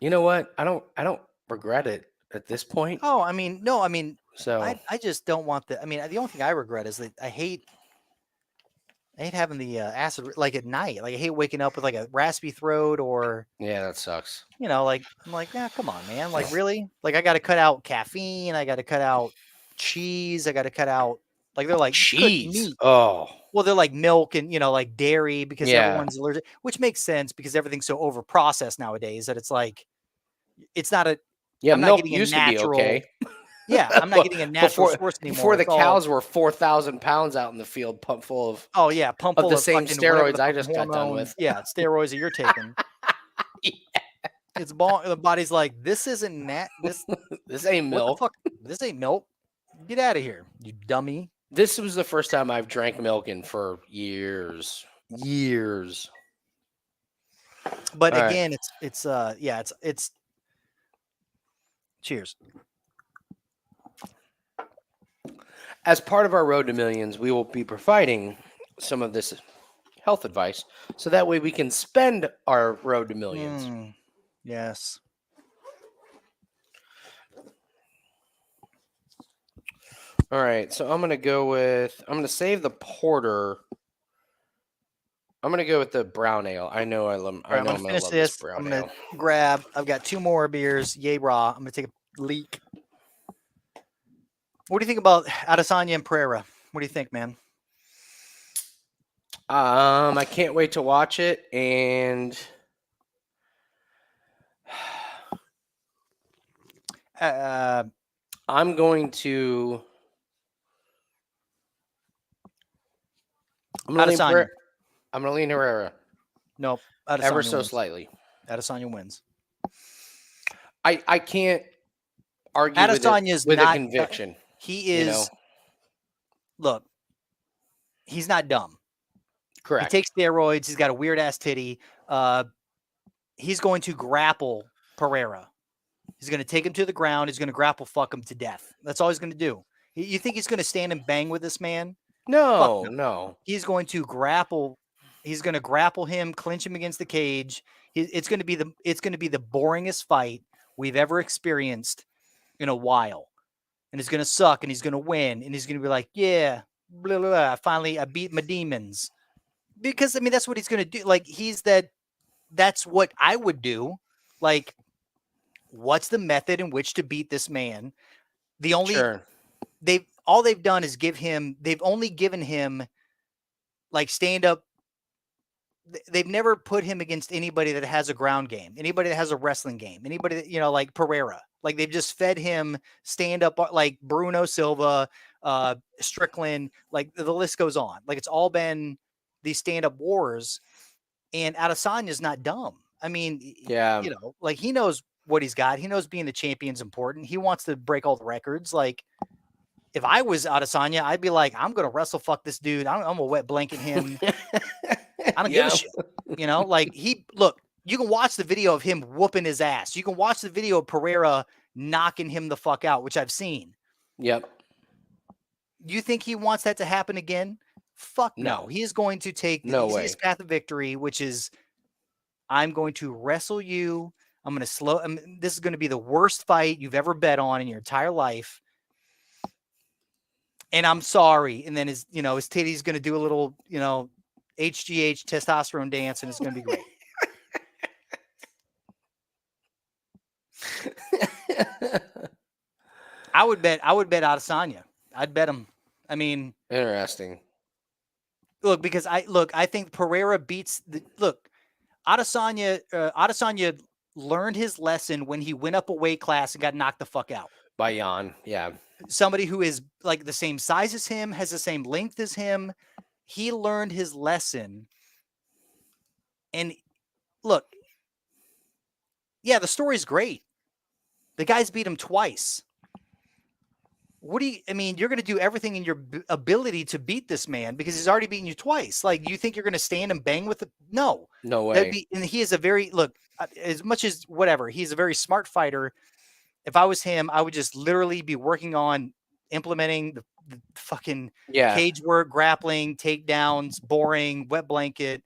A: you know what? I don't regret it at this point.
B: Oh, I mean, no, I mean,
A: So
B: I just don't want the. I mean, the only thing I regret is that I hate having the acid like at night. Like I hate waking up with like a raspy throat, or
A: yeah, that sucks.
B: like I'm like, yeah, come on, man. Like really? Like I got to cut out caffeine. I got to cut out cheese. I got to cut out like they're like
A: cheese.
B: Meat.
A: Oh,
B: well, they're like milk and like dairy because
A: Yeah.
B: everyone's allergic, which makes sense because everything's so over processed nowadays that it's like it's not a.
A: yeah.
B: I'm not
A: Milk
B: getting a
A: used to be
B: natural.
A: okay.
B: Yeah, I'm not getting a natural source anymore.
A: Before the
B: It's all-
A: cows were 4,000 pounds out in the field, pumped full of.
B: Oh yeah, pump full
A: the same
B: fucking whatever
A: steroids
B: the
A: I
B: fucking
A: just got done
B: hormone-
A: with.
B: Yeah, steroids that you're taking. It's the body's like, this isn't this.
A: This ain't
B: What the
A: milk.
B: fuck? This ain't milk. Get out of here, you dummy.
A: This was the first time I've drank milk in for years.
B: But
A: All right.
B: again, it's. Cheers.
A: As part of our Road to Millions, we will be providing some of this health advice, so that way we can spend our Road to Millions.
B: Yes.
A: All right, so I'm gonna save the porter. I'm gonna go with the brown ale. I know
B: All right,
A: I
B: I'm
A: know
B: gonna
A: I'm gonna
B: finish
A: love
B: this.
A: this brown
B: I'm gonna
A: ale.
B: grab. I've got 2 more beers. Yay raw. I'm gonna take a leak. What do you think about Adesanya and Pereira? What do you think, man?
A: I can't wait to watch it, and I'm going to. I'm gonna
B: Adesanya.
A: lean Herrera
B: Nope. Adesanya
A: ever so
B: wins.
A: slightly.
B: Adesanya wins.
A: I can't argue
B: Adesanya's
A: with a
B: not-
A: conviction.
B: He is.
A: You know?
B: Look, he's not dumb.
A: Correct.
B: He takes steroids. He's got a weird ass titty. He's going to grapple Pereira. He's going to take him to the ground. He's going to grapple fuck him to death. That's all he's going to do. You think he's going to stand and bang with this man?
A: No.
B: He's going to grapple. He's going to grapple him, clinch him against the cage. It's going to be the boringest fight we've ever experienced in a while. And it's going to suck, and he's going to win, and he's going to be like, yeah, blah, blah, blah. Finally, I beat my demons. Because, I mean, that's what he's going to do. Like, that's what I would do. Like, what's the method in which to beat this man?
A: Sure.
B: All they've done is they've only given him like stand up. They've never put him against anybody that has a ground game, anybody that has a wrestling game, anybody that, like Pereira. Like they've just fed him stand up like Bruno Silva, Strickland, like the list goes on. Like it's all been these stand up wars, and Adesanya's not dumb. I mean,
A: Yeah.
B: like he knows what he's got. He knows being the champion's important. He wants to break all the records. Like if I was Adesanya, I'd be like, I'm going to wrestle fuck this dude. I'm going to wet blanket him. I don't give a shit. Like you can watch the video of him whooping his ass. You can watch the video of Pereira knocking him the fuck out, which I've seen.
A: Yep.
B: You think he wants that to happen again? Fuck no.
A: No.
B: He is going to take the
A: No way.
B: easiest path of victory, which is I'm going to wrestle you. I'm going to this is going to be the worst fight you've ever bet on in your entire life. and I'm sorry. And then his titty's going to do a little, HGH testosterone dance, and it's going to be great. I would bet Adesanya. I'd bet him. I mean,
A: Interesting.
B: look, because I think Pereira beats Adesanya learned his lesson when he went up a weight class and got knocked the fuck out.
A: By Jan, yeah.
B: Somebody who is like the same size as him, has the same length as him. He learned his lesson. And look, yeah, the story's great. The guy's beat him twice. You're going to do everything in your ability to beat this man because he's already beaten you twice. Like, you think you're going to stand and bang with it? No.
A: No way.
B: And he is as much as whatever, he's a very smart fighter. If I was him, I would just literally be working on implementing the fucking cage work, grappling, takedowns, boring, wet blanket.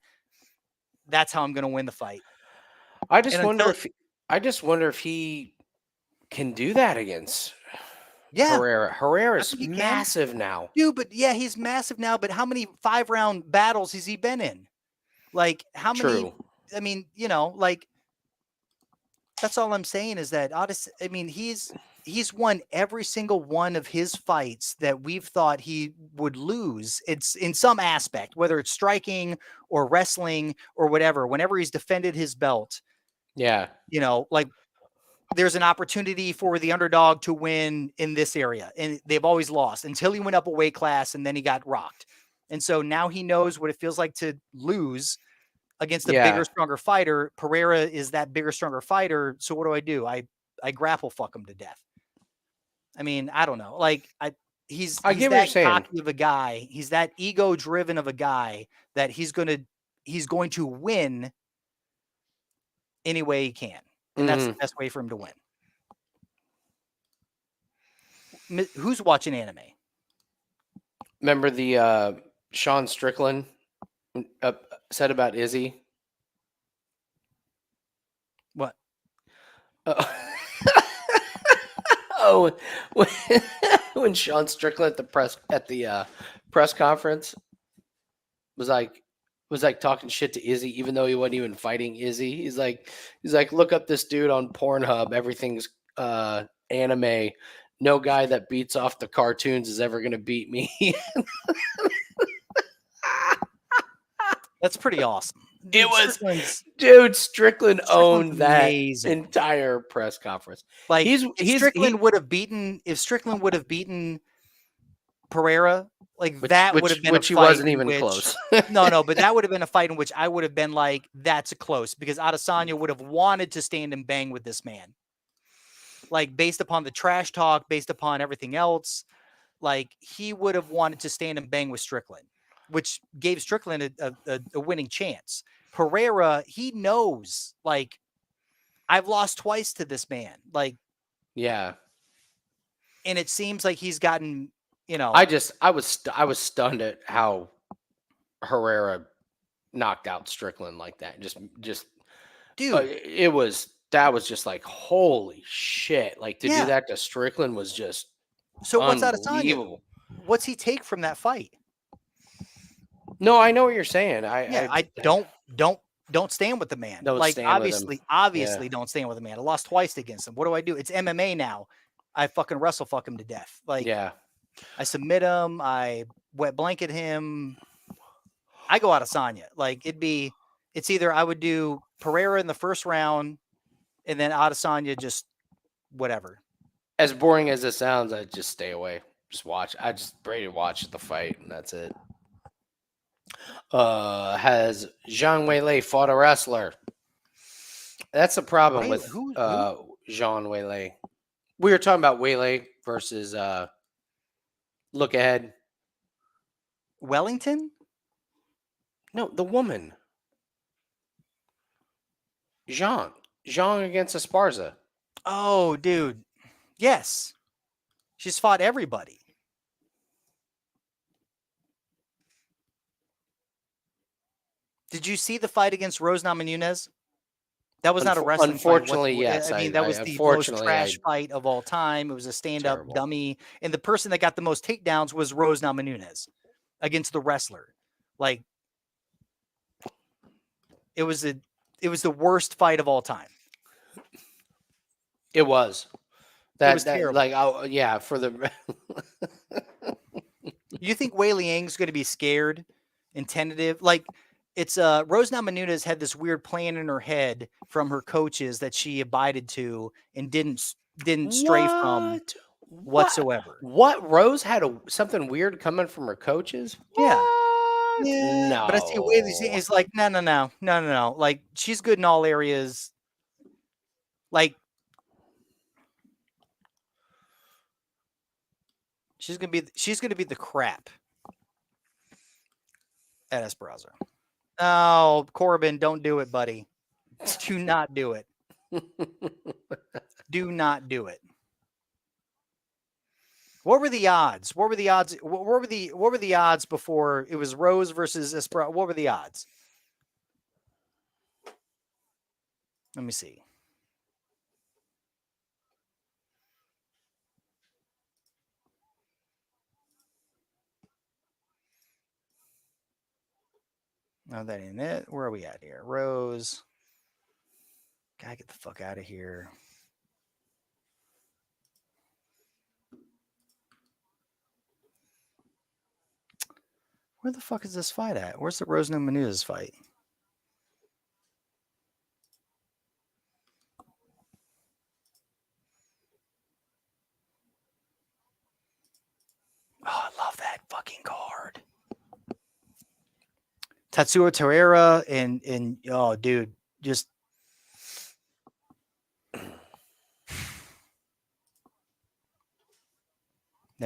B: That's how I'm going to win the fight.
A: I just wonder if he can do that against Herrera. Herrera's massive now.
B: Dude, but yeah, he's massive now, but how many 5-round battles has he been in? Like, how many? I mean, that's all I'm saying is that he's won every single one of his fights that we've thought he would lose. It's in some aspect, whether it's striking or wrestling or whatever. Whenever he's defended his belt, there's an opportunity for the underdog to win in this area, and they've always lost until he went up a weight class and then he got rocked. And so now he knows what it feels like to lose against a bigger, stronger fighter. Pereira is that bigger, stronger fighter. So what do? I grapple fuck him to death. I mean, I don't know. Like, he's that cocky of a guy. He's that ego driven of a guy that he's going to win any way he can. And that's the best way for him to win. Who's watching anime?
A: Remember the Sean Strickland said about Izzy?
B: What?
A: When Sean Strickland at the press conference was like talking shit to Izzy, even though he wasn't even fighting Izzy. He's like, look up this dude on Pornhub. Everything's anime. No guy that beats off the cartoons is ever gonna beat me.
B: That's pretty awesome.
A: Strickland owned that entire press conference.
B: Like, Strickland would have beaten Pereira, that would have been
A: which he wasn't even close.
B: No, but that would have been a fight in which I would have been like, that's a close, because Adesanya would have wanted to stand and bang with this man. Like, based upon the trash talk, based upon everything else, like, he would have wanted to stand and bang with Strickland, which gave Strickland a winning chance. Pereira, he knows, like, I've lost twice to this man. Like,
A: yeah.
B: And it seems like he's gotten,
A: I was stunned at how Herrera knocked out Strickland like that. Just dude, that was just like, holy shit. Like, to do that to Strickland was just
B: what's Adesanya? What's he take from that fight?
A: No, I know what you're saying.
B: I don't stand with the man. Obviously don't stand with the man. I lost twice against him. What do I do? It's MMA now. I fucking wrestle fuck him to death. Like, I submit him. I wet blanket him. I go Adesanya. Like, it's either I would do Pereira in the first round and then Adesanya just whatever. As
A: boring as it sounds, I just stay away. Just watch. I just ready to watch the fight, and that's it. Has Zhang Weili fought a wrestler? That's the problem with Zhang Weili. We were talking about Weili versus look ahead.
B: Wellington?
A: No, the woman. Zhang against Esparza.
B: Oh, dude. Yes. She's fought everybody. Did you see the fight against Rose Namajunas? That was not a wrestling
A: unfortunately,
B: fight.
A: yes.
B: I mean, that was the most
A: unfortunately,
B: trash fight of all time. It was a stand-up
A: Terrible.
B: dummy. And the person that got the most takedowns was Rose Namajunas against the wrestler. Like, it was the worst fight of all time.
A: It was.
B: It was terrible.
A: Like, oh yeah, for the.
B: You think Wei Liang's going to be scared and tentative? Like, it's Rose Namajunas had this weird plan in her head from her coaches that she abided to and didn't stray from whatsoever.
A: What? Rose had something weird coming from her coaches?
B: Yeah.
A: What?
B: Yeah,
A: No.
B: but I see Wei Liang is like, no. Like, she's good in all areas. Like, she's gonna be the crap at Esperanza. Oh, Corbin, don't do it, buddy. Do not do it. Do not do it. What were the odds? What were the odds before it was Rose versus Esperanza? What were the odds? Let me see. No, that ain't it. Where are we at here? Rose. Gotta get the fuck out of here. Where the fuck is this fight at? Where's the Rose Namajunas fight? Oh, I love that fucking card. Tatsuo Torreira and oh, dude, just they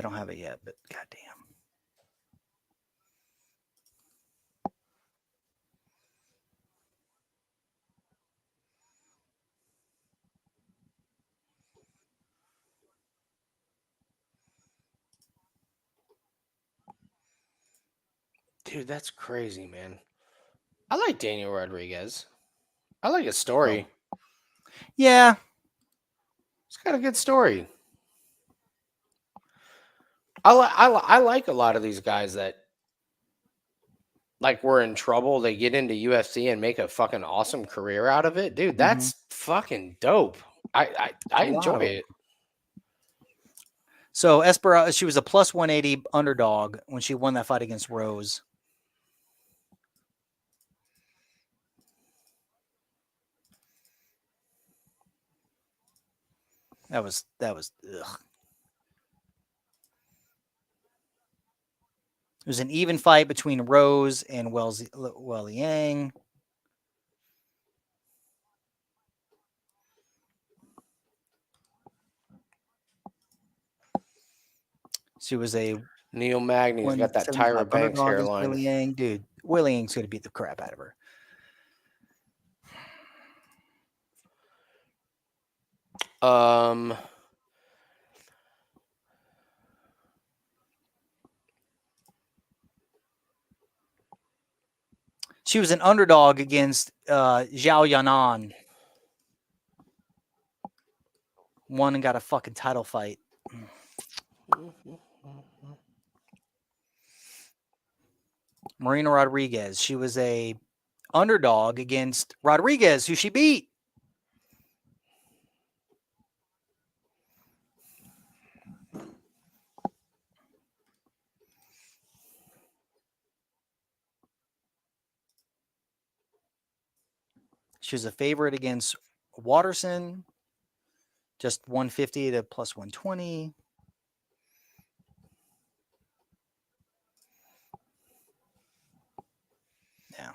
B: don't have it yet, but goddamn.
A: Dude, that's crazy, man. I like Daniel Rodriguez. I like his story.
B: Yeah.
A: It's got a good story. I like a lot of these guys that like were in trouble. They get into UFC and make a fucking awesome career out of it. Dude, that's fucking dope. I enjoy it.
B: So Esperanza, she was a plus 180 underdog when she won that fight against Rose. That was ugh. It was an even fight between Rose and Liang. She was a
A: Neil Magny's got that Tyra Banks hairline.
B: Wei Liang. Dude, Wei Liang's going to beat the crap out of her. She was an underdog against Zhao Yanan. Won and got a fucking title fight. Marina Rodriguez. She was a underdog against Rodriguez, who she beat. She was a favorite against Watterson. Just 150 to plus 120. Yeah.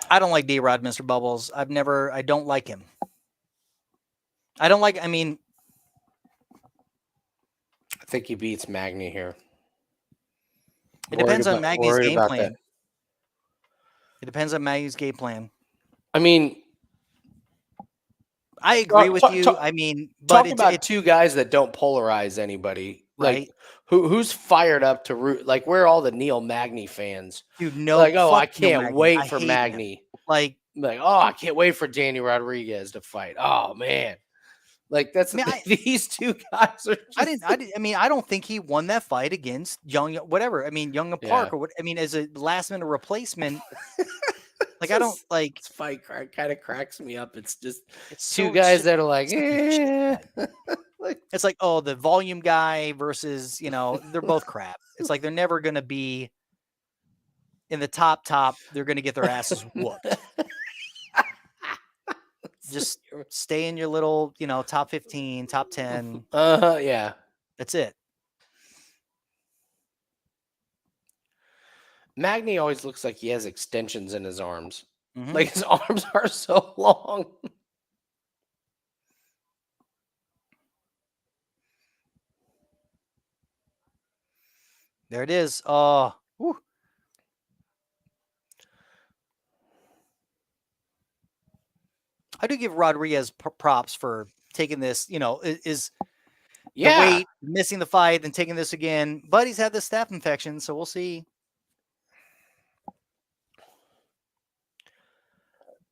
B: I don't like D-Rod, Mr. Bubbles. I don't like him. I
A: think he beats Magny here.
B: It depends on Magny's game plan. It depends on Magny's game plan.
A: I mean,
B: I agree with you.
A: Talk
B: I mean, but
A: talking about two guys that don't polarize anybody.
B: right,
A: Like who's fired up to root? Like where are all the Neil Magny fans?
B: dude. No,
A: Like, oh,
B: fuck
A: I
B: Neil
A: can't
B: Magny.
A: wait
B: I
A: for
B: hate him.
A: Magny.
B: Like,
A: Like, oh, I can't wait for Danny Rodriguez to fight. Oh man, like that's
B: I mean,
A: these two guys are. Just,
B: I mean, I don't think he won that fight against Young, whatever. I mean, Young Park or what? I mean, as a last minute replacement. Like I don't like
A: this fight kind of cracks me up. It's just
B: it's
A: two
B: so
A: guys
B: shit-
A: that are like,
B: such a shit
A: eh.
B: fight. It's like, oh, the volume guy versus, they're both crap. It's like they're never gonna be in the top. They're gonna get their asses whooped. Just stay in your little, top 15, top 10.
A: Yeah.
B: That's it.
A: Magny always looks like he has extensions in his arms.
B: Mhm.
A: Like his arms are so long.
B: There it is. Oh, whew. I do give Rodriguez props for taking this, is the weight, missing the fight, then taking this again. But he's had this staph infection, so we'll see.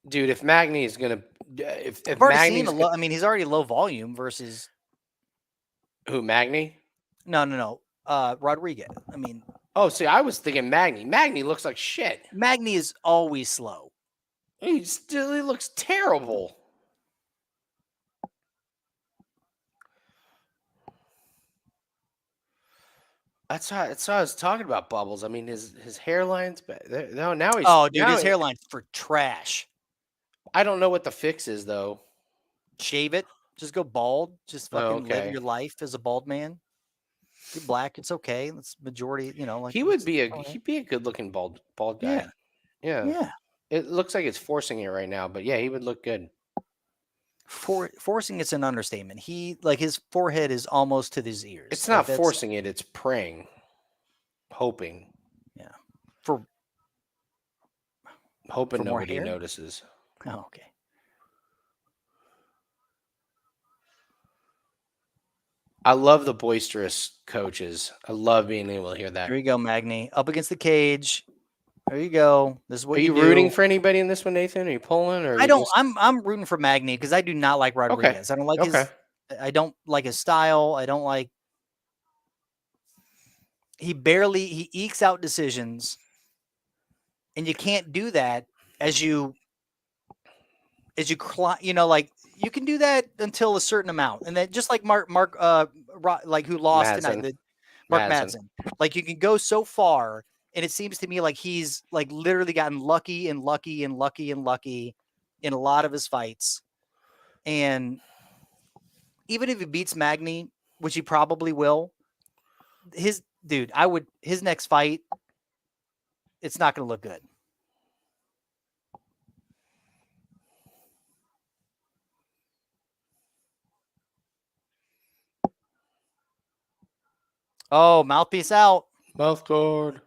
A: Dude, if Magny is gonna, if
B: I've already
A: Magny's
B: seen I mean, he's already low volume versus
A: who Magny?
B: no. Rodriguez. I mean,
A: oh, see, I was thinking Magny. Magny looks like shit.
B: Magny is always slow.
A: He looks terrible. That's how I was talking about Bubbles. I mean, his hairline's bad. No, now he's
B: His hairline's for trash.
A: I don't know what the fix is though.
B: Shave it. Just go bald. Just fucking live
A: okay.
B: your life as a bald man. You're black. It's okay. That's majority. Like
A: He would be he'd be a good looking bald guy. Yeah. It looks like it's forcing it right now, but yeah, he would look good.
B: Forcing it's an understatement. His forehead is almost to his ears.
A: It's not forcing it, it's praying. Hoping.
B: Yeah.
A: Hoping
B: for more
A: nobody
B: hair?
A: notices.
B: Oh, okay.
A: I love the boisterous coaches. I love being able to hear that.
B: Here you go, Magny. Up against the cage. There you go. This is what
A: Are you
B: do.
A: rooting for anybody in this one, Nathan? Are you pulling or
B: I don't. I'm rooting for Magny because I do not like Rodriguez. I don't like his. I don't like his style. I don't like. He ekes out decisions, and you can't do that as you like you can do that until a certain amount, and then just like Mark like who lost tonight, Mark Madsen. Like you can go so far. And it seems to me like he's like literally gotten lucky in a lot of his fights. And even if he beats Magny, which he probably will, his next fight, it's not going to look good. Oh, mouthpiece out.
A: Mouth guard.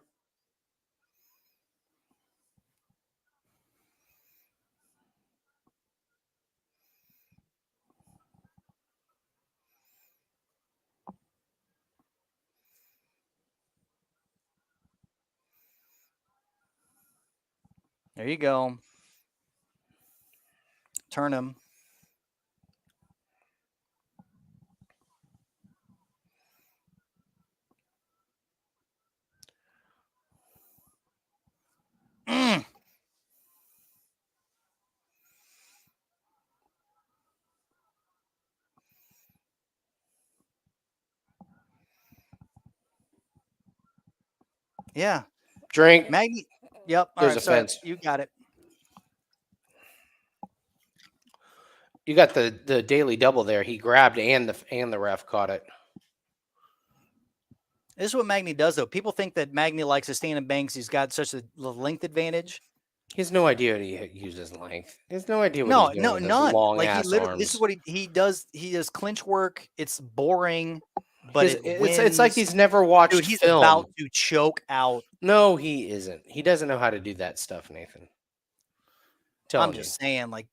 B: There you go. Turn him. Yeah.
A: Drink.
B: Magny. Yep.
A: There's a fence.
B: You got it.
A: You got the daily double there. He grabbed and the ref caught it.
B: This is what Magny does, though. People think that Magny likes to stand in banks. He's got such a length advantage.
A: He has no idea what he uses length. He has no idea what he's doing with his long
B: like
A: ass
B: he literally.
A: arms.
B: This is what he does. He does clinch work. It's boring, but
A: it's like he's never watched
B: Dude, he's
A: film.
B: about to choke out.
A: No, he isn't. He doesn't know how to do that stuff, Nathan.
B: I'm just saying, like,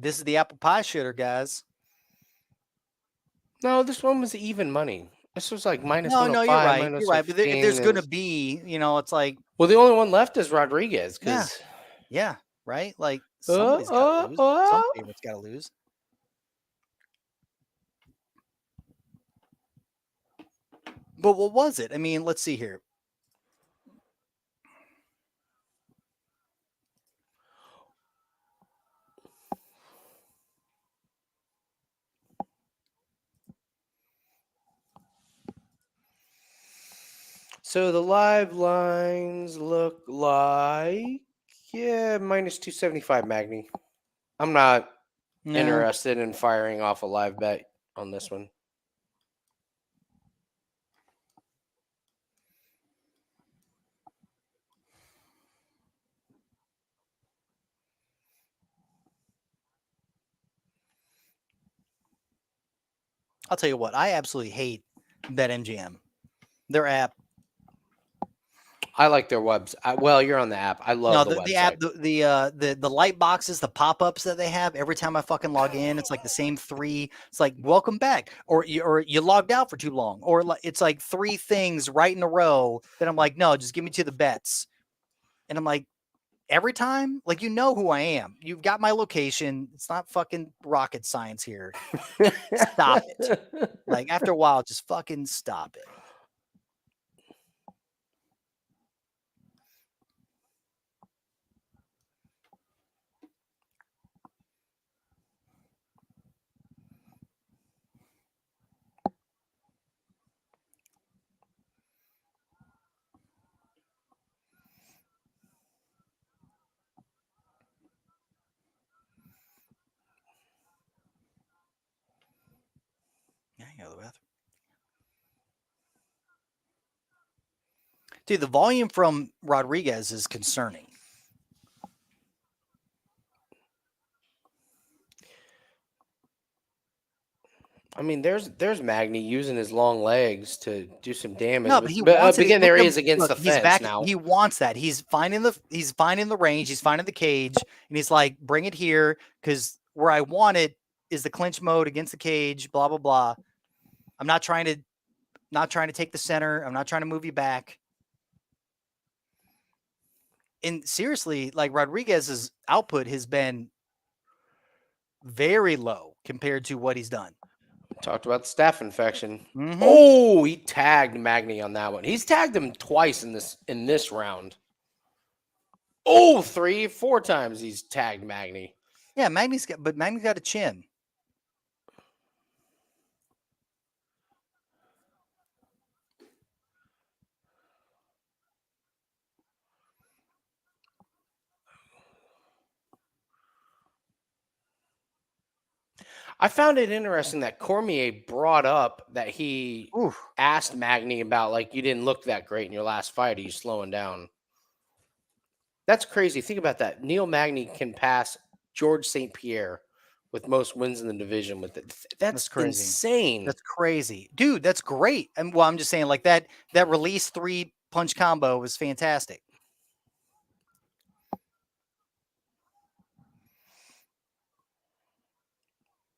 B: This is the apple pie shitter, guys.
A: No, this one was even money. This was like minus
B: No,
A: 105,
B: you're right.
A: minus
B: You're right. But if
A: 115
B: there's going to
A: is-
B: be, it's like,
A: well, the only one left is Rodriguez because
B: yeah, right. Like somebody's got to lose. Some favorite's got to lose. But what was it? I mean, let's see here.
A: so the live lines look like minus 275 Magny. I'm not
B: No.
A: interested in firing off a live bet on this one.
B: I'll tell you what. I absolutely hate BetMGM. Their app.
A: I like their webs. Well, you're on the app. I love the website.
B: The app, the light boxes, the pop-ups that they have every time I fucking log in, it's like the same three. It's like welcome back, or you logged out for too long, or it's like three things right in a row that I'm like, no, just give me to the bets, and I'm like, every time, like who I am. You've got my location. It's not fucking rocket science here. Stop it. Like after a while, just fucking stop it. Yeah, you go to the bathroom. Dude, the volume from Rodriguez is concerning.
A: I mean, there's Magny using his long legs to do some damage.
B: No, but he wants it.
A: again, there
B: Look,
A: he is against the fence now.
B: He wants that. He's finding the range. He's finding the cage, and he's like, bring it here because where I want it is the clinch mode against the cage. Blah blah blah. I'm not trying to take the center. I'm not trying to move you back. And seriously, like Rodriguez's output has been very low compared to what he's done.
A: Talked about the staph infection.
B: Mm-hmm.
A: Oh, he tagged Magny on that one. He's tagged him twice in this round. Oh, 3-4 times he's tagged Magny.
B: Yeah, Magny's got a chin.
A: I found it interesting that Cormier brought up that he
B: Oof.
A: asked Magny about, like, you didn't look that great in your last fight. Are you slowing down? That's crazy. Think about that. Neil Magny can pass George St. Pierre with most wins in the division with it. That's
B: crazy.
A: Insane.
B: That's crazy. Dude, that's great. And I'm just saying, like that release 3-punch combo was fantastic.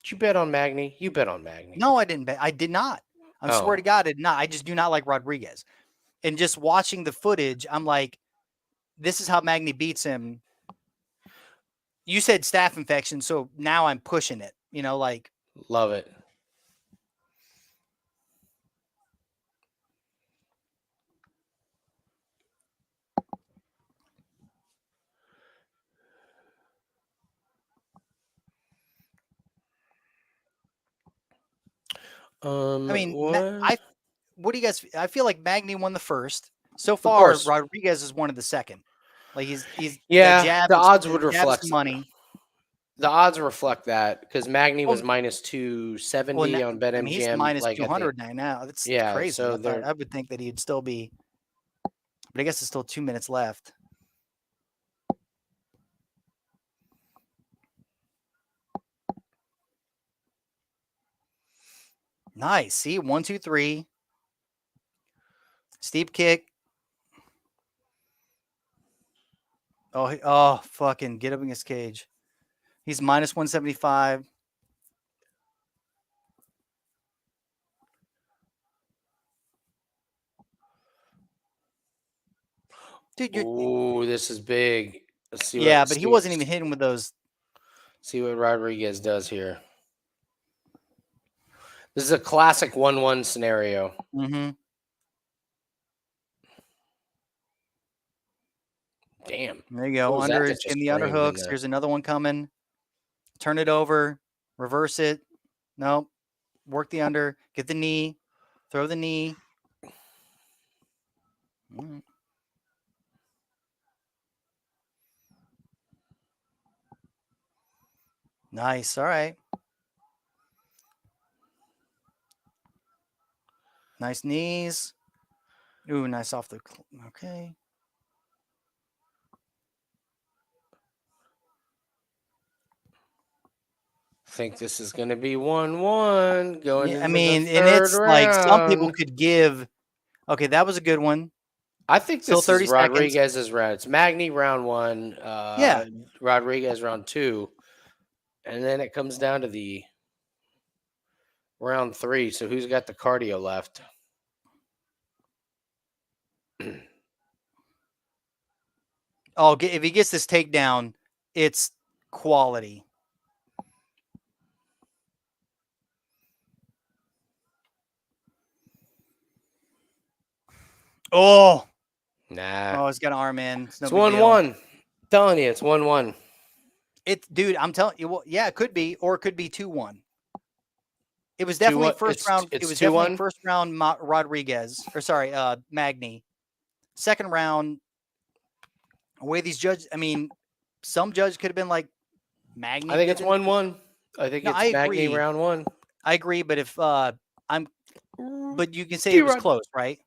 A: Did you bet on Magny? You bet on Magny.
B: No, I didn't bet. I did not. I swear to God, I did not. I just do not like Rodriguez. And just watching the footage, I'm like, this is how Magny beats him. You said staph infection, so now I'm pushing it. Like
A: love it.
B: I mean,
A: what?
B: what do you guys? I feel like Magny won the first. So far, Rodriguez is one of the second. Like he's
A: the odds would reflect
B: money.
A: The odds reflect that because Magny was minus 270 on BetMGM.
B: I mean, he's minus 200 now. That's crazy.
A: So
B: I would think that he'd still be, but I guess there's still 2 minutes left. Nice. See, 1, 2, 3. Steep kick. Oh, fucking get up in his cage. He's minus 175. Dude,
A: Ooh, this is big. Let's see.
B: yeah, but he wasn't even hitting with those.
A: See what Rodriguez does here. This is a classic 1-1 scenario.
B: Mm-hmm.
A: Damn.
B: There you go.
A: What was that
B: Under
A: that
B: is
A: just
B: in the
A: framed in
B: underhooks.
A: there?
B: There's another one coming. Turn it over. Reverse it. Nope. Work the under. Get the knee. Throw the knee. Mm. Nice. All right. Nice knees. Ooh, nice off the. Okay.
A: Think this is going to be 1-1 going
B: Yeah,
A: into
B: I mean,
A: the
B: and
A: third
B: it's like some people
A: round.
B: could give. Okay, that was a good one.
A: I think
B: Still
A: this
B: 30
A: is
B: seconds.
A: Rodriguez's round. It's Magny round 1.
B: Yeah.
A: Rodriguez round 2. And then it comes down to the round 3. So who's got the cardio left?
B: Oh, if he gets this takedown, it's quality. Oh,
A: Nah.
B: oh, he's got an arm in.
A: It's 1-1. Telling you, it's 1-1.
B: Dude, I'm telling you, well, yeah, it could be, or it could be 2-1. It was definitely
A: 2-1.
B: first round. It
A: It's
B: was definitely
A: 2-1.
B: first round Rodriguez, or sorry, Magny. Second round, the way these judges, I mean, some judge could have been like Magny.
A: I think it's 1-1. I think
B: No,
A: it's
B: I
A: Magny
B: agree.
A: round 1.
B: I agree, but if but you can say it was close, right?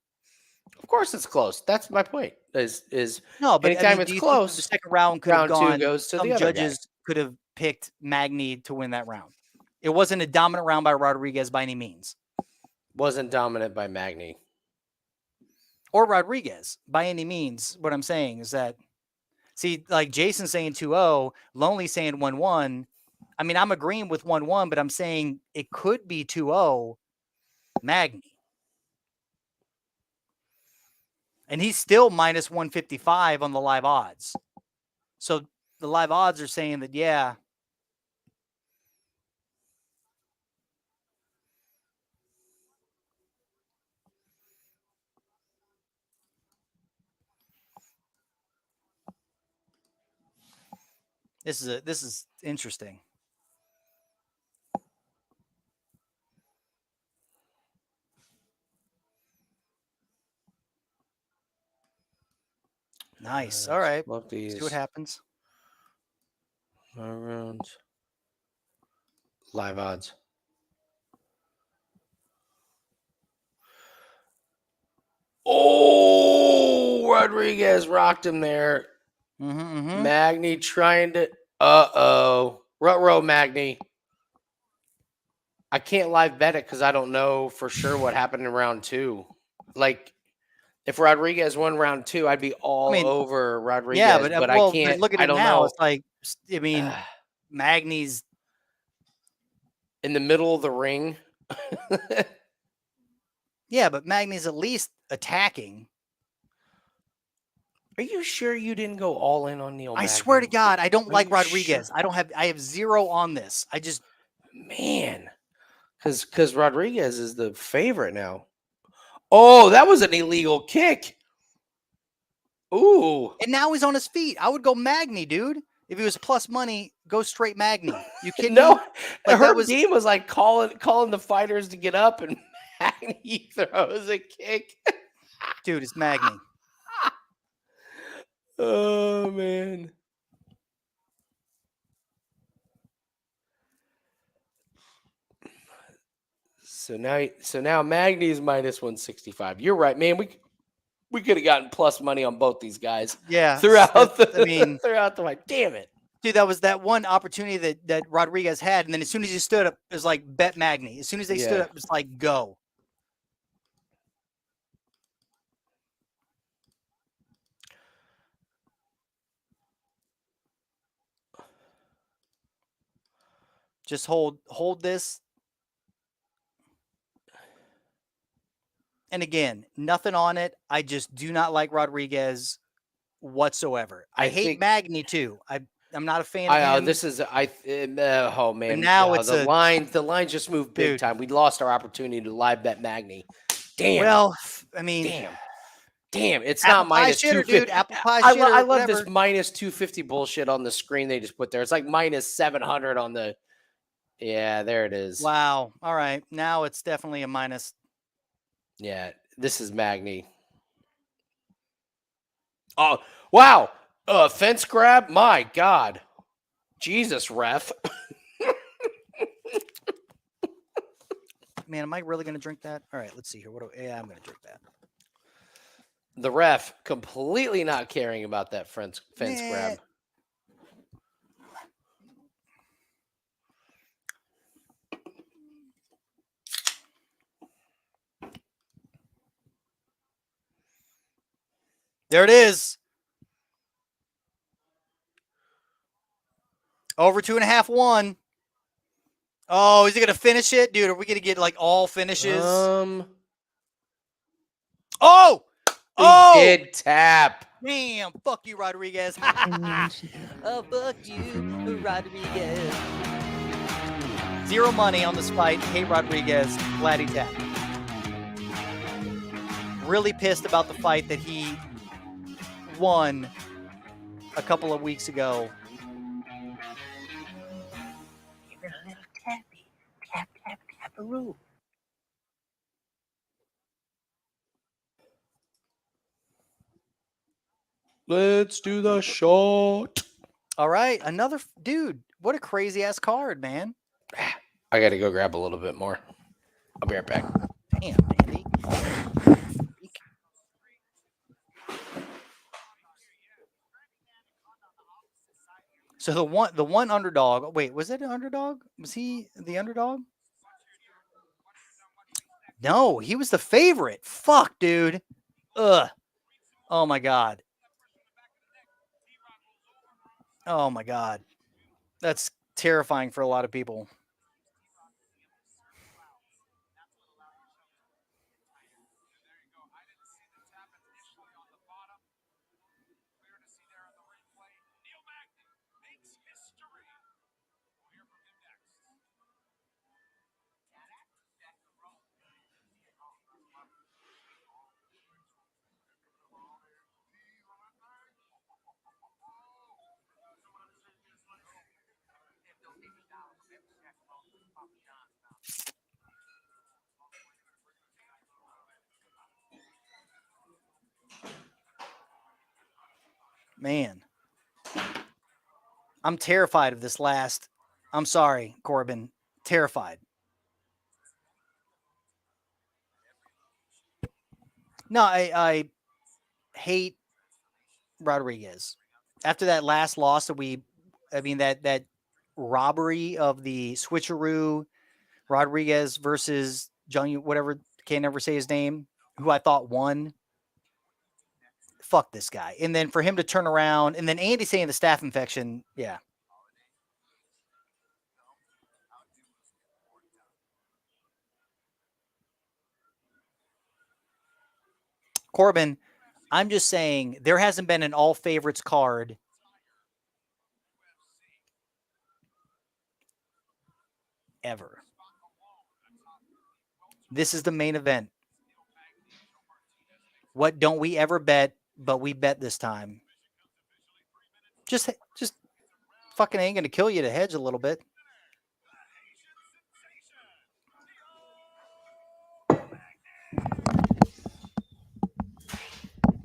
A: Of course it's close. That's my point. Is
B: No, but I
A: anytime
B: mean,
A: it's
B: do you think
A: close,
B: the second round could have
A: round 2
B: gone?
A: goes to
B: Some
A: the other guy.
B: judges could have picked Magny to win that round. It wasn't a dominant round by Rodriguez by any means,
A: Wasn't dominant by Magny.
B: or Rodriguez by any means. What I'm saying is that, see, like Jason saying 2-0, Lonely saying 1-1. I mean, I'm agreeing with 1-1, but I'm saying it could be 2-0 Magny. And he's still minus 155 on the live odds. So the live odds are saying that, yeah. This is interesting. Nice. All right.
A: Love these.
B: See what happens.
A: Around live odds. Oh, Rodriguez rocked him there. Magny trying to. Ruh-roh, Magny. I can't live bet it because I don't know for sure what happened in round 2. Like, if Rodriguez won round 2, I'd be all over Rodriguez.
B: Yeah,
A: but I can't.
B: But look at
A: I
B: it
A: don't
B: now.
A: know.
B: It's like, I mean, Magny's
A: in the middle of the ring.
B: Yeah, but Magny's at least attacking.
A: Are you sure you didn't go all in on Neil Magny?
B: I swear to God, I don't like Rodriguez.
A: Sure?
B: I have zero on this. I just,
A: man, because Rodriguez is the favorite now. Oh, that was an illegal kick. Ooh.
B: And now he's on his feet. I would go Magny, dude. If he was plus money, go straight Magny. You kidding me?
A: No,
B: Like,
A: her team was like calling the fighters to get up, and Magny throws a kick.
B: Dude, it's Magny.
A: Oh man. So now Magny's minus 165. You're right, man. We could have gotten plus money on both these guys.
B: Yeah.
A: Throughout the fight. Damn it.
B: Dude, that was that one opportunity that Rodriguez had, and then as soon as he stood up, it was like bet Magny. As soon as they stood up, it was like go. Just hold this. And again, nothing on it. I just do not like Rodriguez whatsoever. I hate
A: think-
B: Magny too. I'm not a fan of him.
A: This is oh man.
B: now it's
A: the
B: a-
A: line just moved big
B: Dude.
A: time. We lost our opportunity to live bet Magny. Damn.
B: Well, I mean,
A: damn. It's
B: apple
A: not
B: pie
A: minus
B: shitter,
A: 250.
B: dude. Apple pie
A: I
B: shitter.
A: love this
B: whatever.
A: minus 250 bullshit on the screen they just put there. It's like minus 700 on the. Yeah, there it is.
B: Wow. All right. Now it's definitely a minus.
A: Yeah, this is Magny. Oh, wow. Fence grab? My God. Jesus, ref.
B: Man, am I really going to drink that? All right, let's see here. I'm going to drink that.
A: The ref completely not caring about that fence grab.
B: There it is. Over 2.5 1. Oh, is he going to finish it? Dude, are we going to get like all finishes? Oh!
A: He did tap.
B: Damn. Fuck you, Rodriguez. Oh, fuck you, Rodriguez. 0 money on this fight. Hey, Rodriguez. Glad he tapped. Really pissed about the fight that he won a couple of weeks ago.
E: Give it a little tappy. Tap, tap, taparoo.
A: Let's do the shot.
B: All right. Another dude. What a crazy ass card, man.
A: I got to go grab a little bit more. I'll be right back.
B: Damn, Andy. So the one underdog. Wait, was it an underdog? Was he the underdog? No, he was the favorite. Fuck, dude. Ugh. Oh my God. Oh my God. That's terrifying for a lot of people. Man. I'm terrified of this last. I'm sorry, Corbin. Terrified. No, I hate Rodriguez. After that last loss that robbery of the switcheroo, Rodriguez versus Jinh, whatever, can't never say his name, who I thought won. Fuck this guy. And then for him to turn around, and then Andy saying the staph infection, yeah. Corbin, I'm just saying there hasn't been an all favorites card ever. This is the main event. What don't we ever bet, but we bet this time? Just fucking ain't gonna kill you to hedge a little bit.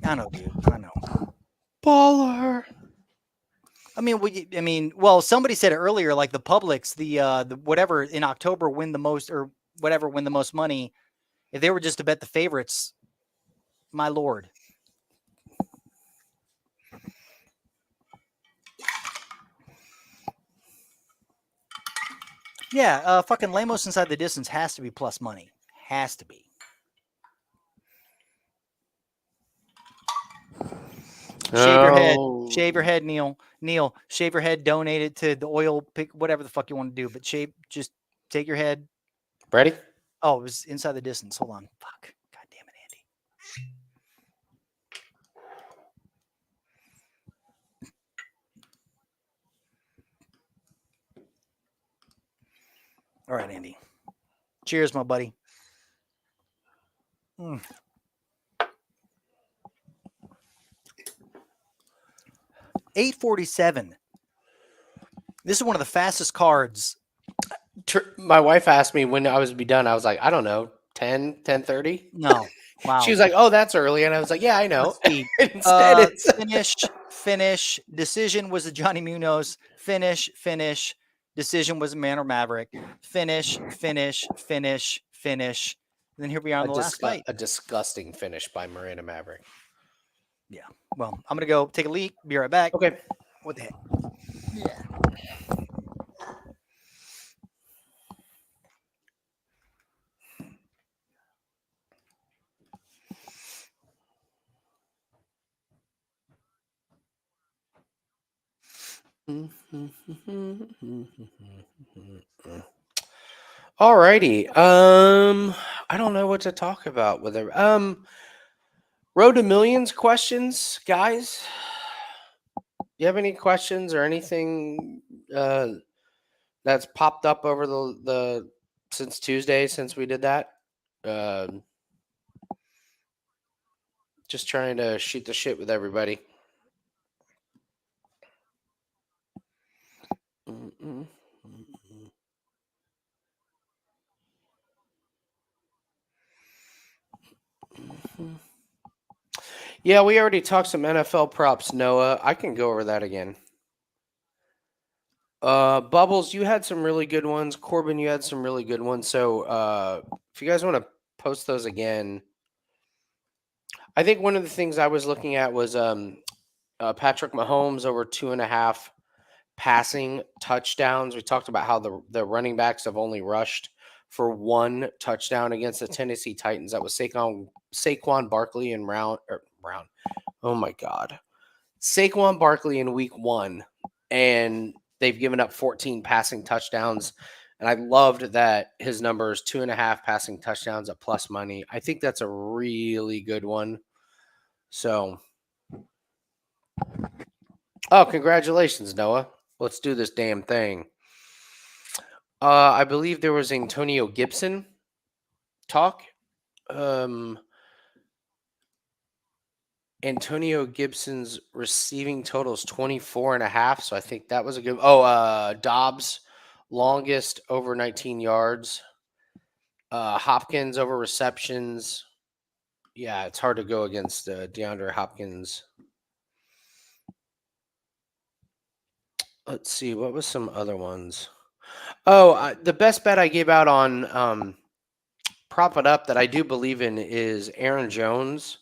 B: I know, dude. I know.
A: Baller.
B: Well, somebody said it earlier, like the Publix, the whatever in October win the most or whatever win the most money. If they were just to bet the favorites, my lord. Yeah, fucking Lemos inside the distance has to be plus money. Has to be. Shave your head. Shave your head, Neil. Neil, shave your head. Donate it to the oil pick, whatever the fuck you want to do. But shave, just take your head.
A: Ready?
B: Oh, it was inside the distance. Hold on. Fuck. God damn it, Andy. All right, Andy. Cheers, my buddy. 847. This is one of the fastest cards.
A: My wife asked me when I was to be done. I was like, I don't know, 10:30.
B: No. Wow.
A: She was like, oh, that's early. And I was like, yeah, I know.
B: Let's see.
A: Instead, it's
B: Finish. Decision was the Johnny Munoz. Finish. Decision was Manor Maverick. Finish. Then here we are on the last fight.
A: a disgusting finish by Marina Maverick.
B: Yeah. Well, I'm gonna go take a leak. Be right back.
A: Okay.
B: What the heck?
C: Yeah.
A: Alrighty. I don't know what to talk about with it. Road to Millions questions, guys. You have any questions or anything that's popped up over the since Tuesday since we did that? Just trying to shoot the shit with everybody. Yeah, we already talked some NFL props, Noah. I can go over that again. Bubbles, you had some really good ones. Corbin, you had some really good ones. So if you guys want to post those again, I think one of the things I was looking at was Patrick Mahomes over 2.5 passing touchdowns. We talked about how the running backs have only rushed for 1 touchdown against the Tennessee Titans. That was Saquon Barkley and Brown. Oh my God. Saquon Barkley in week 1. And they've given up 14 passing touchdowns. And I loved that his number is 2.5 passing touchdowns at plus money. I think that's a really good one. So, oh, congratulations, Noah. Let's do this damn thing. I believe there was Antonio Gibson talk. Antonio Gibson's receiving total is 24.5. So I think that was a good. Dobbs, longest over 19 yards. Hopkins over receptions. Yeah, it's hard to go against DeAndre Hopkins. Let's see. What was some other ones? Oh, the best bet I gave out on Prop It Up that I do believe in is Aaron Jones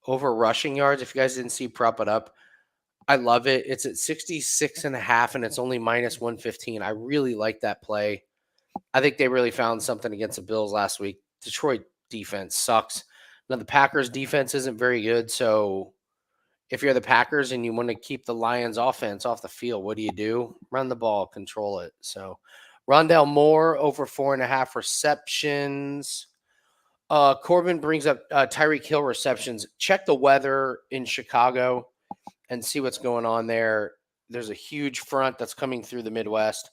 A: over rushing yards. If you guys didn't see Prop It Up, I love it. It's at 66.5 and it's only minus 115. I really like that play. I think they really found something against the Bills last week. Detroit defense sucks. Now the Packers defense isn't very good. So if you're the Packers and you want to keep the Lions offense off the field, what do? Run the ball, control it. So Rondale Moore over 4.5 receptions. Corbin brings up Tyreek Hill receptions. Check the weather in Chicago and see what's going on there. There's a huge front that's coming through the Midwest.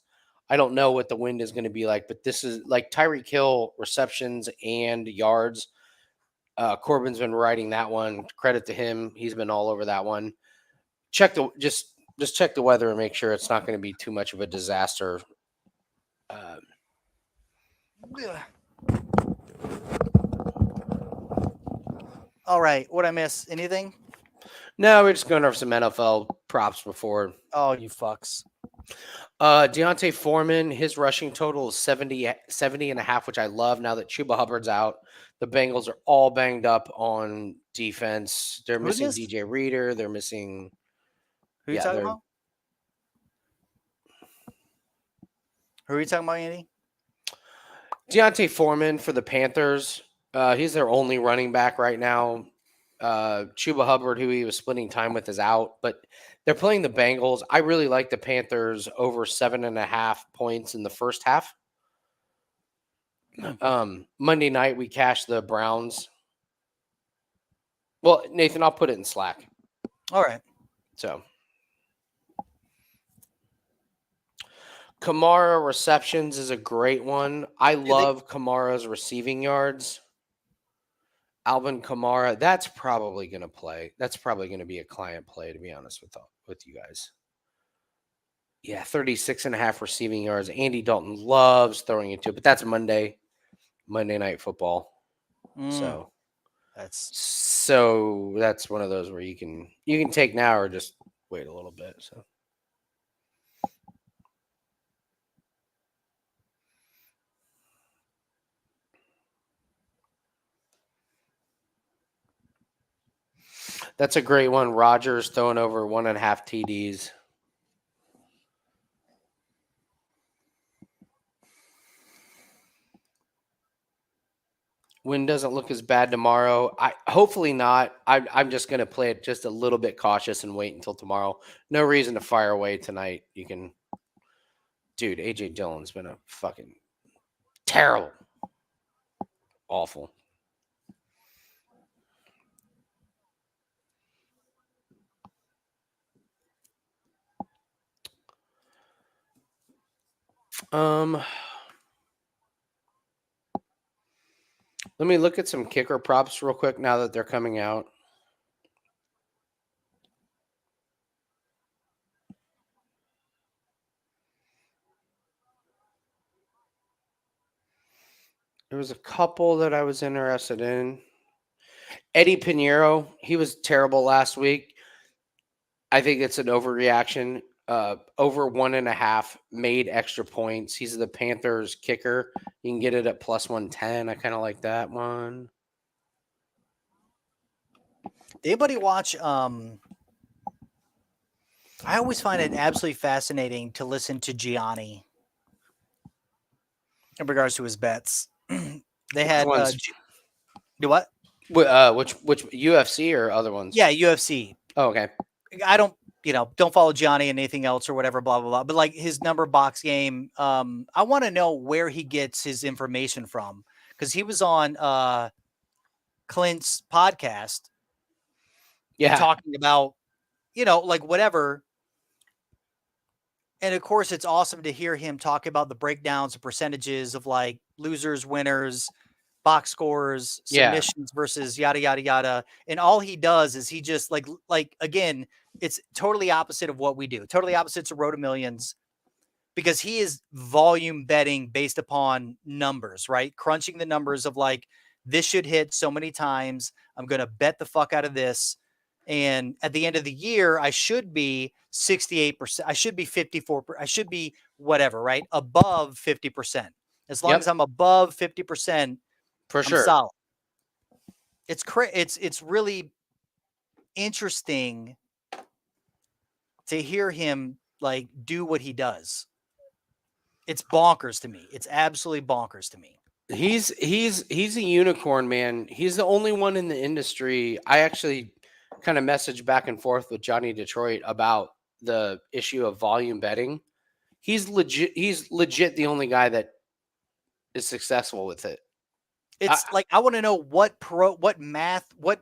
A: I don't know what the wind is going to be like, but this is like Tyreek Hill receptions and yards. Corbin's been writing that one. Credit to him. He's been all over that one. Just check the weather and make sure it's not going to be too much of a disaster.
B: All right. What'd I miss? Anything?
A: No, we're just going over some NFL props before.
B: Oh, you fucks.
A: Deontay Foreman, his rushing total is 70.5, which I love now that Chuba Hubbard's out. The Bengals are all banged up on defense. They're missing DJ Reader. They're missing.
B: Who are you talking about? Who are you talking about, Andy?
A: Deontay Foreman for the Panthers. He's their only running back right now. Chuba Hubbard, who he was splitting time with, is out, but they're playing the Bengals. I really like the Panthers over 7.5 points in the first half. Monday night, we cashed the Browns. Well, Nathan, I'll put it in Slack.
B: All right.
A: So, Kamara receptions is a great one. I love Kamara's receiving yards. Alvin Kamara, that's probably going to play. That's probably going to be a client play, to be honest with you guys. Yeah, 36.5 receiving yards. Andy Dalton loves throwing it to, but that's Monday Night Football. So that's one of those where you can take now or just wait a little bit. So. That's a great one. Rodgers throwing over 1.5 TDs. Wind doesn't look as bad tomorrow. Hopefully not. I'm just going to play it just a little bit cautious and wait until tomorrow. No reason to fire away tonight. You can, dude. AJ Dillon's been a fucking terrible, awful. Let me look at some kicker props real quick now that they're coming out. There was a couple that I was interested in. Eddie Pinheiro, he was terrible last week. I think it's an overreaction. Over 1.5 made extra points. He's the Panthers kicker. You can get it at plus 110. I kind of like that one.
B: Anybody watch? I always find it absolutely fascinating to listen to Gianni in regards to his bets. They had do what?
A: Which UFC or other ones?
B: Yeah, UFC.
A: Oh, okay.
B: I don't follow Gianni and anything else or whatever, blah, blah, blah. But like his number box game, I want to know where he gets his information from. Because he was on Clint's podcast.
A: Yeah.
B: Talking about, like whatever. And of course, it's awesome to hear him talk about the breakdowns and percentages of like losers, winners, box scores, submissions versus yada, yada, yada. And all he does is he just like again, it's totally opposite of what we do. Totally opposite to Road to Millions, because he is volume betting based upon numbers, right? Crunching the numbers of like, this should hit so many times. I'm going to bet the fuck out of this. And at the end of the year, I should be 68%. I should be 54%. I should be whatever, right? Above 50%. As long as I'm above 50%,
A: for
B: I'm
A: sure.
B: solid. It's really interesting to hear him like do what he does. It's bonkers to me. It's absolutely bonkers to me.
A: He's a unicorn, man. He's the only one in the industry. I actually kind of messaged back and forth with Johnny Detroit about the issue of volume betting. He's legit the only guy that is successful with it.
B: It's I want to know what math, what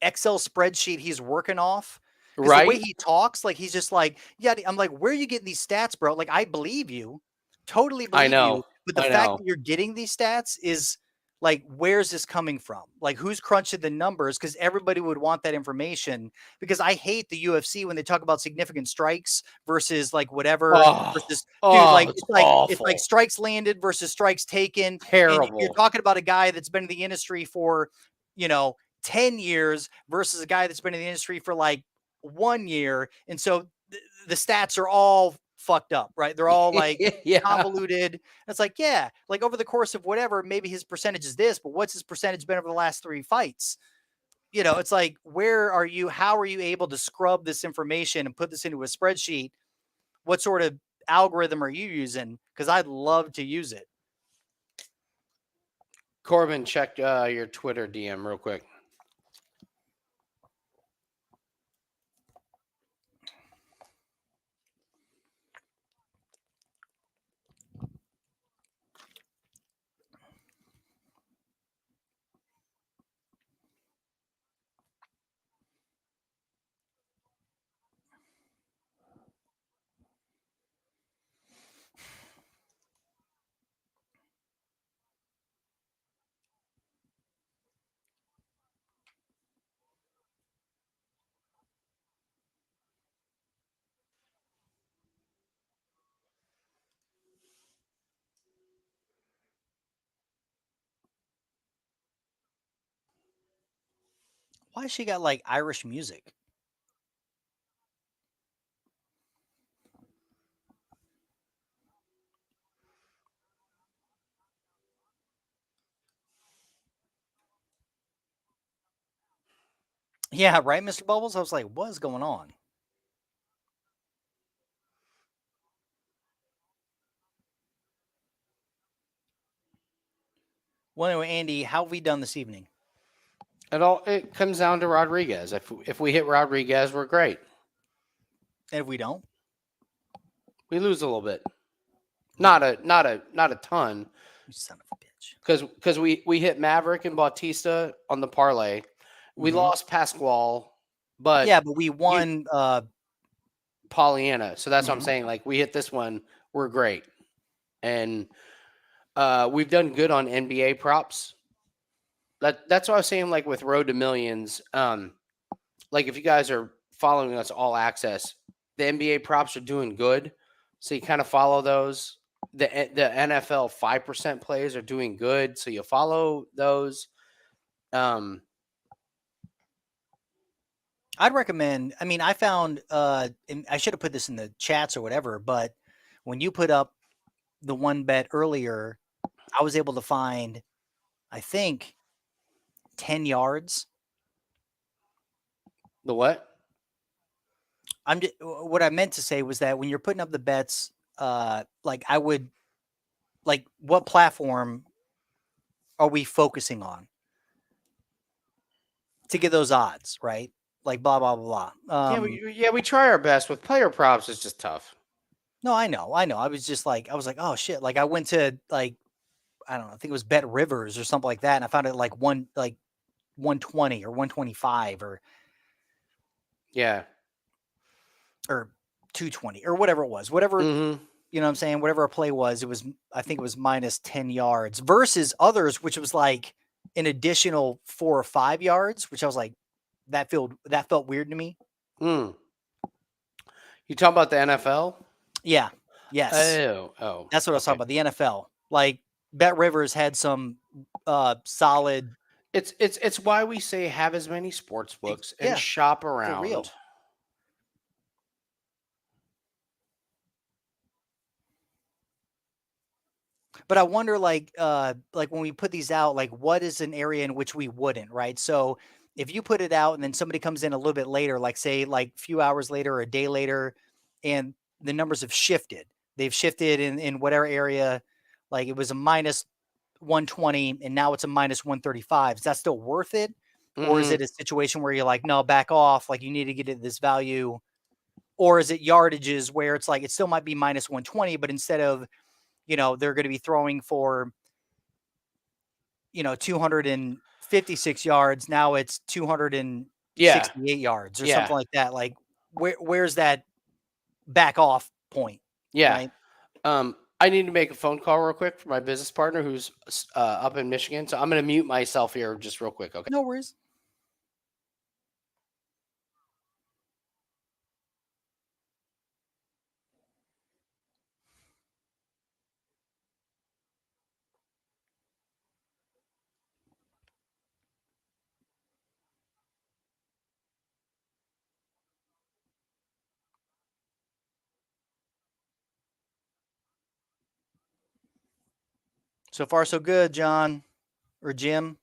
B: Excel spreadsheet he's working off. Right. The way he talks, like he's just like, yeah, I'm like, where are you getting these stats, bro? Like, I believe you. Totally believe you. But the fact that you're getting these stats is like, where's this coming from? Like, who's crunching the numbers? Because everybody would want that information. Because I hate the UFC when they talk about significant strikes versus like whatever. It's like strikes landed versus strikes taken.
A: Terrible.
B: And you're talking about a guy that's been in the industry for 10 years versus a guy that's been in the industry for like 1 year. And so the stats are all fucked up, right? They're all like convoluted. It's like, like over the course of whatever, maybe his percentage is this, but what's his percentage been over the last 3 fights? It's like, how are you able to scrub this information and put this into a spreadsheet? What sort of algorithm are you using? Because I'd love to use it.
A: Corbin, check your Twitter DM real quick.
B: Why she got like Irish music? Yeah, right, Mr. Bubbles? I was like, what is going on? Well, anyway, Andy, how have we done this evening?
A: It comes down to Rodriguez. If we hit Rodriguez, we're great.
B: And if we don't,
A: We lose a little bit. Not a ton.
B: you son of a bitch.
A: Because we hit Maverick and Bautista on the parlay. We lost Pasquale, but
B: yeah, but we won
A: Polyana. So that's what I'm saying. Like we hit this one, we're great. And we've done good on NBA props. That's what I was saying, like with Road to Millions. Like if you guys are following us all access, the NBA props are doing good. So you kind of follow those. The NFL 5% plays are doing good. So you follow those.
B: I'd recommend, I mean, I found and I should have put this in the chats or whatever, but when you put up the one bet earlier, I was able to find, I think, 10 yards.
A: The what?
B: What I meant to say was that when you're putting up the bets, like I would, like, what platform are we focusing on to get those odds, right? Like blah blah blah blah.
A: We try our best with player props. It's just tough.
B: No, I know. I was just like, I was like, oh shit. Like I went to like, I don't know, I think it was Bet Rivers or something like that, and I found it like 120 or 125 or
A: Yeah.
B: 220 or whatever it was, whatever.
A: Mm-hmm.
B: You know what I'm saying? Whatever a play was, I think it was minus 10 yards versus others, which was like an additional 4 or 5 yards, which I was like, that felt weird to me.
A: You talking about the NFL?
B: Yeah. Yes.
A: Oh.
B: That's what I was talking about. The NFL. Like Bet Rivers had some solid.
A: It's why we say have as many sports books and
B: Yeah,
A: shop
B: for
A: around.
B: real. But I wonder, like when we put these out, like what is an area in which we wouldn't, right? So if you put it out and then somebody comes in a little bit later, like say like a few hours later or a day later, and the numbers have shifted, they've shifted in whatever area, like it was a minus 120 and now it's a minus 135. Is that still worth it? Or is it a situation where you're like, no, back off, like you need to get at this value? Or is it yardages where it's like it still might be minus 120, but instead of, they're going to be throwing for, 256 yards. Now it's 268 yards or something like that. Like where's that back off point?
A: Yeah.
B: Right?
A: I need to make a phone call real quick for my business partner who's up in Michigan. So I'm going to mute myself here just real quick. Okay.
B: No worries. So far, so good, John or Jim.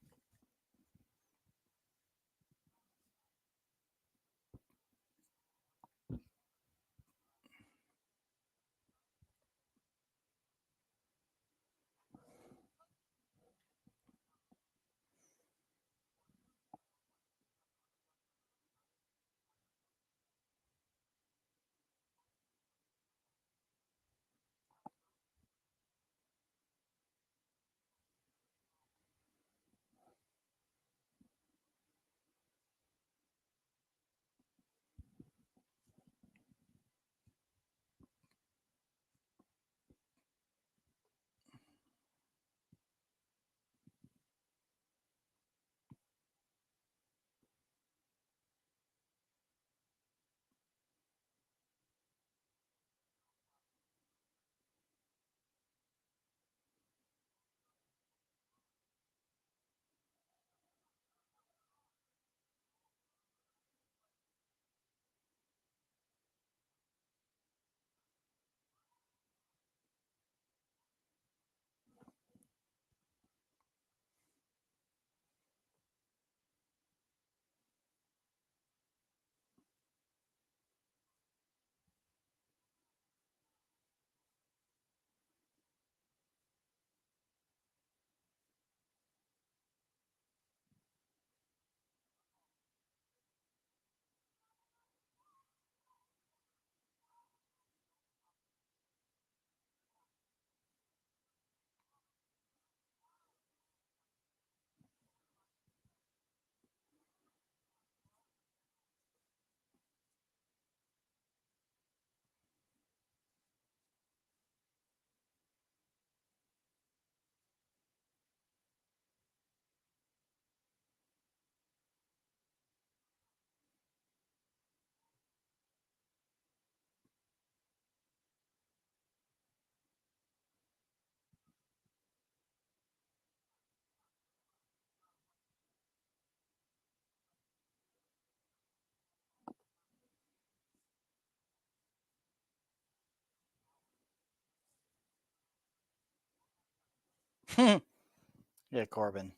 B: Yeah, Corbin.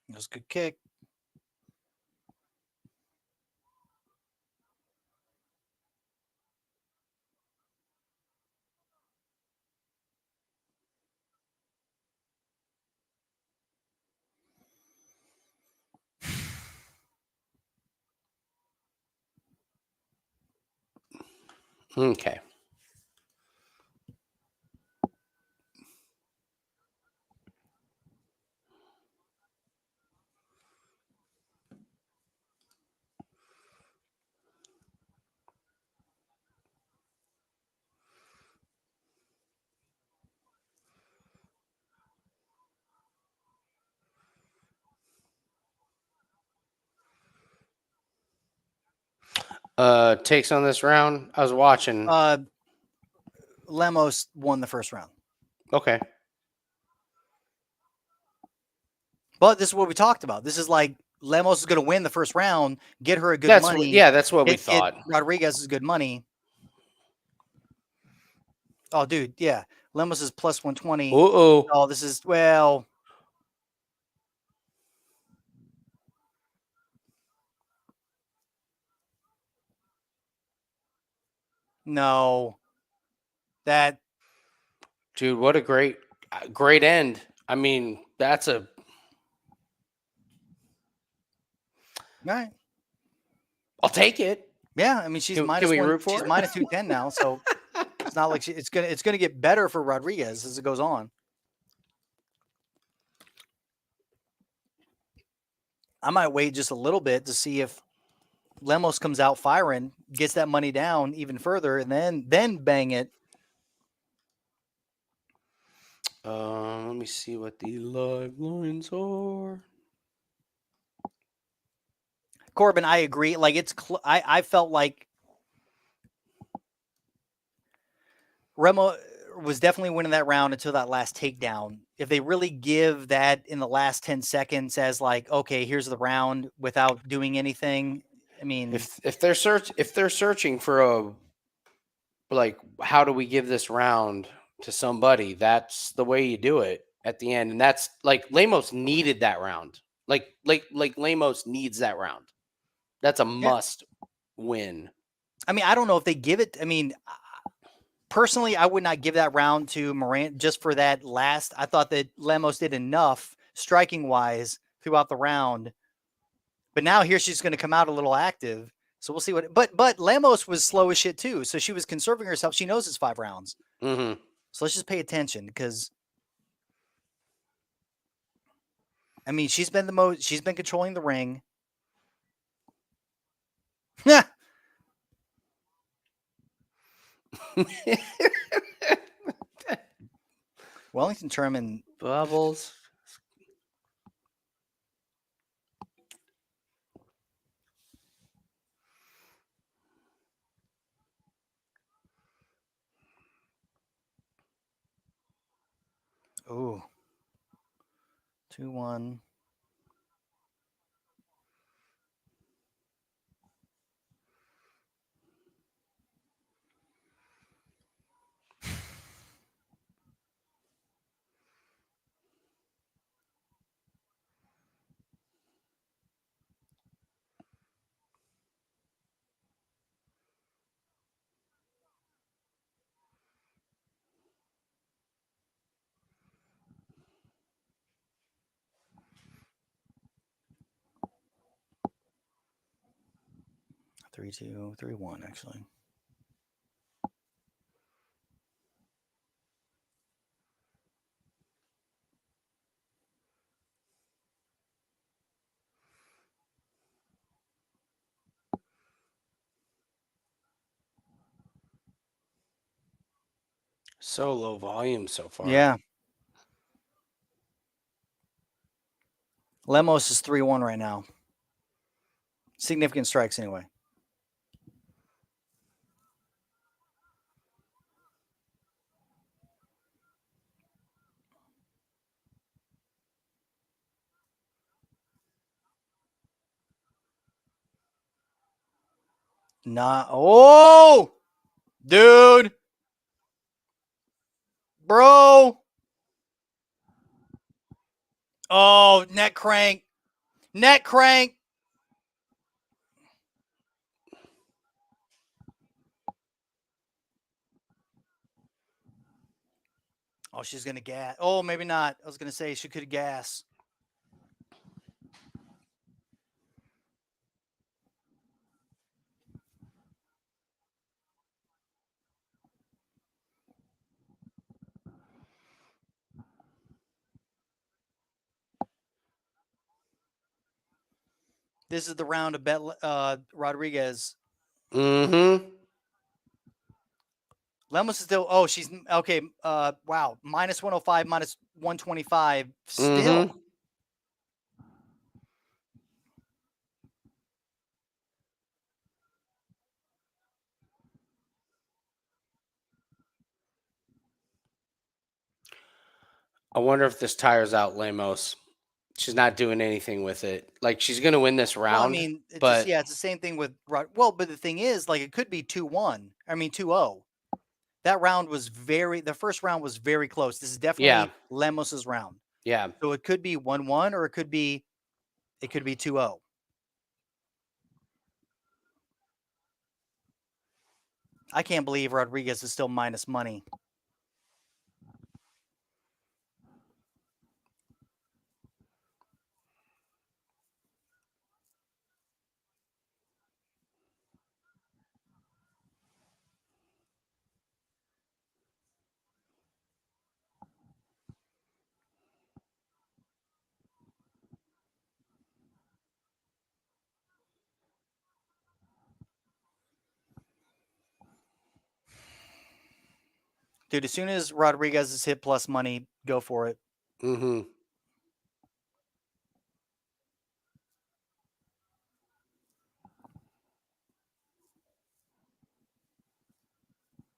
B: That was a good kick.
A: Okay. Takes on this round. I was watching.
B: Lemos won the first round.
A: Okay.
B: But this is what we talked about. This is like Lemos is going to win the first round, get her a good
A: That's
B: money.
A: that's what we
B: get
A: thought.
B: Rodriguez is good money. Oh, dude, yeah. Lemos is plus 120.
A: Uh-oh.
B: Oh, this is, well. No. That.
A: Dude, what a great end. I mean, that's a.
B: All right.
A: I'll take it.
B: Yeah, I mean she's
A: Can
B: minus
A: we
B: one.
A: root for
B: She's
A: it?
B: minus 210 now, so it's not like it's gonna get better for Rodriguez as it goes on. I might wait just a little bit to see if Lemos comes out firing, gets that money down even further, and then bang it.
A: Let me see what the live lines are.
B: Corbin, I agree. Like I felt like Remo was definitely winning that round until that last takedown. If they really give that in the last 10 seconds as like, okay, here's the round without doing anything. I mean,
A: If they're searching for a, like, how do we give this round to somebody, that's the way you do it at the end. And that's like Lemos needed that round. Like Lemos needs that round. That's a must win.
B: I mean, I don't know if they give it. I mean, personally, I would not give that round to Miranda just for that last. I thought that Lemos did enough striking wise throughout the round. But now here she's going to come out a little active. So we'll see what. But Lemos was slow as shit too. So she was conserving herself. She knows it's 5 rounds.
A: Mm-hmm.
B: So let's just pay attention because. I mean, she's been controlling the ring. Yeah. Wellington Sherman.
A: Bubbles.
B: Ooh. 2-1. 3-2, 3-1, actually.
A: So low volume so far.
B: Yeah. Lemos is 3-1 right now. Significant strikes anyway. Oh, dude, bro. Oh, neck crank. Neck crank. Oh, she's going to gas. Oh, maybe not. I was going to say she could gas. This is the round of Bet Rodriguez.
A: Mm-hmm.
B: Lemos is still. Oh, she's okay. Wow. Minus 105, minus 125. Still.
A: Mm-hmm. I wonder if this tires out Lemos. She's not doing anything with it. Like, she's going to win this round.
B: Well, I mean,
A: but
B: it's the same thing with Rod. Well, but the thing is, like, it could be 2-1. I mean, 2-0. That round was the first round was very close. This is definitely Lemos's round.
A: Yeah.
B: So it could be 1-1 or it could be 2-0. I can't believe Rodriguez is still minus money. Dude, as soon as Rodriguez is hit plus money, go for it.
A: Mm-hmm.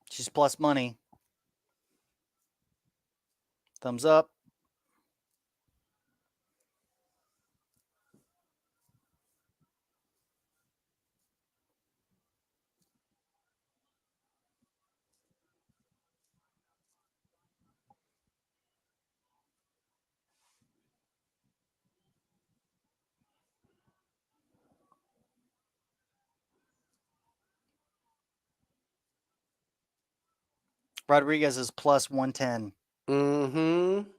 B: She's plus money. Thumbs up. Rodriguez is plus 110.
A: Mm-hmm.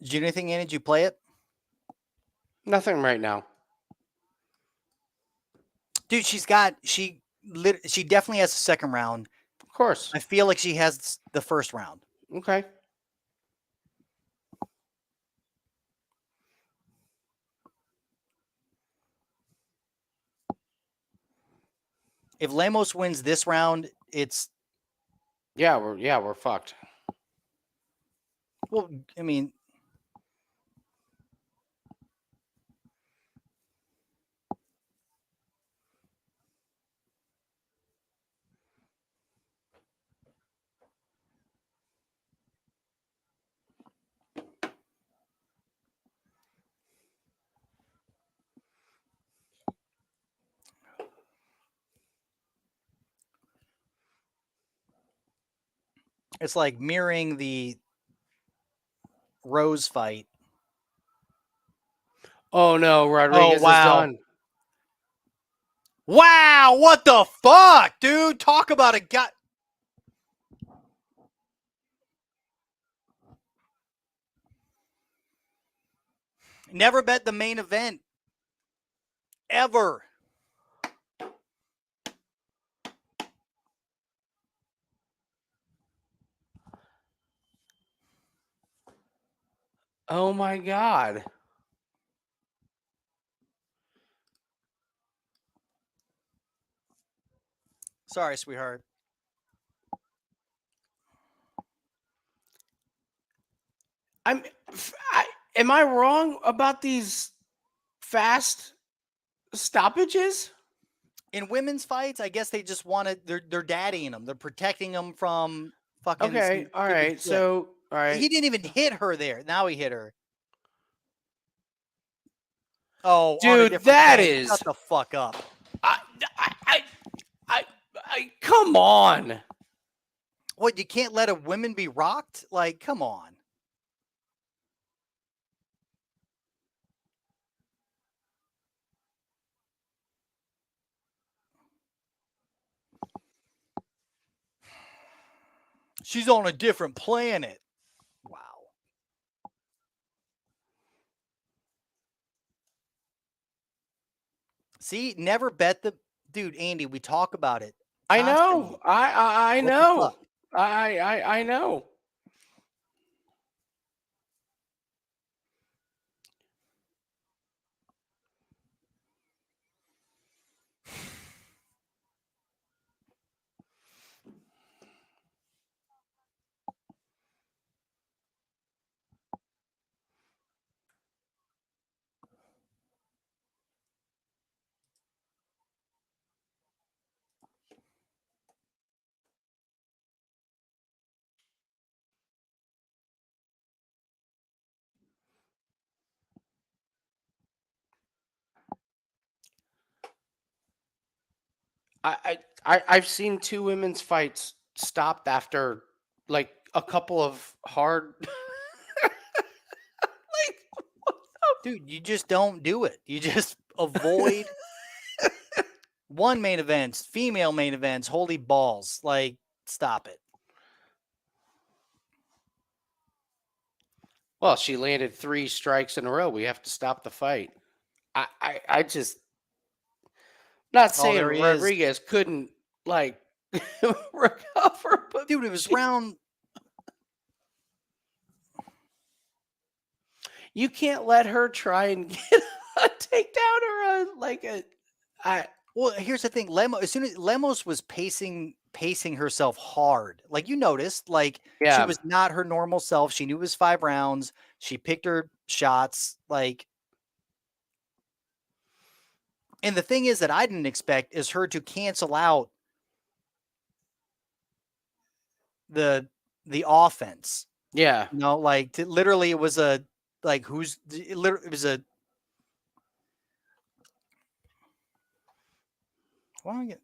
B: Did you do anything in it? Did you play it?
A: Nothing right now.
B: Dude, she definitely has a second round.
A: Of course.
B: I feel like she has the first round.
A: Okay.
B: If Lemos wins this round, it's
A: we're fucked.
B: well. I mean, it's like mirroring the Rose fight.
A: Oh no, Rodriguez
B: wow.
A: is done.
B: Wow, what the fuck, dude? Talk about a guy. Never bet the main event. Ever.
A: Oh my God.
B: Sorry, sweetheart.
A: Am I wrong about these fast stoppages?
B: In women's fights, I guess they just wanted they're daddying them. They're protecting them from fucking.
A: Okay, all
B: stupid
A: right.
B: shit.
A: So, all right.
B: He didn't even hit her there. Now he hit her. Oh, on a
A: Dude,
B: different
A: that
B: tank.
A: is.
B: Shut the fuck up.
A: Come on.
B: What, you can't let a woman be rocked? Like, come on. She's on a different planet. Wow. See, never bet the dude, Andy. We talk about it.
A: I know.
B: constantly.
A: I
B: What the
A: know.
B: fuck?
A: I know. I've seen two women's fights stopped after like a couple of hard.
B: Dude, you just don't do it. You just avoid one main events, female main events, holy balls. Like, stop it.
A: Well, she landed 3 strikes in a row. We have to stop the fight. I just not saying
B: there he is.
A: Rodriguez couldn't like recover, but
B: Dude, it was round.
A: You can't let her try and get a takedown or
B: Well, here's the thing. As soon as Lemos was pacing herself hard, like you noticed, like she
A: Yeah.
B: was not her normal self. She knew it was 5 rounds. She picked her shots. Like, and the thing is that I didn't expect is her to cancel out the offense.
A: Yeah.
B: You know, like literally it was a like who's it was a. Why don't I get?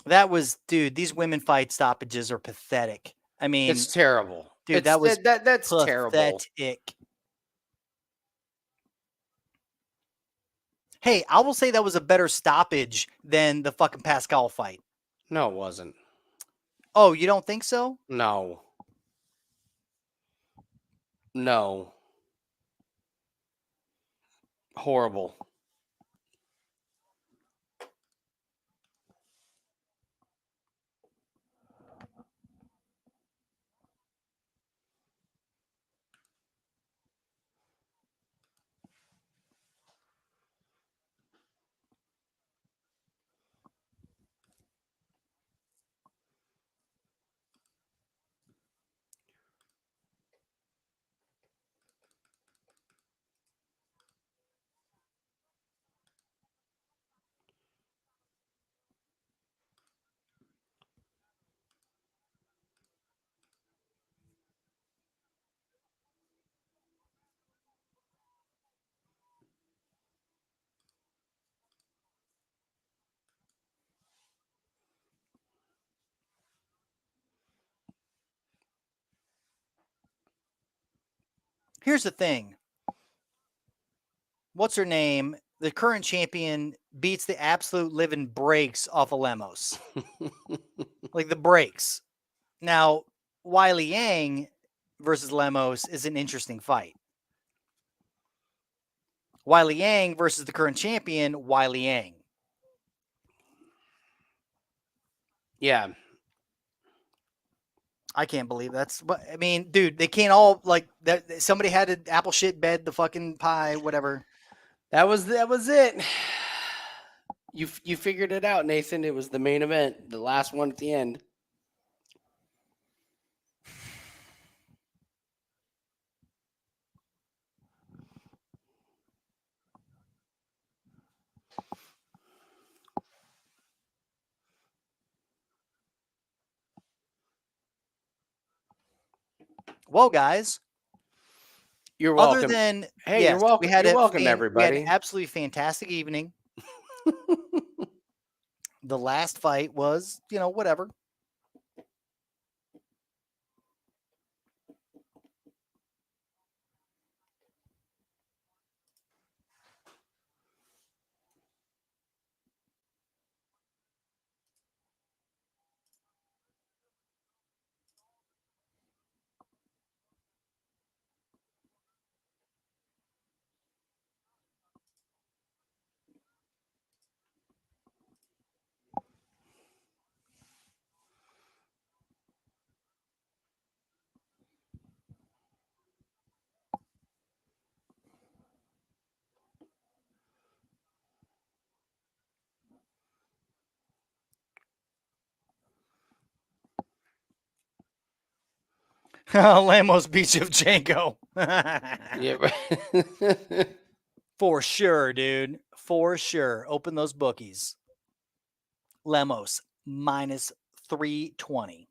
B: That was, dude, these women fight stoppages are pathetic. I mean,
A: It's terrible.
B: Dude, that was
A: that's terrible.
B: pathetic. Hey, I will say that was a better stoppage than the fucking Pascal fight.
A: No, it wasn't.
B: Oh, you don't think so?
A: No. No. Horrible.
B: Here's the thing. What's her name? The current champion beats the absolute living breaks off of Lemos. Like the breaks. Now, Wiley Yang versus Lemos is an interesting fight. Wiley Yang versus the current champion, Wiley Yang.
A: Yeah.
B: I can't believe that's. But I mean, dude, they can't all like that. Somebody had an apple shit bed, the fucking pie, whatever.
A: That was it. You figured it out, Nathan. It was the main event, the last one at the end.
B: Well, guys,
A: You're welcome.
B: other than
A: Hey,
B: yes,
A: you're welcome. You're welcome, everybody.
B: We had an absolutely fantastic evening. The last fight was, whatever. Lemos beats Shevchenko.
A: Yeah.
B: For sure, dude. For sure. Open those bookies. Lemos minus 320.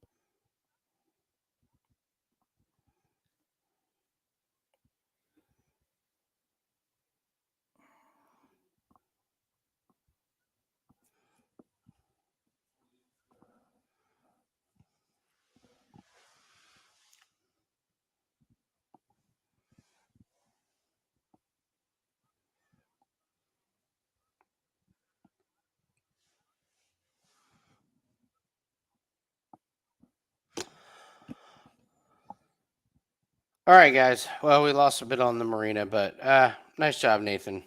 A: All right, guys. Well, we lost a bit on the Marina, but nice job, Nathan,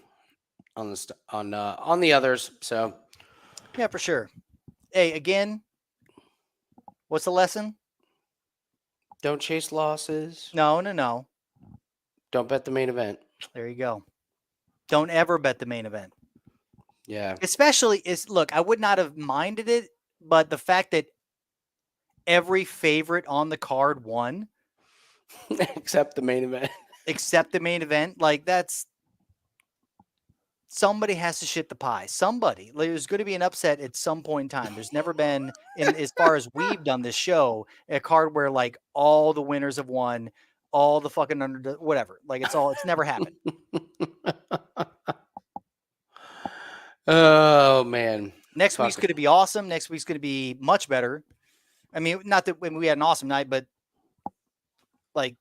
A: on the others. So
B: Yeah, for sure. Hey, again, what's the lesson?
A: don't chase losses.
B: No.
A: Don't bet the main event.
B: There you go. Don't ever bet the main event.
A: Yeah.
B: Especially look, I would not have minded it, but the fact that every favorite on the card won.
A: Except the main event.
B: Except the main event. Like that's somebody has to shit the pie. Somebody. Like, there's going to be an upset at some point in time. There's never been, as far as we've done this show, a card where like all the winners have won, all the fucking whatever. Like it's never happened.
A: Oh man.
B: Next week's going to be awesome. Next week's going to be much better. I mean, not that when we had an awesome night, but like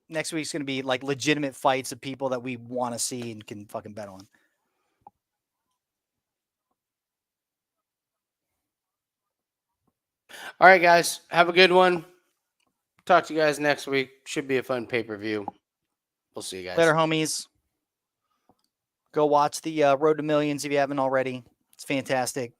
B: next week's going to be like legitimate fights of people that we want to see and can fucking bet on.
A: All right, guys. Have a good one. Talk to you guys next week. Should be a fun pay-per-view. We'll see you guys.
B: Later, homies. Go watch the Road to Millions if you haven't already. It's fantastic.